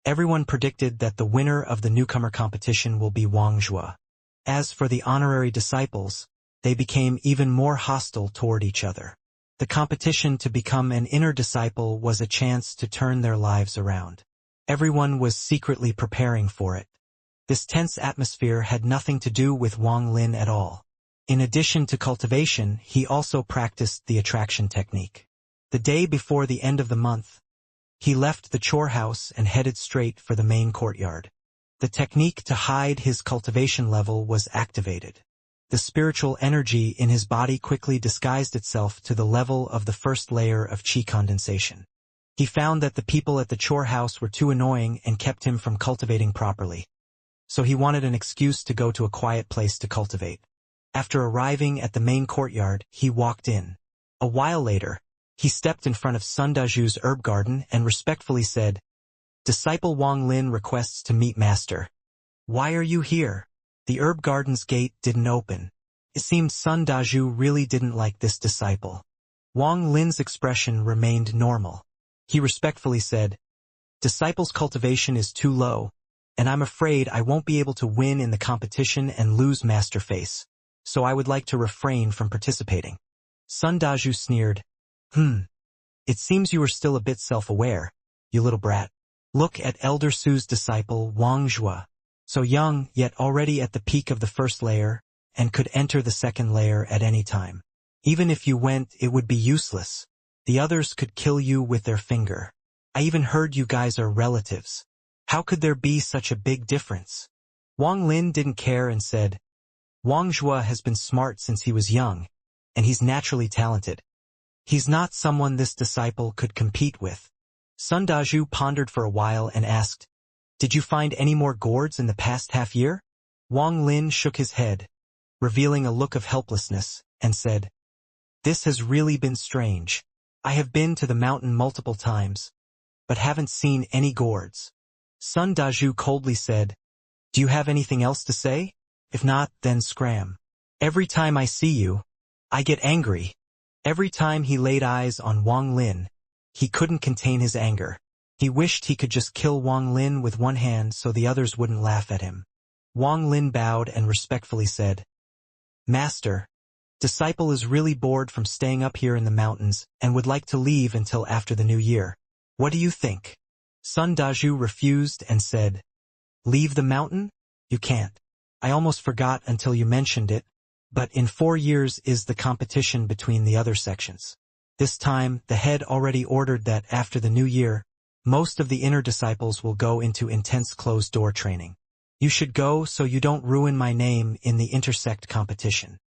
everyone predicted that the winner of the newcomer competition will be Wang Zhua. As for the honorary disciples, they became even more hostile toward each other. The competition to become an inner disciple was a chance to turn their lives around. Everyone was secretly preparing for it. This tense atmosphere had nothing to do with Wang Lin at all. In addition to cultivation, he also practiced the attraction technique. The day before the end of the month, he left the chore house and headed straight for the main courtyard. The technique to hide his cultivation level was activated. The spiritual energy in his body quickly disguised itself to the level of the first layer of qi condensation. He found that the people at the chore house were too annoying and kept him from cultivating properly. So he wanted an excuse to go to a quiet place to cultivate. After arriving at the main courtyard, he walked in. A while later, he stepped in front of Sun Daju's herb garden and respectfully said, "Disciple Wang Lin requests to meet Master." "Why are you here?" The herb garden's gate didn't open. It seemed Sun Daju really didn't like this disciple. Wang Lin's expression remained normal. He respectfully said, "Disciple's cultivation is too low, and I'm afraid I won't be able to win in the competition and lose Master Face, so I would like to refrain from participating." Sun Daju sneered, "It seems you are still a bit self-aware, you little brat. Look at Elder Su's disciple Wang Zhua. So young, yet already at the peak of the first layer, and could enter the second layer at any time. Even if you went, it would be useless. The others could kill you with their finger. I even heard you guys are relatives. How could there be such a big difference?" Wang Lin didn't care and said, "Wang Zhua has been smart since he was young, and he's naturally talented. He's not someone this disciple could compete with." Sun Daju pondered for a while and asked, "Did you find any more gourds in the past half year?" Wang Lin shook his head, revealing a look of helplessness, and said, "This has really been strange. I have been to the mountain multiple times, but haven't seen any gourds." Sun Daju coldly said, "Do you have anything else to say? If not, then scram. Every time I see you, I get angry." Every time he laid eyes on Wang Lin, he couldn't contain his anger. He wished he could just kill Wang Lin with one hand so the others wouldn't laugh at him. Wang Lin bowed and respectfully said, "Master, disciple is really bored from staying up here in the mountains and would like to leave until after the new year. What do you think?" Sun Daju refused and said, "Leave the mountain? You can't. I almost forgot until you mentioned it, but in 4 years is the competition between the other sections. This time, the head already ordered that after the new year, most of the inner disciples will go into intense closed-door training. You should go so you don't ruin my name in the intersect competition."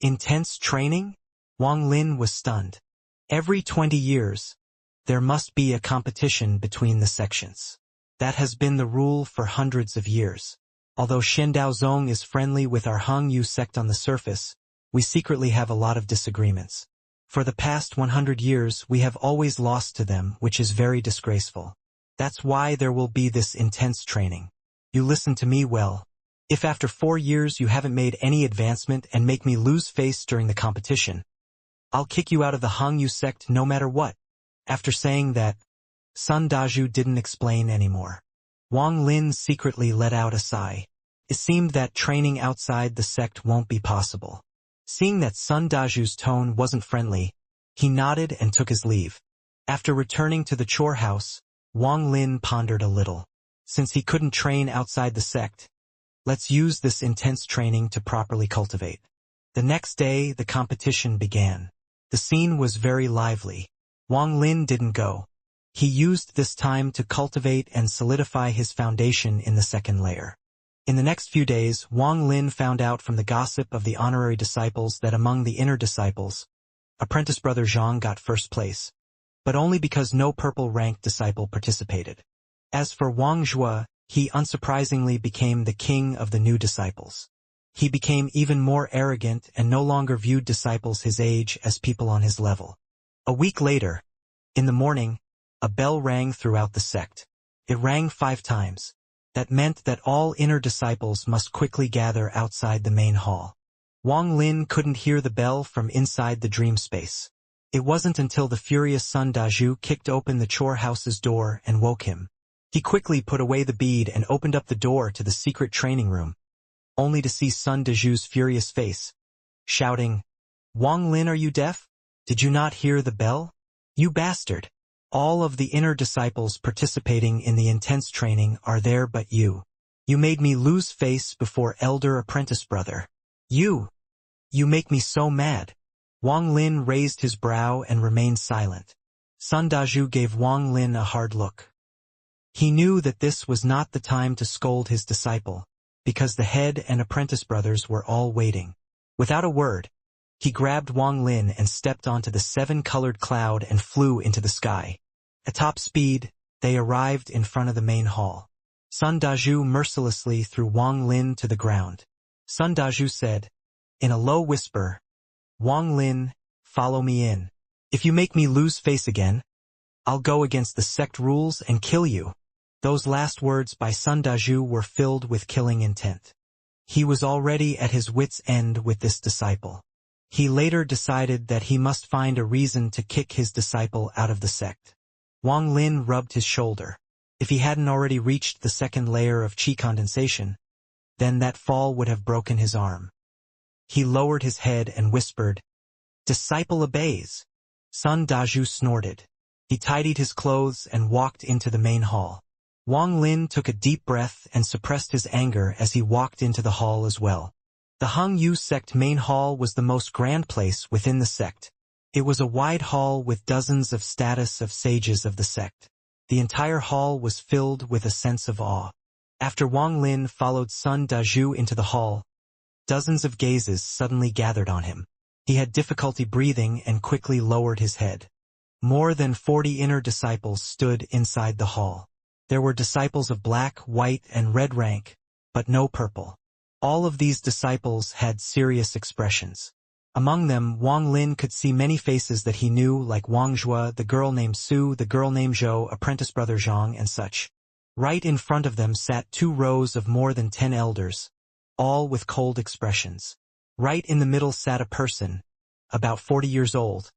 Intense training? Wang Lin was stunned. Every 20 years, there must be a competition between the sections. That has been the rule for hundreds of years. Although Shendaozong is friendly with our Hangyu sect on the surface, we secretly have a lot of disagreements. For the past 100 years, we have always lost to them, which is very disgraceful. That's why there will be this intense training. You listen to me well. If after 4 years you haven't made any advancement and make me lose face during the competition, I'll kick you out of the Hangyu sect no matter what." After saying that, Sun Daju didn't explain anymore. Wang Lin secretly let out a sigh. It seemed that training outside the sect won't be possible. Seeing that Sun Daju's tone wasn't friendly, he nodded and took his leave. After returning to the chore house, Wang Lin pondered a little. Since he couldn't train outside the sect, let's use this intense training to properly cultivate. The next day, the competition began. The scene was very lively. Wang Lin didn't go. He used this time to cultivate and solidify his foundation in the second layer. In the next few days, Wang Lin found out from the gossip of the honorary disciples that among the inner disciples, apprentice brother Zhang got first place, but only because no purple-ranked disciple participated. As for Wang Zhua, he unsurprisingly became the king of the new disciples. He became even more arrogant and no longer viewed disciples his age as people on his level. A week later, in the morning, a bell rang throughout the sect. It rang 5 times. That meant that all inner disciples must quickly gather outside the main hall. Wang Lin couldn't hear the bell from inside the dream space. It wasn't until the furious Sun Daju kicked open the chore house's door and woke him. He quickly put away the bead and opened up the door to the secret training room, only to see Sun Daju's furious face, shouting, "Wang Lin, are you deaf? Did you not hear the bell? You bastard! All of the inner disciples participating in the intense training are there but you. You made me lose face before elder apprentice brother. You make me so mad." Wang Lin raised his brow and remained silent. Sun Daju gave Wang Lin a hard look. He knew that this was not the time to scold his disciple, because the head and apprentice brothers were all waiting. Without a word, he grabbed Wang Lin and stepped onto the 7-colored cloud and flew into the sky. At top speed, they arrived in front of the main hall. Sun Daju mercilessly threw Wang Lin to the ground. Sun Daju said, in a low whisper, "Wang Lin, follow me in. If you make me lose face again, I'll go against the sect rules and kill you." Those last words by Sun Daju were filled with killing intent. He was already at his wits' end with this disciple. He later decided that he must find a reason to kick his disciple out of the sect. Wang Lin rubbed his shoulder. If he hadn't already reached the second layer of qi condensation, then that fall would have broken his arm. He lowered his head and whispered, "Disciple obeys." Sun Daju snorted. He tidied his clothes and walked into the main hall. Wang Lin took a deep breath and suppressed his anger as he walked into the hall as well. The Hung Yu sect main hall was the most grand place within the sect. It was a wide hall with dozens of status of sages of the sect. The entire hall was filled with a sense of awe. After Wang Lin followed Sun Daju into the hall, dozens of gazes suddenly gathered on him. He had difficulty breathing and quickly lowered his head. More than 40 inner disciples stood inside the hall. There were disciples of black, white, and red rank, but no purple. All of these disciples had serious expressions. Among them, Wang Lin could see many faces that he knew, like Wang Zhua, the girl named Su, the girl named Zhou, apprentice brother Zhang, and such. Right in front of them sat 2 rows of more than 10 elders, all with cold expressions. Right in the middle sat a person, about 40 years old,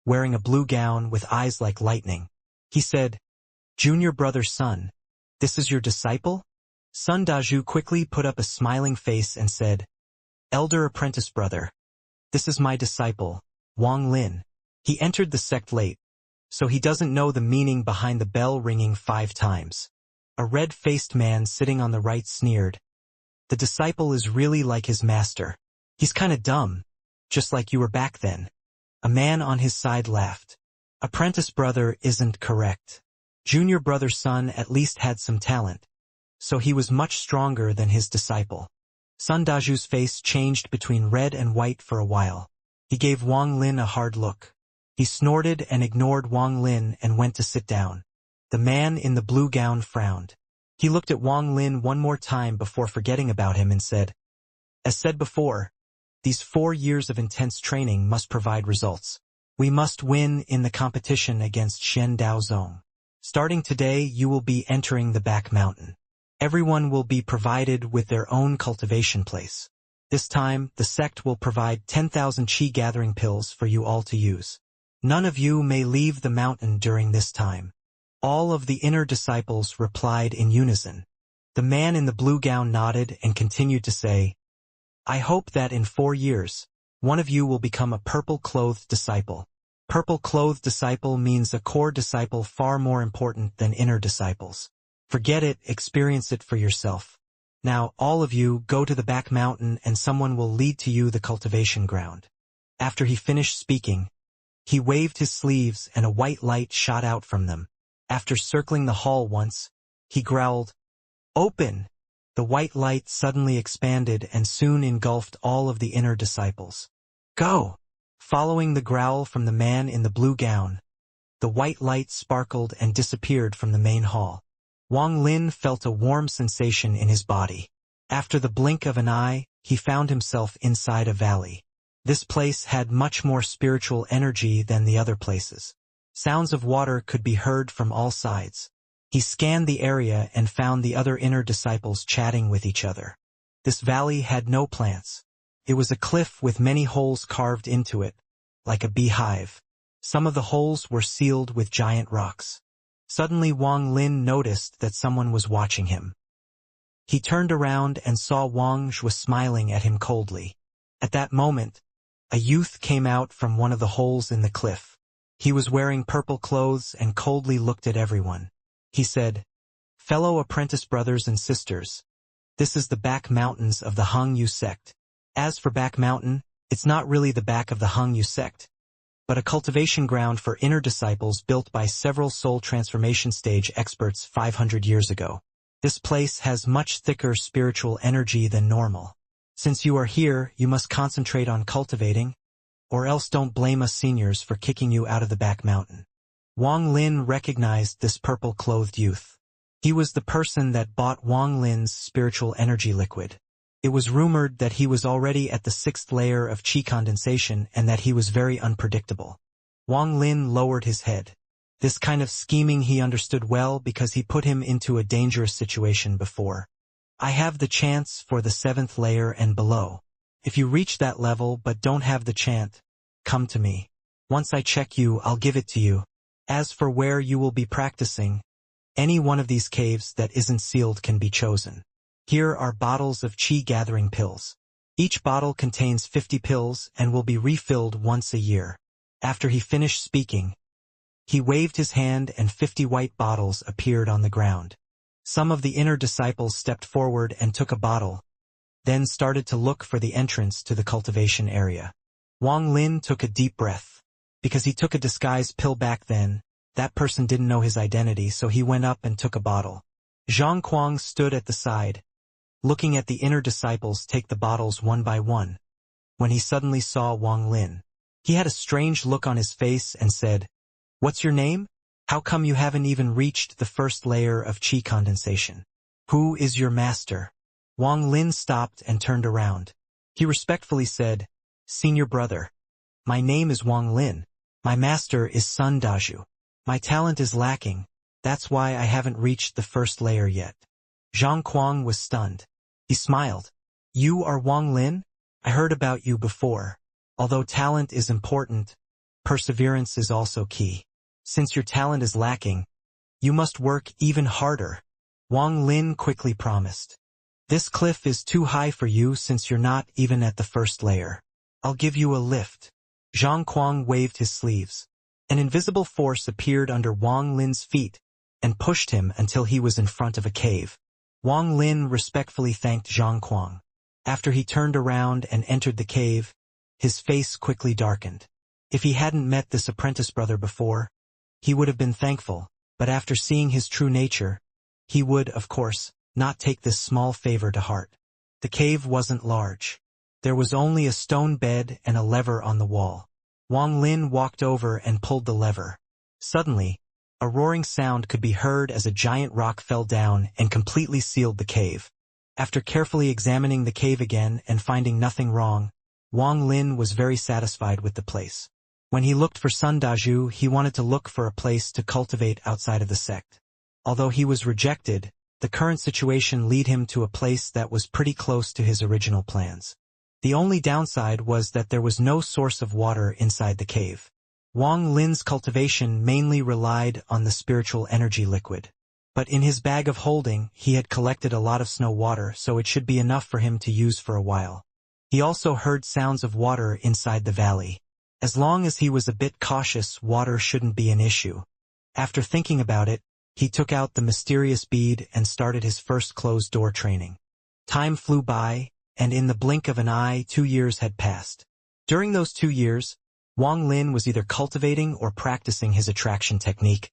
wearing a blue gown with eyes like lightning. He said, "Junior brother Sun, this is your disciple?" Sun Daju quickly put up a smiling face and said, "Elder apprentice brother, this is my disciple, Wang Lin. He entered the sect late, so he doesn't know the meaning behind the bell ringing 5 times. A red-faced man sitting on the right sneered, "The disciple is really like his master. He's kinda dumb, just like you were back then." A man on his side laughed. "Apprentice brother isn't correct. Junior brother Sun at least had some talent, so he was much stronger than his disciple." Sun Daju's face changed between red and white for a while. He gave Wang Lin a hard look. He snorted and ignored Wang Lin and went to sit down. The man in the blue gown frowned. He looked at Wang Lin one more time before forgetting about him and said, "As said before, these 4 years of intense training must provide results. We must win in the competition against Shen Daozong. Starting today, you will be entering the back mountain. Everyone will be provided with their own cultivation place. This time, the sect will provide 10,000 qi gathering pills for you all to use. None of you may leave the mountain during this time." All of the inner disciples replied in unison. The man in the blue gown nodded and continued to say, "I hope that in 4 years, One of you will become a purple-clothed disciple. Purple-clothed disciple means a core disciple far more important than inner disciples. Forget it, experience it for yourself. Now, all of you, go to the back mountain and someone will lead to you the cultivation ground. After he finished speaking, he waved his sleeves and a white light shot out from them. After circling the hall once, he growled, "Open!" The white light suddenly expanded and soon engulfed all of the inner disciples. "Go!" Following the growl from the man in the blue gown, the white light sparkled and disappeared from the main hall. Wang Lin felt a warm sensation in his body. After the blink of an eye, he found himself inside a valley. This place had much more spiritual energy than the other places. Sounds of water could be heard from all sides. He scanned the area and found the other inner disciples chatting with each other. This valley had no plants. It was a cliff with many holes carved into it, like a beehive. Some of the holes were sealed with giant rocks. Suddenly Wang Lin noticed that someone was watching him. He turned around and saw Wang Zhe was smiling at him coldly. At that moment, a youth came out from one of the holes in the cliff. He was wearing purple clothes and coldly looked at everyone. He said, "Fellow apprentice brothers and sisters, this is the back mountains of the Hangyu sect. As for back mountain, it's not really the back of the Hangyu sect, but a cultivation ground for inner disciples built by several soul transformation stage experts 500 years ago. This place has much thicker spiritual energy than normal. Since you are here, you must concentrate on cultivating, or else don't blame us seniors for kicking you out of the back mountain." Wang Lin recognized this purple-clothed youth. He was the person that bought Wang Lin's spiritual energy liquid. It was rumored that he was already at the 6th layer of qi condensation and that he was very unpredictable. Wang Lin lowered his head. This kind of scheming he understood well because he put him into a dangerous situation before. "I have the chance for the 7th layer and below. If you reach that level but don't have the chant, come to me. Once I check you, I'll give it to you. As for where you will be practicing, any one of these caves that isn't sealed can be chosen. Here are bottles of qi-gathering pills. Each bottle contains 50 pills and will be refilled once a year." After he finished speaking, he waved his hand and 50 white bottles appeared on the ground. Some of the inner disciples stepped forward and took a bottle, then started to look for the entrance to the cultivation area. Wang Lin took a deep breath. Because he took a disguised pill back then, that person didn't know his identity, so he went up and took a bottle. Zhang Kuang stood at the side, looking at the inner disciples take the bottles one by one. When he suddenly saw Wang Lin, he had a strange look on his face and said, "What's your name? How come you haven't even reached the 1st layer of qi condensation? Who is your master?" Wang Lin stopped and turned around. He respectfully said, "Senior brother, my name is Wang Lin. My master is Sun Daju. My talent is lacking, that's why I haven't reached the 1st layer yet." Zhang Kuang was stunned. He smiled. "You are Wang Lin? I heard about you before. Although talent is important, perseverance is also key. Since your talent is lacking, you must work even harder." Wang Lin quickly promised. "This cliff is too high for you since you're not even at the 1st layer. I'll give you a lift." Zhang Kuang waved his sleeves. An invisible force appeared under Wang Lin's feet and pushed him until he was in front of a cave. Wang Lin respectfully thanked Zhang Kuang. After he turned around and entered the cave, his face quickly darkened. If he hadn't met this apprentice brother before, he would have been thankful, but after seeing his true nature, he would, of course, not take this small favor to heart. The cave wasn't large. There was only a stone bed and a lever on the wall. Wang Lin walked over and pulled the lever. Suddenly, a roaring sound could be heard as a giant rock fell down and completely sealed the cave. After carefully examining the cave again and finding nothing wrong, Wang Lin was very satisfied with the place. When he looked for Sun Daju, he wanted to look for a place to cultivate outside of the sect. Although he was rejected, the current situation led him to a place that was pretty close to his original plans. The only downside was that there was no source of water inside the cave. Wang Lin's cultivation mainly relied on the spiritual energy liquid. But in his bag of holding, he had collected a lot of snow water, so it should be enough for him to use for a while. He also heard sounds of water inside the valley. As long as he was a bit cautious, water shouldn't be an issue. After thinking about it, he took out the mysterious bead and started his first closed-door training. Time flew by, and in the blink of an eye 2 years had passed. During those 2 years, Wang Lin was either cultivating or practicing his attraction technique,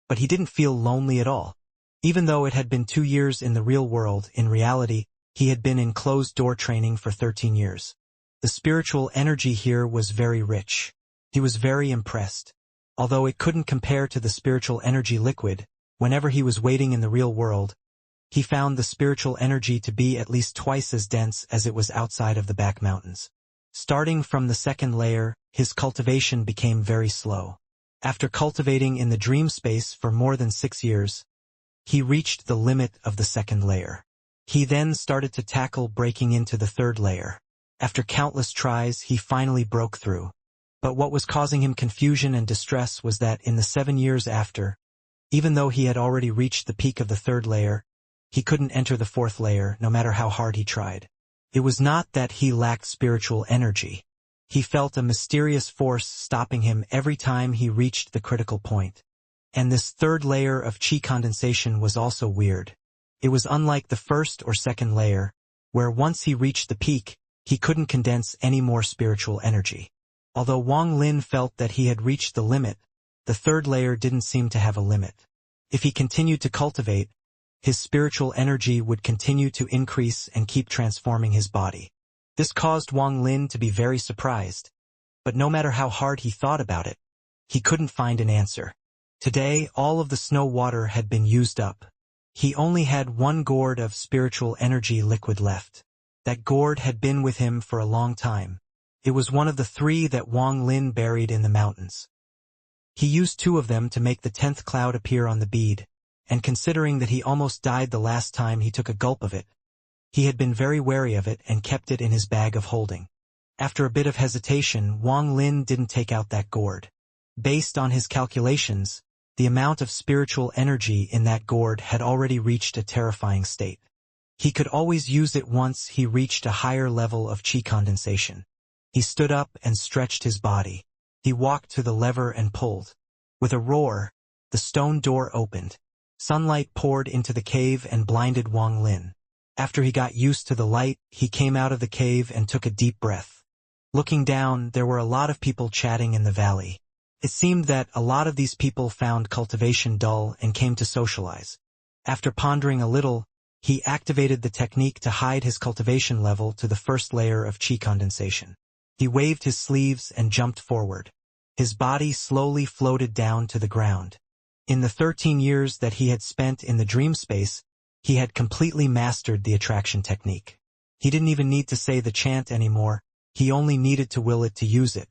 but he didn't feel lonely at all. Even though it had been 2 years in the real world, in reality, he had been in closed-door training for 13 years. The spiritual energy here was very rich. He was very impressed. Although it couldn't compare to the spiritual energy liquid, whenever he was waiting in the real world, he found the spiritual energy to be at least twice as dense as it was outside of the back mountains. Starting from the second layer, his cultivation became very slow. After cultivating in the dream space for more than 6 years, he reached the limit of the second layer. He then started to tackle breaking into the third layer. After countless tries, he finally broke through. But what was causing him confusion and distress was that in the 7 years after, even though he had already reached the peak of the third layer, he couldn't enter the fourth layer, no matter how hard he tried. It was not that he lacked spiritual energy. He felt a mysterious force stopping him every time he reached the critical point. And this third layer of chi condensation was also weird. It was unlike the first or second layer, where once he reached the peak, he couldn't condense any more spiritual energy. Although Wang Lin felt that he had reached the limit, the third layer didn't seem to have a limit. If he continued to cultivate, his spiritual energy would continue to increase and keep transforming his body. This caused Wang Lin to be very surprised. But no matter how hard he thought about it, he couldn't find an answer. Today, all of the snow water had been used up. He only had 1 gourd of spiritual energy liquid left. That gourd had been with him for a long time. It was one of the 3 that Wang Lin buried in the mountains. He used 2 of them to make the 10th cloud appear on the bead, and considering that he almost died the last time he took a gulp of it, he had been very wary of it and kept it in his bag of holding. After a bit of hesitation, Wang Lin didn't take out that gourd. Based on his calculations, the amount of spiritual energy in that gourd had already reached a terrifying state. He could always use it once he reached a higher level of chi condensation. He stood up and stretched his body. He walked to the lever and pulled. With a roar, the stone door opened. Sunlight poured into the cave and blinded Wang Lin. After he got used to the light, he came out of the cave and took a deep breath. Looking down, there were a lot of people chatting in the valley. It seemed that a lot of these people found cultivation dull and came to socialize. After pondering a little, he activated the technique to hide his cultivation level to the first layer of chi condensation. He waved his sleeves and jumped forward. His body slowly floated down to the ground. In the 13 years that he had spent in the dream space, he had completely mastered the attraction technique. He didn't even need to say the chant anymore, he only needed to will it to use it.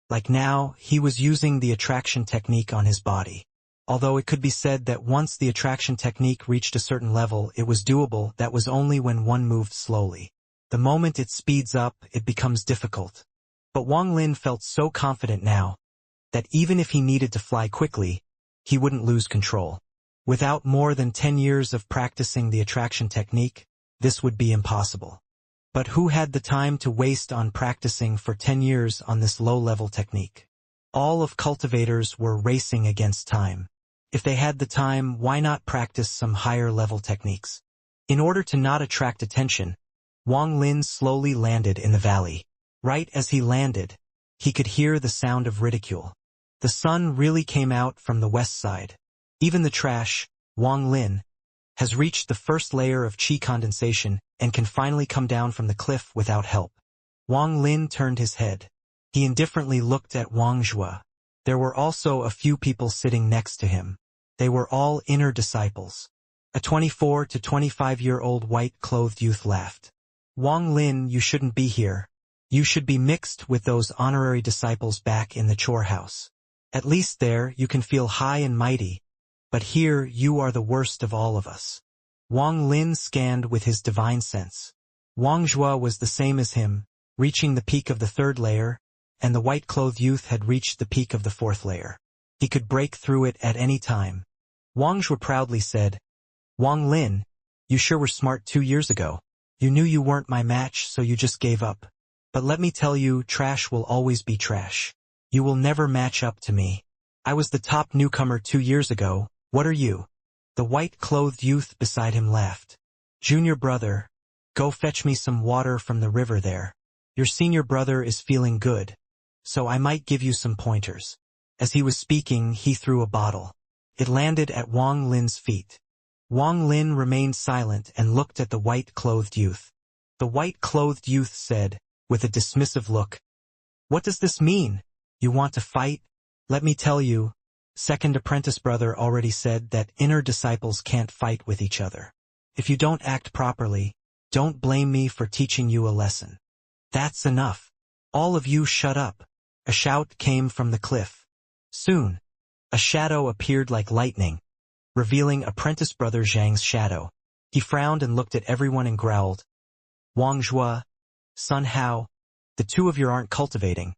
Like now, he was using the attraction technique on his body. Although it could be said that once the attraction technique reached a certain level, it was doable, that was only when one moved slowly. The moment it speeds up, it becomes difficult. But Wang Lin felt so confident now, that even if he needed to fly quickly, he wouldn't lose control. Without more than 10 years of practicing the attraction technique, this would be impossible. But who had the time to waste on practicing for 10 years on this low-level technique? All of cultivators were racing against time. If they had the time, why not practice some higher-level techniques? In order to not attract attention, Wang Lin slowly landed in the valley. Right as he landed, he could hear the sound of ridicule. The sun really came out from the west side. Even the trash, Wang Lin, has reached the first layer of chi condensation and can finally come down from the cliff without help. Wang Lin turned his head. He indifferently looked at Wang Zhua. There were also a few people sitting next to him. They were all inner disciples. A 24 to 25-year-old white-clothed youth laughed. Wang Lin, you shouldn't be here. You should be mixed with those honorary disciples back in the chore house. At least there you can feel high and mighty, but here you are the worst of all of us. Wang Lin scanned with his divine sense. Wang Zhua was the same as him, reaching the peak of the third layer, and the white-clothed youth had reached the peak of the fourth layer. He could break through it at any time. Wang Zhua proudly said, Wang Lin, you sure were smart 2 years ago. You knew you weren't my match, so you just gave up. But let me tell you, trash will always be trash. You will never match up to me. I was the top newcomer 2 years ago. What are you? The white-clothed youth beside him laughed. Junior brother, go fetch me some water from the river there. Your senior brother is feeling good, so I might give you some pointers. As he was speaking, he threw a bottle. It landed at Wang Lin's feet. Wang Lin remained silent and looked at the white-clothed youth. The white-clothed youth said, with a dismissive look, "What does this mean? You want to fight? Let me tell you, second apprentice brother already said that inner disciples can't fight with each other. If you don't act properly, don't blame me for teaching you a lesson." "That's enough. All of you shut up." A shout came from the cliff. Soon, a shadow appeared like lightning, revealing apprentice brother Zhang's shadow. He frowned and looked at everyone and growled, "Wang Zhua, Sun Hao, the two of you aren't cultivating,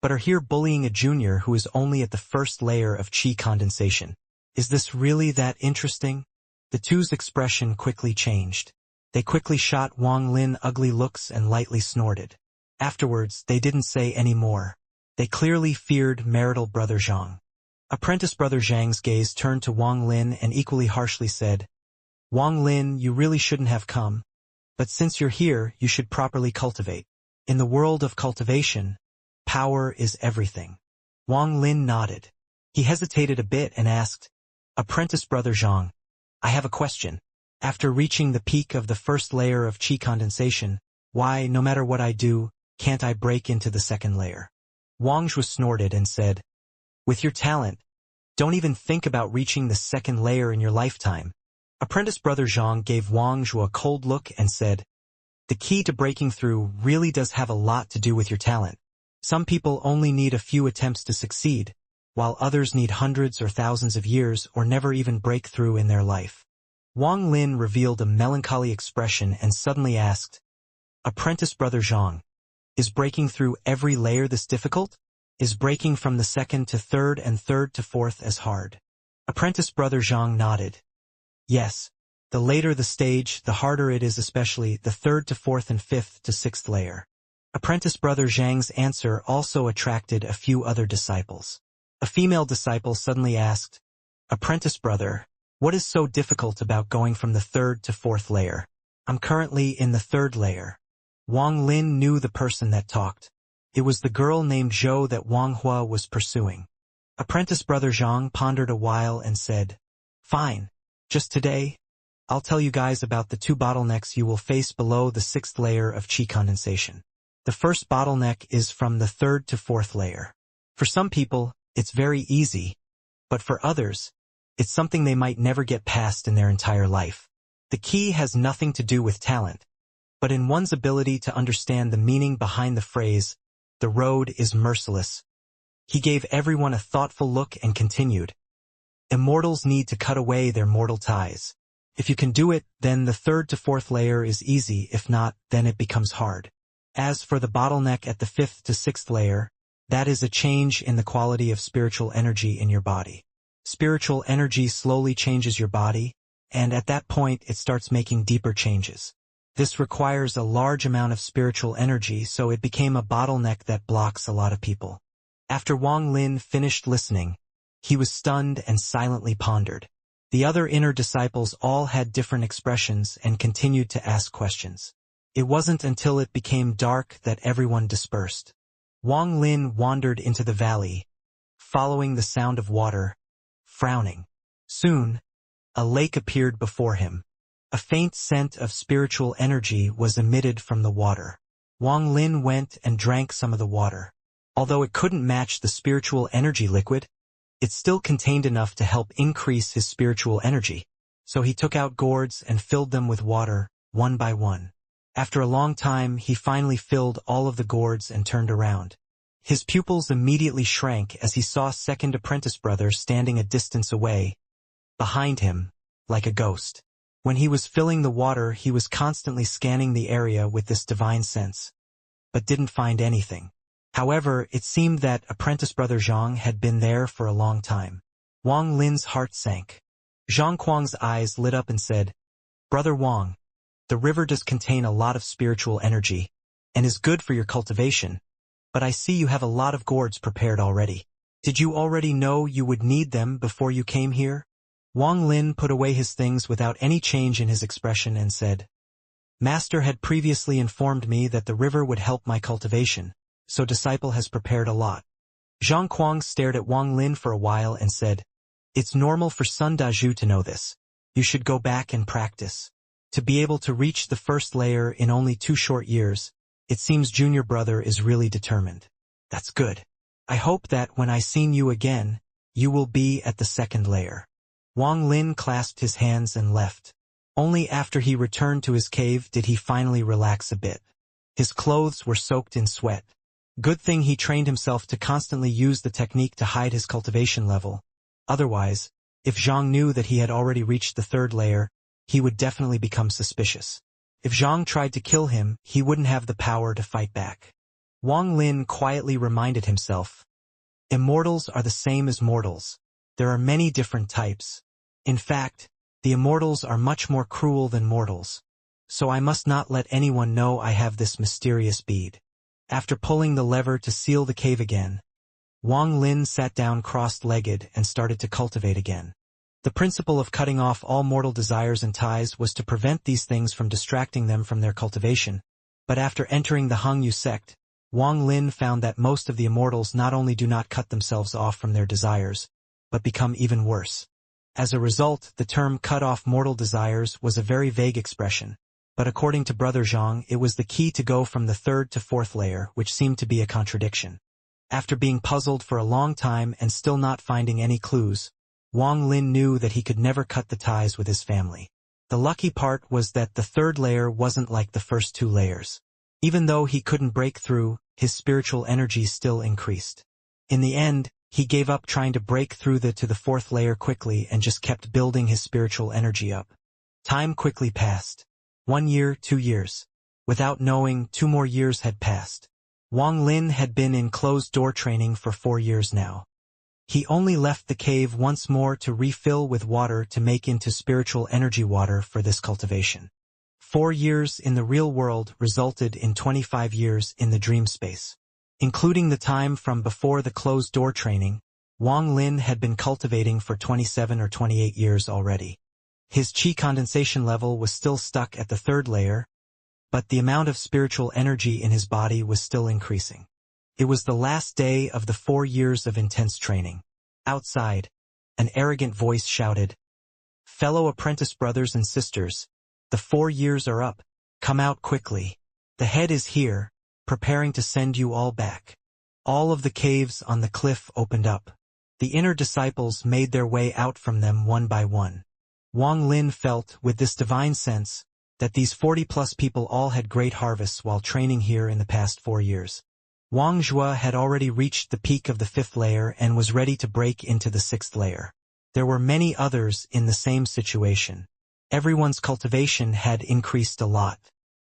but are here bullying a junior who is only at the first layer of qi condensation. Is this really that interesting?" The two's expression quickly changed. They quickly shot Wang Lin ugly looks and lightly snorted. Afterwards, they didn't say any more. They clearly feared marital brother Zhang. Apprentice brother Zhang's gaze turned to Wang Lin and equally harshly said, "Wang Lin, you really shouldn't have come, but since you're here, you should properly cultivate. In the world of cultivation, power is everything." Wang Lin nodded. He hesitated a bit and asked, "Apprentice brother Zhang, I have a question. After reaching the peak of the first layer of qi condensation, why, no matter what I do, can't I break into the second layer?" Wang Zhua snorted and said, "With your talent, don't even think about reaching the second layer in your lifetime." Apprentice brother Zhang gave Wang Zhua a cold look and said, "The key to breaking through really does have a lot to do with your talent. Some people only need a few attempts to succeed, while others need hundreds or thousands of years or never even break through in their life." Wang Lin revealed a melancholy expression and suddenly asked, "Apprentice brother Zhang, is breaking through every layer this difficult? Is breaking from the second to third and third to fourth as hard?" Apprentice brother Zhang nodded. "Yes. The later the stage, the harder it is, especially the third to fourth and fifth to sixth layer." Apprentice brother Zhang's answer also attracted a few other disciples. A female disciple suddenly asked, "Apprentice brother, what is so difficult about going from the third to fourth layer? I'm currently in the third layer." Wang Lin knew the person that talked. It was the girl named Zhou that Wang Hua was pursuing. Apprentice brother Zhang pondered a while and said, "Fine. Just today, I'll tell you guys about the two bottlenecks you will face below the sixth layer of qi condensation. The first bottleneck is from the third to fourth layer. For some people, it's very easy, but for others, it's something they might never get past in their entire life. The key has nothing to do with talent, but in one's ability to understand the meaning behind the phrase, 'The road is merciless.'" He gave everyone a thoughtful look and continued, "Immortals need to cut away their mortal ties. If you can do it, then the third to fourth layer is easy. If not, then it becomes hard. As for the bottleneck at the fifth to sixth layer, that is a change in the quality of spiritual energy in your body. Spiritual energy slowly changes your body, and at that point it starts making deeper changes. This requires a large amount of spiritual energy, so it became a bottleneck that blocks a lot of people." After Wang Lin finished listening, he was stunned and silently pondered. The other inner disciples all had different expressions and continued to ask questions. It wasn't until it became dark that everyone dispersed. Wang Lin wandered into the valley, following the sound of water, frowning. Soon, a lake appeared before him. A faint scent of spiritual energy was emitted from the water. Wang Lin went and drank some of the water. Although it couldn't match the spiritual energy liquid, it still contained enough to help increase his spiritual energy. So he took out gourds and filled them with water, one by one. After a long time, he finally filled all of the gourds and turned around. His pupils immediately shrank as he saw second apprentice brother standing a distance away, behind him, like a ghost. When he was filling the water, he was constantly scanning the area with this divine sense, but didn't find anything. However, it seemed that apprentice brother Zhang had been there for a long time. Wang Lin's heart sank. Zhang Kuang's eyes lit up and said, "Brother Wang, the river does contain a lot of spiritual energy. and is good for your cultivation. But I see you have a lot of gourds prepared already. Did you already know you would need them before you came here? Wang Lin put away his things without any change in his expression and said, Master had previously informed me that the river would help my cultivation, so disciple has prepared a lot. Zhang Kuang stared at Wang Lin for a while and said, It's normal for Sun Dazhu to know this. You should go back and practice. To be able to reach the first layer in only 2 short years, it seems junior brother is really determined. That's good. I hope that when I seen you again, you will be at the second layer. Wang Lin clasped his hands and left. Only after he returned to his cave did he finally relax a bit. His clothes were soaked in sweat. Good thing he trained himself to constantly use the technique to hide his cultivation level. Otherwise, if Zhang knew that he had already reached the third layer, he would definitely become suspicious. If Zhang tried to kill him, he wouldn't have the power to fight back. Wang Lin quietly reminded himself, Immortals are the same as mortals. There are many different types. In fact, the immortals are much more cruel than mortals. So I must not let anyone know I have this mysterious bead. After pulling the lever to seal the cave again, Wang Lin sat down crossed-legged and started to cultivate again. The principle of cutting off all mortal desires and ties was to prevent these things from distracting them from their cultivation, but after entering the Hangyu sect, Wang Lin found that most of the immortals not only do not cut themselves off from their desires, but become even worse. As a result, the term cut off mortal desires was a very vague expression, but according to Brother Zhang, it was the key to go from the third to fourth layer, which seemed to be a contradiction. After being puzzled for a long time and still not finding any clues, Wang Lin knew that he could never cut the ties with his family. The lucky part was that the third layer wasn't like the first 2 layers. Even though he couldn't break through, his spiritual energy still increased. In the end, he gave up trying to break through to the fourth layer quickly and just kept building his spiritual energy up. Time quickly passed. 1 year, 2 years. Without knowing, 2 more years had passed. Wang Lin had been in closed-door training for 4 years now. He only left the cave once more to refill with water to make into spiritual energy water for this cultivation. 4 years in the real world resulted in 25 years in the dream space. Including the time from before the closed-door training, Wang Lin had been cultivating for 27 or 28 years already. His qi condensation level was still stuck at the third layer, but the amount of spiritual energy in his body was still increasing. It was the last day of the 4 years of intense training. Outside, an arrogant voice shouted, Fellow apprentice brothers and sisters, the 4 years are up. Come out quickly. The head is here, preparing to send you all back. All of the caves on the cliff opened up. The inner disciples made their way out from them one by one. Wang Lin felt, with this divine sense, that these 40-plus people all had great harvests while training here in the past 4 years. Wang Zhua had already reached the peak of the 5th layer and was ready to break into the 6th layer. There were many others in the same situation. Everyone's cultivation had increased a lot.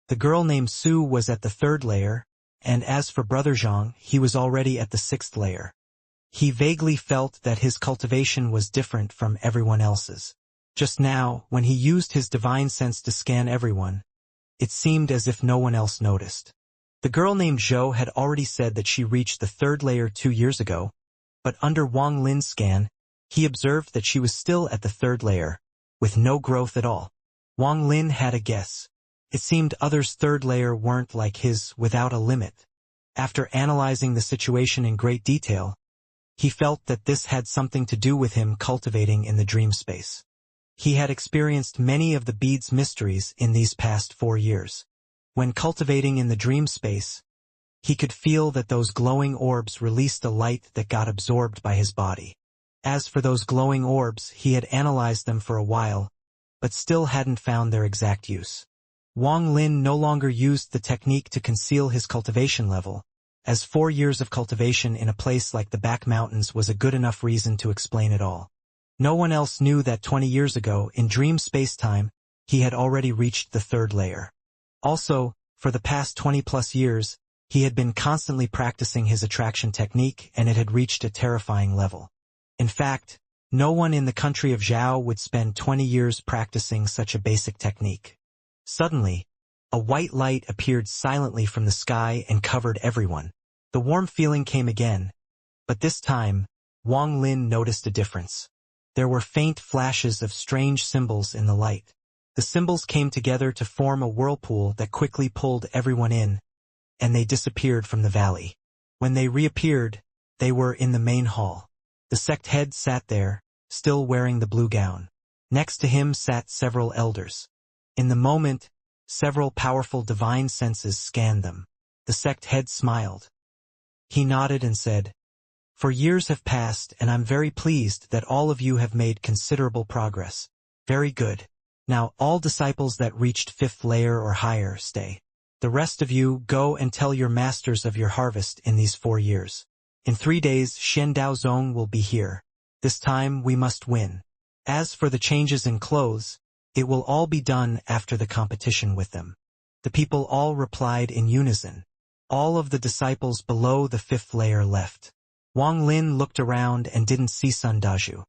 The girl named Su was at the 3rd layer, and as for Brother Zhang, he was already at the 6th layer. He vaguely felt that his cultivation was different from everyone else's. Just now, when he used his divine sense to scan everyone, it seemed as if no one else noticed. The girl named Zhou had already said that she reached the 3rd layer 2 years ago, but under Wang Lin's scan, he observed that she was still at the 3rd layer, with no growth at all. Wang Lin had a guess. It seemed others' 3rd layer weren't like his, without a limit. After analyzing the situation in great detail, he felt that this had something to do with him cultivating in the dream space. He had experienced many of the bead's mysteries in these past 4 years. When cultivating in the dream space, he could feel that those glowing orbs released a light that got absorbed by his body. As for those glowing orbs, he had analyzed them for a while, but still hadn't found their exact use. Wang Lin no longer used the technique to conceal his cultivation level, as 4 years of cultivation in a place like the back mountains was a good enough reason to explain it all. No one else knew that 20 years ago, in dream space-time, he had already reached the 3rd layer. Also, for the past 20-plus years, he had been constantly practicing his attraction technique and it had reached a terrifying level. In fact, no one in the country of Zhao would spend 20 years practicing such a basic technique. Suddenly, A white light appeared silently from the sky and covered everyone. The warm feeling came again, but this time, Wang Lin noticed a difference. There were faint flashes of strange symbols in the light. The symbols came together to form a whirlpool that quickly pulled everyone in, and they disappeared from the valley. When they reappeared, they were in the main hall. The sect head sat there, still wearing the blue gown. Next to him sat several elders. In the moment, several powerful divine senses scanned them. The sect head smiled. He nodded and said, "For years have passed and I'm very pleased that all of you have made considerable progress. Very good. Now all disciples that reached 5th layer or higher stay. The rest of you go and tell your masters of your harvest in these 4 years. In 3 days Shen Daozong will be here. This time we must win. As for the changes in clothes, it will all be done after the competition with them." The people all replied in unison. All of the disciples below the 5th layer left. Wang Lin looked around and didn't see Sun Dazhu.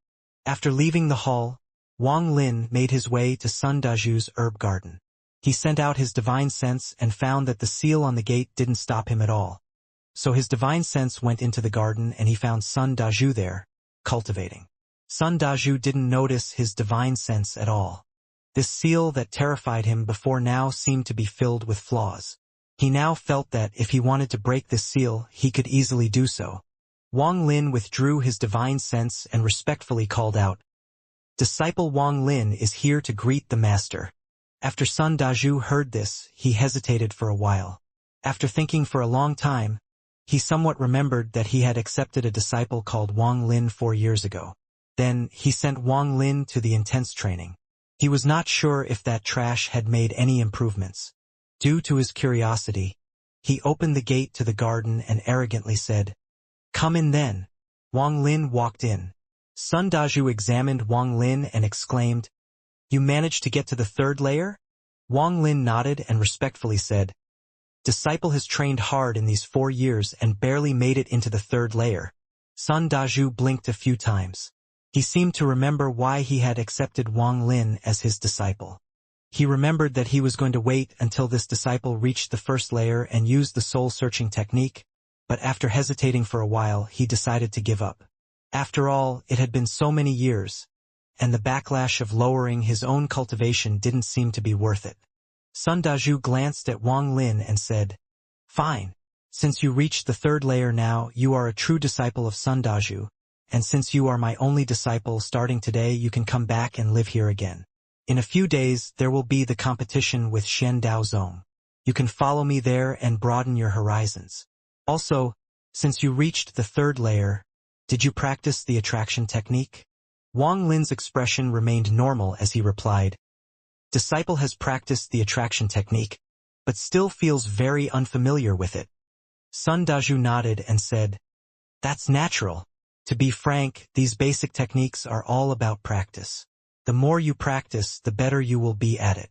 After leaving the hall, Wang Lin made his way to Sun Dazhu's herb garden. He sent out his divine sense and found that the seal on the gate didn't stop him at all. So his divine sense went into the garden and he found Sun Dazhu there, cultivating. Sun Dazhu didn't notice his divine sense at all. This seal that terrified him before now seemed to be filled with flaws. He now felt that if he wanted to break this seal, he could easily do so. Wang Lin withdrew his divine sense and respectfully called out, "Disciple Wang Lin is here to greet the master." After Sun Dazhu heard this, he hesitated for a while. After thinking for a long time, he somewhat remembered that he had accepted a disciple called Wang Lin 4 years ago. Then, he sent Wang Lin to the intense training. He was not sure if that trash had made any improvements. Due to his curiosity, he opened the gate to the garden and arrogantly said, "Come in then." Wang Lin walked in. Sun Dazhu examined Wang Lin and exclaimed, "You managed to get to the 3rd layer?" Wang Lin nodded and respectfully said, "Disciple has trained hard in these 4 years and barely made it into the 3rd layer." Sun Dazhu blinked a few times. He seemed to remember why he had accepted Wang Lin as his disciple. He remembered that he was going to wait until this disciple reached the 1st layer and used the soul-searching technique, but after hesitating for a while, he decided to give up. After all, it had been so many years, and the backlash of lowering his own cultivation didn't seem to be worth it. Sun Dazhu glanced at Wang Lin and said, "Fine. Since you reached the 3rd layer now, you are a true disciple of Sun Dazhu, and since you are my only disciple starting today, you can come back and live here again. In a few days, there will be the competition with Shen Daozong. You can follow me there and broaden your horizons. Also, since you reached the 3rd layer, did you practice the attraction technique?" Wang Lin's expression remained normal as he replied, "Disciple has practiced the attraction technique, but still feels very unfamiliar with it." Sun Dazhu nodded and said, "That's natural. To be frank, these basic techniques are all about practice. The more you practice, the better you will be at it.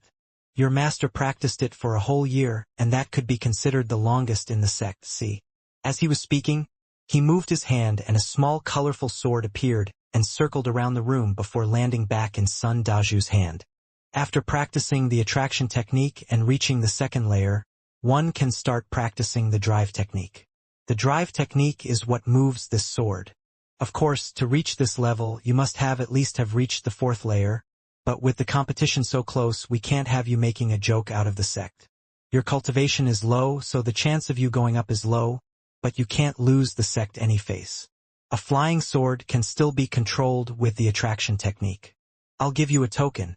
Your master practiced it for a whole year, and that could be considered the longest in the sect. See?" As he was speaking, he moved his hand and a small colorful sword appeared and circled around the room before landing back in Sun Dazhu's hand. After practicing the attraction technique and reaching the 2nd layer, one can start practicing the drive technique. The drive technique is what moves this sword. Of course, to reach this level, you must at least have reached the 4th layer, but with the competition so close, we can't have you making a joke out of the sect. Your cultivation is low, so the chance of you going up is low, but you can't lose the sect any face. A flying sword can still be controlled with the attraction technique. I'll give you a token.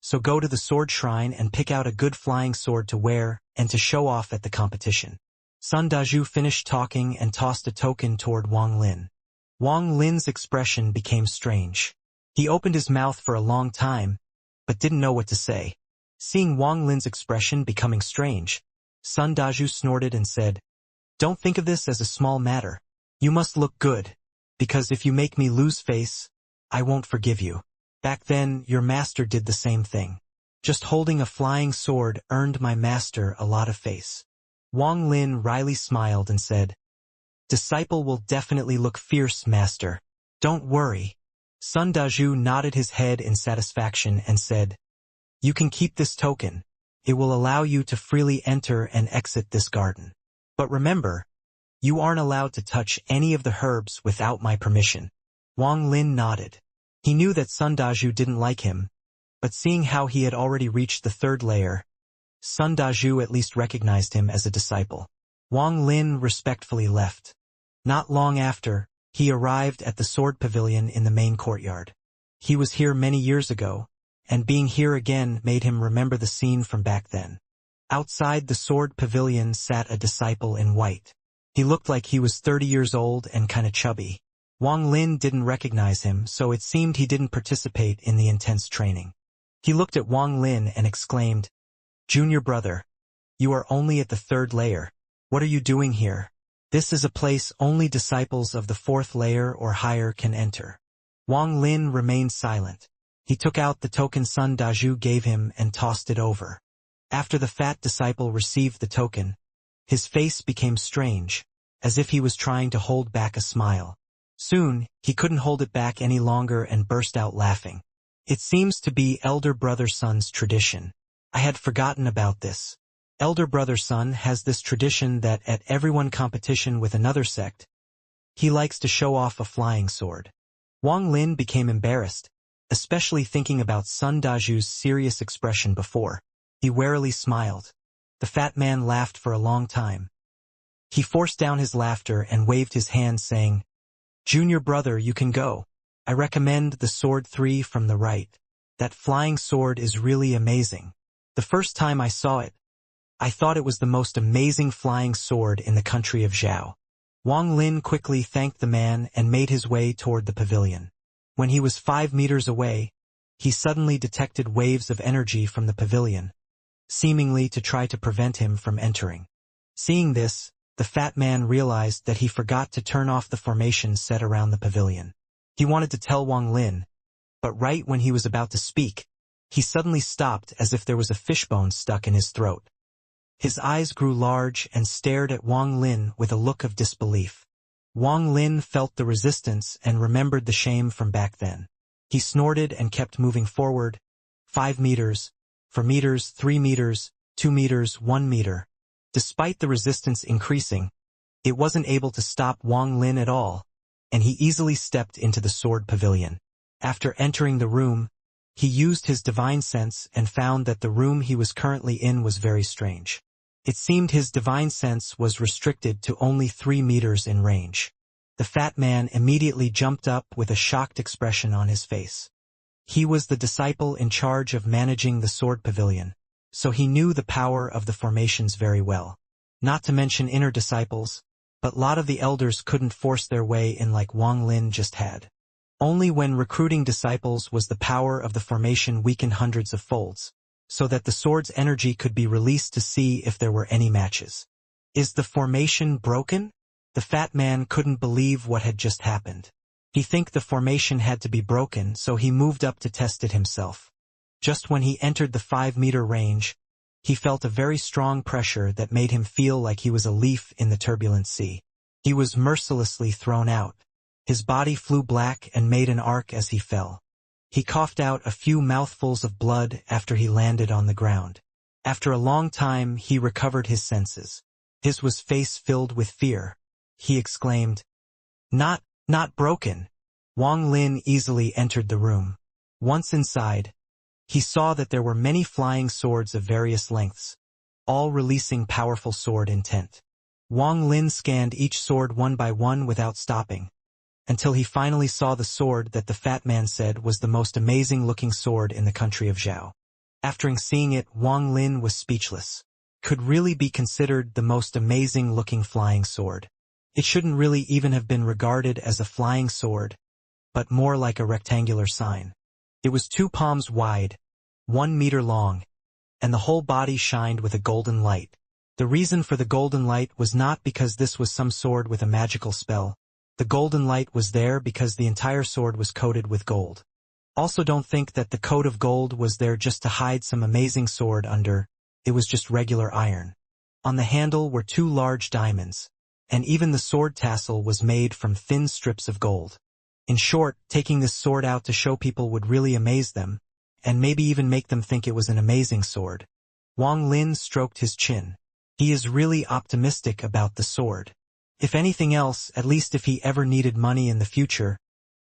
So go to the sword shrine and pick out a good flying sword to wear and to show off at the competition. Sun Dazhu finished talking and tossed a token toward Wang Lin. Wang Lin's expression became strange. He opened his mouth for a long time, but didn't know what to say. Seeing Wang Lin's expression becoming strange, Sun Dazhu snorted and said, "Don't think of this as a small matter. You must look good, because if you make me lose face, I won't forgive you. Back then, your master did the same thing. Just holding a flying sword earned my master a lot of face." Wang Lin wryly smiled and said, "Disciple will definitely look fierce, master. Don't worry." Sun Dazhu nodded his head in satisfaction and said, "You can keep this token. It will allow you to freely enter and exit this garden. But remember, you aren't allowed to touch any of the herbs without my permission." Wang Lin nodded. He knew that Sun Dazhu didn't like him, but seeing how he had already reached the third layer, Sun Dazhu at least recognized him as a disciple. Wang Lin respectfully left. Not long after, he arrived at the sword pavilion in the main courtyard. He was here many years ago, and being here again made him remember the scene from back then. Outside the sword pavilion sat a disciple in white. He looked like he was 30 years old and kinda chubby. Wang Lin didn't recognize him, so it seemed he didn't participate in the intense training. He looked at Wang Lin and exclaimed, "Junior brother, you are only at the third layer. What are you doing here? This is a place only disciples of the fourth layer or higher can enter." Wang Lin remained silent. He took out the token Sun Dazhu gave him and tossed it over. After the fat disciple received the token, his face became strange, as if he was trying to hold back a smile. Soon, he couldn't hold it back any longer and burst out laughing. "It seems to be elder brother Sun's tradition. I had forgotten about this. Elder brother Sun has this tradition that at everyone competition with another sect, he likes to show off a flying sword." Wang Lin became embarrassed, especially thinking about Sun Dazhu's serious expression before. He warily smiled. The fat man laughed for a long time. He forced down his laughter and waved his hand saying, "Junior brother, you can go. I recommend the sword 3 from the right. That flying sword is really amazing. The first time I saw it, I thought it was the most amazing flying sword in the country of Zhao." Wang Lin quickly thanked the man and made his way toward the pavilion. When he was 5 meters away, he suddenly detected waves of energy from the pavilion, seemingly to try to prevent him from entering. Seeing this, the fat man realized that he forgot to turn off the formation set around the pavilion. He wanted to tell Wang Lin, but right when he was about to speak, he suddenly stopped as if there was a fishbone stuck in his throat. His eyes grew large and stared at Wang Lin with a look of disbelief. Wang Lin felt the resistance and remembered the shame from back then. He snorted and kept moving forward. 5 meters, 4 meters, 3 meters, 2 meters, 1 meter. Despite the resistance increasing, it wasn't able to stop Wang Lin at all, and he easily stepped into the sword pavilion. After entering the room, he used his divine sense and found that the room he was currently in was very strange. It seemed his divine sense was restricted to only 3 meters in range. The fat man immediately jumped up with a shocked expression on his face. He was the disciple in charge of managing the sword pavilion, so he knew the power of the formations very well. Not to mention inner disciples, but a lot of the elders couldn't force their way in like Wang Lin just had. Only when recruiting disciples was the power of the formation weakened hundreds of folds, so that the sword's energy could be released to see if there were any matches. "Is the formation broken?" The fat man couldn't believe what had just happened. He think the formation had to be broken, so he moved up to test it himself. Just when he entered the 5-meter range, he felt a very strong pressure that made him feel like he was a leaf in the turbulent sea. He was mercilessly thrown out. His body flew black and made an arc as he fell. He coughed out a few mouthfuls of blood after he landed on the ground. After a long time, he recovered his senses. His was face filled with fear. He exclaimed, Not broken." Wang Lin easily entered the room. Once inside, he saw that there were many flying swords of various lengths, all releasing powerful sword intent. Wang Lin scanned each sword one by one without stopping, until he finally saw the sword that the fat man said was the most amazing-looking sword in the country of Zhao. After seeing it, Wang Lin was speechless. Could really be considered the most amazing-looking flying sword. It shouldn't really even have been regarded as a flying sword, but more like a rectangular sign. It was 2 palms wide, 1 meter long, and the whole body shined with a golden light. The reason for the golden light was not because this was some sword with a magical spell. The golden light was there because the entire sword was coated with gold. Also, don't think that the coat of gold was there just to hide some amazing sword under. It was just regular iron. On the handle were 2 large diamonds, and even the sword tassel was made from thin strips of gold. In short, taking this sword out to show people would really amaze them, and maybe even make them think it was an amazing sword. Wang Lin stroked his chin. He is really optimistic about the sword. If anything else, at least if he ever needed money in the future,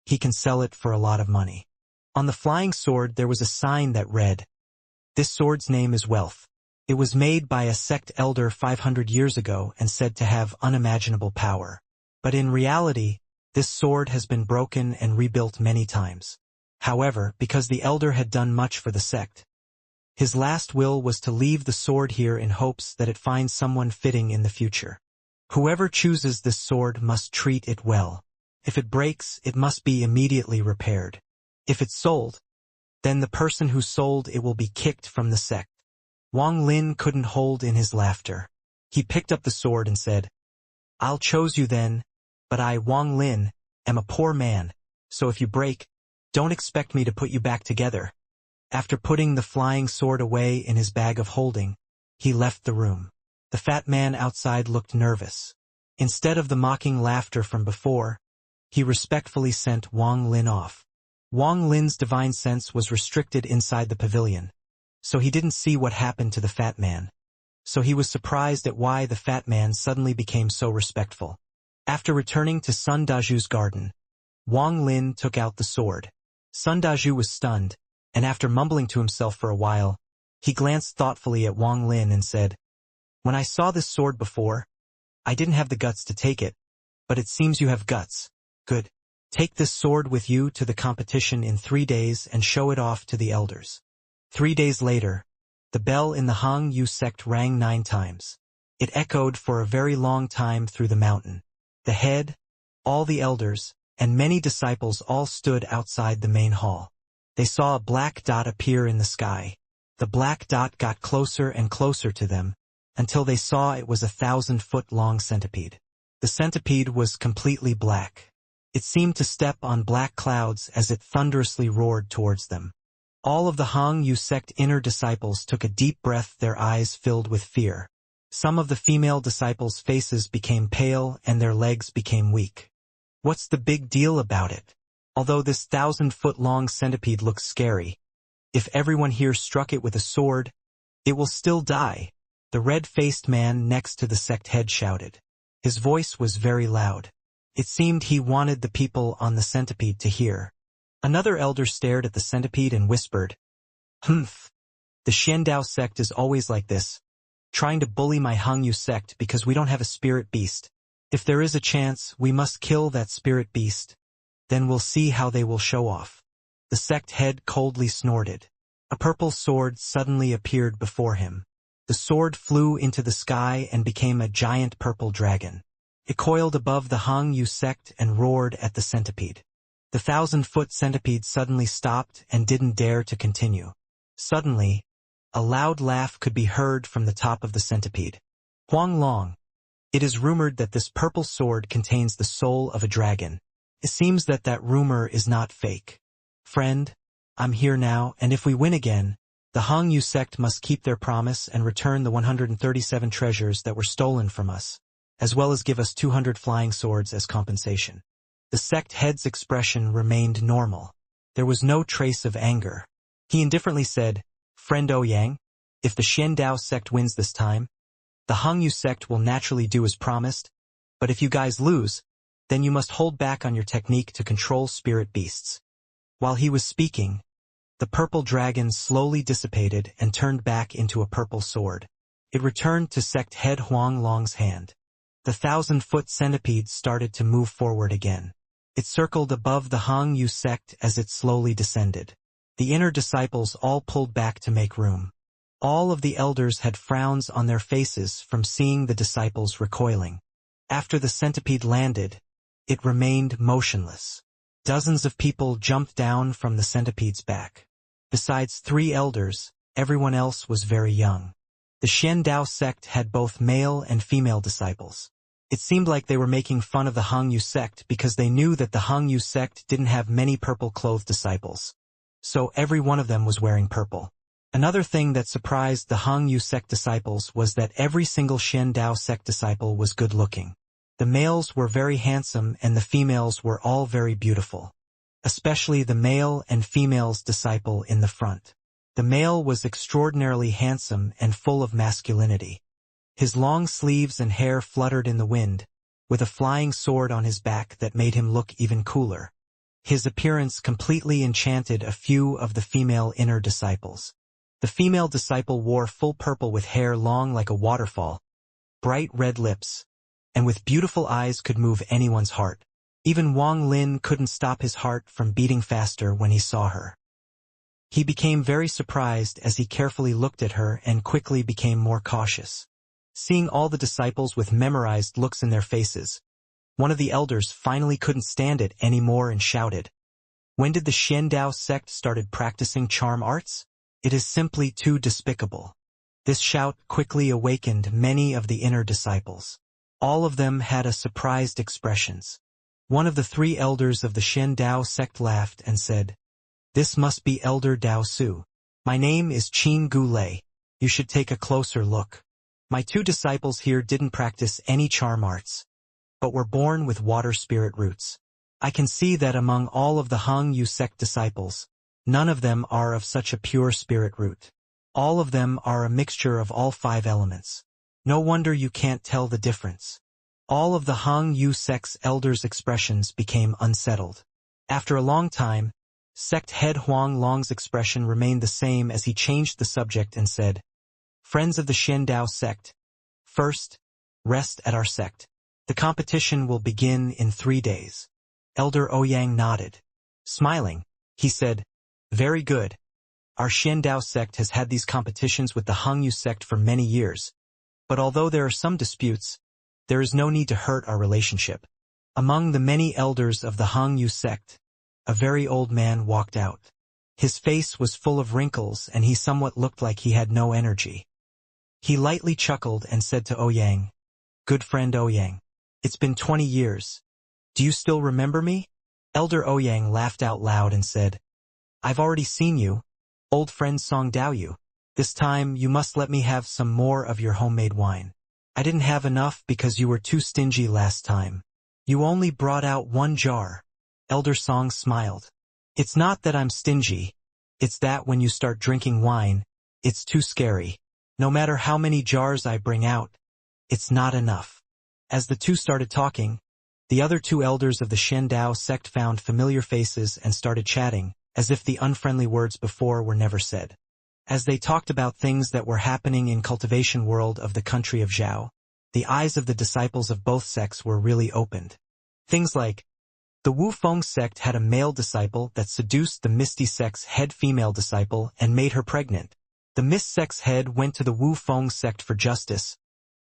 he can sell it for a lot of money. On the flying sword there was a sign that read, "This sword's name is Wealth." It was made by a sect elder 500 years ago and said to have unimaginable power. But in reality, this sword has been broken and rebuilt many times. However, because the elder had done much for the sect, his last will was to leave the sword here in hopes that it finds someone fitting in the future. Whoever chooses this sword must treat it well. If it breaks, it must be immediately repaired. If it's sold, then the person who sold it will be kicked from the sect. Wang Lin couldn't hold in his laughter. He picked up the sword and said, "I'll choose you then, but I, Wang Lin, am a poor man, so if you break, don't expect me to put you back together." After putting the flying sword away in his bag of holding, he left the room. The fat man outside looked nervous. Instead of the mocking laughter from before, he respectfully sent Wang Lin off. Wang Lin's divine sense was restricted inside the pavilion, so he didn't see what happened to the fat man. So he was surprised at why the fat man suddenly became so respectful. After returning to Sun Daju's garden, Wang Lin took out the sword. Sun Daju was stunned, and after mumbling to himself for a while, he glanced thoughtfully at Wang Lin and said, "When I saw this sword before, I didn't have the guts to take it, but it seems you have guts. Good. Take this sword with you to the competition in 3 days and show it off to the elders." 3 days later, the bell in the Hang Yu sect rang 9 times. It echoed for a very long time through the mountain. The head, all the elders, and many disciples all stood outside the main hall. They saw a black dot appear in the sky. The black dot got closer and closer to them, until they saw it was a 1,000-foot-long centipede. The centipede was completely black. It seemed to step on black clouds as it thunderously roared towards them. All of the Hang Yu sect inner disciples took a deep breath, their eyes filled with fear. Some of the female disciples' faces became pale and their legs became weak. What's the big deal about it? Although this 1,000-foot-long centipede looks scary, if everyone here struck it with a sword, it will still die, the red-faced man next to the sect head shouted. His voice was very loud. It seemed he wanted the people on the centipede to hear. Another elder stared at the centipede and whispered, "Humph. The Xiandao sect is always like this, trying to bully my Hang Yu sect because we don't have a spirit beast. If there is a chance, we must kill that spirit beast. Then we'll see how they will show off." The sect head coldly snorted. A purple sword suddenly appeared before him. The sword flew into the sky and became a giant purple dragon. It coiled above the Hang Yu sect and roared at the centipede. The 1,000-foot centipede suddenly stopped and didn't dare to continue. Suddenly, a loud laugh could be heard from the top of the centipede. "Huang Long, it is rumored that this purple sword contains the soul of a dragon. It seems that that rumor is not fake. Friend, I'm here now, and if we win again, the Hang Yu sect must keep their promise and return the 137 treasures that were stolen from us, as well as give us 200 flying swords as compensation." The sect head's expression remained normal. There was no trace of anger. He indifferently said, "Friend Ouyang, if the Xiandao sect wins this time, the Hang Yu sect will naturally do as promised, but if you guys lose, then you must hold back on your technique to control spirit beasts." While he was speaking, the purple dragon slowly dissipated and turned back into a purple sword. It returned to sect head Huang Long's hand. The 1,000-foot centipede started to move forward again. It circled above the Hang Yu sect as it slowly descended. The inner disciples all pulled back to make room. All of the elders had frowns on their faces from seeing the disciples recoiling. After the centipede landed, it remained motionless. Dozens of people jumped down from the centipede's back. Besides 3 elders, everyone else was very young. The Xiandao sect had both male and female disciples. It seemed like they were making fun of the Hang Yu sect because they knew that the Hang Yu sect didn't have many purple-clothed disciples. So every one of them was wearing purple. Another thing that surprised the Hang Yu sect disciples was that every single Xiandao sect disciple was good-looking. The males were very handsome and the females were all very beautiful. Especially the male and female's disciple in the front. The male was extraordinarily handsome and full of masculinity. His long sleeves and hair fluttered in the wind, with a flying sword on his back that made him look even cooler. His appearance completely enchanted a few of the female inner disciples. The female disciple wore full purple with hair long like a waterfall, bright red lips, and with beautiful eyes could move anyone's heart. Even Wang Lin couldn't stop his heart from beating faster when he saw her. He became very surprised as he carefully looked at her and quickly became more cautious. Seeing all the disciples with memorized looks in their faces, one of the elders finally couldn't stand it anymore and shouted, "When did the Xiandao sect started practicing charm arts? It is simply too despicable." This shout quickly awakened many of the inner disciples. All of them had a surprised expressions. One of the 3 elders of the Xiandao sect laughed and said, "This must be Elder Dao Su. My name is Qin Gulei. You should take a closer look. My 2 disciples here didn't practice any charm arts, but were born with water spirit roots. I can see that among all of the Hang Yu sect disciples, none of them are of such a pure spirit root. All of them are a mixture of all 5 elements. No wonder you can't tell the difference." All of the Hang Yu sect's elders' expressions became unsettled. After a long time, sect head Huang Long's expression remained the same as he changed the subject and said, "Friends of the Xiandao sect, first, rest at our sect. The competition will begin in 3 days." Elder Ouyang nodded. Smiling, he said, "Very good. Our Xiandao sect has had these competitions with the Hangyu sect for many years, but although there are some disputes, there is no need to hurt our relationship." Among the many elders of the Hangyu sect, a very old man walked out. His face was full of wrinkles and he somewhat looked like he had no energy. He lightly chuckled and said to Ouyang, "Good friend Ouyang, it's been 20 years. Do you still remember me?" Elder Ouyang laughed out loud and said, "I've already seen you, old friend Song Daoyu. This time you must let me have some more of your homemade wine. I didn't have enough because you were too stingy last time. You only brought out 1 jar. Elder Song smiled. "It's not that I'm stingy. It's that when you start drinking wine, it's too scary. No matter how many jars I bring out, it's not enough." As the 2 started talking, the other 2 elders of the Xiandao sect found familiar faces and started chatting, as if the unfriendly words before were never said. As they talked about things that were happening in cultivation world of the country of Zhao, the eyes of the disciples of both sects were really opened. Things like, the Wu Feng sect had a male disciple that seduced the Misty sect's head female disciple and made her pregnant. The Mist sect's head went to the Wu Feng sect for justice,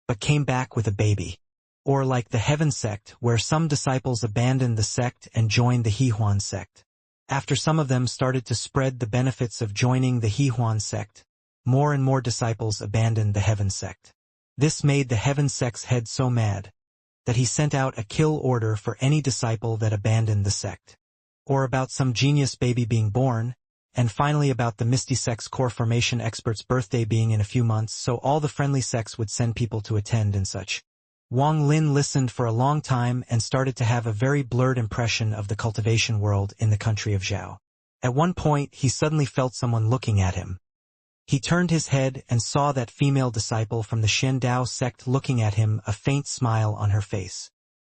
but came back with a baby. Or like the Heaven sect, where some disciples abandoned the sect and joined the Hehuan sect. After some of them started to spread the benefits of joining the Hehuan sect, more and more disciples abandoned the Heaven sect. This made the Heaven sect's head so mad that he sent out a kill order for any disciple that abandoned the sect. Or about some genius baby being born, and finally about the Misty sect's core formation expert's birthday being in a few months, so all the friendly sects would send people to attend and such. Wang Lin listened for a long time and started to have a very blurred impression of the cultivation world in the country of Zhao. At one point, he suddenly felt someone looking at him. He turned his head and saw that female disciple from the Xiandao sect looking at him, a faint smile on her face.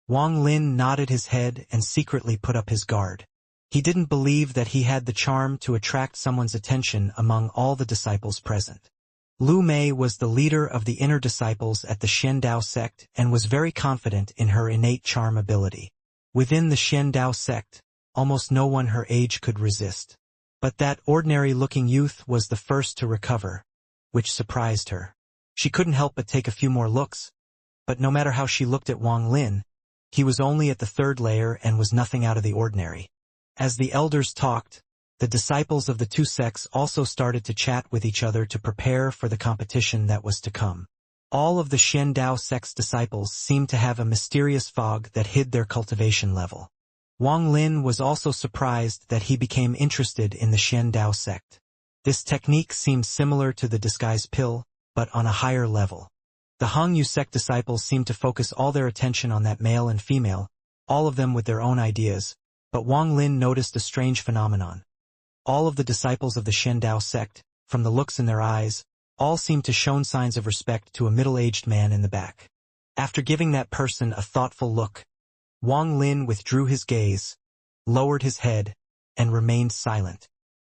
Wang Lin nodded his head and secretly put up his guard. He didn't believe that he had the charm to attract someone's attention among all the disciples present. Lu Mei was the leader of the inner disciples at the Xiandao sect and was very confident in her innate charm ability. Within the Xiandao sect, almost no one her age could resist. But that ordinary-looking youth was the first to recover, which surprised her. She couldn't help but take a few more looks, but no matter how she looked at Wang Lin, he was only at the 3rd layer and was nothing out of the ordinary. As the elders talked, the disciples of the 2 sects also started to chat with each other to prepare for the competition that was to come. All of the Xiandao sect's disciples seemed to have a mysterious fog that hid their cultivation level. Wang Lin was also surprised that he became interested in the Xiandao sect. This technique seemed similar to the disguise pill, but on a higher level. The Hangyu sect disciples seemed to focus all their attention on that male and female, all of them with their own ideas, but Wang Lin noticed a strange phenomenon. All of the disciples of the Xiandao sect, from the looks in their eyes, all seemed to show signs of respect to a middle-aged man in the back. After giving that person a thoughtful look, Wang Lin withdrew his gaze, lowered his head, and remained silent.